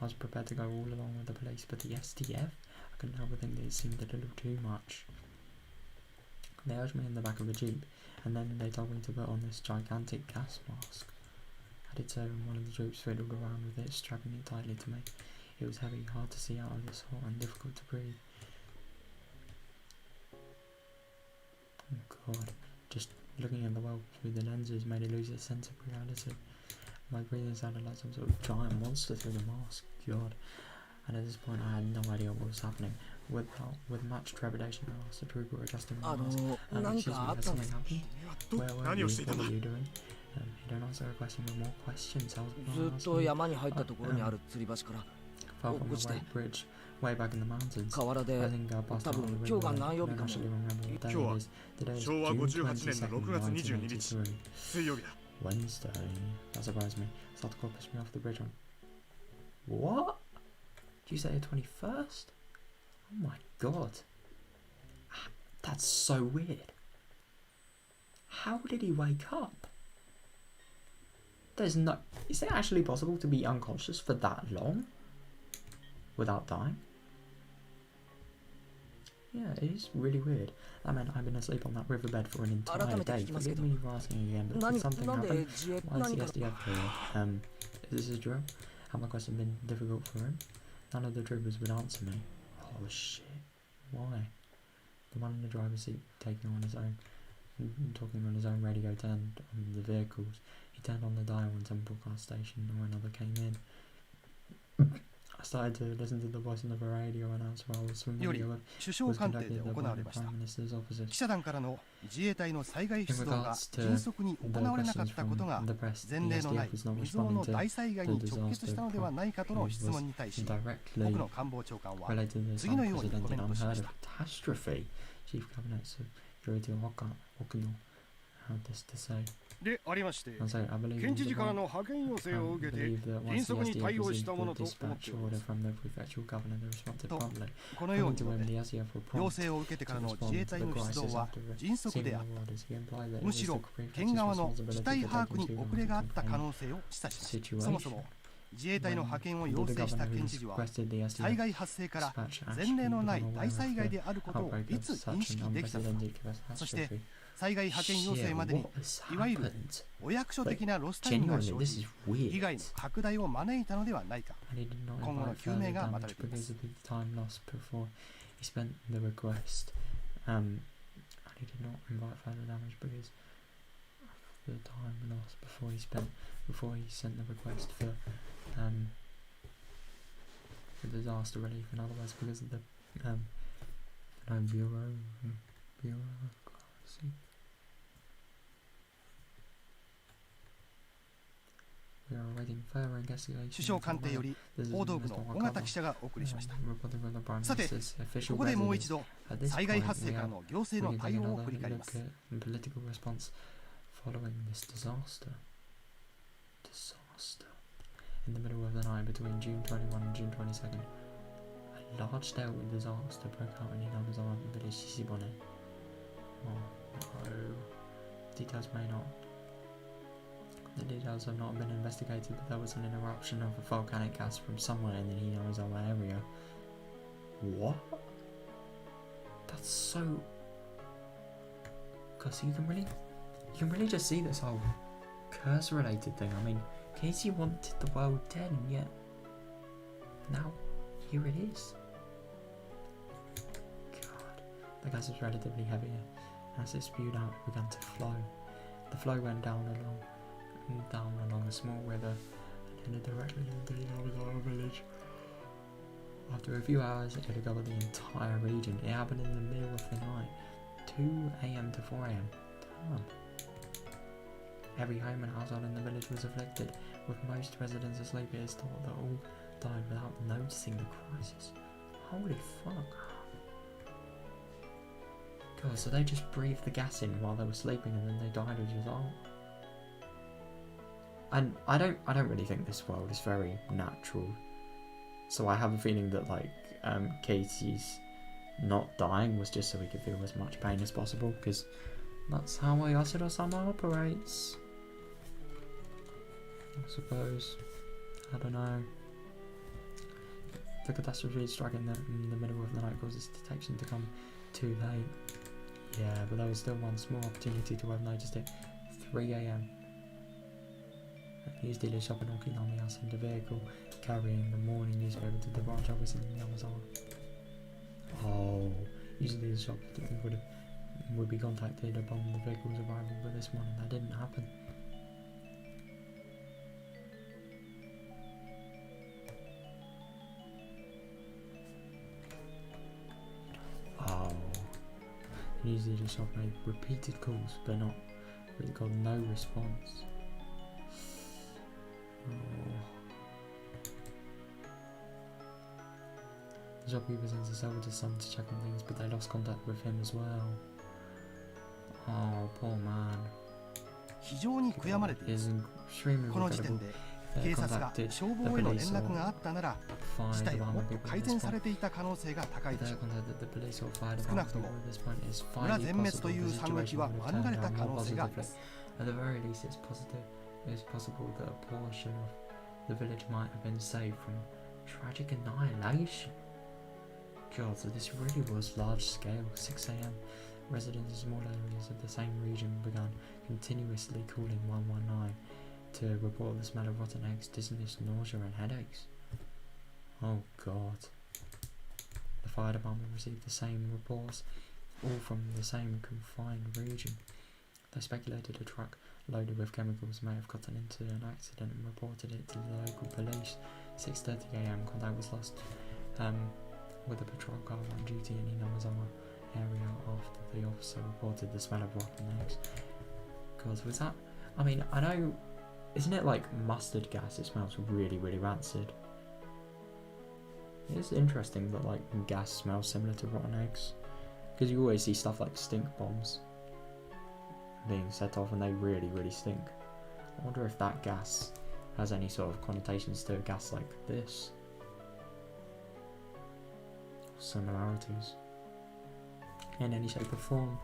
was prepared to go all along with the police, but the SDF? I couldn't help but think that it seemed a little too much. They urged me in the back of the jeep, and then they told me to put on this gigantic gas mask. I did so, and one of the troops fiddled around with it, strapping it tightly to me. It was heavy, hard to see out of this hole, and difficult to breathe. Oh god, just looking at the world through the lenses made it lose its sense of reality. My breathing sounded like some sort of giant monster through the mask. God. And at this point I had no idea what was happening. With much trepidation I asked the trooper adjusting my mask. Excuse me, has something happened? Where were you? What were you doing? You don't answer a question with more questions. I was far from the white bridge, way back in the mountains. I think I passed out the river. I don't actually remember what day it is. Today is June 22nd, 1983. Wednesday. That surprised me. Satoko pushed me off the bridge on. What? Did you say the 21st? Oh my god. That's so weird. How did he wake up? There's no... Is it actually possible to be unconscious for that long without dying? Yeah, it is really weird. That meant I've been asleep on that riverbed for an entire day. Forgive me for asking again, but did something happen? Why is the SDF here? Is this a drill? Have my question been difficult for him? None of the troopers would answer me. Oh shit. Why? The one in the driver's seat talking on his own radio turned on the vehicles. He turned on the dial when some broadcast station or another came in. I started to listen to the voice on the radio announcer I was familiar with. 首相官邸で行われました。記者団からの自衛隊の災害出動が迅速に行われなかったことが前例のない未曾有の大災害に直結したのではないかとの質問に対し、僕の官房長官は次のようにコメントしました。でありまして、県知事からの派遣要請を受けて迅速に対応したものと思っております。と、このように述べ、要請を受けてからの自衛隊の出動は迅速であった。むしろ県側の事態把握に遅れがあった可能性を示唆します。そもそも自衛隊の派遣を要請した県知事は災害発生から前例のない大災害であることをいつ認識できたのか、そして災害派遣要請までにいわゆるお役所的なロスタイムが生じ被害の拡大を招いたのではないか、今後の究明が待たれています。For disaster relief, in other words, because of the bureaucracy. We are awaiting further investigation. 首相官邸より報道部の尾形記者がお送りしました。さて、ここでもう一度災害発生からの行政の対応を振り返ります。Following this disaster. In the middle of the night between June 21 and June 22nd, a large-scale disaster broke out in Hinamizawa village Shishibone. Oh no. The details have not been investigated, but there was an eruption of a volcanic gas from somewhere in the Hinamizawa area. What? That's so... Because you can really just see this whole curse-related thing. I mean, Casey wanted the world dead, and yet now here it is. God, the gas was relatively heavy. As it spewed out, it began to flow. The flow went down along a small river and headed directly into the Hinamizawa village. After a few hours, it had covered the entire region. It happened in the middle of the night, 2 a.m. to 4 a.m. Damn. Every home and household in the village was afflicted. With most residents asleep, it is thought that all died without noticing the crisis. Holy fuck. God, so they just breathed the gas in while they were sleeping and then they died as a result. And I don't really think this world is very natural. So I have a feeling that like Casey's not dying was just so he could feel as much pain as possible, because that's how Yasura-sama operates. I suppose. I don't know. The catastrophe striking in the middle of the night causes detection to come too late. Yeah, but there was still one small opportunity to have noticed it. 3 a.m. He was dealing shopping on Kinamiya in the vehicle, carrying the morning newspaper to the branch office in Yamazawa. Oh, usually the shop would be contacted upon the vehicle's arrival, but this morning that didn't happen. Oh, usually the shop made repeated calls, but got no response. Oh. The shopkeeper sends his eldest son to check on things, but they lost contact with him as well. Oh, poor man. 非常に悔やまれています。この時点で警察が消防への連絡があったなら事態はもっと改善されていた可能性が高いでしょう。少なくとも村全滅という惨劇は免れた可能性があります。it's possible that a portion of the village might have been saved from tragic annihilation. God, so this really was large scale. 6 a.m. Residents of small areas of the same region began continuously calling 119 to report the smell of rotten eggs, dizziness, nausea and headaches. Oh God. The fire department received the same reports, all from the same confined region. They speculated a truck loaded with chemicals may have gotten into an accident and reported it to the local police. 6:30 a.m. contact was lost with a patrol car on duty in Inamazama area after the officer reported the smell of rotten eggs. God, was that? I mean, I know, isn't it like mustard gas? It smells really, really rancid. It's interesting that like gas smells similar to rotten eggs, because you always see stuff like stink bombs being set off and they really, really stink. I wonder if that gas has any sort of connotations to a gas like this. Similarities in any shape or form.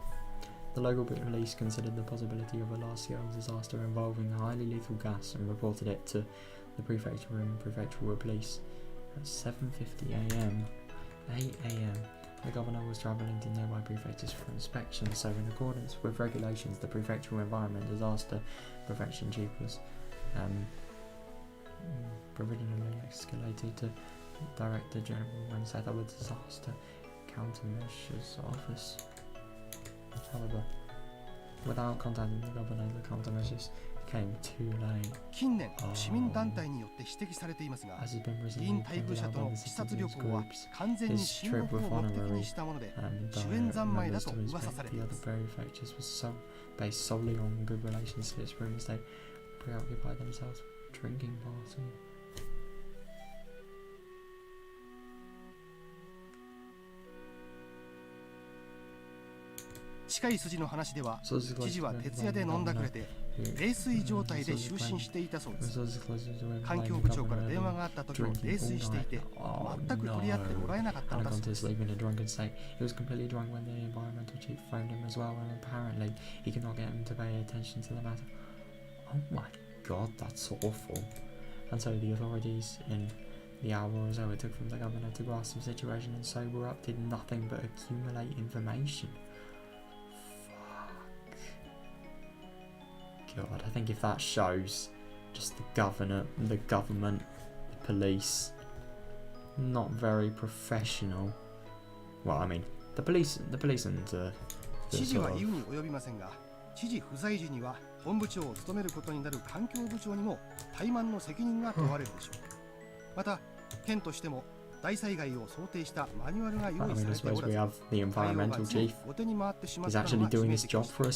The local police considered the possibility of a large-scale disaster involving highly lethal gas and reported it to the prefecture and prefectural police. At 7:50 a.m, 8 a.m, the governor was travelling to nearby prefectures for inspection, so in accordance with regulations, the prefectural environment disaster prevention chief was provisionally escalated to Director General and set up a disaster countermeasures office. However, without contacting the governor, the countermeasures came too late. 近年、市民団体によって指摘されていますが、議員対空者との視察旅行は完全に親睦を目的にしたもので、主演三昧だと噂されています。 Based solely on good relationships, whereas they preoccupy themselves with drinking party. 近い筋の話では、知事は徹夜で飲んだくれて泥酔状態で就寝していたそうです。環境部長から電話があった時も泥酔していて、全く取り合ってもらえなかったのだそうです。 He was completely drunk when the environmental chief phoned him as well, and apparently he could not get him to pay attention to the matter. Oh my God, that's awful. And so the authorities, in the hour or so it took from the governor to grasp the situation and sober up, did nothing but accumulate information. God, I think if that shows just the governor, the government, the police, not very professional. Well, I mean, the police and the 知事は言うに及びませんが、知事不在時には本部長を務めることになる環境部長にも怠慢の責任が問われるでしょう。また、県としても大災害を想定したマニュアルが用意されておらず、対応が後手に回ってしまったのが致命的でし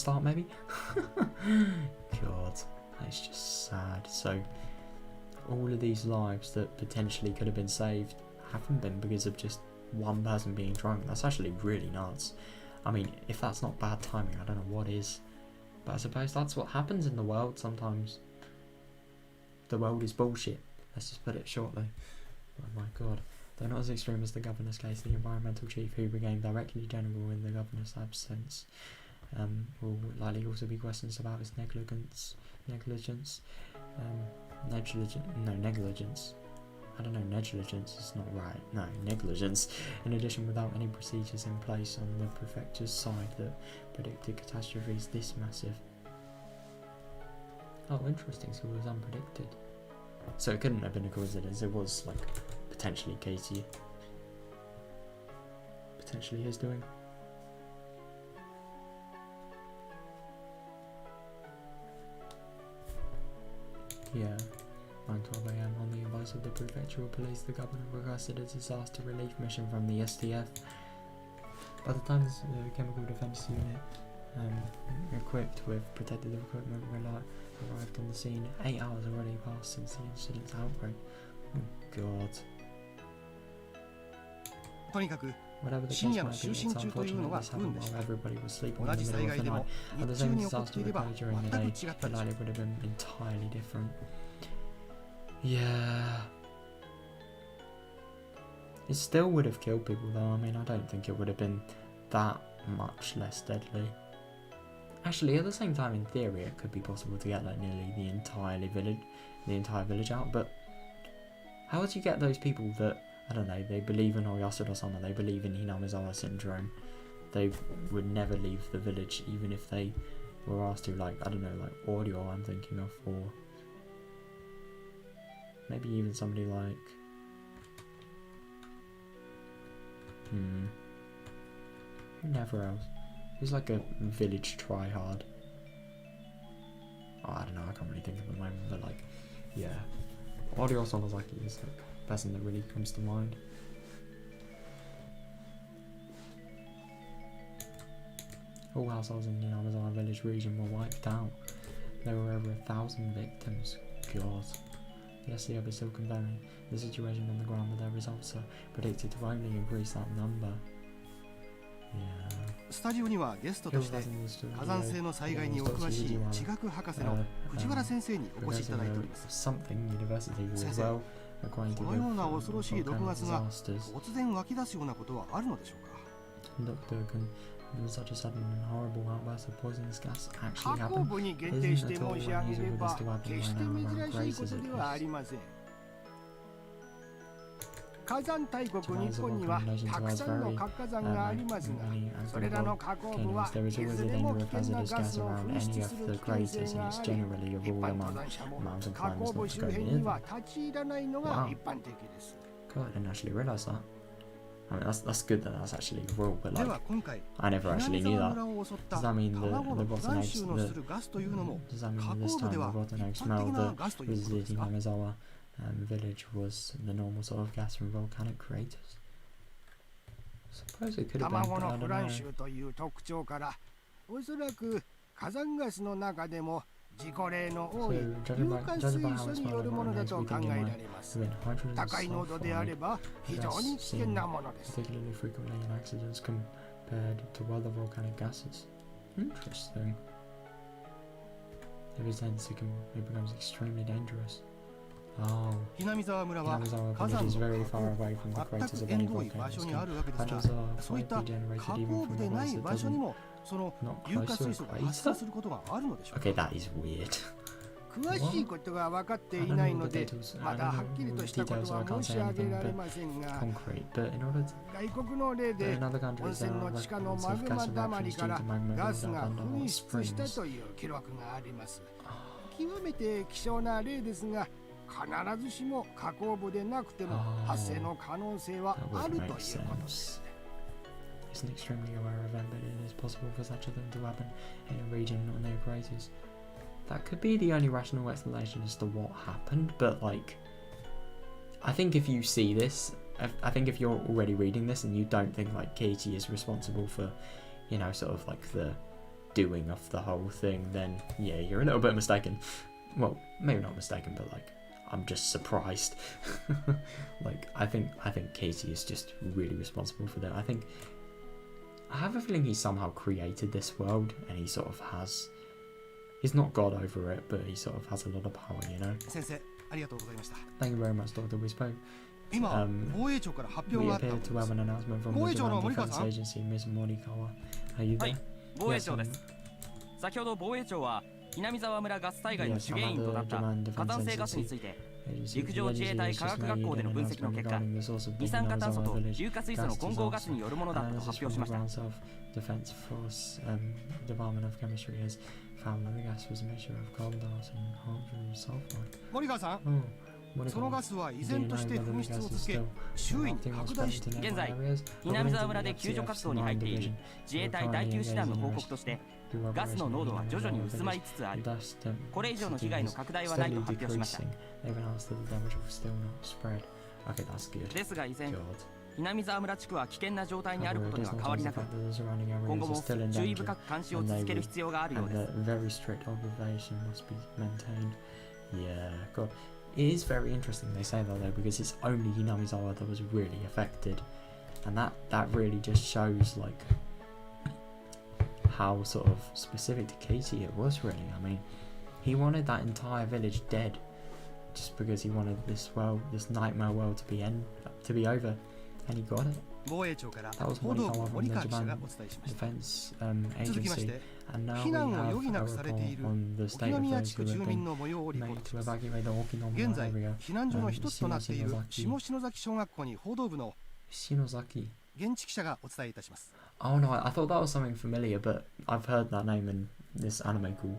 た。 God, that's just sad. So, all of these lives that potentially could have been saved haven't been because of just one person being drunk. That's actually really nuts. I mean, if that's not bad timing, I don't know what is. But I suppose that's what happens in the world sometimes. The world is bullshit. Let's just put it shortly. Oh my God. Though not as extreme as the governor's case, the environmental chief, who became directly general in the governor's absence, will likely also be questions about his negligence. I don't know, negligence is not right. No, negligence. In addition, without any procedures in place on the prefecture's side that predicted catastrophes this massive. Oh, interesting, so it was unpredicted. So it couldn't have been a coincidence, it was like potentially Casey. Potentially his doing. Yeah, 9:12 a.m. on the advice of the prefectural police, the governor requested a disaster relief mission from the STF. By the time the chemical defence unit, equipped with protective equipment, arrived on the scene, 8 hours already passed since the incident's outbreak. Oh God. とにかく Whatever the case 深夜の might be, 就寝 it's 中という の unfortunate が this 不運 happened でし while た。 everybody was sleeping in 同 the じ middle 災 of 害 the で night. も Had the 日中 same に起こっ disaster ていれば occurred during the 全 day, く違った it でしょ likely う。 would have been entirely different. Yeah. It still would have killed people though. I mean, I don't think it would have been that much less deadly. Actually, at the same time, in theory, it could be possible to get like nearly the entire village out. But how would you get those people that, I don't know, they believe in Higurashi or something, they believe in Hinamizawa syndrome, they would never leave the village even if they were asked to, like, I don't know, like audio I'm thinking of, or maybe even somebody like never else. Who's like a village tryhard? Oh, I don't know, I can't really think of the moment, but like, yeah. Audio Sonozaki is like the person that really comes to mind. All households in the Amazon village region were wiped out. There were over 1,000 victims. God. The SCO is still confirming the situation on the ground, but their results are predicted to only increase that number. Yeah. スタジオにはゲストとして火山性の災害にお詳しい地学博士の藤原先生にお越しいただいております。先生、このような恐ろしい毒ガスが突然湧き出すようなことはあるのでしょうか。 Such a sudden and horrible outburst of poisonous gas actually 火口 happened. 部に限定して申し上げれば決して珍しいことではありません。火山大国日本にはたくさんの活火山がありますが、それらの火口部はいずれも危険なガスを噴出する危険性があり、一般登山者も火口部周辺には立ち入らないのが一般的です。 God, I didn't actually realise that. I mean, that's good that that's actually a rule, but like, I never actually knew that. Does that mean the rotten eggs, does that mean this time the rotten egg smell that visited Hinamizawa village was the normal sort of gas from volcanic craters? I suppose it could have been, but I don't know. という特徴から、おそらく火山ガスの中でも事故例の多い硫化水素によるものだと考えられます。高い濃度であれば非常に危険なものです。 Particularly frequently in accidents compared to other volcanic gases. Interesting. If it's dense, it becomes extremely dangerous. Oh. 南沢村は Hinamizawa 火 village 山 is の very far away from the 全 craters く of 縁 any 遠い場 volcanoes. 所にあるわけですが、 Patches are そういった quietly generated 火 even 口 from 部で a な place い that 場所に doesn't もその not 硫化 close to 水 a 素が発生 crater. することがあるのでしょう Okay, か。 that is weird. 詳しいことが分かっていないので、まだはっきりとしたことは申し上げられませんが、 Concrete, but in order to 外国の例 but で in other 温 countries 泉 there の are 地下の records マ of グマ gas だま eruptions り due か to ら magma ガ buildup スが under 噴 hot 出した springs. という記録があります。極めて希少な例ですが、必ずしも火口部でなくても発生の可能性は That あ would るという make ことで sense. す。 It's an extremely rare event, but it is possible for such a thing to happen in a region or near craters. That could be the only rational explanation as to what happened, but like, I think if you see this, I think if you're already reading this and you don't think like Katie is responsible for, you know, sort of like the doing of the whole thing, then yeah, you're a little bit mistaken. Well, maybe not mistaken, but like, I'm just surprised. Like, I think Katie is just really responsible for that. I have a feeling he somehow created this world, and he sort of has. He's not God over it, but he sort of has a lot of power, you know. 先生、ありがとうございました。 Thank you very much, Doctor. We spoke. 今、防衛庁から発 We 表があった appeared こと to で have す。 an announcement from 防 the 衛庁の Japan 森川 Defense さん。 Agency, Ms. Morikawa. Are you は there? い、防衛庁です。先ほど防衛庁は南沢村ガス災害の主原因となった火山性ガスについて陸上自衛隊科学学校での分析の結果、二酸化炭素と硫化水素の混合ガスによるものだったと発表しました。 Defense Force Department of Chemistry has found that the gas was a mixture of carbon dioxide and hydrogen sulfide. 森川さん、 Oh, そのガスは依然として噴出を続け、周囲に拡大している。現在、南沢村で救助活動に入っている自衛隊第9師団の報告として、ガスの濃度は徐々に薄まりつつある。これ以上の被害の拡大はないと発表しました。ですが依然、南沢村地区は危険な状態にあることには変わりなく、今後も注意深く監視を続ける必要があるようです。It is very interesting they say that though, because it's only Hinamizawa that was really affected, and that really just shows like how sort of specific to Katie it was really. I mean, he wanted that entire village dead just because he wanted this nightmare world to be over. And he got it. 防衛庁から That was 報道部 Morikawa 森 from the 川記者が Japan お伝えしました。 Defense 続きまし Agency. て、 And now 避 we 難を have 余儀な a くされてい report る on the 沖 state of 宮 those 地区 who 住 have 民 been の模様をリポー made トし to ます。 evacuate the Okinawa 現在、 area. 避難所の一つとなっている Shimoshinozaki. 下篠崎小学校に報道部の Shinozaki. 現地記者がお伝えいたします。 Oh no, I thought that was something familiar, but I've heard that name in this anime called,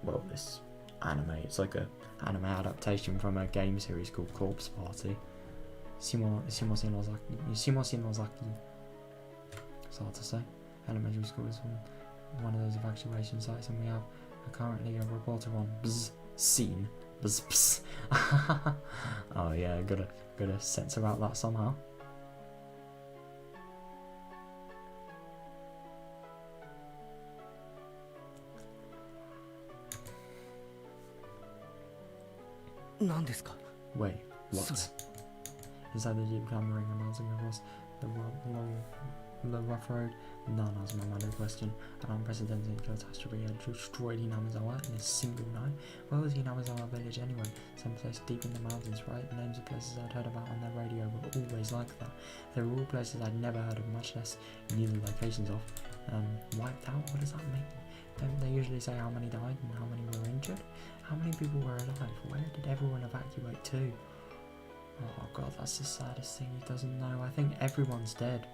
well, this anime, it's like a anime adaptation from a game series called Corpse Party. Shimoshinozaki. It's hard to say. Elementary school is one of those evacuation sites, and we have currently a reporter on scene. Oh yeah, gotta censor out that somehow. Wait, what? Is that the jeep clambering and bouncing across the rough road? None answer my mother's question. An unprecedented catastrophe had destroyed Hinamizawa in a single night. Where was Hinamizawa village anyway? Someplace deep in the mountains, right? The names of places I'd heard about on their radio were always like that. They were all places I'd never heard of, much less knew the locations of. Wiped out? What does that mean? Don't they usually say how many died and how many were injured? How many people were alive? Where did everyone evacuate to? Oh god, that's the saddest thing, he doesn't know. I think everyone's dead.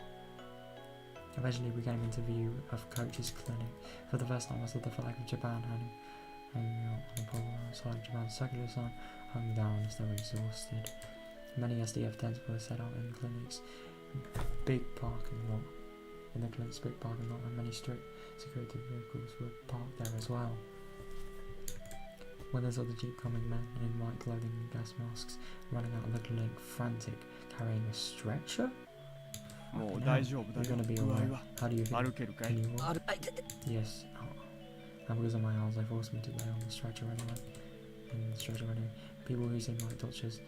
Eventually we came into view of Coach's clinic. For the first time I saw the flag of Japan hanging out on the pole outside. Japan's circular sign hung down as though exhausted. Many SDF tents were set out in clinics. Big parking lot. In the clinic's big parking lot, and many strict security vehicles were parked there as well. When they saw the jeep coming, men in white clothing and gas masks running out of the clinic, frantic, carrying a stretcher? You're gonna be alright. How do you feel? Can you walk? Yes. And because of my arms, they forced me to lay on the stretcher anyway. People who seem like doctors,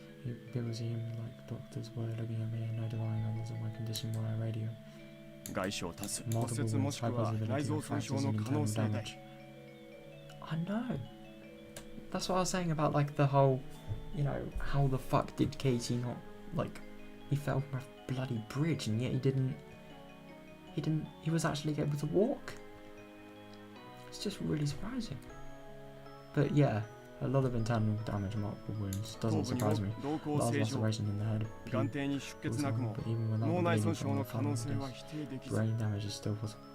were looking at me and notifying others of my condition via radio. Multiple wounds, high possibility of fractures and internal damage. I know. That's what I was saying about like the whole, you know, how the fuck did Casey not, like, he fell from a bloody bridge and yet he was actually able to walk. It's just really surprising. But yeah, a lot of internal damage, multiple wounds, doesn't surprise me. A lot of laceration in the head, but even without the bleeding from the front, brain damage is still possible.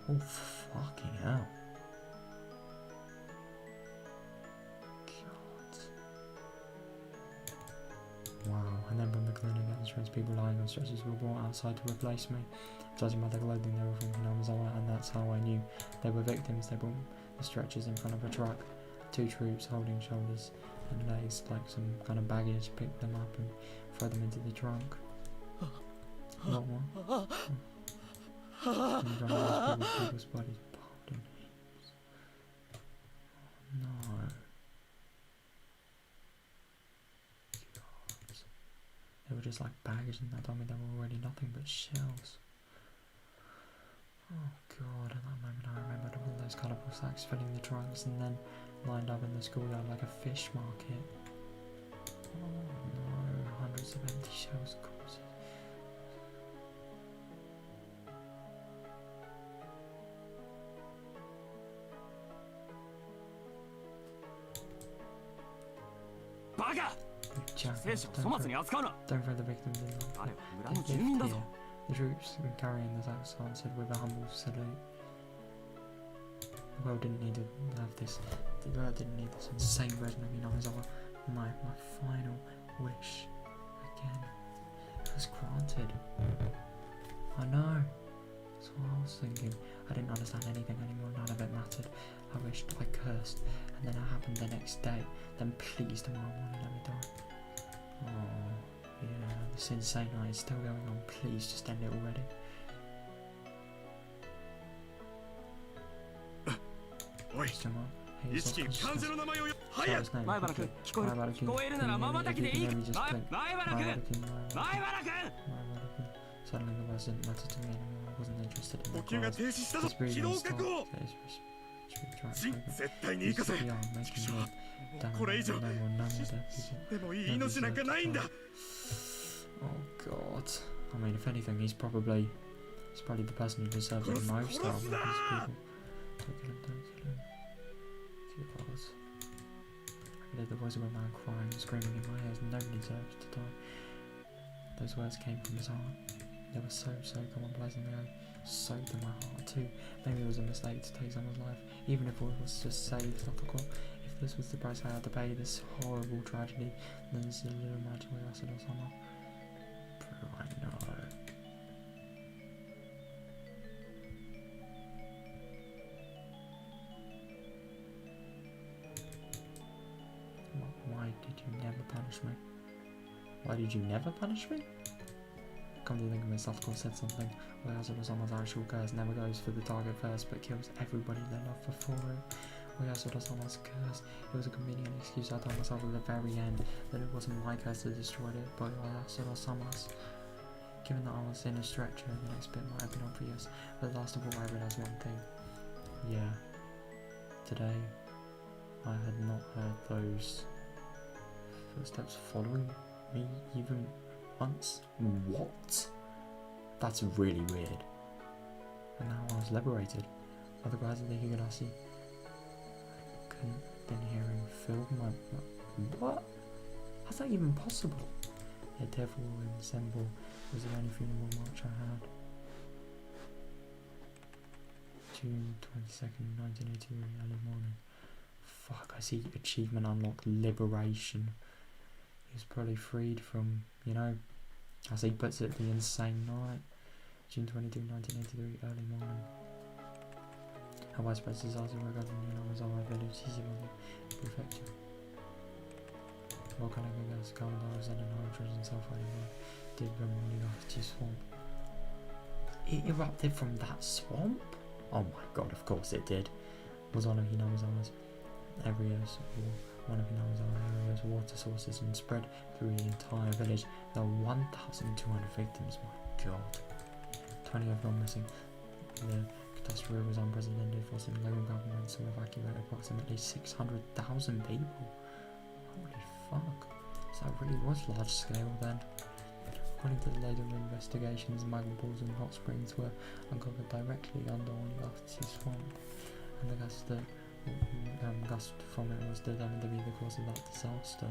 Oh fucking hell. Wow, and then from the clinic entrance, people lying on stretchers were brought outside to replace me. Judging by the clothing, they were from Hinamizawa, and that's how I knew they were victims. They brought the stretchers in front of a truck. Two troops holding shoulders and legs like some kind of baggage picked them up and throw them into the trunk. What? And people's bodies piled in heaps. No. They were just like baggage, and that told me they were already nothing but shells. Oh god, at that moment I remembered all those colourful sacks filling the trunks and then lined up in the schoolyard like a fish market. Oh no, hundreds of empty shells, corpses. Baga! Don't throw the victims in like that. They live here. The troops carrying the sacks answered with a humble salute. The world didn't need to have this. The world didn't need this insane version of Hinamizawa. My final wish. Again. It was granted. I know. That's what I was thinking. I didn't understand anything anymore. None of it mattered. I wished, I cursed. And then it happened the next day. Then please tomorrow morning let me die. Oh, yeah, this insane night is still going on. Please just end it already. Oi, 意識完全の名前を早く。前原君、聞こえるなら瞬きでいい。前原君、前原君。 Suddenly the words didn't matter to me anymore. I wasn't interested in the 呼吸が停止したぞ。起動確保。ジン、絶対に行かせ。チキショー。これ以上死んでもいい命なんかないんだ。Oh god. I mean, if anything, he's probably the person who deserves it the most out of all these people. Don't kill him, don't kill him. God. I heard the voice of a man crying and screaming in my ears. Nobody deserves to die. Those words came from his heart. They were so commonplace and they soaked in my heart too. Maybe it was a mistake to take someone's life, even if it was just save Satoko. If this was the price I had to pay, this horrible tragedy, then this is a little magic way I said or something. Bro, I know. Why did you never punish me? Why did you never punish me? Come to think of it, Satoko said something. Oyasura-sama's actual curse never goes for the target first, but kills everybody they love before it. Oyasura-sama's curse. It was a convenient excuse I told myself at the very end that it wasn't my curse that destroyed it, but Oyasura-sama's. Given that I was in a stretcher, the next bit might have been obvious, but last of all I realised one thing. Yeah. Today, I had not heard those footsteps following me even once. What? That's really weird. And now I was liberated. Otherwise of the Higurashi. I couldn't been hearing filled my... What? How's that even possible? Yet therefore in December was the only funeral march I had. June 22nd, 1982, early morning. Fuck, I see achievement unlocked, liberation. He was probably freed from, you know, as he puts it, the insane night. June 22, 1983, early morning. A widespread disaster regarding the Yamazawa village, Shizibari prefecture. Volcanic gas, carbon dioxide and hydrogen sulfide did burn Higurashi swamp. It erupted from that swamp? Oh my god, of course it did. Was one of Hinamizawa's areas, one of Hinamizawa area's water sources, and spread through the entire village. There were 1,200 victims, my god. 20 of them missing. The catastrophe was unprecedented, forcing local governments to evacuate approximately 600,000 people. Holy fuck. So that really was large scale then. According to the later investigations, magma pools and hot springs were uncovered directly under Higurashi swamp, and the gas that gushed from it was determined to be the cause of that disaster.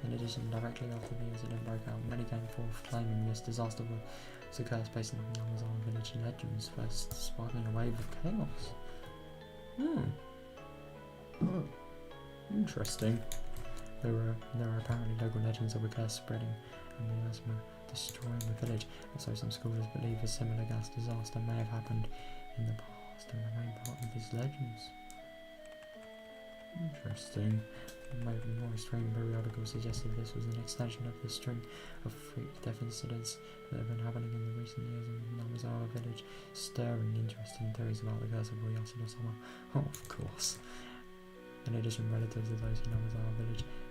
In addition, directly after the incident broke out, many came forth claiming this disaster was a curse based on the Yamazawa village legends, first sparking a wave of chaos. Interesting. There are apparently local legends of a curse spreading and miasma destroying the village, and so some scholars believe a similar gas disaster may have happened in the past and remain part of these legends. Interesting. More extreme periodicals suggested this was an extension of the string of freak death incidents that have been happening in the recent years in the Yamazawa village, stirring interesting theories about the curse of Oyasura-sama. Oh, of course. In addition, relatives of those in the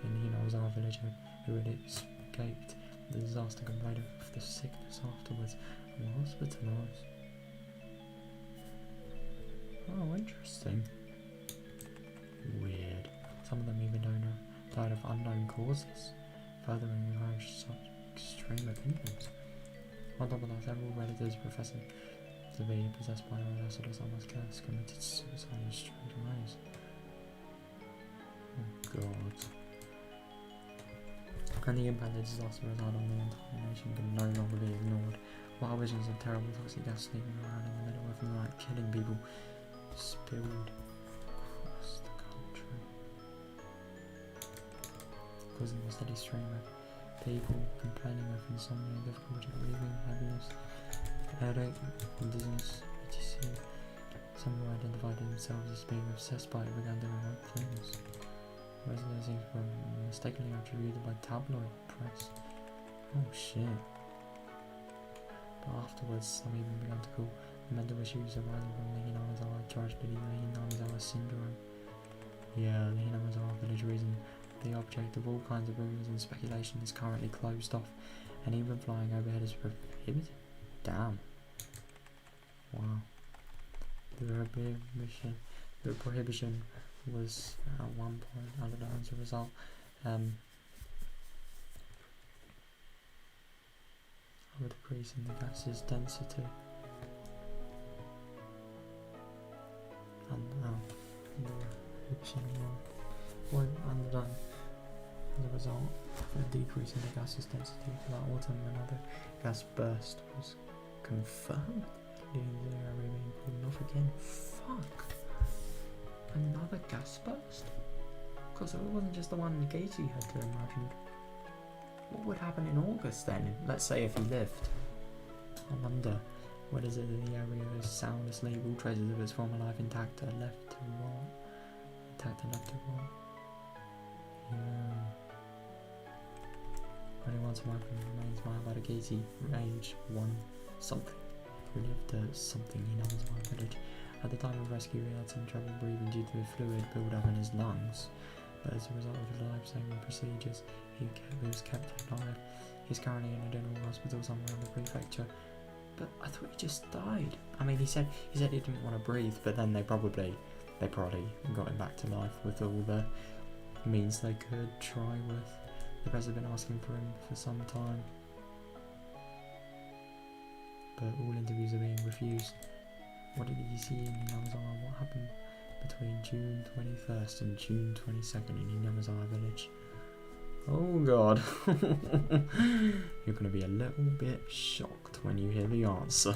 Hinazawa village who had escaped the disaster complained of the sickness afterwards and were hospitalised. Oh, interesting. Weird. Some of them even died of unknown causes, furthering encouraged such extreme opinions. On top of that, several relatives professing to be possessed by Oyasura-sama's curse committed suicide in strange ways. Oh god. And the impact the disaster has had on the entire nation can no longer be ignored. While visions of terrible toxic gas sneaking around in the middle of the night, killing people, spilled across the country, causing a steady stream of people complaining of insomnia, difficulty breathing, heaviness, headache, and dizziness, etc. Some who identified themselves as being obsessed by it began doing odd things. Most of those things were mistakenly attributed by tabloid press. Oh shit. But afterwards, some even began to call the mental issues arising from the Hinamizawa tragedy the Hinamizawa syndrome. Yeah, the Hinamizawa village reason, the object of all kinds of rumours and speculation, is currently closed off, and even flying overhead is prohibited. Damn. Wow. The prohibition was at one point, I don't know, as a result, of a decrease in the gas's density. And as a result of a decrease in the gas's density that autumn, another gas burst was confirmed, leading to the area being cooled off again. Fuck! Another gas burst? Because it wasn't just the one Gacy had to imagine. What would happen in August then? Let's say if he lived. I wonder, what is it in the area is soundless label, traces of its former life intact are left to rot. Intact and left to rot. Yeah. Only one survivor remains by the Gacy, age 1 something, who lived something in Amazon village. At the time of rescue, he had some trouble breathing due to the fluid build-up in his lungs. But as a result of the life-saving procedures, he was kept alive. He's currently in a general hospital somewhere in the prefecture. But I thought he just died. I mean, he said he didn't want to breathe, but then they probably got him back to life with all the means they could try with. The press have been asking for him for some time, but all interviews are being refused. What did he see in Inamazawa? What happened between June 21st and June 22nd in Inamazawa village? Oh god. You're going to be a little bit shocked when you hear the answer.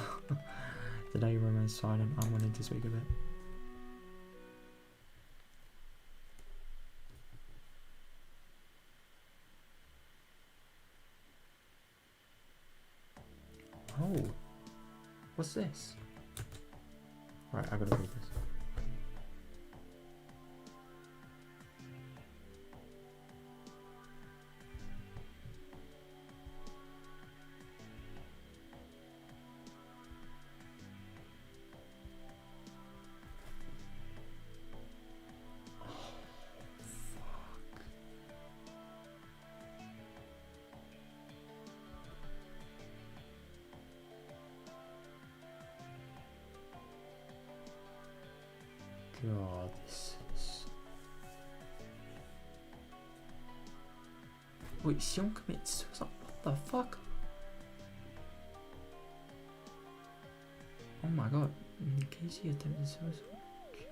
Today remains silent. I'm wanting to speak a bit. Oh, what's this? Right, I gotta read this. God, this is... Wait, Sion commits suicide? What the fuck? Oh my god, Casey attempted suicide. God.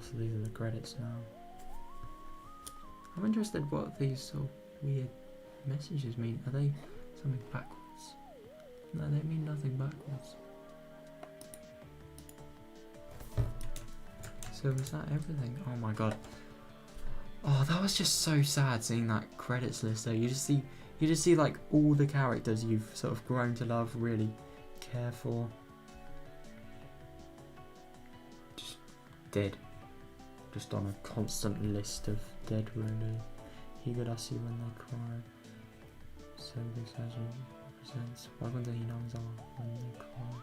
So these are the credits now. I'm interested what these sort of weird messages mean. Are they something backwards? No, they mean nothing backwards. So is that everything? Oh my god. Oh, that was just so sad seeing that credits list though. You just see like all the characters you've sort of grown to love, really care for. Just dead. Just on a constant list of dead really. Higurashi when they cry. So big surgeon represents welcome to Hinamizawa when they cry.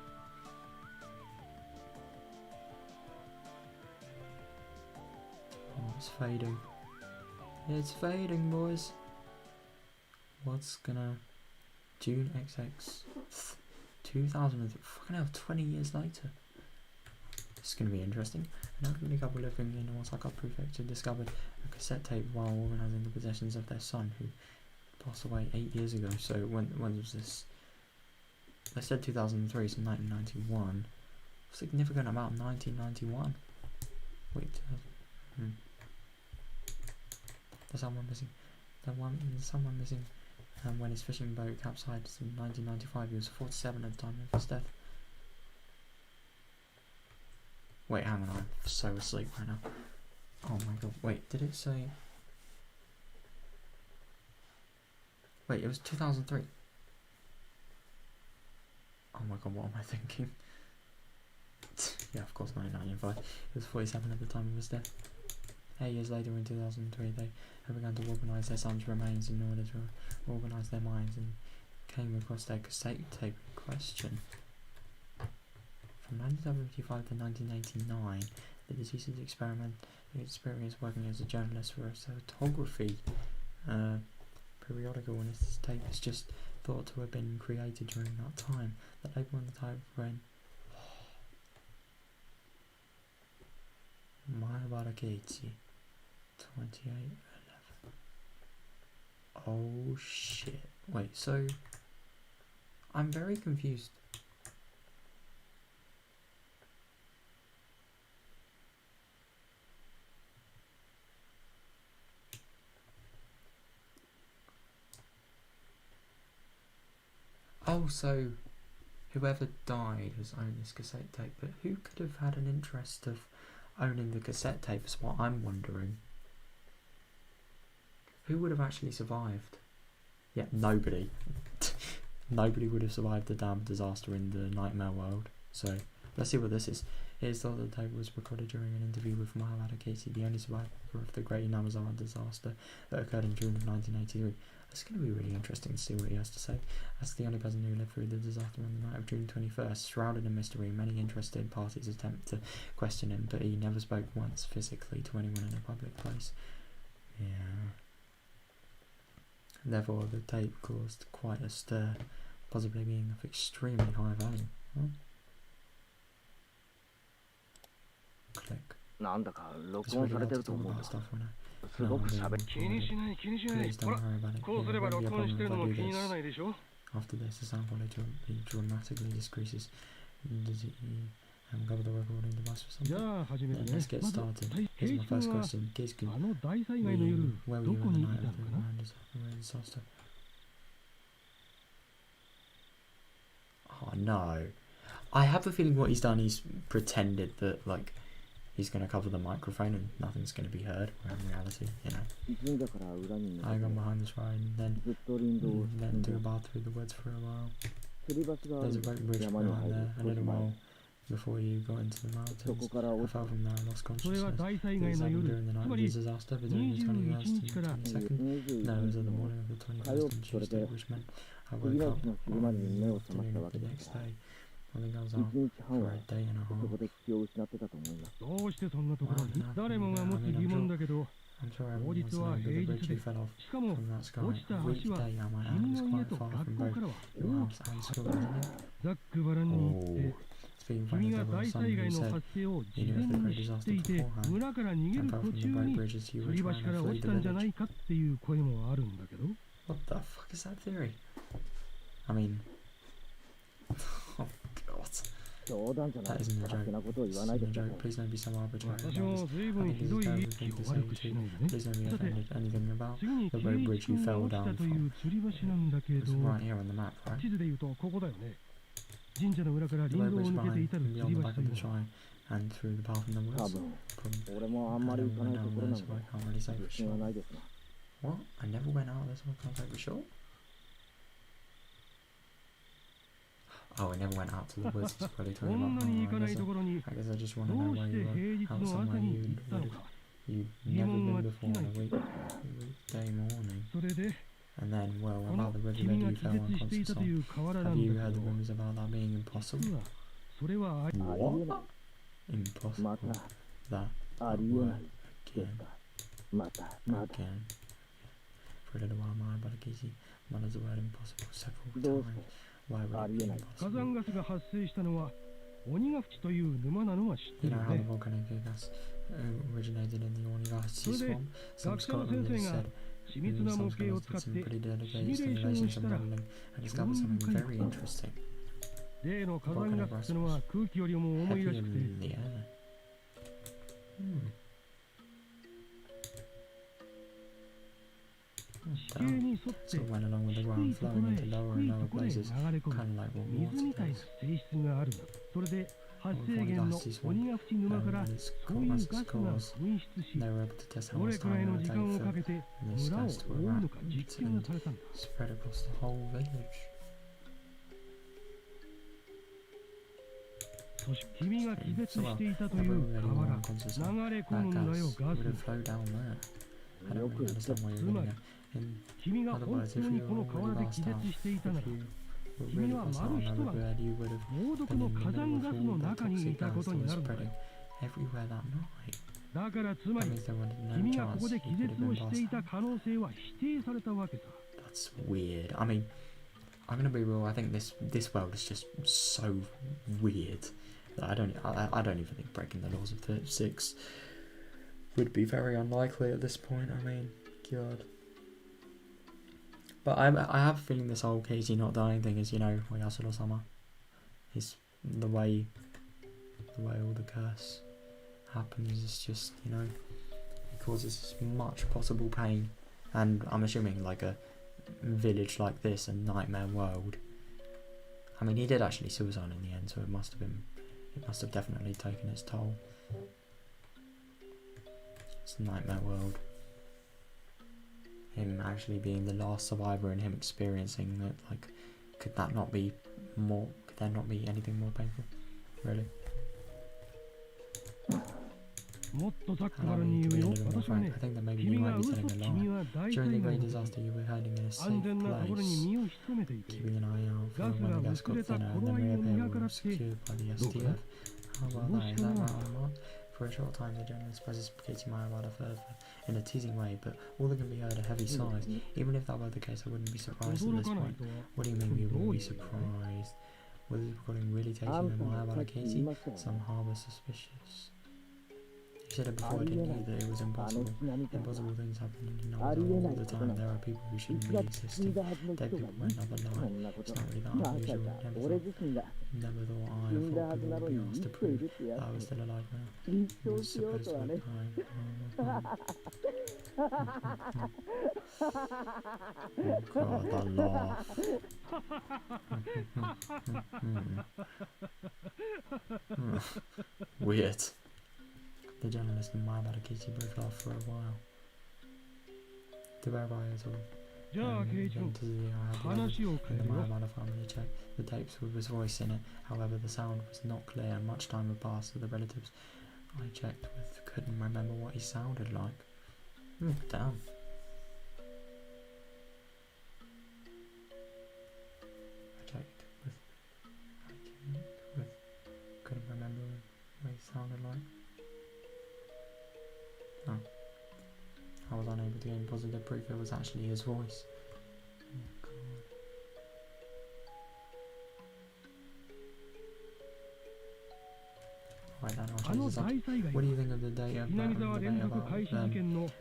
Oh, it's fading. It's fading, boys. What's gonna June XX 2000 fucking hell, 20 years later. It's gonna be interesting. An elderly couple living in Osaka Prefecture discovered a cassette tape while organising the possessions of their son, who passed away 8 years ago. So when was this? They said 2003, so 1991. Significant about 1991. Wait, there's someone missing. There's someone missing. When his fishing boat capsized in 1995, he was 47 at the time of his death. Wait, hang on, I'm so asleep right now. Oh my god, wait, did it say... Wait, it was 2003. Oh my god, what am I thinking? Yeah, of course, 1995. He was 47 at the time of his death. 8 years later, in 2003, they had begun to organise their son's remains in order to organise their minds, and came across their cassette tape in question. From 1975 to 1989, the deceased's experience working as a journalist for a photography periodical, and his tape is just thought to have been created during that time. The label on the tape ran Mahabharaketi 2811. Oh shit. Wait, so I'm very confused. Oh, so whoever died has owned this cassette tape, but who could have had an interest of owning the cassette tape is what I'm wondering. Who would have actually survived? Yeah, nobody. Nobody would have survived the damn disaster in the Nightmare World. So, let's see what this is. Here's the tape was recorded during an interview with Mahabharaketi, the only survivor of the Great Inamizawa disaster that occurred in June of 1983. It's going to be really interesting to see what he has to say. As the only person who lived through the disaster on the night of June 21st, shrouded in mystery, many interested parties attempt to question him, but he never spoke once physically to anyone in a public place. Yeah. Therefore, the tape caused quite a stir, possibly being of extremely high value. Huh? Click. なんだか It's 録音 really され hard て to ると talk 思うんだ about stuff when すごく喋る 気にしない気にしない Please ほ don't ら worry about it. こうすれば It won't be 録 a 音 problem してる if の I も do 気になら this. ないでしょ After this, the sound quality dramatically decreases. Does it cover the recording device or じ something? ゃあ始める Then ね let's get まず started. 平 Here's my 君 first は question. Keisuke, あの大災害の夜 where were ど you こ in the にい night た of の the かな disaster? Oh no. I have a feeling what he's done, he's pretended that, like, he's going to cover the microphone and nothing's going to be heard, where in reality, you know. 神社から裏に抜 I け got て behind this ride and then ずっと林道を進 went ん to で a bath through the woods for a while. 吊り橋があ There's る a boat bridge 山に behind 入る there, a 少し little 前 while before you got into the そこ mountains. から I 落ち fell from there and lost それは consciousness. 大災 This 害の happened 夜 during the つ night ま of り the disaster between the 21 21st 日から and 22nd. No, it was in the morning of the 21st and Tuesday, which meant I 次 woke の up 日の on 昼間に目を the 覚ました afternoon わ of け the だ next から day. I think I was 1 out 日半 for は a day and a そ half. こで気を失ってたと思います どうしてそんなところに Well, 誰もが持つ疑問だけど I'm sure 当 everyone 日 wants to は know, but the 平 bridge 日 you で fell off しかも from that sky 落ちた a 橋 weekday は at my 君 house の家 quite と far 学 from 校 both からは your 大 house き and school, isn't it? ザックバランに行って It's been 君 funny が there 大 was 災 someone 害 who の said 発生を he 事 knew 前 of the に great 知っ disaster ていて beforehand 村から逃げ and る fell 途 from the 中 boat に bridges you 吊 were り橋 trying か to ら落 flee ち the たんじゃ village. ないかっていう声もあるんだけど What the fuck is that theory? I mean, oh god, 冗談じゃない that isn't a 勝 joke. 手なことを言 This わない isn't で a くださ joke. い Please don't be so arbitrary 私 about も this. 随 I 分 think ひ this ど is い a 意 terrible 識 thing を to say 悪くし too. ないでね Please don't be さて offended. Anything about 次に the 圭 boat 一 bridge you 君が fell 落ち down たとい from. う吊り橋なんだけ It's ど right here on the map, right? 地図で言うとここだよね神社の裏から The 林 boat 道を bridge 抜けてい behind たる and 吊 beyond り the 橋 back と of いう the のは shrine and through the path in the 多 woods. 分 From 俺もあん I まり never 行か went ないと down ころな there, ん so で I can't really say for 自信 sure. はないですな What? I never went out there, so I can't say for sure. Oh, I never went out to the woods. It's probably こ talking ん about. なに行か I ない guess ところに I guess I just want to ど know う where して you 平 were. 日 Out の somewhere 朝に you'd 行ったのか you'd 疑 never 問 been は尽 before きない on a weekday morning. それで And then, well, この about the river 君 that が you 気 fell 絶してい unconscious たと on. いう河原な Have ん you だ heard け the ど rumors about that being impossible? 実はそれはあり What? Impossible. また That ありえない word ですかまたまだ again. For a little while, my Balakisi mutters the word impossible several どうして times. Why would it be ありえない火 impossible? 山ガスが発生したのは鬼ヶ淵という沼なのは知って You る know よ how the ね volcanic gas originated in the Higurashi So they- swamp? Some 学者の scholars 先生が said 緻密な some 模型 scholars を使 did っ some て pretty dedicated シミュレーションを simulations した and ら modeling and discovered something very interesting. 例の火山ガスってのは空気よりも重い Heavy らしくて in the air. Oh, 地形に沿って So it went along with the 低 ground, いとこ flowing ろへ into 低 lower い and と lower ころへ流 places, れ込 kind む of like what 水 water みたいな does. 性質があるんだそれで発生源の Higurashi swamp, 鬼ヶ淵沼から and it's そういうガ caused スが噴出し they were able to test how どれ much くら time い it の would 時 take 間を for かけて this 村を gas to 覆うの erupt か実験が and されたんだ spread across the whole village. そして君が気絶 So, していたとい whoever う really 河原 unconscious 流 of れ込 that むんだよ gas ガ would ス have flowed down there. I don't really understand why you're getting at. In 君が本 otherwise, 当 if に you この were 河 really 原で passed 気 out, 絶していた if なら you were 君 really は passed out 丸 on 一 that 晩 riverbed, you would have 猛毒 been の in the 火 middle 山 of ガス all の that 中に toxic いた gas こと that に was なるんだよ spreading everywhere that night. だからつま That り means there was no 君がここ chance で he 気 could have 絶を been してい passed た out. 可能性は否定されたわけさ That's weird. I mean, I'm gonna be real. I think this world is just so weird that I don't even think breaking the laws of physics would be very unlikely at this point. I mean, God. But I have a feeling this whole Casey not dying thing is, you know, Oyasuro-sama. Is the way all the curse happens. It's just, you know, it causes as much possible pain. And I'm assuming like a village like this, a nightmare world. I mean, he did actually suicide in the end, so it must have definitely taken its toll. It's a nightmare world. Him actually being the last survivor and him experiencing that, like, could there not be anything more painful? Really? I think that maybe you might be telling a lie. During the great disaster, you were hiding in a safe place, keeping an eye out for when the gas got thinner and then reappear was secured by the STF. How about that? Is that right or not? For a short time, the journalist expresses Katie Mayawada further in a teasing way, but all that can be heard are heavy sighs. Even if that were the case, I wouldn't be surprised at this point. What do you mean you wouldn't be surprised? Was this recording really taking the Mayawada Katie? Some harbour suspicious. You said it before, didn't you, that it was impossible. Impossible things happen all the time. There are people who shouldn't be existing. Dead people went up a lie. It's not really that unusual. Never thought I or thought people would be asked to prove that I was still alive now. It was supposed to be God, that laugh. Weird. The journalist and Mayawada Katie both laughed for a while. To verify it all, then to the the Mayawada family checked the tapes with his voice in it. However, the sound was not clear and much time had passed, so the relatives I checked with couldn't remember what he sounded like. Damn. I checked with couldn't remember what he sounded like. Oh. I was unable to gain positive proof it was actually his voice. Oh God. Right then, I'll change the subject. What do you think of the debate about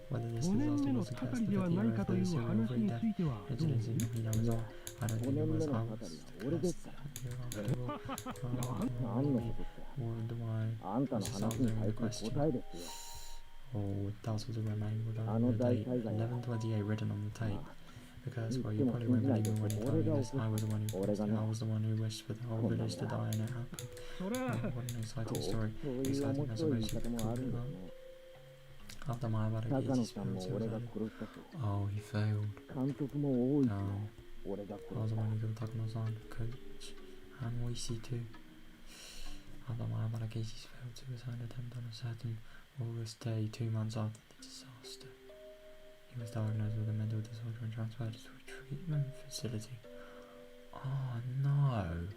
whether this disaster was a curse to the theory of those who were free death incidents in Higurashi? I don't think it was. I was the curse after all. Or do I? Was just answering the question. Oh, thousands of remain regarding the date 11/28 written on the tape. Because, well, you probably won't believe me when you tell me this. I was the one who wished for the whole village to die, and it happened. Oh, what an exciting story. Exciting, I suppose you could call it that. After Mayawada Katie's failed suicide. Oh, he failed. No. I was the one who killed Takano-san, Coach, and Oishi too. After Mayawada Katie's failed suicide attempt on a certain August day, 2 months after the disaster, he was diagnosed with a mental disorder and transferred to a treatment facility. Oh no!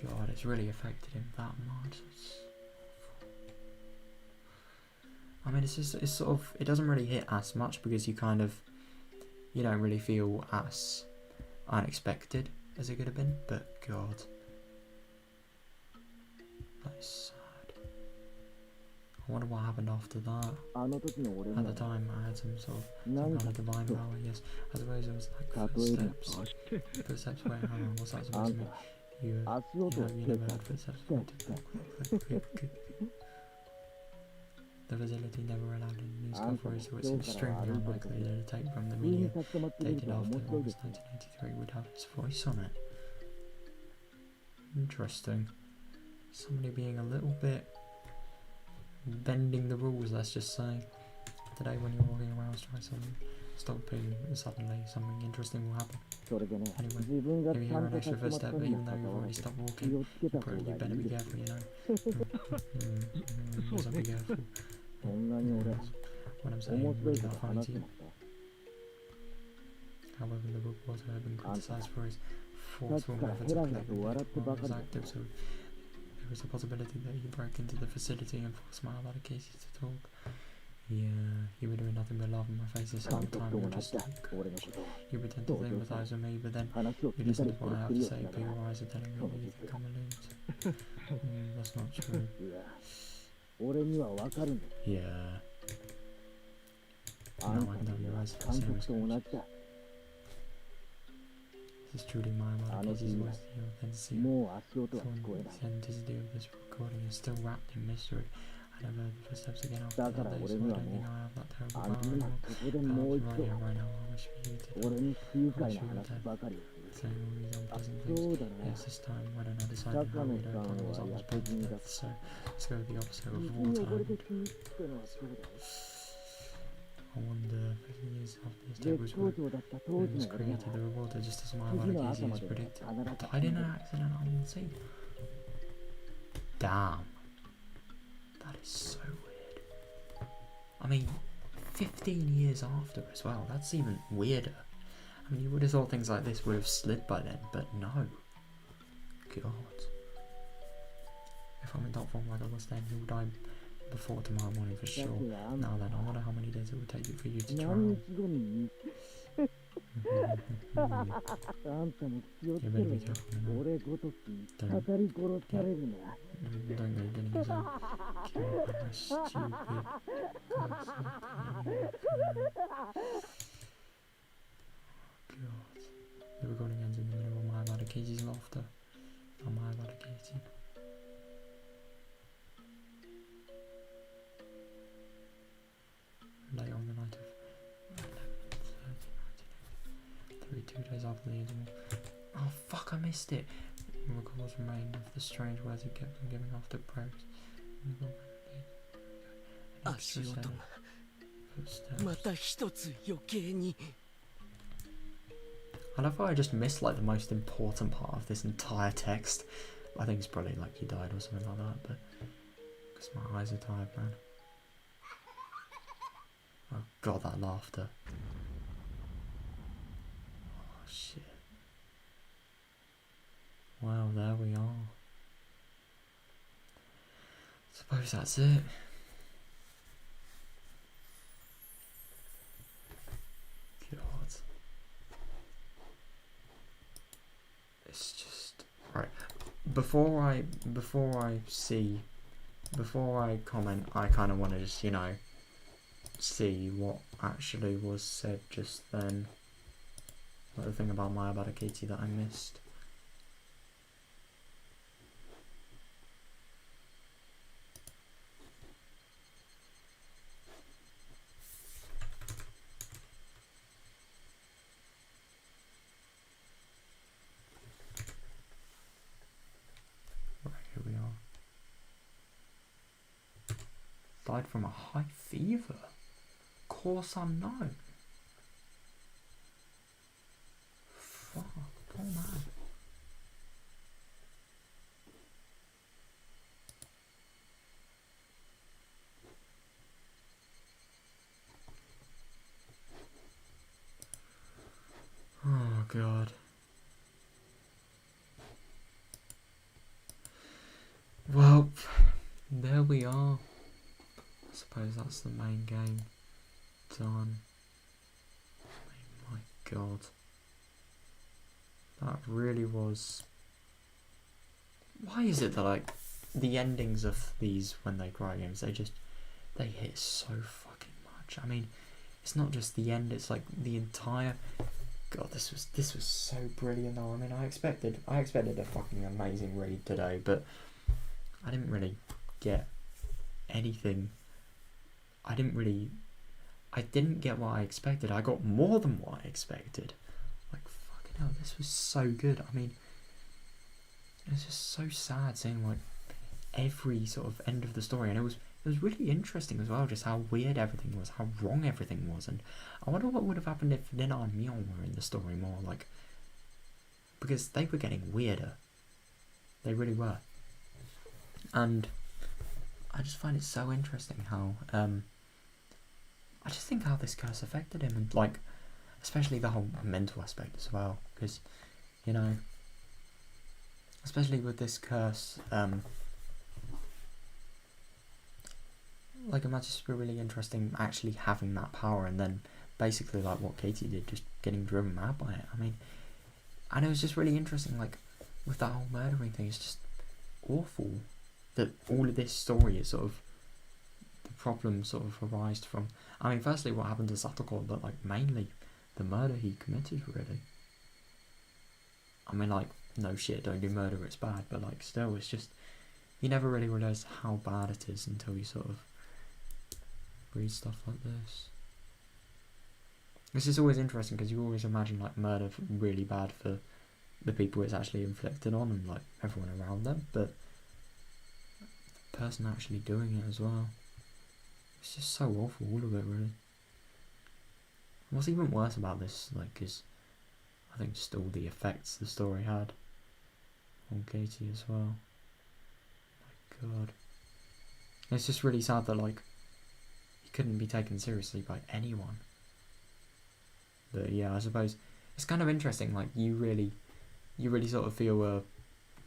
God, it's really affected him that much. It's awful. I mean, it's sort of, it doesn't really hit as much because you don't really feel as unexpected as it could have been, but God, that is sad. I wonder what happened after that. At the time, I had some kind of divine power, yes. I suppose it was like footsteps. Footsteps where, what's that supposed to mean? You never heard footsteps. The facility never allowed any news coverage, so it's extremely unlikely that a tape from the media dated after August 1983 would have his voice on it. Interesting. Somebody being a little bit bending the rules, let's just say. Today when you're walking around trying to stop being, suddenly something interesting will happen. Anyway, if you hear an extra footstep, even though you've already stopped walking, you better be careful, you know. So be careful. What I'm saying is really not funny to you. However, the reporter had been criticised for his forceful methods of collecting while he was active, so there was a possibility that he broke into the facility and forced Mayawada Casey to talk. Yeah, you were doing nothing but laugh in my face this whole time. You're just like, you pretend to sympathize with me, but then you listen to what I have to say, but your eyes are telling me that you think I'm a loser. That's not true. 俺にはわかるんだ。 Yeah. あんたには監督と同じだ。 This is truly my Casey's voice, the authenticity もう足音は聞こえない。 the authenticity of this recording is still wrapped in mystery. I never heard the footsteps again after だから that day, 俺 so に I は don't も think う I have that terrible あんた power 今 anymore. ここでもう一 Right 度 here, right now, I wish for you to 俺に不愉快な話ばかりをす saying る。 all these unpleasant そ things. うだな。 Yes, this time when I decided how we don't come was almost put to death, so let's go with the opposite of 水 all に溺れ time. て死ぬってのはそうだよ。 I wonder, 15 years after this 絶 tape was 好調だった当 was 時の俺な created, the ら revolter just as my 次の Casey 朝ま has で predicted. 必ず Died in an accident on the scene. Damn. That is so weird. I mean, 15 years after as well, that's even weirder. I mean, you would have thought things like this would have slid by then, but no. God. If I'm in top form like I was then, you'll die before tomorrow morning for sure. Now then, I wonder how many days it will take you for you to 何 drown. 日後にあんたも気をつ You け better ろ be よ。 careful now. 俺ごときたたり殺されるな。 Don't go getting yourself killed by my stupid God. The recording ends in the middle of my Casey's laughter. Oh, my Casey. Late on the night of 2 days after the interval. Oh fuck, I missed it. Records remained of the strange words he kept on giving after prayers. 足音が Footsteps. また一つ余計に。 I love how I just missed like the most important part of this entire text. I think it's probably like he died or something like that, but because my eyes are tired, man. Oh god, that laughter. Oh shit. Well, there we are. Suppose that's it. God. It's just right. Before I comment, I kind of want to just, you know, see what actually was said just then. Like the thing about Maya Badakiti that I missed. Right, here we are. Died from a high fever. Course unknown. Fuck, poor man. Oh god. Well, there we are. I suppose that's the main game done. Oh my god. That really was... Why is it that like the endings of these When They Cry games, they hit so fucking much. I mean, it's not just the end, it's like the entire... God, this was so brilliant though. I mean, I expected a fucking amazing read today, but I didn't really get anything. I didn't get what I expected. I got more than what I expected. Like, fucking hell, this was so good. I mean, it's just so sad seeing like every sort of end of the story, and it was really interesting as well, just how weird everything was, how wrong everything was, and I wonder what would have happened if Nina and Myeon were in the story more, like, because they were getting weirder. They really were. And I just find it so interesting how, I just think how this curse affected him, and like, especially the whole mental aspect as well, because, you know, especially with this curse, like, it might just be really interesting actually having that power, and then basically like what Katie did, just getting driven mad by it. I mean, and it was just really interesting, like, with that whole murdering thing, it's just awful that all of this story is sort of the problem sort of arised from, I mean, firstly what happened to Satoko, but like mainly the murder he committed, really. I mean, like, no shit, don't do murder, it's bad, but like still, it's just, you never really realise how bad it is until you sort of read stuff like this. This is always interesting because you always imagine like murder really bad for the people it's actually inflicted on and like everyone around them, but the person actually doing it as well, it's just so awful, all of it really. What's even worse about this, like, is I think just all the effects the story had on Katie as well. My god. It's just really sad that like he couldn't be taken seriously by anyone. But yeah, I suppose it's kind of interesting, like you really sort of feel a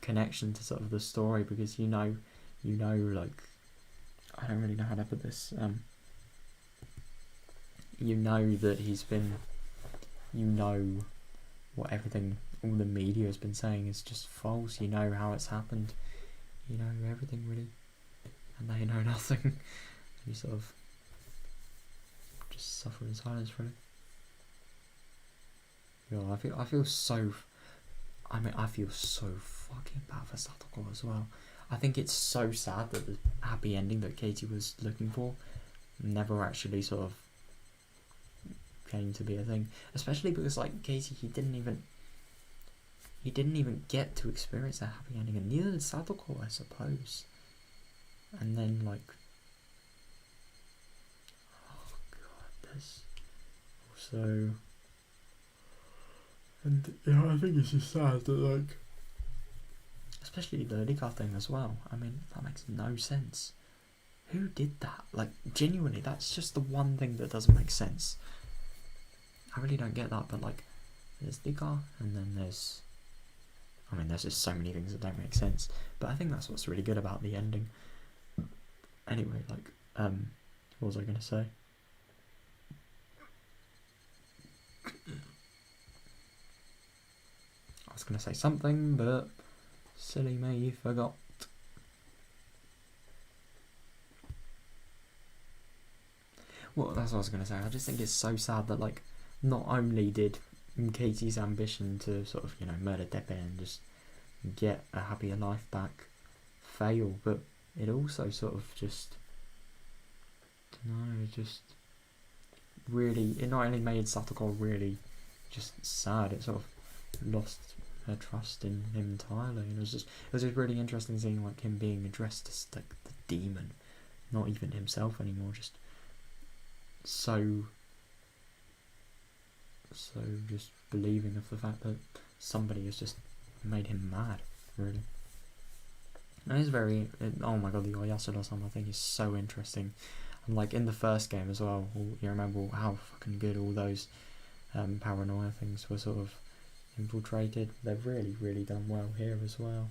connection to sort of the story because you know like, I don't really know how to put this, you know that he's been, you know what everything, all the media has been saying is just false, you know how it's happened, you know everything really, and they know nothing. You sort of just suffer in silence really. Yeah, I feel so fucking bad for Satoko as well. I think it's so sad that the happy ending that Katie was looking for never actually sort of came to be a thing. Especially because like Katie, he didn't even get to experience a happy ending, and neither did Satoko, I suppose. And then like, oh god, there's also. And yeah, I think it's just sad that like, especially the Rika thing as well. I mean, that makes no sense. Who did that? Like, genuinely, that's just the one thing that doesn't make sense. I really don't get that, but like, there's Rika, and then there's, I mean, there's just so many things that don't make sense. But I think that's what's really good about the ending. Anyway, like, what was I going to say? I was going to say something, but silly me, forgot. Well, that's what I was going to say. I just think it's so sad that, like, not only did Katie's ambition to sort of, you know, murder Tepe and just get a happier life back fail, but it also sort of just, just really, it not only made Satoko really just sad, it sort of lost her trust in him entirely, and it was just really interesting seeing like him being addressed as like the demon, not even himself anymore, just so just believing of the fact that somebody has just made him mad, really. And it's very, oh my god, the Oyasura-sama thing is so interesting, and like in the first game as well, you remember how fucking good all those paranoia things were sort of infiltrated. They've really done well here as well.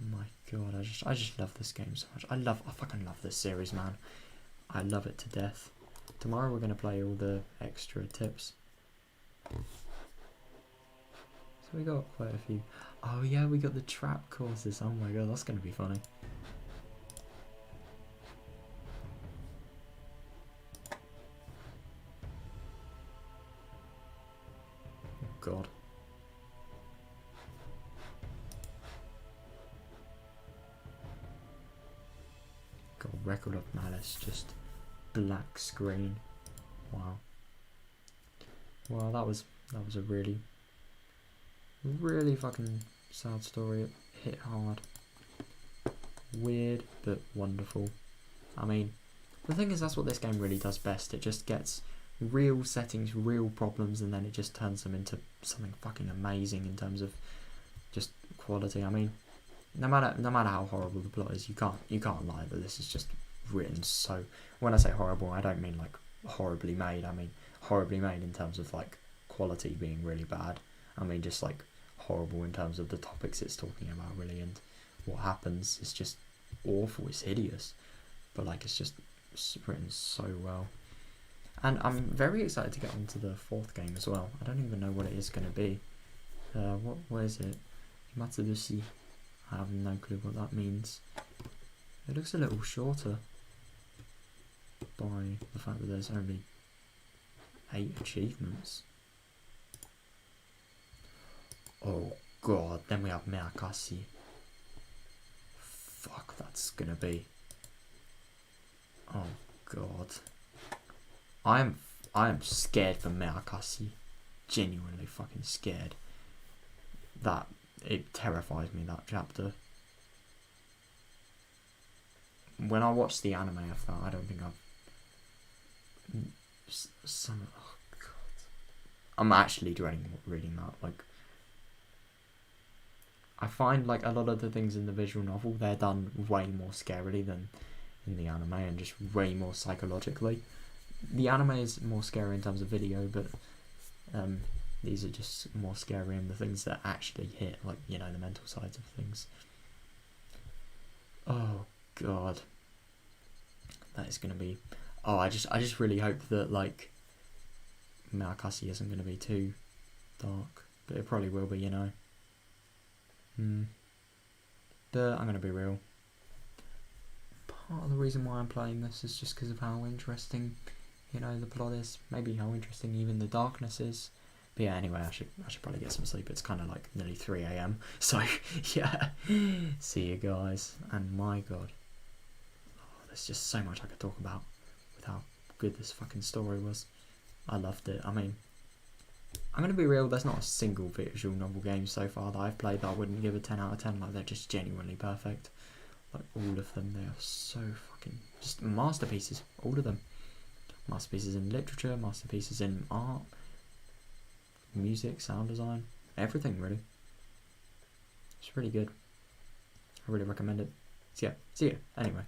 Oh my god, I just love this game so much. I fucking love this series, man. I love it to death. Tomorrow we're gonna play all the extra tips. So we got quite a few. Oh yeah, we got the trap courses. Oh my god, that's gonna be funny. Oh god. Got Record of Malice, just black screen. Wow. Well, that was a really fucking sad story. It hit hard. Weird, but wonderful. I mean, the thing is, that's what this game really does best. It just gets real settings, real problems, and then it just turns them into something fucking amazing in terms of just quality. I mean, no matter how horrible the plot is, you can't lie that this is just written so. When I say horrible, I don't mean like horribly made. I mean horribly made in terms of like quality being really bad. I mean just like horrible in terms of the topics it's talking about, really, and what happens is just awful. It's hideous, but like it's just written so well. And I'm very excited to get into the fourth game as well. I don't even know what it is going to be. What is it? Matsubushi. I have no clue what that means. It looks a little shorter. by the fact that there's only 8 achievements. Oh god, then we have Higurashi. Fuck, that's gonna be... Oh god. I am scared for Higurashi. Genuinely fucking scared. That, it terrifies me, that chapter. When I watched the anime of that, I don't think I've... Oh god. I'm actually dreading reading that, like... I find like a lot of the things in the visual novel, they're done way more scarily than in the anime, and just way more psychologically. The anime is more scary in terms of video, but these are just more scary in the things that actually hit, like, you know, the mental sides of things. Oh god, that is gonna be... Oh, I just really hope that like Higurashi isn't gonna be too dark, but it probably will be, you know. But I'm gonna be real. Part of the reason why I'm playing this is just because of how interesting, you know, the plot is. Maybe how interesting even the darkness is. But yeah, anyway, I should probably get some sleep. It's kind of like nearly 3 AM. So yeah, see you guys. And my god, there's just so much I could talk about with how good this fucking story was. I loved it. I mean, I'm going to be real, there's not a single visual novel game so far that I've played that I wouldn't give a 10 out of 10. Like, they're just genuinely perfect. Like, all of them, they are so fucking... just masterpieces. All of them. Masterpieces in literature, masterpieces in art, music, sound design, everything, really. It's really good. I really recommend it. So yeah, see you. Anyway.